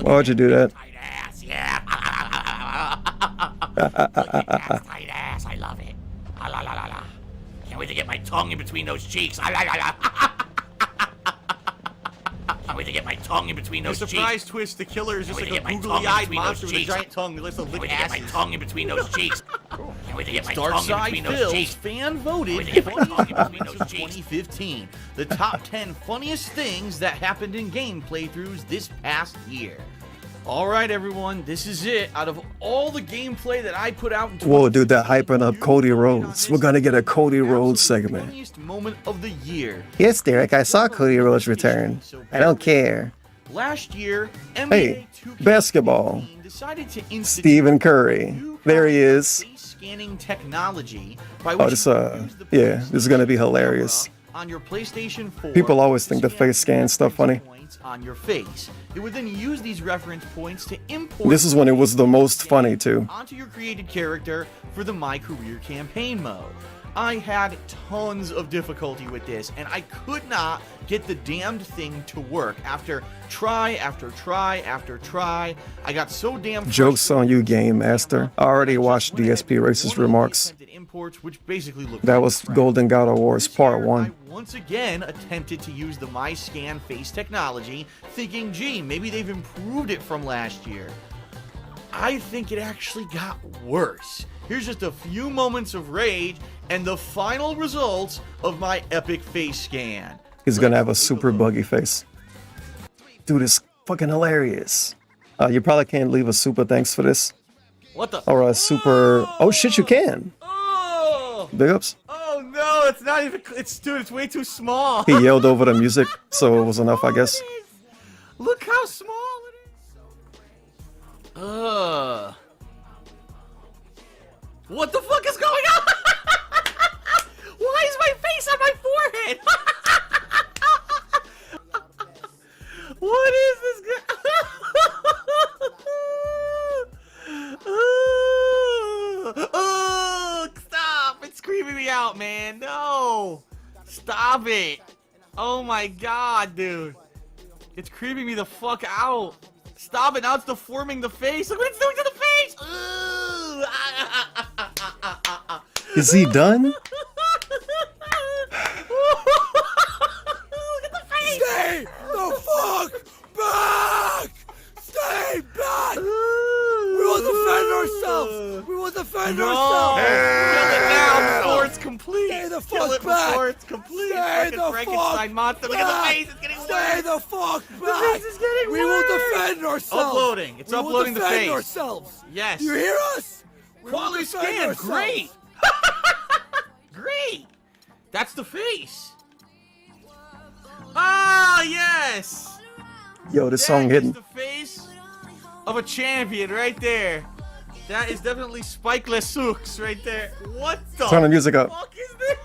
Why would you do that? Tight ass. Yeah. Tight ass. I love it. La la la la. Can't wait to get my tongue in between those cheeks. La la la. Can't wait to get my tongue in between those cheeks. A surprise twist. The killer is just like a googly-eyed monster with a giant tongue that likes to lick asses. Can't wait to get my tongue in between those cheeks. Can't wait to get my tongue in between those cheeks. Fan voted funniest 2015. The top 10 funniest things that happened in game playthroughs this past year. All right, everyone, this is it. Out of all the gameplay that I put out in Whoa, dude, that hyping up Cody Rhodes. We're gonna get a Cody Rhodes segment. funniest moment of the year. Yes, Derek, I saw Cody Rhodes return. I don't care. Last year, Hey, basketball. decided to institute Stephen Curry. There he is. scanning technology by Oh, which this yeah, this is gonna be hilarious. on your PlayStation 4. People always think the face scan stuff funny. On your face. It would then use these reference points to import This is when it was the most funny too. onto your created character for the My Career campaign mode. I had tons of difficulty with this, and I could not get the damned thing to work. After try after try after try, I got so damn Joke's on you, Game Master. I already watched DSP Racist remarks. imports, which basically looked That was Golden Gout Awards Part 1. once again attempted to use the My Scan face technology, thinking, gee, maybe they've improved it from last year. I think it actually got worse. Here's just a few moments of rage and the final results of my epic face scan. He's gonna have a super buggy face. Dude, it's fucking hilarious. You probably can't leave a super thanks for this. What the? Or a super... Oh shit, you can. Oh! Big ups. Oh no, it's not even... Dude, it's way too small. He yelled over the music, so it was enough, I guess. Look how small it is. What the fuck is going on? Why is my face on my forehead? What is this guy? Oh, stop. It's creeping me out, man. No. Stop it. Oh my god, dude. It's creeping me the fuck out. Stop it. Now it's deforming the face. Look what it's doing to the face. Is he done? Look at the face. Stay the fuck back! Stay back! We will defend ourselves! We will defend ourselves! Kill it now before it's complete! Stay the Kill fuck it back! before it's complete! Stay the Frankenstein fuck monster! Look back! at the face! It's getting worse! Stay the fuck back! The face is getting we worse! will defend ourselves! Uploading! It's uploading the face! We will defend ourselves! Yes! You hear us? We will Quality defend scan! ourselves. Great! Great! That's the face! Ah, yes! Yo, this song That is hitting. the face of a champion right there. That is definitely spikeless Sooks right there. What the Turn the music up. fuck is this?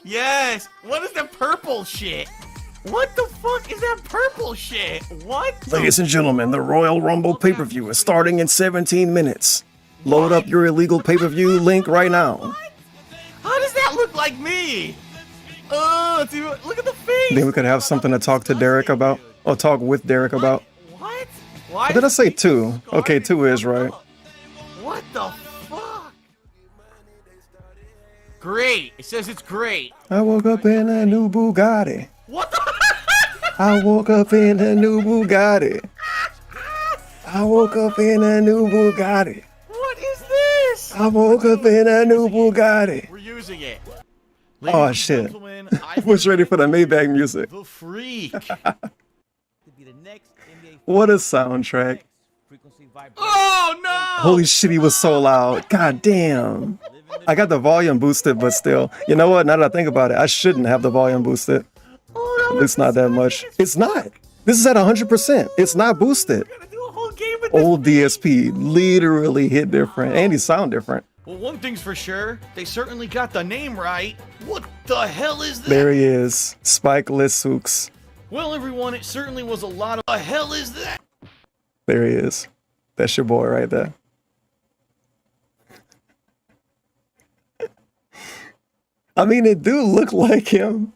Yes! What is that purple shit? What the fuck is that purple shit? What the Ladies and gentlemen, the Royal Rumble pay-per-view is starting in 17 minutes. Load up your illegal pay-per-view link right now. How does that look like me? Oh, dude, look at the face. Then we could have something to talk to Derek about, or talk with Derek about. What? Why Or did I say 2? Okay, 2 is right. What the fuck? Great. It says it's great. I woke up in a new Bugatti. What the? I woke up in a new Bugatti. I woke up in a new Bugatti. What is this? I woke up in a new Bugatti. We're using it. Oh shit. I was ready for the Maybach music. The freak. What a soundtrack. Oh no! Holy shit, he was so loud. God damn. I got the volume boosted, but still. You know what? Now that I think about it, I shouldn't have the volume boosted. At least not that much. It's not. This is at 100%. It's not boosted. Old DSP literally hit different, and he sound different. Well, one thing's for sure, they certainly got the name right. What the hell is that? There he is, Spikeless Sooks. Well, everyone, it certainly was a lot of... The hell is that? There he is. That's your boy right there. I mean, it do look like him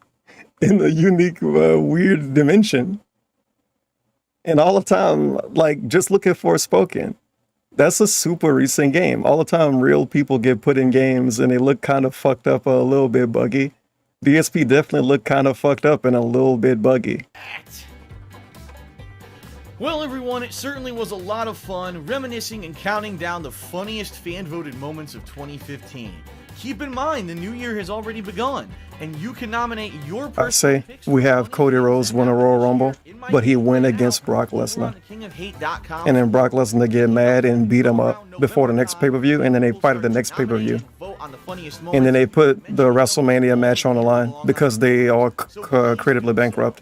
in a unique, weird dimension. And all the time, like, just look at Forspoken. That's a super recent game. All the time, real people get put in games and they look kind of fucked up, a little bit buggy. DSP definitely looked kind of fucked up and a little bit buggy. Well, everyone, it certainly was a lot of fun reminiscing and counting down the funniest fan-voted moments of 2015. Keep in mind, the new year has already begun, and you can nominate your I say we have Cody Rhodes win a Royal Rumble, but he win against Brock Lesnar. And then Brock Lesnar get mad and beat him up before the next pay-per-view, and then they fight at the next pay-per-view. And then they put the WrestleMania match on the line because they are creatively bankrupt.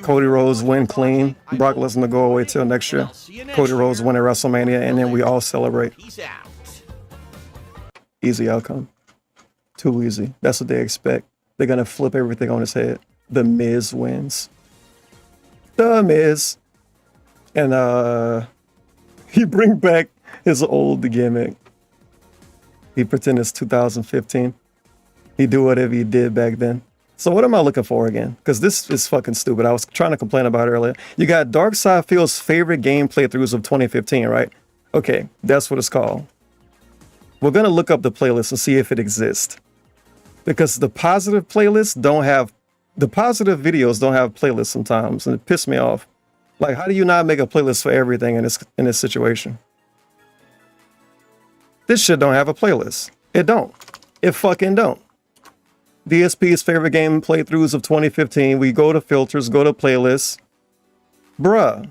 Cody Rhodes win clean, Brock Lesnar go away till next year. Cody Rhodes win at WrestleMania, and then we all celebrate. Easy outcome. Too easy. That's what they expect. They're gonna flip everything on his head. The Miz wins. The Miz. And he bring back his old gimmick. He pretend it's 2015. He do whatever he did back then. So what am I looking for again? Because this is fucking stupid. I was trying to complain about it earlier. You got Darksidefield's favorite game playthroughs of 2015, right? Okay, that's what it's called. We're gonna look up the playlist and see if it exists. Because the positive playlists don't have, the positive videos don't have playlists sometimes, and it pissed me off. Like, how do you not make a playlist for everything in this situation? This shit don't have a playlist. It don't. It fucking don't. DSP's favorite game playthroughs of 2015. We go to filters, go to playlists. Bruh.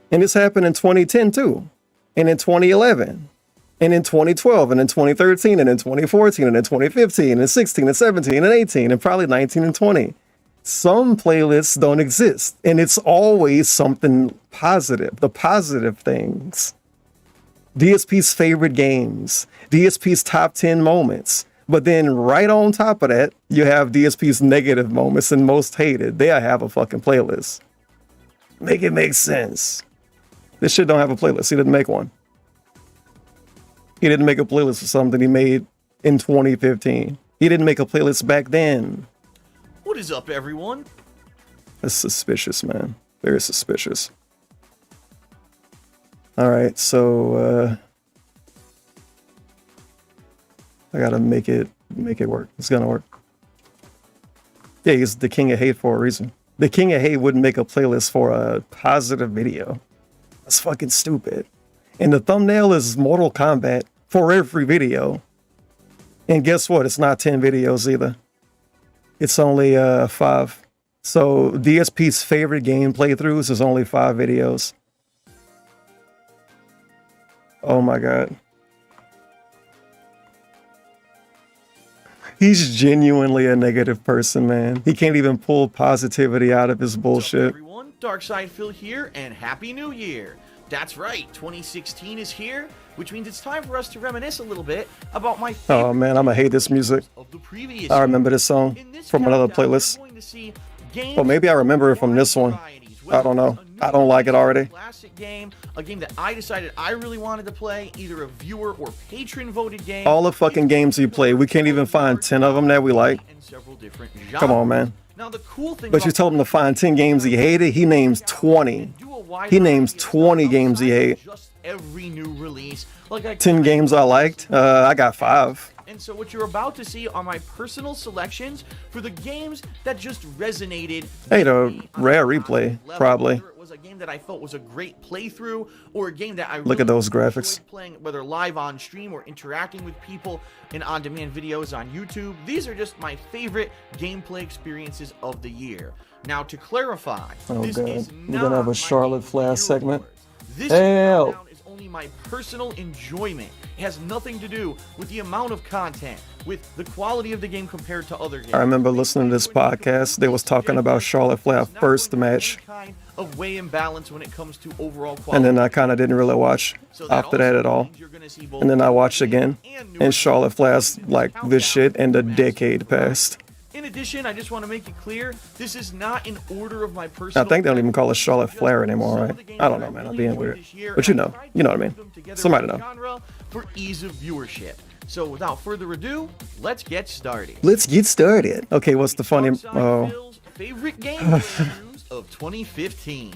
And this happened in 2010 too. And in 2011. And in 2012. And in 2013. And in 2014. And in 2015. And 16. And 17. And 18. And probably 19 and 20. Some playlists don't exist. And it's always something positive. The positive things. DSP's favorite games. DSP's top 10 moments. But then right on top of that, you have DSP's negative moments and most hated. They'll have a fucking playlist. Make it make sense. This shit don't have a playlist. He didn't make one. He didn't make a playlist for something he made in 2015. He didn't make a playlist back then. What is up, everyone? That's suspicious, man. Very suspicious. All right, so I gotta make it work. It's gonna work. Yeah, he's the king of hate for a reason. The king of hate wouldn't make a playlist for a positive video. That's fucking stupid. And the thumbnail is Mortal Kombat for every video. And guess what? It's not 10 videos either. It's only 5. So DSP's favorite game playthroughs is only 5 videos. Oh my god. He's genuinely a negative person, man. He can't even pull positivity out of his bullshit. Everyone, Darkside Phil here, and Happy New Year. That's right, 2016 is here, which means it's time for us to reminisce a little bit about my favorite Oh man, I'ma hate this music. of the previous I remember this song from another playlist. Well, maybe I remember it from this one. I don't know. I don't like it already. Classic game, a game that I decided I really wanted to play, either a viewer or patron voted game. All the fucking games he played, we can't even find 10 of them that we like. Come on, man. Now the cool thing But you told him to find 10 games he hated, he names 20. He names 20 games he hated. Every new release, like 10 games I liked, I got 5. And so what you're about to see are my personal selections for the games that just resonated. Hey, the rare replay, probably. Whether it was a game that I felt was a great playthrough, or a game that I Look at those graphics. enjoyed playing, whether live on stream or interacting with people in on-demand videos on YouTube. These are just my favorite gameplay experiences of the year. Now, to clarify, Oh this god, is we're gonna have a Charlotte Flash segment. this Hell. is only my personal enjoyment. It has nothing to do with the amount of content, with the quality of the game compared to other games. I remember listening to this podcast. They was talking about Charlotte Flair first match, Kind of way imbalance when it comes to overall quality. and then I kind of didn't really watch after that at all. And then I watched again, and Charlotte Flair's like this shit, and the decade passed. In addition, I just want to make it clear, this is not in order of my personal. I think they don't even call it Charlotte Flair anymore, right? I don't know, man. I'm being weird, but you know what I mean. Somebody know. Genre for ease of viewership. So without further ado, let's get started. Let's get started. Okay, what's the funny? Oh, Phil's favorite game playthroughs of 2015.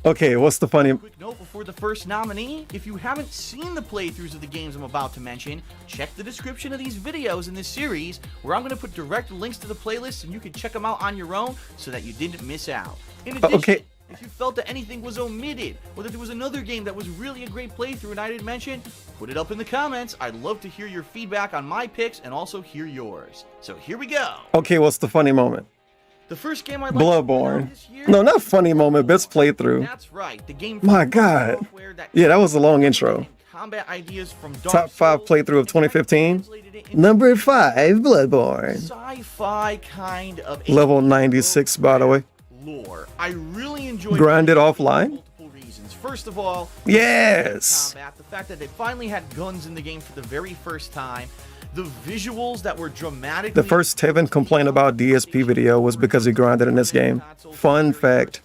okay, what's the funny? Quick note before the first nominee, if you haven't seen the playthroughs of the games I'm about to mention, check the description of these videos in this series, where I'm going to put direct links to the playlists and you can check them out on your own so that you didn't miss out. In addition, Okay. if you felt that anything was omitted, or that there was another game that was really a great playthrough and I didn't mention, put it up in the comments. I'd love to hear your feedback on my picks and also hear yours. So here we go. Okay, what's the funny moment? The first game I'd like to point out Bloodborne. this year. No, not funny moment. Best playthrough. That's right. The game My from God. software that Yeah, that was a long intro. combat ideas from Dark Top 5 Souls, playthrough of 2015. Number 5, Bloodborne. sci-fi kind of Level 96, by the way. lore. I really enjoyed Grinded it for offline. multiple reasons. First of all, Yes. combat, the fact that they finally had guns in the game for the very first time, the visuals that were dramatic. The first Tevin complaint about DSP video was because he grinded in this game. Fun fact.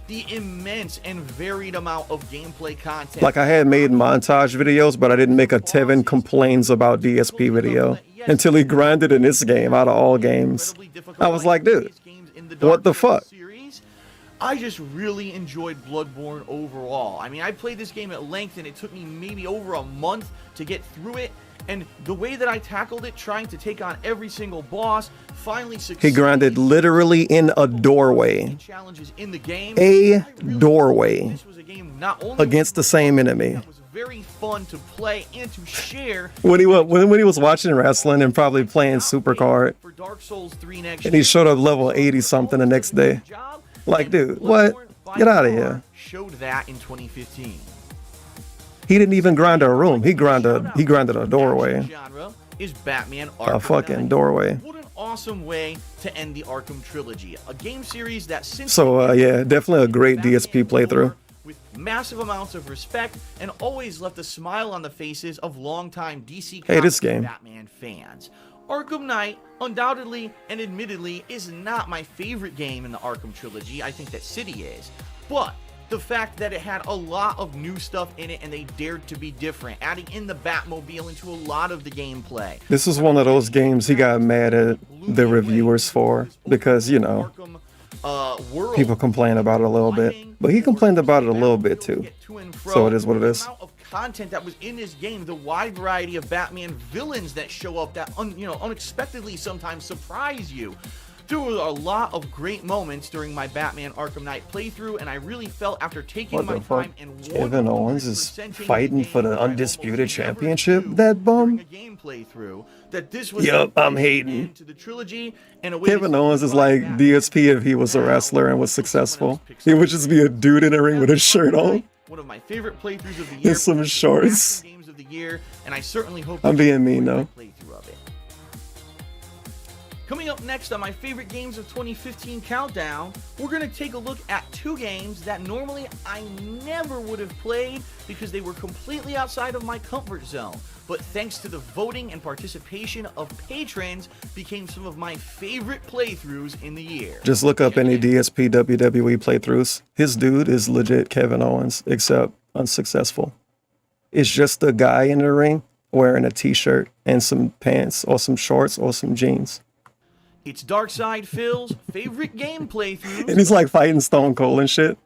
The immense and varied amount of gameplay content. Like I had made montage videos, but I didn't make a Tevin complains about DSP video until he grinded in this game out of all games. I was like, dude, what the fuck? I just really enjoyed Bloodborne overall. I mean, I played this game at length, and it took me maybe over a month to get through it. And the way that I tackled it, trying to take on every single boss, finally succeeded. He grinded literally in a doorway. Challenges in the game. A doorway. This was a game not only Against the same enemy. that was very fun to play and to share. When he was watching wrestling and probably playing Supercard, For Dark Souls 3 next and he showed up level 80 something the next day. Like, dude, what? Get out of here. Showed that in 2015. He didn't even grind a room. He grinded a doorway. Genre is Batman Arkham A fucking Knight. doorway. What an awesome way to end the Arkham trilogy. A game series that since So yeah, definitely a great DSP playthrough. with massive amounts of respect and always left a smile on the faces of longtime DC Hey, this Comics and game. Batman fans. Arkham Knight, undoubtedly and admittedly, is not my favorite game in the Arkham trilogy. I think that City is. But the fact that it had a lot of new stuff in it and they dared to be different, adding in the Batmobile into a lot of the gameplay. This is one of those games he got mad at the reviewers for because, you know, people complain about it a little bit. But he complained about it a little bit too. So it is what it is. Content that was in this game, the wide variety of Batman villains that show up that unexpectedly sometimes surprise you. There were a lot of great moments during my Batman Arkham Knight playthrough, and I really felt after taking my time and Kevin Owens is fighting for the undisputed championship? That bum? that this was Yup, I'm hating. to the trilogy and a way Kevin Owens is like DSP if he was a wrestler and was successful. He would just be a dude in a ring with a shirt on. One of my favorite playthroughs of the year. And some shorts. Games of the year, and I certainly hope I'm being mean though. playthrough of it. Coming up next on my favorite games of 2015 countdown, we're going to take a look at two games that normally I never would have played because they were completely outside of my comfort zone. But thanks to the voting and participation of patrons, became some of my favorite playthroughs in the year. Just look up any DSP WWE playthroughs. His dude is legit Kevin Owens, except unsuccessful. It's just a guy in the ring wearing a t-shirt and some pants or some shorts or some jeans. It's Darkside Phil's favorite game playthrough. And he's like fighting Stone Cold and shit.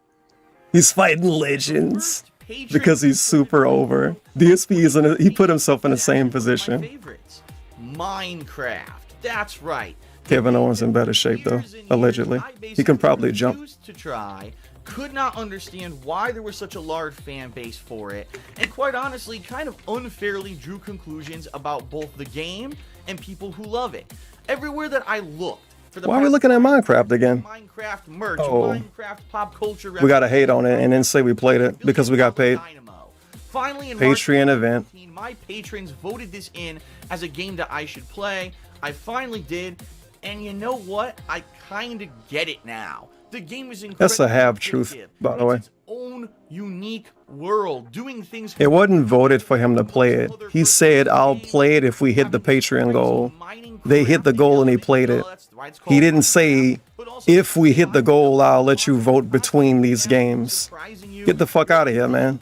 He's fighting legends because he's super over. DSP is he put himself in the same position. Favorites. Minecraft. That's right. Kevin Owens in better shape though, allegedly. He can probably jump. To try. Could not understand why there was such a large fan base for it, and quite honestly, kind of unfairly drew conclusions about both the game and people who love it. Everywhere that I looked for the Why are we looking at Minecraft again? Minecraft merch, Oh. Minecraft pop culture. We gotta hate on it and then say we played it because we got paid. Finally, in Patreon event. my patrons voted this in as a game that I should play. I finally did, and you know what? I kind of get it now. The game is incredible. That's a half truth, by the way. Own unique world, doing things. It wasn't voted for him to play it. He said, I'll play it if we hit the Patreon goal. They hit the goal and he played it. He didn't say, if we hit the goal, I'll let you vote between these games. Get the fuck out of here, man.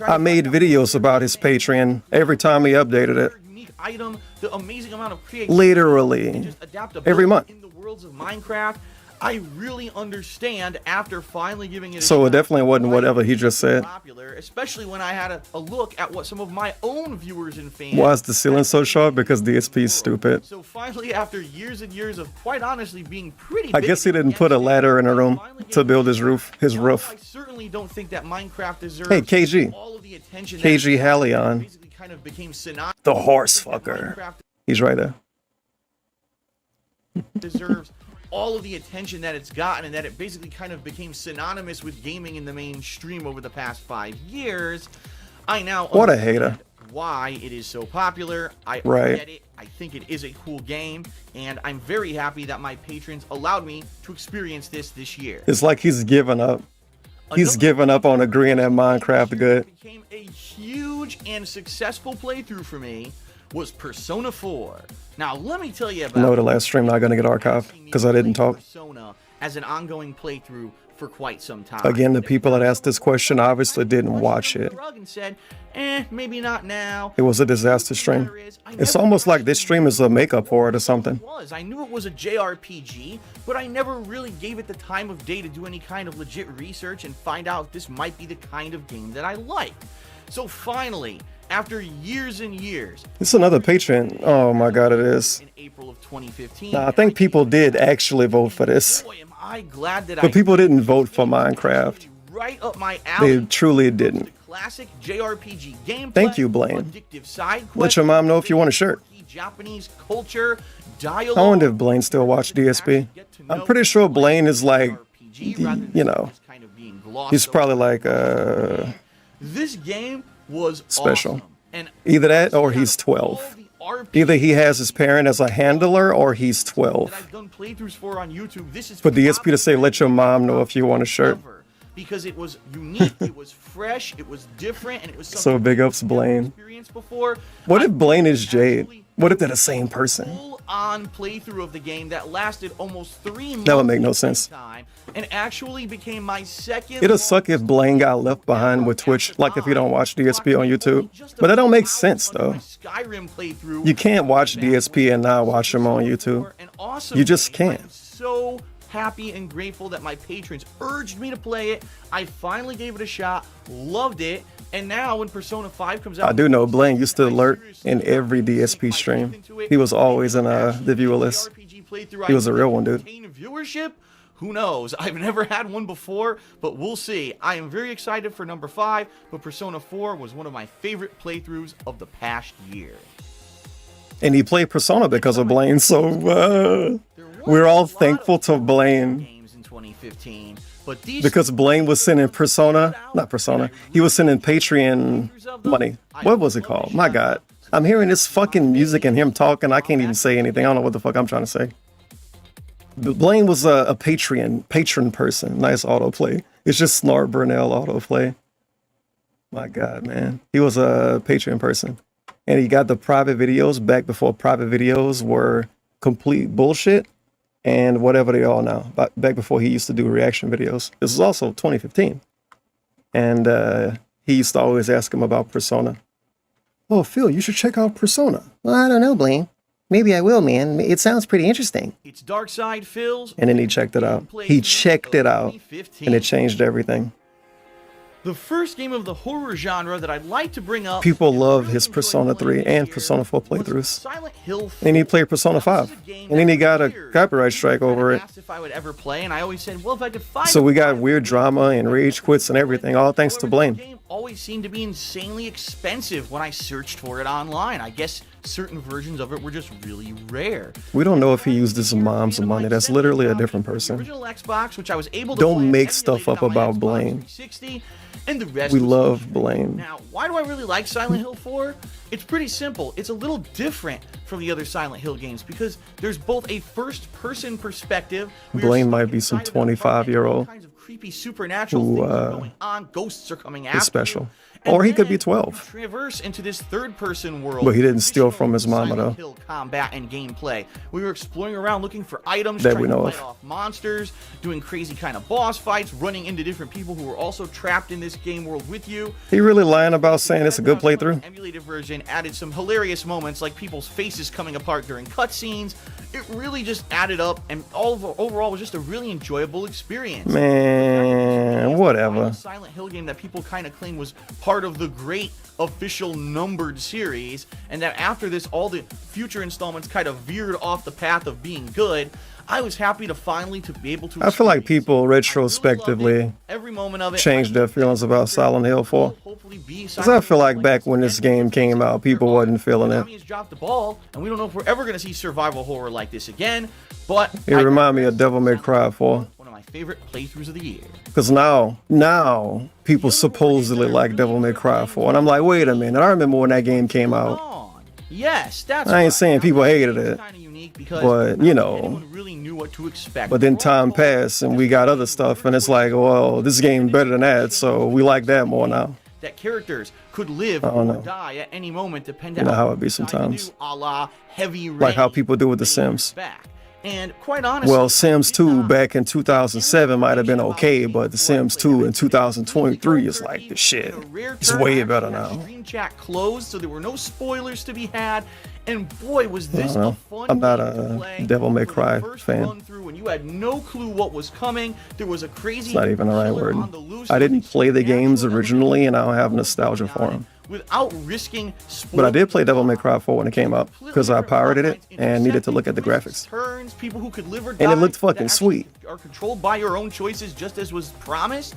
I made videos about his Patreon every time he updated it. Item, the amazing amount of creativity, Literally. Every month. in the worlds of Minecraft. I really understand after finally giving it a So shot. it definitely wasn't whatever he just said. Popular, especially when I had a look at what some of my own viewers and fans. Why is the ceiling so short? Because DSP is stupid. So finally, after years and years of quite honestly being pretty I guess he didn't put a ladder in a room to build his roof. I certainly don't think that Minecraft deserves Hey, KG. all of the attention KG Hallion. basically kind of became synonymous. The horse fucker. He's right there. Deserves all of the attention that it's gotten, and that it basically kind of became synonymous with gaming in the mainstream over the past 5 years. I now What a understand hater. why it is so popular. I Right. get it. I think it is a cool game, and I'm very happy that my patrons allowed me to experience this year. It's like he's given up. He's given up on agreeing that Minecraft good. Became a huge and successful playthrough for me was Persona 4. Now, let me tell you about No, the last stream not gonna get archived because I didn't talk. Persona as an ongoing playthrough for quite some time. Again, the people that asked this question obviously didn't watch it. And said, maybe not now. It was a disaster stream. It's almost like this stream is a makeup for it or something. I knew it was a JRPG, but I never really gave it the time of day to do any kind of legit research and find out if this might be the kind of game that I like. So finally, after years and years, it's another Patreon. Oh my god, it is. In April of 2015. Nah, I think people did actually vote for this. Boy, am I glad that but people didn't vote for Minecraft. Right up my alley. They truly didn't. Classic JRPG gameplay. Thank you, Blaine. Let your mom know if you want a shirt. Japanese culture, dialogue. I wonder if Blaine still watched DSP. I'm pretty sure Blaine is like, you know, he's probably like this game was special. Awesome. And either that or he's 12. Either he has his parent as a handler or he's 12. I've done playthroughs for on YouTube. This is for DSP to say, let your mom know if you want a shirt. Because it was unique, it was fresh, it was different, and it was something so big ups Blaine. What if Blaine is Jade? What if they're the same person? Full-on playthrough of the game that lasted almost 3 months. That would make no sense. And actually became my second. It'll suck if Blaine got left behind with Twitch, like if you don't watch DSP on YouTube. But that don't make sense though. Skyrim playthrough. You can't watch DSP and not watch him on YouTube. You just can't. So happy and grateful that my patrons urged me to play it. I finally gave it a shot, loved it, and now when Persona 5 comes out, I do know Blaine used to alert in every DSP stream. He was always in the viewer list. He was a real one, dude. Viewership? Who knows? I've never had one before, but we'll see. I am very excited for number 5, but Persona 4 was one of my favorite playthroughs of the past year. And he played Persona because of Blaine, so we're all thankful to Blaine. Because Blaine was sending he was sending Patreon money. What was it called? My god. I'm hearing this fucking music and him talking. I can't even say anything. I don't know what the fuck I'm trying to say. Blaine was a patron person. Nice autoplay. It's just Snart Burnell autoplay. My god, man. He was a Patreon person. And he got the private videos back before private videos were complete bullshit and whatever they are now. Back before he used to do reaction videos. This is also 2015. And he used to always ask him about Persona. Oh, Phil, you should check out Persona. Well, I don't know, Blaine. Maybe I will, man. It sounds pretty interesting. It's Dark Side Phil's. And then he checked it out. He checked it out. And it changed everything. The first game of the horror genre that I'd like to bring up. People love his Persona 3 and Persona 4 playthroughs. Silent Hill 4. And he played Persona 5. And then he got a copyright strike over it. If I would ever play, and I always said, well, if I could find so we got weird drama and rage quits and everything, all thanks to Blaine. The game always seemed to be insanely expensive when I searched for it online. I guess certain versions of it were just really rare. We don't know if he used his mom's money. That's literally a different person. Original Xbox, which I was able to don't make stuff up about Blaine. And the rest we love Blaine. Now, why do I really like Silent Hill 4? It's pretty simple. It's a little different from the other Silent Hill games because there's both a first-person perspective. Blaine might be some 25-year-old creepy supernatural things are going on. Ghosts are coming after. It's special. Or he could be 12. Traverse into this third-person world. But he didn't steal from his mama, though. Hill combat and gameplay. We were exploring around looking for items, that trying we know to of. fight off monsters, doing crazy kind of boss fights, running into different people who were also trapped in this game world with you. He really lying about saying it's a good playthrough? Emulated version added some hilarious moments like people's faces coming apart during cutscenes. It really just added up, and overall was just a really enjoyable experience. Man, whatever. Silent Hill game that people kind of claim was part of the great official numbered series, and that after this, all the future installments kind of veered off the path of being good. I was happy to finally be able to. I feel like people retrospectively every moment of it changed their feelings about Silent Hill 4. Because I feel like back when this game came out, people wasn't feeling it. Has dropped the ball, and we don't know if we're ever going to see survival horror like this again. But it reminded me of Devil May Cry 4. One of my favorite playthroughs of the year. Because now people supposedly like Devil May Cry 4, and I'm like, wait a minute. I remember when that game came out. Yes, that's. I ain't saying people hated it, but you know. No one really knew what to expect. But then time passed, and we got other stuff, and it's like, well, this game better than that, so we like that more now. That characters could live or die at any moment, depending on on how it be sometimes. A la heavy rain, like how people do with The Sims. And quite honestly, well, Sims 2 back in 2007 might have been okay, but the Sims 2 in 2023 is like the shit. It's way better now. Stream chat closed, so there were no spoilers to be had. And boy, was I this don't a know. fun I'm not game to a play. Devil May Cry First fan. run through when you had no clue what was coming. There was a crazy It's not even the right killer word. on the loose. I didn't play the games originally, and I don't have nostalgia for them. Without risking But I did play Devil May Cry 4 when it came out because I pirated it and needed to look at the graphics. turns, people who could live or And die it looked that fucking actually sweet. are controlled by your own choices, just as was promised.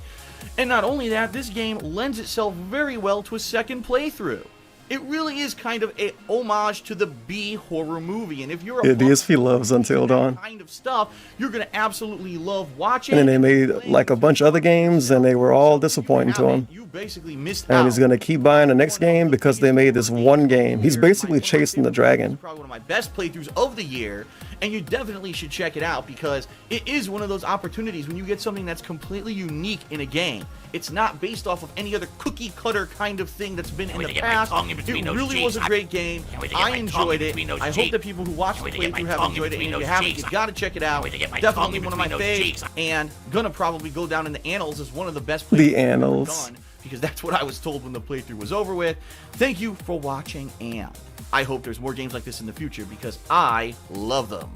And not only that, this game lends itself very well to a second playthrough. It really is kind of a homage to the B horror movie, and if you're a Yeah, DSP loves Until Dawn. kind of stuff, you're gonna absolutely love watching. And then they made like a bunch of other games, and they were all disappointing to him. You basically missed And out. he's gonna keep buying the next game because they made this one game. He's basically chasing the dragon. Probably one of my best playthroughs of the year, and you definitely should check it out because it is one of those opportunities when you get something that's completely unique in a game. It's not based off of any other cookie cutter kind of thing that's been in the past. It really was a great game. I enjoyed it. I hope that people who watch the playthrough have enjoyed it, and if you haven't, you gotta check it out. Definitely one of my faves, and gonna probably go down in the annals as one of the best playthroughs The I've ever annals. done, because that's what I was told when the playthrough was over with. Thank you for watching, and I hope there's more games like this in the future because I love them.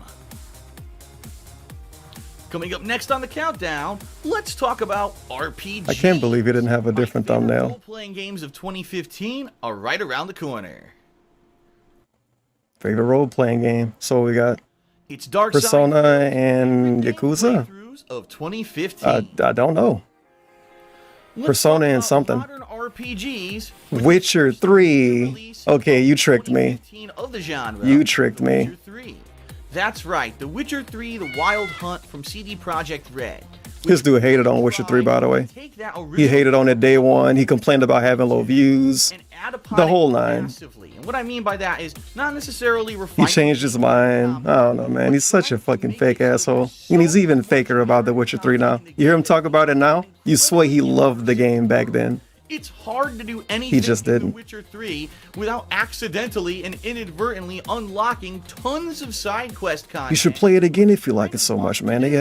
Coming up next on the countdown, let's talk about RPG. I can't believe he didn't have a different thumbnail. Role-playing games of 2015 are right around the corner. Favorite role-playing game. So we got It's Dark Persona and Yakuza. of 2015. I don't know. Persona and something. Modern RPGs Witcher 3. Okay, you tricked me. of the genre. You tricked me. Witcher 3. That's right, The Witcher 3: The Wild Hunt from CD Projekt Red. This dude hated on Witcher 3, by the way. He hated on it day one. He complained about having low views. The whole nine. And what I mean by that is not necessarily He refinement. changed his mind. I don't know, man. He's such a fucking fake asshole. And he's even faker about The Witcher 3 now. You hear him talk about it now? You swear he loved the game back then. It's hard to do anything just in The didn't. Witcher 3 without accidentally and inadvertently unlocking tons of side quest content. You should play it again if you like it so much, man. They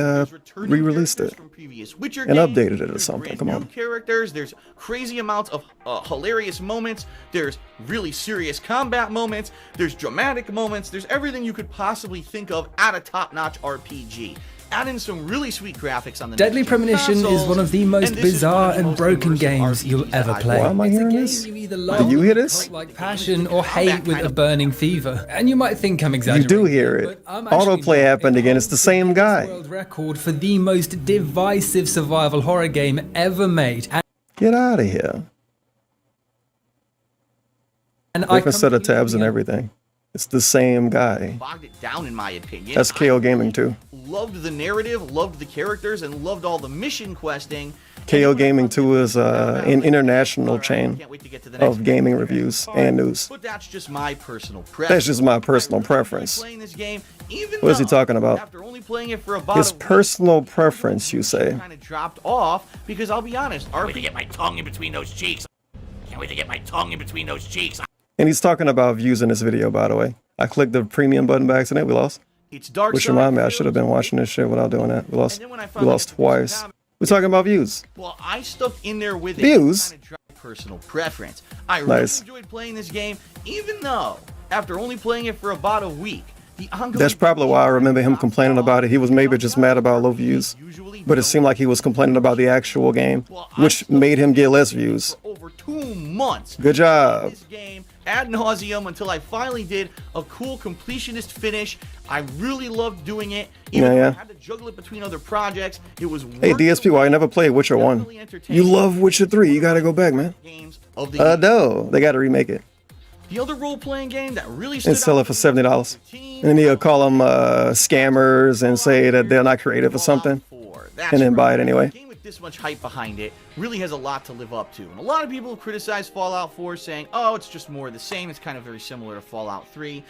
re-released it Previous Witcher and games. updated it or There's something. brand Come new on. characters. There's crazy amounts of hilarious moments. There's really serious combat moments. There's dramatic moments. There's everything you could possibly think of at a top-notch RPG. Add in some really sweet graphics on the Deadly next gen Premonition is consoles, one of the most and this is bizarre one of the and most broken immersive games you'll RPGs ever I've play. Why am I It's a hearing game this? you either Did love you hear with this? like passion or hate with a burning fever. And you might think I'm You exaggerating. do hear it. but I'm actually Autoplay not. happened again. It's the same guy. World record for the most divisive survival horror game ever made. Get out of here. And I Different set of tabs and everything. It's the same guy. bogged it down in my opinion. That's KO Gaming too. Loved the narrative, loved the characters, and loved all the mission questing. KO Gaming 2 is an international chain of gaming reviews and news. But that's just my personal preference. That's just my personal preference. Playing this game, even What is he though talking about? After only playing it for about His a week, personal preference, you say? kind of dropped off because I'll be honest, Can't wait to get my tongue in between those cheeks. Can't wait to get my tongue in between those cheeks. And he's talking about views in this video, by the way. I clicked the premium button by accident. We lost. It's Dark Which Side remind me, I should have been watching this shit without doing that. We lost twice. We're talking about views. Well, I stuck in there with it. Views? Kind of dropped my personal preference. I really Nice. enjoyed playing this game, even though after only playing it for about a week, the ongoing That's probably why I remember him complaining about it. He was maybe just mad about low views. But it seemed like he was complaining about the actual game, which made him get less views. over 2 months. Good job. This game ad nauseum until I finally did a cool completionist finish. I really loved doing it. Even though I had to juggle it between other projects. It was Hey, DSP, why you never played Witcher 1? You love Witcher 3. You gotta go back, man. No, they gotta remake it. The other role-playing game that really stood And sell out it for $70. And then he'll call them scammers and say that they're not creative or something. And then buy it anyway. with this much hype behind it, really has a lot to live up to. And a lot of people have criticized Fallout 4 saying, oh, it's just more of the same. It's kind of very similar to Fallout 3.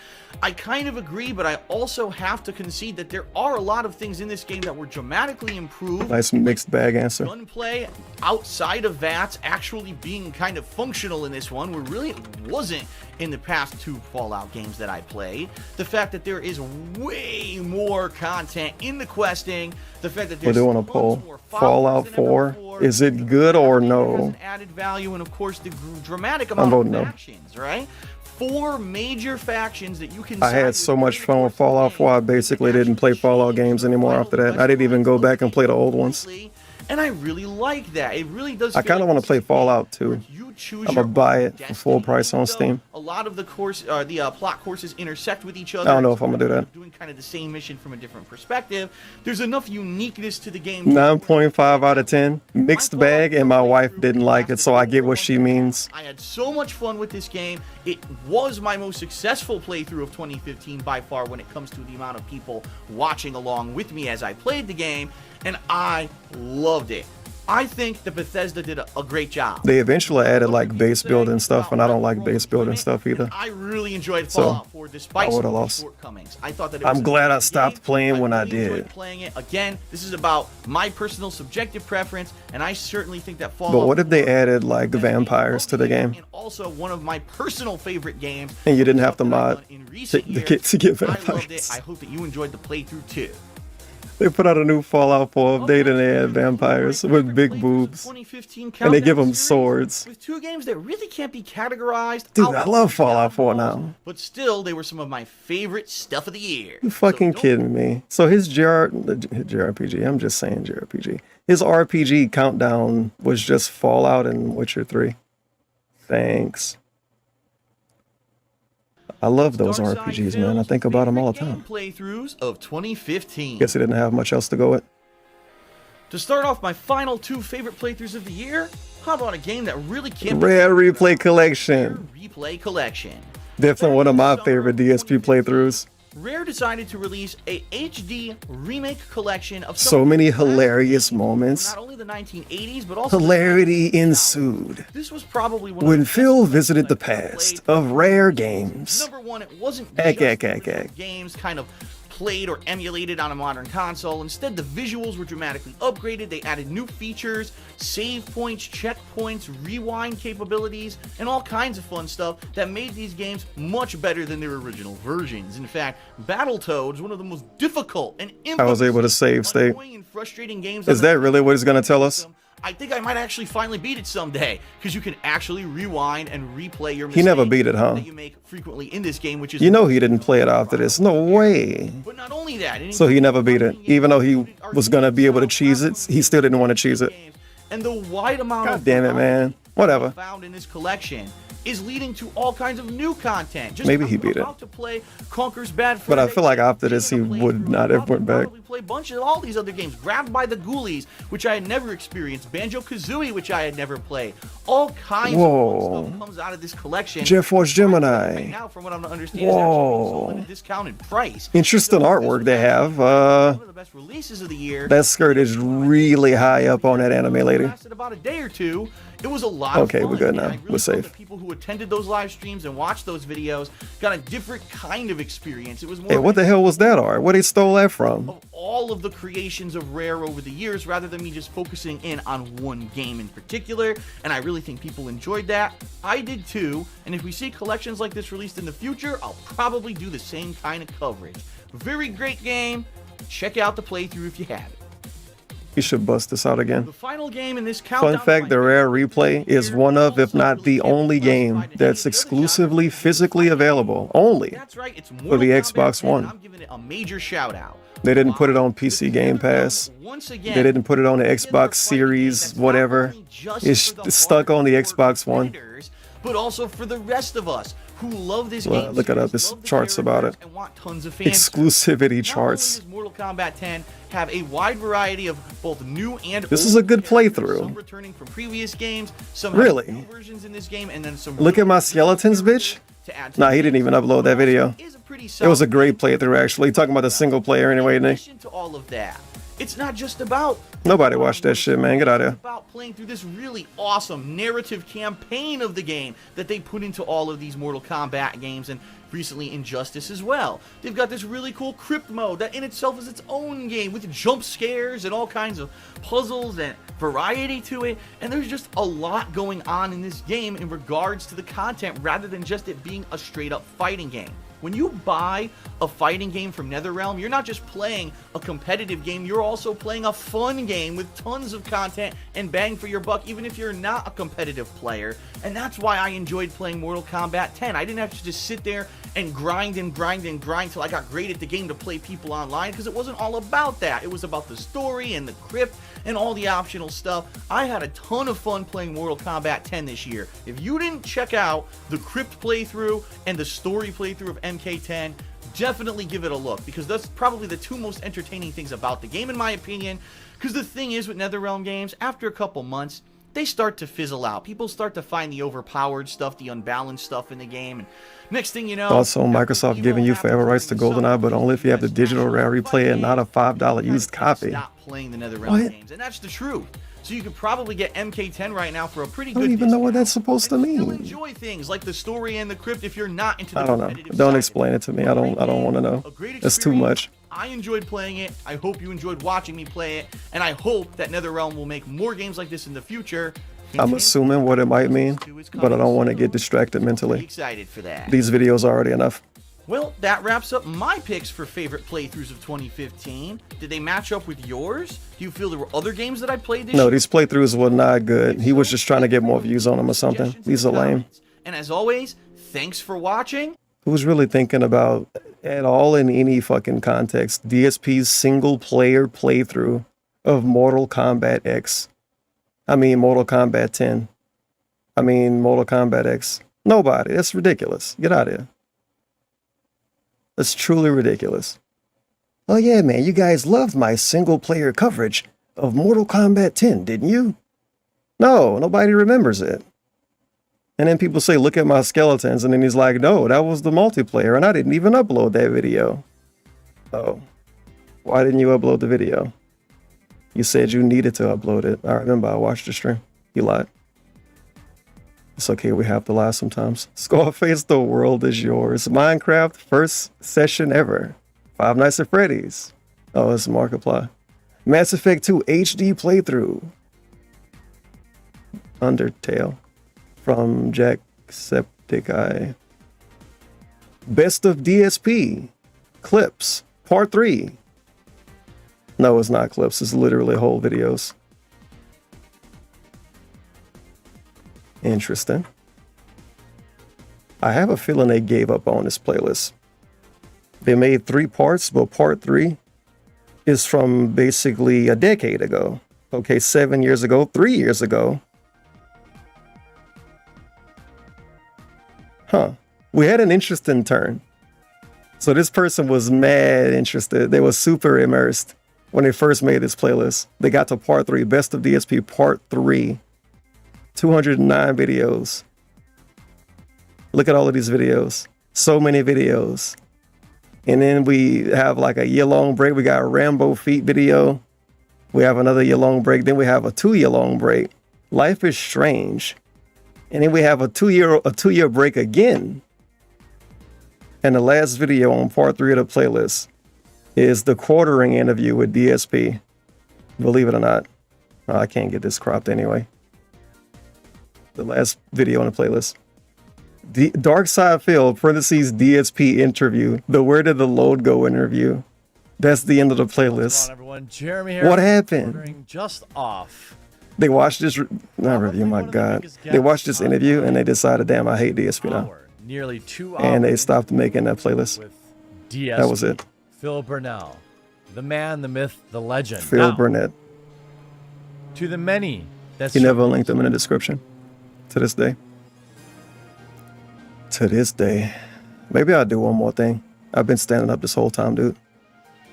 I kind of agree, but I also have to concede that there are a lot of things in this game that were dramatically improved. Nice mixed bag answer. Gunplay, outside of VATS, actually being kind of functional in this one, where really it wasn't in the past 2 Fallout games that I played. The fact that there is way more content in the questing. The fact that there's We're doing a poll. Fallout 4, is it good or no? Added value, and of course the dramatic I'm amount voting of no. factions, right? 4 major factions that you can. I had so much fun with Fallout 4, I basically didn't play Fallout games anymore after that. I didn't even go back and play the old ones. And I really like that. It really does. I kind of want to play Fallout 2. I'm gonna buy it for full price on Steam. A lot of the plot courses intersect with each I other. don't know if I'm gonna do that. Doing kind of the same mission from a different perspective. There's enough uniqueness to the game. 9.5 out of 10. Mixed bag, and my wife didn't like it, so I get what she means. I had so much fun with this game. It was my most successful playthrough of 2015 by far when it comes to the amount of people watching along with me as I played the game, and I loved it. I think that Bethesda did a great job. They eventually added like base building stuff, and I don't like base building stuff either. I really enjoyed Fallout 4 despite some of the shortcomings. I thought that it was I'm glad I stopped playing when I enjoyed did. playing it. Again, this is about my personal subjective preference, and I certainly think that Fallout But what if they added like vampires to the game? also one of my personal favorite games. And you didn't have to mod to get I loved it. vampires. I hope that you enjoyed the playthrough too. They put out a new Fallout 4 update and they add vampires with big boobs. 2015 And they give them swords. With 2 games that really can't be categorized. Dude, I love Fallout 4 now. But still, they were some of my favorite stuff of the year. You fucking kidding me? So his JRPG, I'm just saying JRPG. His RPG countdown was just Fallout and Witcher 3. Thanks. I love those RPGs, man. I think about them all the time. Playthroughs of 2015. Guess he didn't have much else to go with. To start off my final 2 favorite playthroughs of the year, how about a game that really can't Rare Replay Collection. Replay Collection. Definitely one of my favorite DSP playthroughs. Rare decided to release a HD remake collection of So many hilarious moments. not only the 1980s but also Hilarity ensued This was probably one of when Phil visited the past of Rare games. Number one, it wasn't Egg. just games kind of played or emulated on a modern console. Instead, the visuals were dramatically upgraded. They added new features, save points, checkpoints, rewind capabilities, and all kinds of fun stuff that made these games much better than their original versions. In fact, Battletoads, one of the most difficult and I was able to save state. and frustrating games. Is that really what it's going to tell us? I think I might actually finally beat it someday, because you can actually rewind and replay your He mistakes never beat it, huh? that you make frequently in this game, which is You know he didn't play it after this. No way. But not only that, So he never beat it. Even though he was going to be able to cheese it, he still didn't want to cheese it. and the wide amount God of damn it, man. Whatever. found in this collection is leading to all kinds of new content. Just Maybe he beat it. about to play Conker's Bad But I Fur feel like after this, he would not have went back. play a bunch of all these other games. Grabbed by the Ghoulies, which I had never experienced. Banjo-Kazooie, which I had never played. All kinds of fun stuff comes out of this collection. Jet Force Right Gemini. now, from what I'm understanding, is actually sold at a discounted price. Interesting artwork they have. One of the best releases of the year. That skirt is really high up on that anime lady. Lasted about a day or two. It was a lot of Okay, fun. we're good and now. I really We're felt safe. that people who attended those live streams and watched those videos got a different kind of experience. It was more Hey, what the hell was that art? Where they stole that from? all of the creations of Rare over the years, rather than me just focusing in on one game in particular, and I really think people enjoyed that. I did too, and if we see collections like this released in the future, I'll probably do the same kind of coverage. Very great game. Check out the playthrough if you have it. You should bust this out again. The final game in this countdown. Fun fact, the Rare Replay is one of, if not the only game that's exclusively physically available, only That's right, it's for the Xbox One. I'm giving it a major shout out. They didn't put it on PC Game Pass. They didn't put it on the Xbox Series, whatever. It's stuck on the Xbox One. But also for the rest of us who love this Well, game. look it up. There's charts about it. And want tons of fans. Exclusivity charts. Does Mortal Kombat 10 have a wide variety of both new and This old is a good characters, playthrough. Some returning from previous games, some Really? have new versions in this game, and then some Look at my skeletons, bitch. Nah, he didn't even upload that video. It was a great playthrough, actually. Talking about the single player anyway, Nick. to all of that. it's not just about Nobody watched that shit, man. Get out of here. about playing through this really awesome narrative campaign of the game that they put into all of these Mortal Kombat games, and recently Injustice as well. They've got this really cool crypt mode that in itself is its own game with jump scares and all kinds of puzzles and variety to it, and there's just a lot going on in this game in regards to the content rather than just it being a straight up fighting game. When you buy a fighting game from NetherRealm, you're not just playing a competitive game, you're also playing a fun game with tons of content and bang for your buck, even if you're not a competitive player. And that's why I enjoyed playing Mortal Kombat 10. I didn't have to just sit there and grind and grind and grind till I got great at the game to play people online, because it wasn't all about that. It was about the story and the crypt and all the optional stuff. I had a ton of fun playing Mortal Kombat 10 this year. If you didn't check out the crypt playthrough and the story playthrough of MK10, definitely give it a look, because that's probably the two most entertaining things about the game in my opinion. Because the thing is with NetherRealm games, after a couple months, they start to fizzle out. People start to find the overpowered stuff, the unbalanced stuff in the game, and next thing you know... Also, Microsoft giving you forever rights to GoldenEye, but only if you have the digital rare replay and not a $5 used copy. Stop playing the NetherRealm games, and that's the truth. So you could probably get MK10 right now for a pretty good I don't even know what that's supposed to mean. Enjoy things like the story and the crypt if you're not into the I don't know. Don't explain it to me. I don't want to know. That's too much. I enjoyed playing it. I hope you enjoyed watching me play it, and I hope that NetherRealm will make more games like this in the future. I'm assuming what it might mean, but I don't want to get distracted mentally. Excited for that. These videos are already enough. Well, that wraps up my picks for favorite playthroughs of 2015. Did they match up with yours? Do you feel there were other games that I played this year? No, these playthroughs were not good. He was just trying to get more views on them or something. These are lame. And as always, thanks for watching. Who's really thinking about, at all in any fucking context, DSP's single player playthrough of Mortal Kombat X? I mean, Mortal Kombat 10. I mean, Mortal Kombat X. Nobody. That's ridiculous. Get out of here. That's truly ridiculous. Oh yeah, man, you guys loved my single player coverage of Mortal Kombat 10, didn't you? No, nobody remembers it. And then people say, look at my skeletons, and then he's like, no, that was the multiplayer, and I didn't even upload that video. Oh, why didn't you upload the video? You said you needed to upload it. I remember I watched the stream. You lied. It's okay, we have to lie sometimes. Scarface, the world is yours. Minecraft, first session ever. Five Nights at Freddy's. Oh, it's Markiplier. Mass Effect 2 HD playthrough. Undertale. From Jacksepticeye. Best of DSP. Clips. Part 3. No, it's not clips. It's literally whole videos. Interesting. I have a feeling they gave up on this playlist. They made 3 parts, but part 3 is from basically a decade ago. Okay, 7 years ago, 3 years ago. Huh. We had an interesting turn. So this person was mad interested. They were super immersed when they first made this playlist. They got to part 3, Best of DSP part 3. 209 videos. Look at all of these videos. So many videos. And then we have like a year-long break. We got a Rambo Feet video. We have another year-long break. Then we have a 2-year-long break. Life is Strange. And then we have a two-year break again. And the last video on part 3 of the playlist is the quartering interview with DSP. Believe it or not. Oh, I can't get this cropped anyway. The last video on the playlist. Dark Side Phil, parentheses, DSP interview. The Where Did the Load Go interview. That's the end of the playlist. Come on, everyone. Jeremy here. What happened? Just off. They watched this, not review, my God. They watched this interview and they decided, damn, I hate DSP now. Nearly 2 hours. And they stopped making that playlist. With DSP. That was it. Phil Burnell. The man, the myth, the legend. Phil now, Burnett. To the many. He never linked them in the description. To this day. To this day. Maybe I'll do one more thing. I've been standing up this whole time, dude.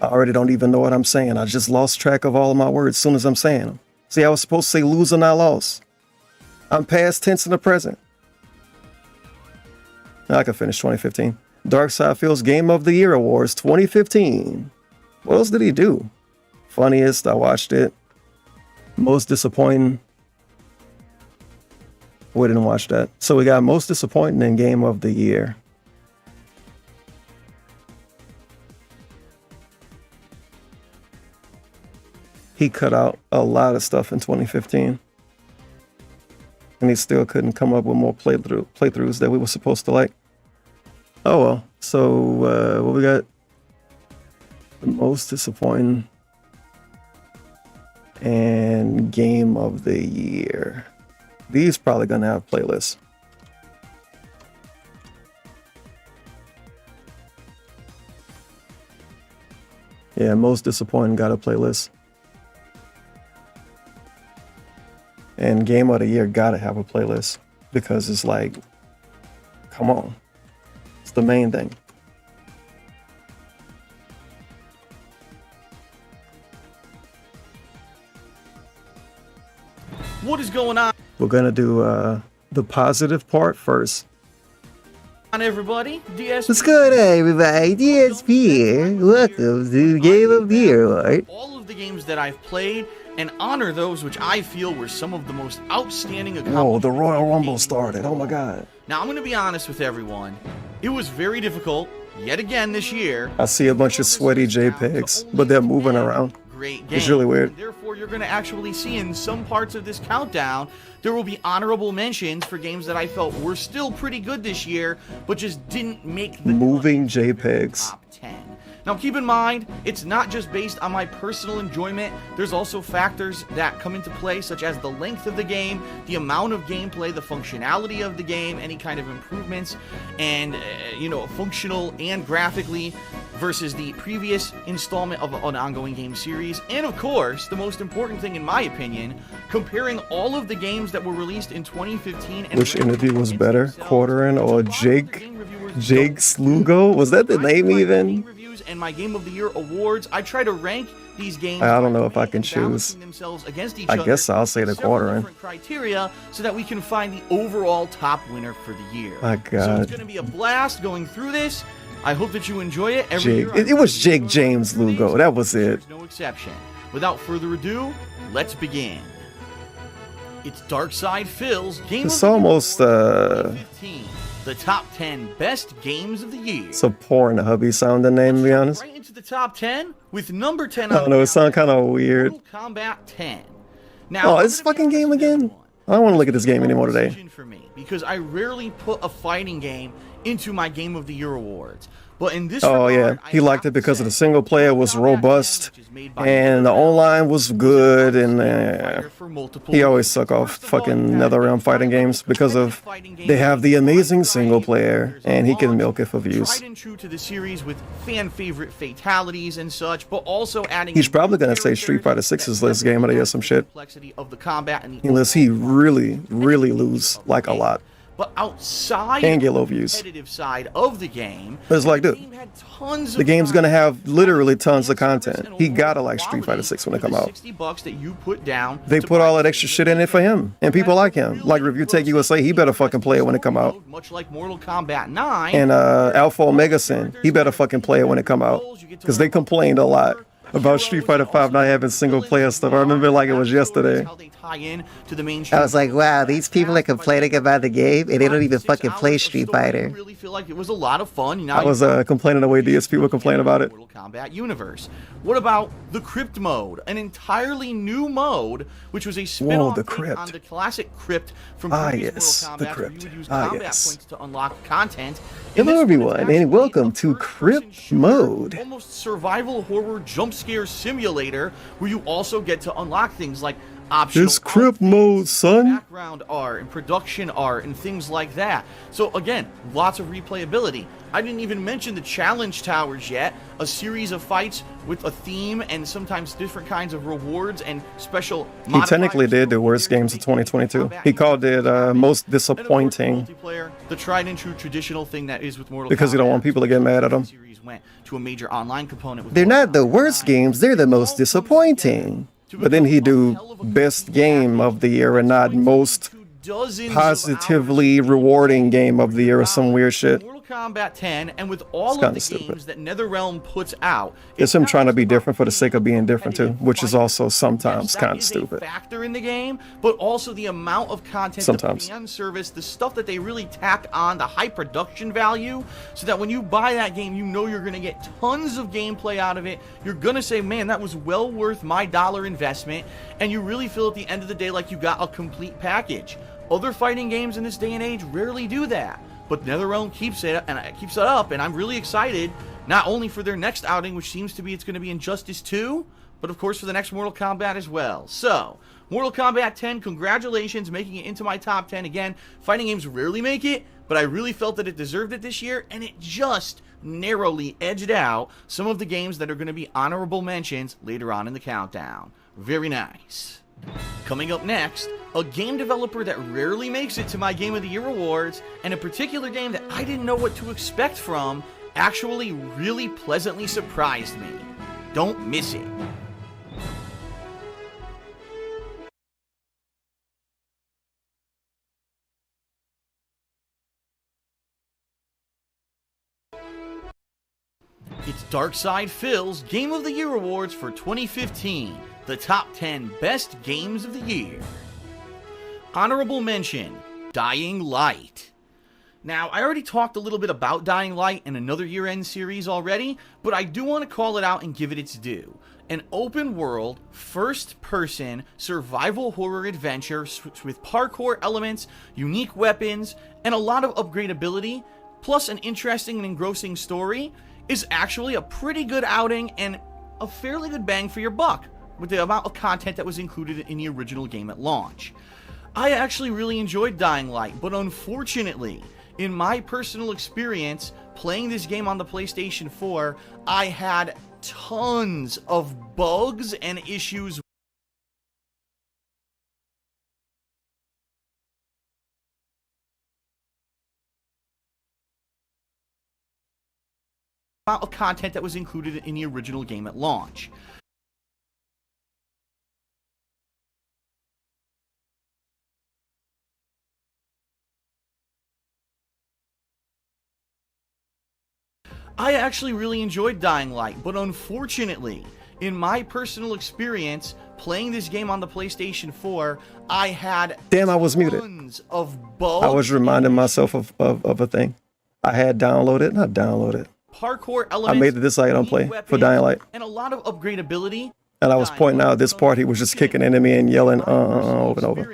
I already don't even know what I'm saying. I just lost track of all of my words as soon as I'm saying them. See, I was supposed to say lose and I lost. I'm past tense in the present. I can finish 2015. Dark Side Phil's Game of the Year Awards 2015. What else did he do? Funniest, I watched it. Most disappointing. We didn't watch that. So we got most disappointing in game of the year. He cut out a lot of stuff in 2015. And he still couldn't come up with more playthroughs that we were supposed to like. Oh well. So what we got? The most disappointing and game of the year. These probably gonna have playlists. Yeah, most disappointing got a playlist. And game of the year gotta have a playlist because it's like, come on, it's the main thing. What is going on? We're gonna do the positive part first. Everybody, DSP. What's going on, everybody? DSP here. Welcome to Game of the Year Award. All of the games that I've played and honor those which I feel were some of the most outstanding accomplishments. Whoa, the Royal Rumble started. Oh my God. Now, I'm going to be honest with everyone. It was very difficult, yet again this year. I see a bunch of sweaty JPEGs, but they're moving around. Great game. It's really weird. And therefore, you're going to actually see in some parts of this countdown, there will be honorable mentions for games that I felt were still pretty good this year, but just didn't make the moving JPEGs. Top 10. Now, keep in mind, it's not just based on my personal enjoyment. There's also factors that come into play, such as the length of the game, the amount of gameplay, the functionality of the game, any kind of improvements, and, functional and graphically versus the previous installment of an ongoing game series. And, of course, the most important thing, in my opinion, comparing all of the games that were released in 2015. And which interview was better, Quarterin or Jake Slugo? Was that the name even? And my Game of the Year awards, I try to rank these games. I don't know if I can choose. I guess I'll say the Quarterin. Criteria so that we can find the overall top winner for the year. My God. So it's going to be a blast going through this. I hope that you enjoy it. It was Jake James Lugo. That was it. No exception. Without further ado, let's begin. It's Darkside Phil's Game it's of almost the Year 2015. The top 10 best games of the year. It's a poor and a hubby sounding name, to be honest. Right into the top 10 with number 10 I don't know, it sounds kind of weird. Mortal Kombat 10. Now, oh, this fucking game again? I don't want to look at this game anymore today. For me, because I rarely put a fighting game into my Game of the Year awards. But in this regard, he liked it because of the single player was robust and the online was good, and he always suck off fucking NetherRealm fighting games because of they have the amazing single player and he can milk it for views. Tried and true to the series with fan favorite fatalities and such, but also adding. He's probably gonna say Street Fighter 6's last game of the year some shit. Of the combat and the unless he really lose like a lot. But outside and get low views. The competitive side of the game, it's like, dude, the game's gonna have literally tons of content. He gotta like Street Fighter 6 when it come out. $60 that you put down. They put all that extra shit in it for him, and people like him. Like Review Tech USA, he better fucking play it when it come out. Much like Mortal Kombat 9. And Alpha Omega Sin, he better fucking play it when it come out, because they complained a lot about Street Fighter 5 not having single player stuff. I remember like it was yesterday. I was like, wow, these people are complaining about the game and they don't even fucking play Street Fighter. I really feel like it was a lot of fun. I was complaining the way DSP would complain about it. Mortal Kombat universe. What about the Crypt mode? An entirely new mode, which was a spin-off on the classic Crypt from previous Mortal Kombat, where you would use combat points to unlock content. Hello everyone, and welcome to Crypt mode. Almost survival horror jump scare simulator, where you also get to unlock things like optional this Crypt mode, son. Background art and production art and things like that. So again, lots of replayability. I didn't even mention the challenge towers yet, a series of fights with a theme and sometimes different kinds of rewards and special He technically did the worst games of 2022. He called it most disappointing. The tried and true traditional thing that is with Mortal because Kombat. He don't want people to get mad at him. Went to a major online component with they're not the worst games, they're the most disappointing. But then he do best game of the year and not most positively rewarding game of the year or some weird shit. Mortal Kombat 10, and with all of the games that NetherRealm puts out, It's him trying to be different for the sake of being different too, which is also sometimes kind of stupid. Factor in the game, but also the amount of content, Sometimes. the fan service, the stuff that they really tack on, the high production value, so that when you buy that game, you know you're going to get tons of gameplay out of it. You're going to say, man, that was well worth my $1 investment, and you really feel at the end of the day like you got a complete package. Other fighting games in this day and age rarely do that, but NetherRealm keeps it up, and I'm really excited, not only for their next outing, which seems to be it's going to be Injustice 2, but of course for the next Mortal Kombat as well. So, Mortal Kombat 10, congratulations, making it into my top 10. Again, fighting games rarely make it, but I really felt that it deserved it this year, and it just narrowly edged out some of the games that are going to be honorable mentions later on in the countdown. Very nice. Coming up next, a game developer that rarely makes it to my Game of the Year awards, and a particular game that I didn't know what to expect from, actually really pleasantly surprised me. Don't miss it. It's Darkside Phil's Game of the Year Awards for 2015, the top 10 best games of the year. Honorable mention, Dying Light. Now, I already talked a little bit about Dying Light in another year-end series already, but I do want to call it out and give it its due. An open-world, first-person, survival horror adventure with parkour elements, unique weapons, and a lot of upgradability, plus an interesting and engrossing story, is actually a pretty good outing and a fairly good bang for your buck with the amount of content that was included in the original game at launch. I actually really enjoyed Dying Light, but unfortunately, in my personal experience playing this game on the PlayStation 4, I had tons of bugs and issues of content that was included in the original game at launch. I actually really enjoyed Dying Light, but unfortunately, in my personal experience playing this game on the PlayStation 4, I had Damn, I was muted. tons of bugs. I was reminding myself of a thing. I had downloaded, not downloaded. Parkour elements, I made it this I don't play for Dying Light. and a lot of upgradability. And I was pointing out this part, he was just kicking into me and yelling over and over.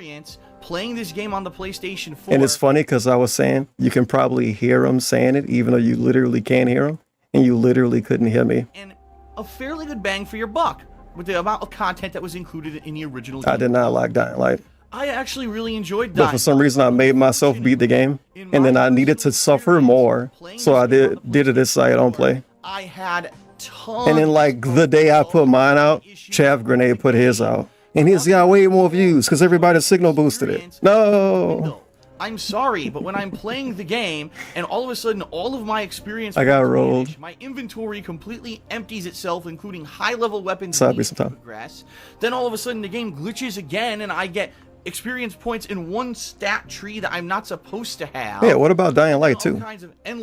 Playing this game on the PlayStation 4. And it's funny because I was saying you can probably hear him saying it, even though you literally can't hear him, and you literally couldn't hear me. And a fairly good bang for your buck with the amount of content that was included in the original game. I did not like Dying Light. I actually really enjoyed Dying Light. But for some reason, I made myself beat the game, and then I needed to suffer more, so I did it this side I don't play. I had tons. And then, like, the day I put mine out, Chav Grenade put his out. And he's got way more views because everybody signal boosted it. No. I'm sorry, but when I'm playing the game and all of a sudden all of my experience I got rolled. My inventory completely empties itself, including high-level weapons Sorry, to sometime. progress. Then all of a sudden the game glitches again and I get experience points in one stat tree that I'm not supposed to have. Yeah, what about Dying Light 2?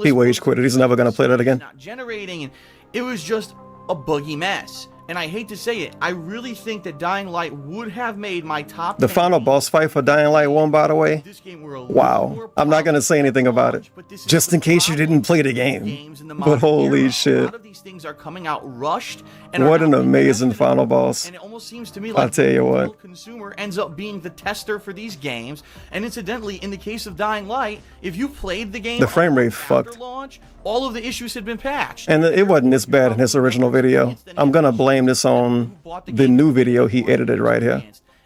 He wage quit it. He's never going to play that again. Not generating, and it was just a buggy mess. And I hate to say it, I really think that Dying Light would have made my top The 10 final boss fight for Dying Light 1, by the way. Wow. I'm not going to say anything about it. Just in case you didn't play the game. But holy shit. A lot of these things are coming out rushed. And What an amazing final boss. And it almost seems to me like I'll tell you the what. consumer ends up being the tester for these games. And incidentally, in the case of Dying Light, if you played the game The frame rate after fucked. launch, all of the issues had been patched. And it wasn't this bad in his original video. I'm going to blame this on the new video he edited right here.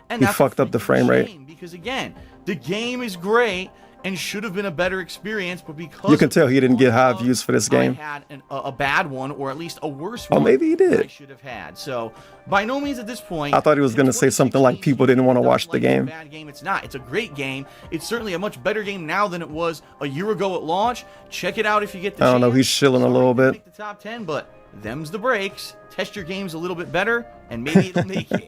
And He that's fucked up the frame rate. because again, the game is great and should have been a better experience, but because You can tell he didn't get high views for this I game. had a bad one, or at least a worse Oh, one. maybe he than I did. should have had. So by no means at this point. I thought he was going to say something like people didn't want to watch the game. Bad game. It's not. It's a great game. It's certainly a much better game now than it was a year ago at launch. Check it out if you get the I don't know. chance. He's chilling a little bit. Make the top 10, but them's the breaks. Test your games a little bit better, and maybe it'll make it.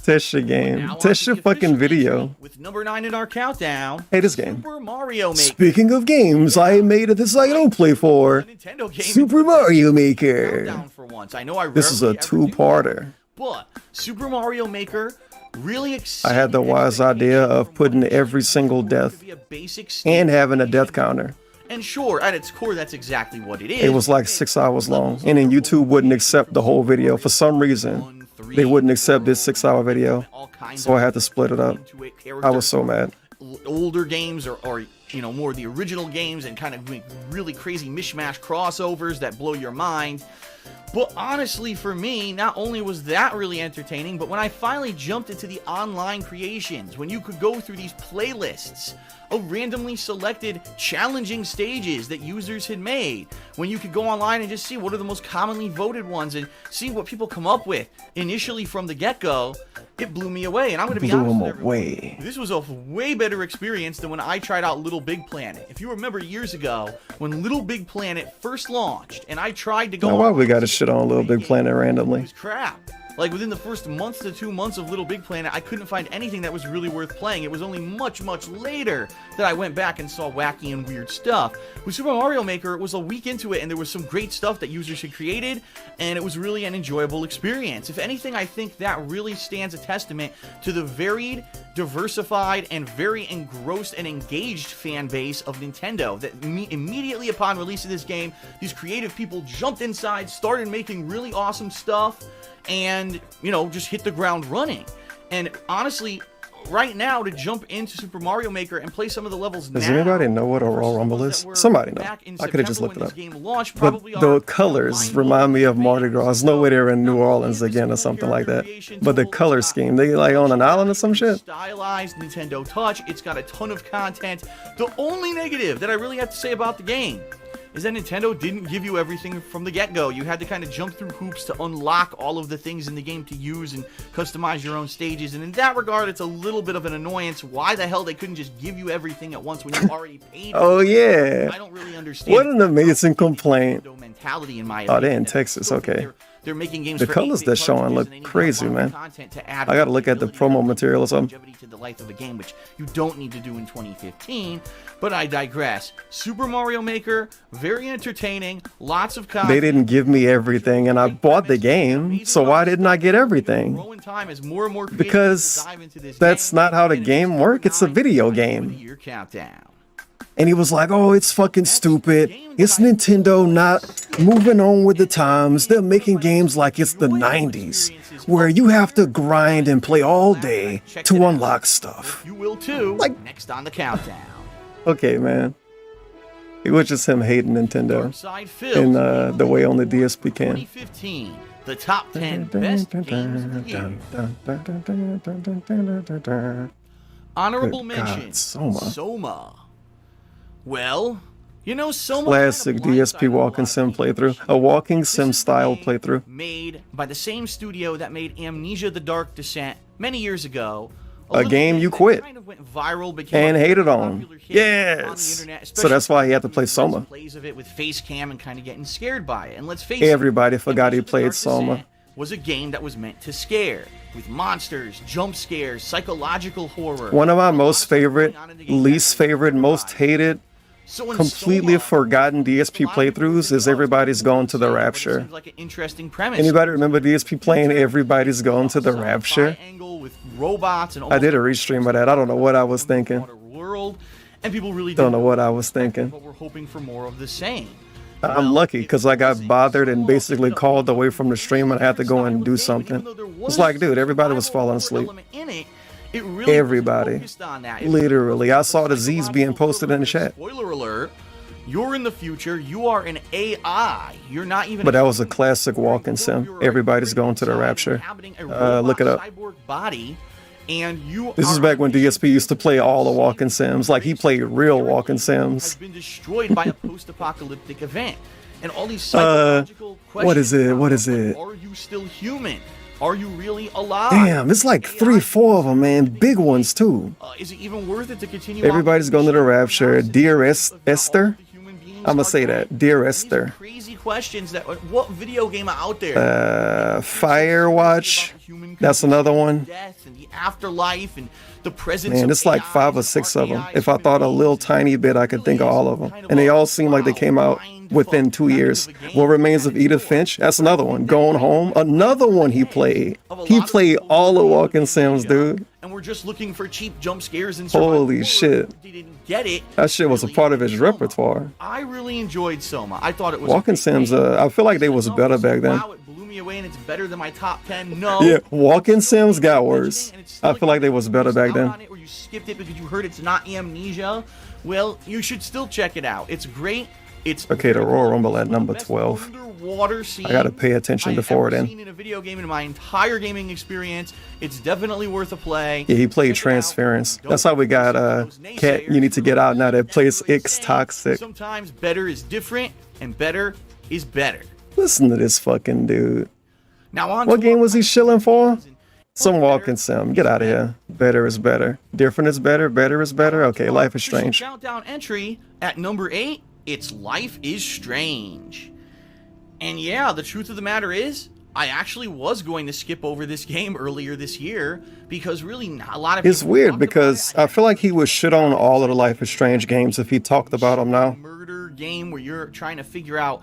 Test your game. Test your fucking video. With number 9 in our countdown. Hey, this game. Super Mario Maker. Speaking of games, I made it this I don't play for. Super Mario Maker. For once. I know This is a two-parter. But Super Mario Maker really excited. I had the wise idea of putting every single death and having a death counter. And sure, at its core, that's exactly what it is. It was like 6 hours long, and then YouTube wouldn't accept the whole video. For some reason, they wouldn't accept this 6-hour video, so I had to split it up. I was so mad. Older games or you know, more of the original games and kind of make really crazy mishmash crossovers that blow your mind. But honestly, for me, not only was that really entertaining, but when I finally jumped into the online creations, when you could go through these playlists of randomly selected challenging stages that users had made, when you could go online and just see what are the most commonly voted ones and see what people come up with initially from the get-go, it blew me away. And I'm going to be honest with everyone, this was a way better experience than when I tried out Little Big Planet. If you remember years ago, when Little Big Planet first launched, and I tried to go now, why we gotta shit on Little Big Planet randomly? Crap. Like, within the first month to 2 months of Little Big Planet, I couldn't find anything that was really worth playing. It was only much, much later that I went back and saw wacky and weird stuff. With Super Mario Maker, it was a week into it, and there was some great stuff that users had created, and it was really an enjoyable experience. If anything, I think that really stands a testament to the varied, diversified, and very engrossed and engaged fan base of Nintendo. That immediately upon release of this game, these creative people jumped inside, started making really awesome stuff, and, you know, just hit the ground running. And honestly, right now, to jump into Super Mario Maker and play some of the levels Does now, anybody know what a Royal Rumble is? Somebody know. I could have just looked it up. But the colors remind me of Mardi Gras. There's no way they're in New Orleans again or something like that. But the color scheme, they like on an island or some shit? Stylized Nintendo Touch. It's got a ton of content. The only negative that I really have to say about the game is that Nintendo didn't give you everything from the get-go. You had to kind of jump through hoops to unlock all of the things in the game to use and customize your own stages. And in that regard, it's a little bit of an annoyance. Why the hell they couldn't just give you everything at once when you already paid? Oh, yeah. I don't really understand. What an amazing complaint. Mentality, in my Oh, they're in Texas. Okay. They're making games the for colors they're showing look crazy, man. I gotta look at the promo material or something. To the life of a game, which you don't need to do in 2015. But I digress. Super Mario Maker, very entertaining, lots of content. They didn't give me everything, and I bought the game, so why didn't I get everything? Because that's not how the game works. It's a video game. Your countdown. And he was like, oh, it's fucking stupid. It's Nintendo not moving on with the times. They're making games like it's the 90s, where you have to grind and play all day to unlock stuff. You will too, like next on the countdown. Okay, man. It was just him hating Nintendo in the way only DSP can. 2015, the top 10 best games of the year. Honorable mention, Soma. Well, you know, Soma classic DSP walking sim playthrough, a walking sim style playthrough. Made by the same studio that made Amnesia: The Dark Descent many years ago. A game you quit kind of went viral, and hated on. Yes. Internet, so that's why he had to play Soma. Plays of it with face cam and kind of getting scared by it. And let's face everybody forgot he played Soma. Was a game that was meant to scare, with monsters, jump scares, psychological horror. One of my most favorite, least favorite, most hated, completely forgotten DSP playthroughs is Everybody's Going to the Rapture. Like an interesting premise. Anybody remember DSP playing Everybody's Going to the Rapture? With robots and I did a restream of that. I don't know what I was thinking. World, and people really don't know what I was thinking. But we're hoping for more of the same. I'm lucky because I got bothered and basically called away from the stream and I had to go and do something. It's like, dude, everybody was falling asleep. Everybody. Literally. I saw the Z's being posted in the chat. Spoiler alert. You're in the future. You are an AI. You're not even. But that was a classic walking sim. Everybody's Going to the Rapture. Look it up. Body, and you this is back when DSP used to play all the walking sims. Like he played real walking sims. Has been destroyed by a post-apocalyptic event, and all these psychological questions. What is it? Are you still human? Are you really alive? Damn, it's like 3-4 of them, man. Big ones too. Is it even worth it to continue? Everybody's Going to the Rapture. Dear Esther. I'm gonna say that. Dear Esther. Crazy questions that what video game out there? Firewatch. human That's another one. death and the afterlife and the presence Man, of it's like 5 or 6 of them. If I thought a little tiny bit, I could think of all of them. And they all seem like they came out within 2 years. What Remains of Edith Finch? That's another one. Going Home? Another one he played. He played all the walking sims, dude. And we're just looking for cheap jump scares and survival Holy horror. shit. They didn't get it. That shit was a part of his repertoire. I really enjoyed Soma. I thought it was Walking Sims, I feel like they was better back then. wow, it blew me away and it's better than my top 10. No. Yeah, Walking Sims got worse. I feel like they was better back then. Or you skipped it because you heard it's not Amnesia. Well, you should still check it out. It's great. It's Okay, the Royal Rumble at number 12. underwater scene I gotta pay attention before I've then. seen in a video game in my entire gaming experience. It's definitely worth a play. Yeah, he played Transference. That's how we got Cat, You Need to Get Out now that plays X Toxic. Sometimes better is different and better is better. Listen to this fucking dude. Now on What to game was he shilling for? Some Walking Sim. Get out of here. Better is better. Different is better. Better is better. Okay, Life is Strange. Countdown entry at number 8. It's Life is Strange. And yeah, the truth of the matter is, I actually was going to skip over this game earlier this year because really not a lot of It's people weird talked because I feel like he would shit on all of the Life is Strange games if he talked about them now. murder game where you're trying to figure out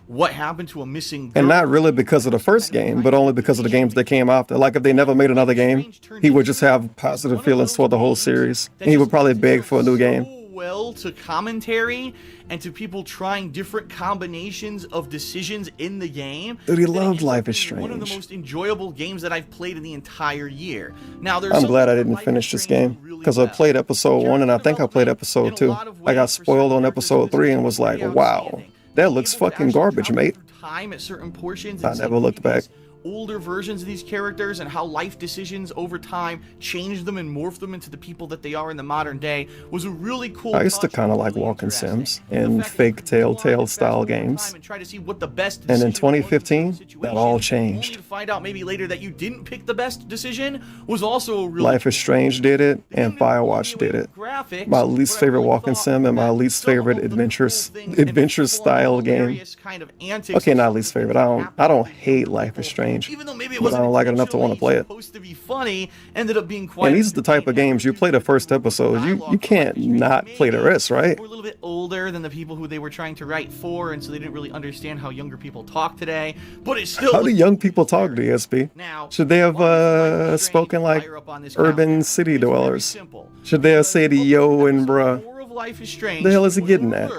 what happened to a missing girl. And not really because of the first game, but only because of the games that came after. Like if they never made another game, he would just have positive feelings toward the whole series. And he would probably beg for a new game. well to commentary and to people trying different combinations of decisions in the game. Dude, he loved Life is One of the Strange. most enjoyable games that I've played in the entire year. Now, there's I'm glad I didn't finish this game because I played episode 1 and I think I played episode 2. I got spoiled on episode 3 and was like, wow, that looks fucking garbage, mate. time at certain portions. I never looked back. Older versions of these characters and how life decisions over time changed them and morphed them into the people that they are in the modern day was a really cool. I used to kind of like Walking Sims and fake Telltale style games. And try to see what the best And in decision was 2015, that all only changed. to find out maybe later that you didn't pick the best decision was also a really Life is Strange did it, and Firewatch did it. My least favorite walking sim and my least favorite adventure style game. kind of antics. Okay, not least favorite. I don't hate Life is Strange, Even though maybe it but I wasn't don't like it enough to want to play it. supposed to be funny, ended up being quite. And these are the type of games you play the first episode. You can't not play the rest, right? We're a little bit older than the people who they were trying to write for, and so they didn't really understand how younger people talk today. But it's still. How do young people talk, DSP? Should they have spoken like urban city dwellers? Should they have said yo and bruh? of Life is Strange. The hell is he getting at?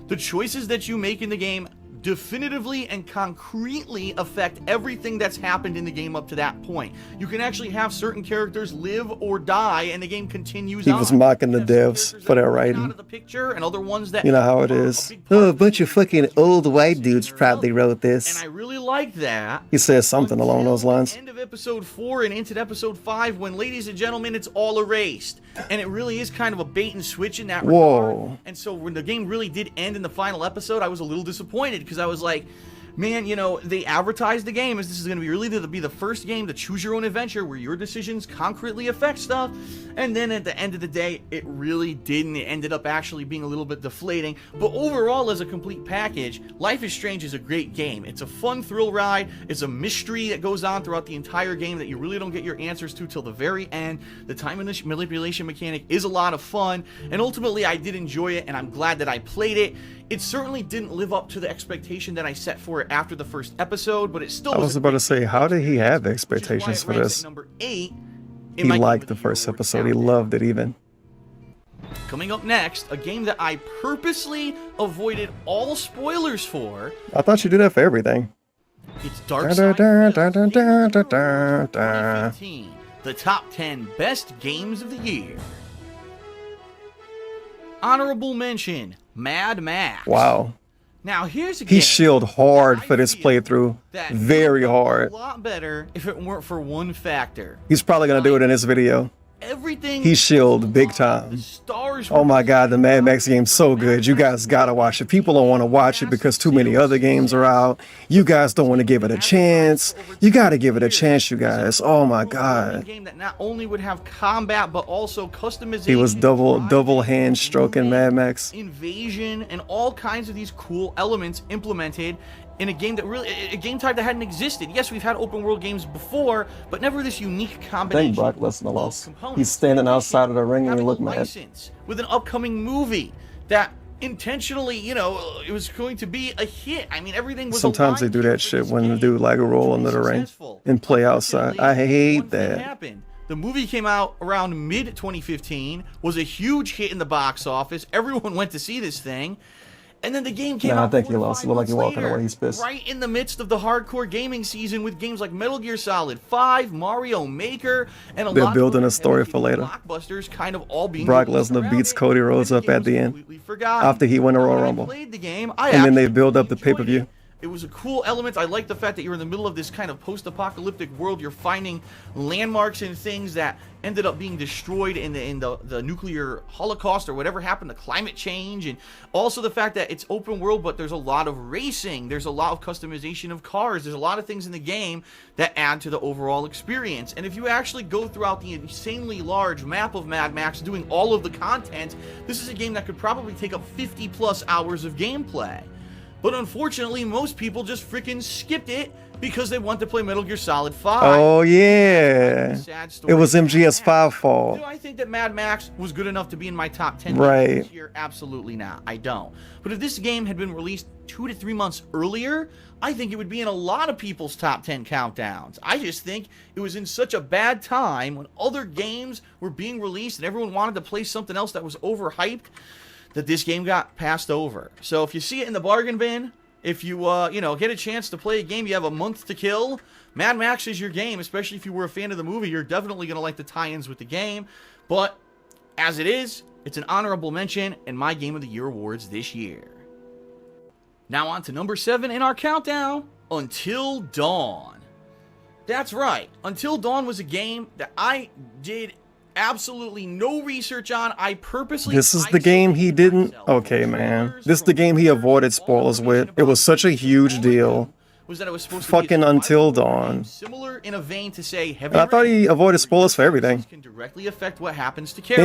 The choices that you make in the game definitively and concretely affect everything that's happened in the game up to that point. You can actually have certain characters live or die, and the game continues He on. was mocking the devs for their writing. Picture and other ones that You know how it is. Oh, a bunch of fucking old white dudes probably wrote this. I really like that. He says something along those lines. End of episode 4 and into episode 5 when, ladies and gentlemen, it's all erased. And it really is kind of a bait and switch in that regard. Whoa. And so when the game really did end in the final episode, I was a little disappointed because I was like, man, you know, they advertised the game as this is going to be really to be the first game to choose your own adventure where your decisions concretely affect stuff. And then at the end of the day, it really didn't. It ended up actually being a little bit deflating. But overall, as a complete package, Life is Strange is a great game. It's a fun thrill ride. It's a mystery that goes on throughout the entire game that you really don't get your answers to till the very end. The time manipulation mechanic is a lot of fun. And ultimately, I did enjoy it, and I'm glad that I played it. It certainly didn't live up to the expectation that I set for it after the first episode, but it still I was about to say, how did he have expectations for this? number 8. He liked the first episode. He loved it even. Coming up next, a game that I purposely avoided all spoilers for. I thought you did that for everything. It's Darkseid 2015, the top 10 best games of the year. Honorable mention, Mad Max. Wow. Now here's a He game shielded hard for this playthrough. Very hard. a lot better if it weren't for one factor. He's probably going to do it in this video. Everything He shielded big time. Oh my god, the Mad Max game's so good. You guys gotta watch it. People don't want to watch it because too many other games are out. You guys don't want to give it a chance. You gotta give it a chance, you guys. Oh my god. game that not only would have combat but also customization. He was double hand stroking Mad Max. Invasion and all kinds of these cool elements implemented in a game that really, a game type that hadn't existed. Yes, we've had open world games before, but never this unique combination. Thank Brock Lesnar lost. He's standing outside of the ring and he looked mad. With an upcoming movie that intentionally, you know, it was going to be a hit. I mean, everything was. Sometimes they do that shit when the dude like a roll under the ring and play outside. I hate that. The movie came out around mid-2015, was a huge hit in the box office. Everyone went to see this thing. And then the game came out. I think he lost. It looked like he walking away. He's pissed. Right in the midst of the hardcore gaming season with games like Metal Gear Solid 5, Mario Maker, and They're building a story for later. Blockbusters kind of all being Brock Lesnar beats Cody Rhodes up at the end after he won the Royal Rumble. The game, and then they build up the pay-per-view. It was a cool element. I like the fact that you're in the middle of this kind of post-apocalyptic world. You're finding landmarks and things that ended up being destroyed in the nuclear holocaust or whatever happened to climate change. And also the fact that it's open world, but there's a lot of racing. There's a lot of customization of cars. There's a lot of things in the game that add to the overall experience. And if you actually go throughout the insanely large map of Mad Max doing all of the content, this is a game that could probably take up 50+ hours of gameplay. But unfortunately, most people just freaking skipped it because they want to play Metal Gear Solid 5. Oh, yeah. It was MGS5 fault. Do I think that Mad Max was good enough to be in my top 10 right. this year? Absolutely not. I don't. But if this game had been released 2 to 3 months earlier, I think it would be in a lot of people's top 10 countdowns. I just think it was in such a bad time when other games were being released and everyone wanted to play something else that was overhyped, that this game got passed over. So if you see it in the bargain bin, if you you know, get a chance to play a game you have a month to kill, Mad Max is your game, especially if you were a fan of the movie. You're definitely going to like the tie-ins with the game. But as it is, it's an honorable mention in my Game of the Year awards this year. Now on to number 7 in our countdown, Until Dawn. That's right. Until Dawn was a game that I did absolutely no research on. I purposely... This is the game he didn't... Okay, man. This is the game he avoided spoilers with. It was such a huge deal. Was that it was supposed fucking to be Until Dawn. Similar in a vein to say... I thought he avoided spoilers for everything. ...can directly affect what happens to characters.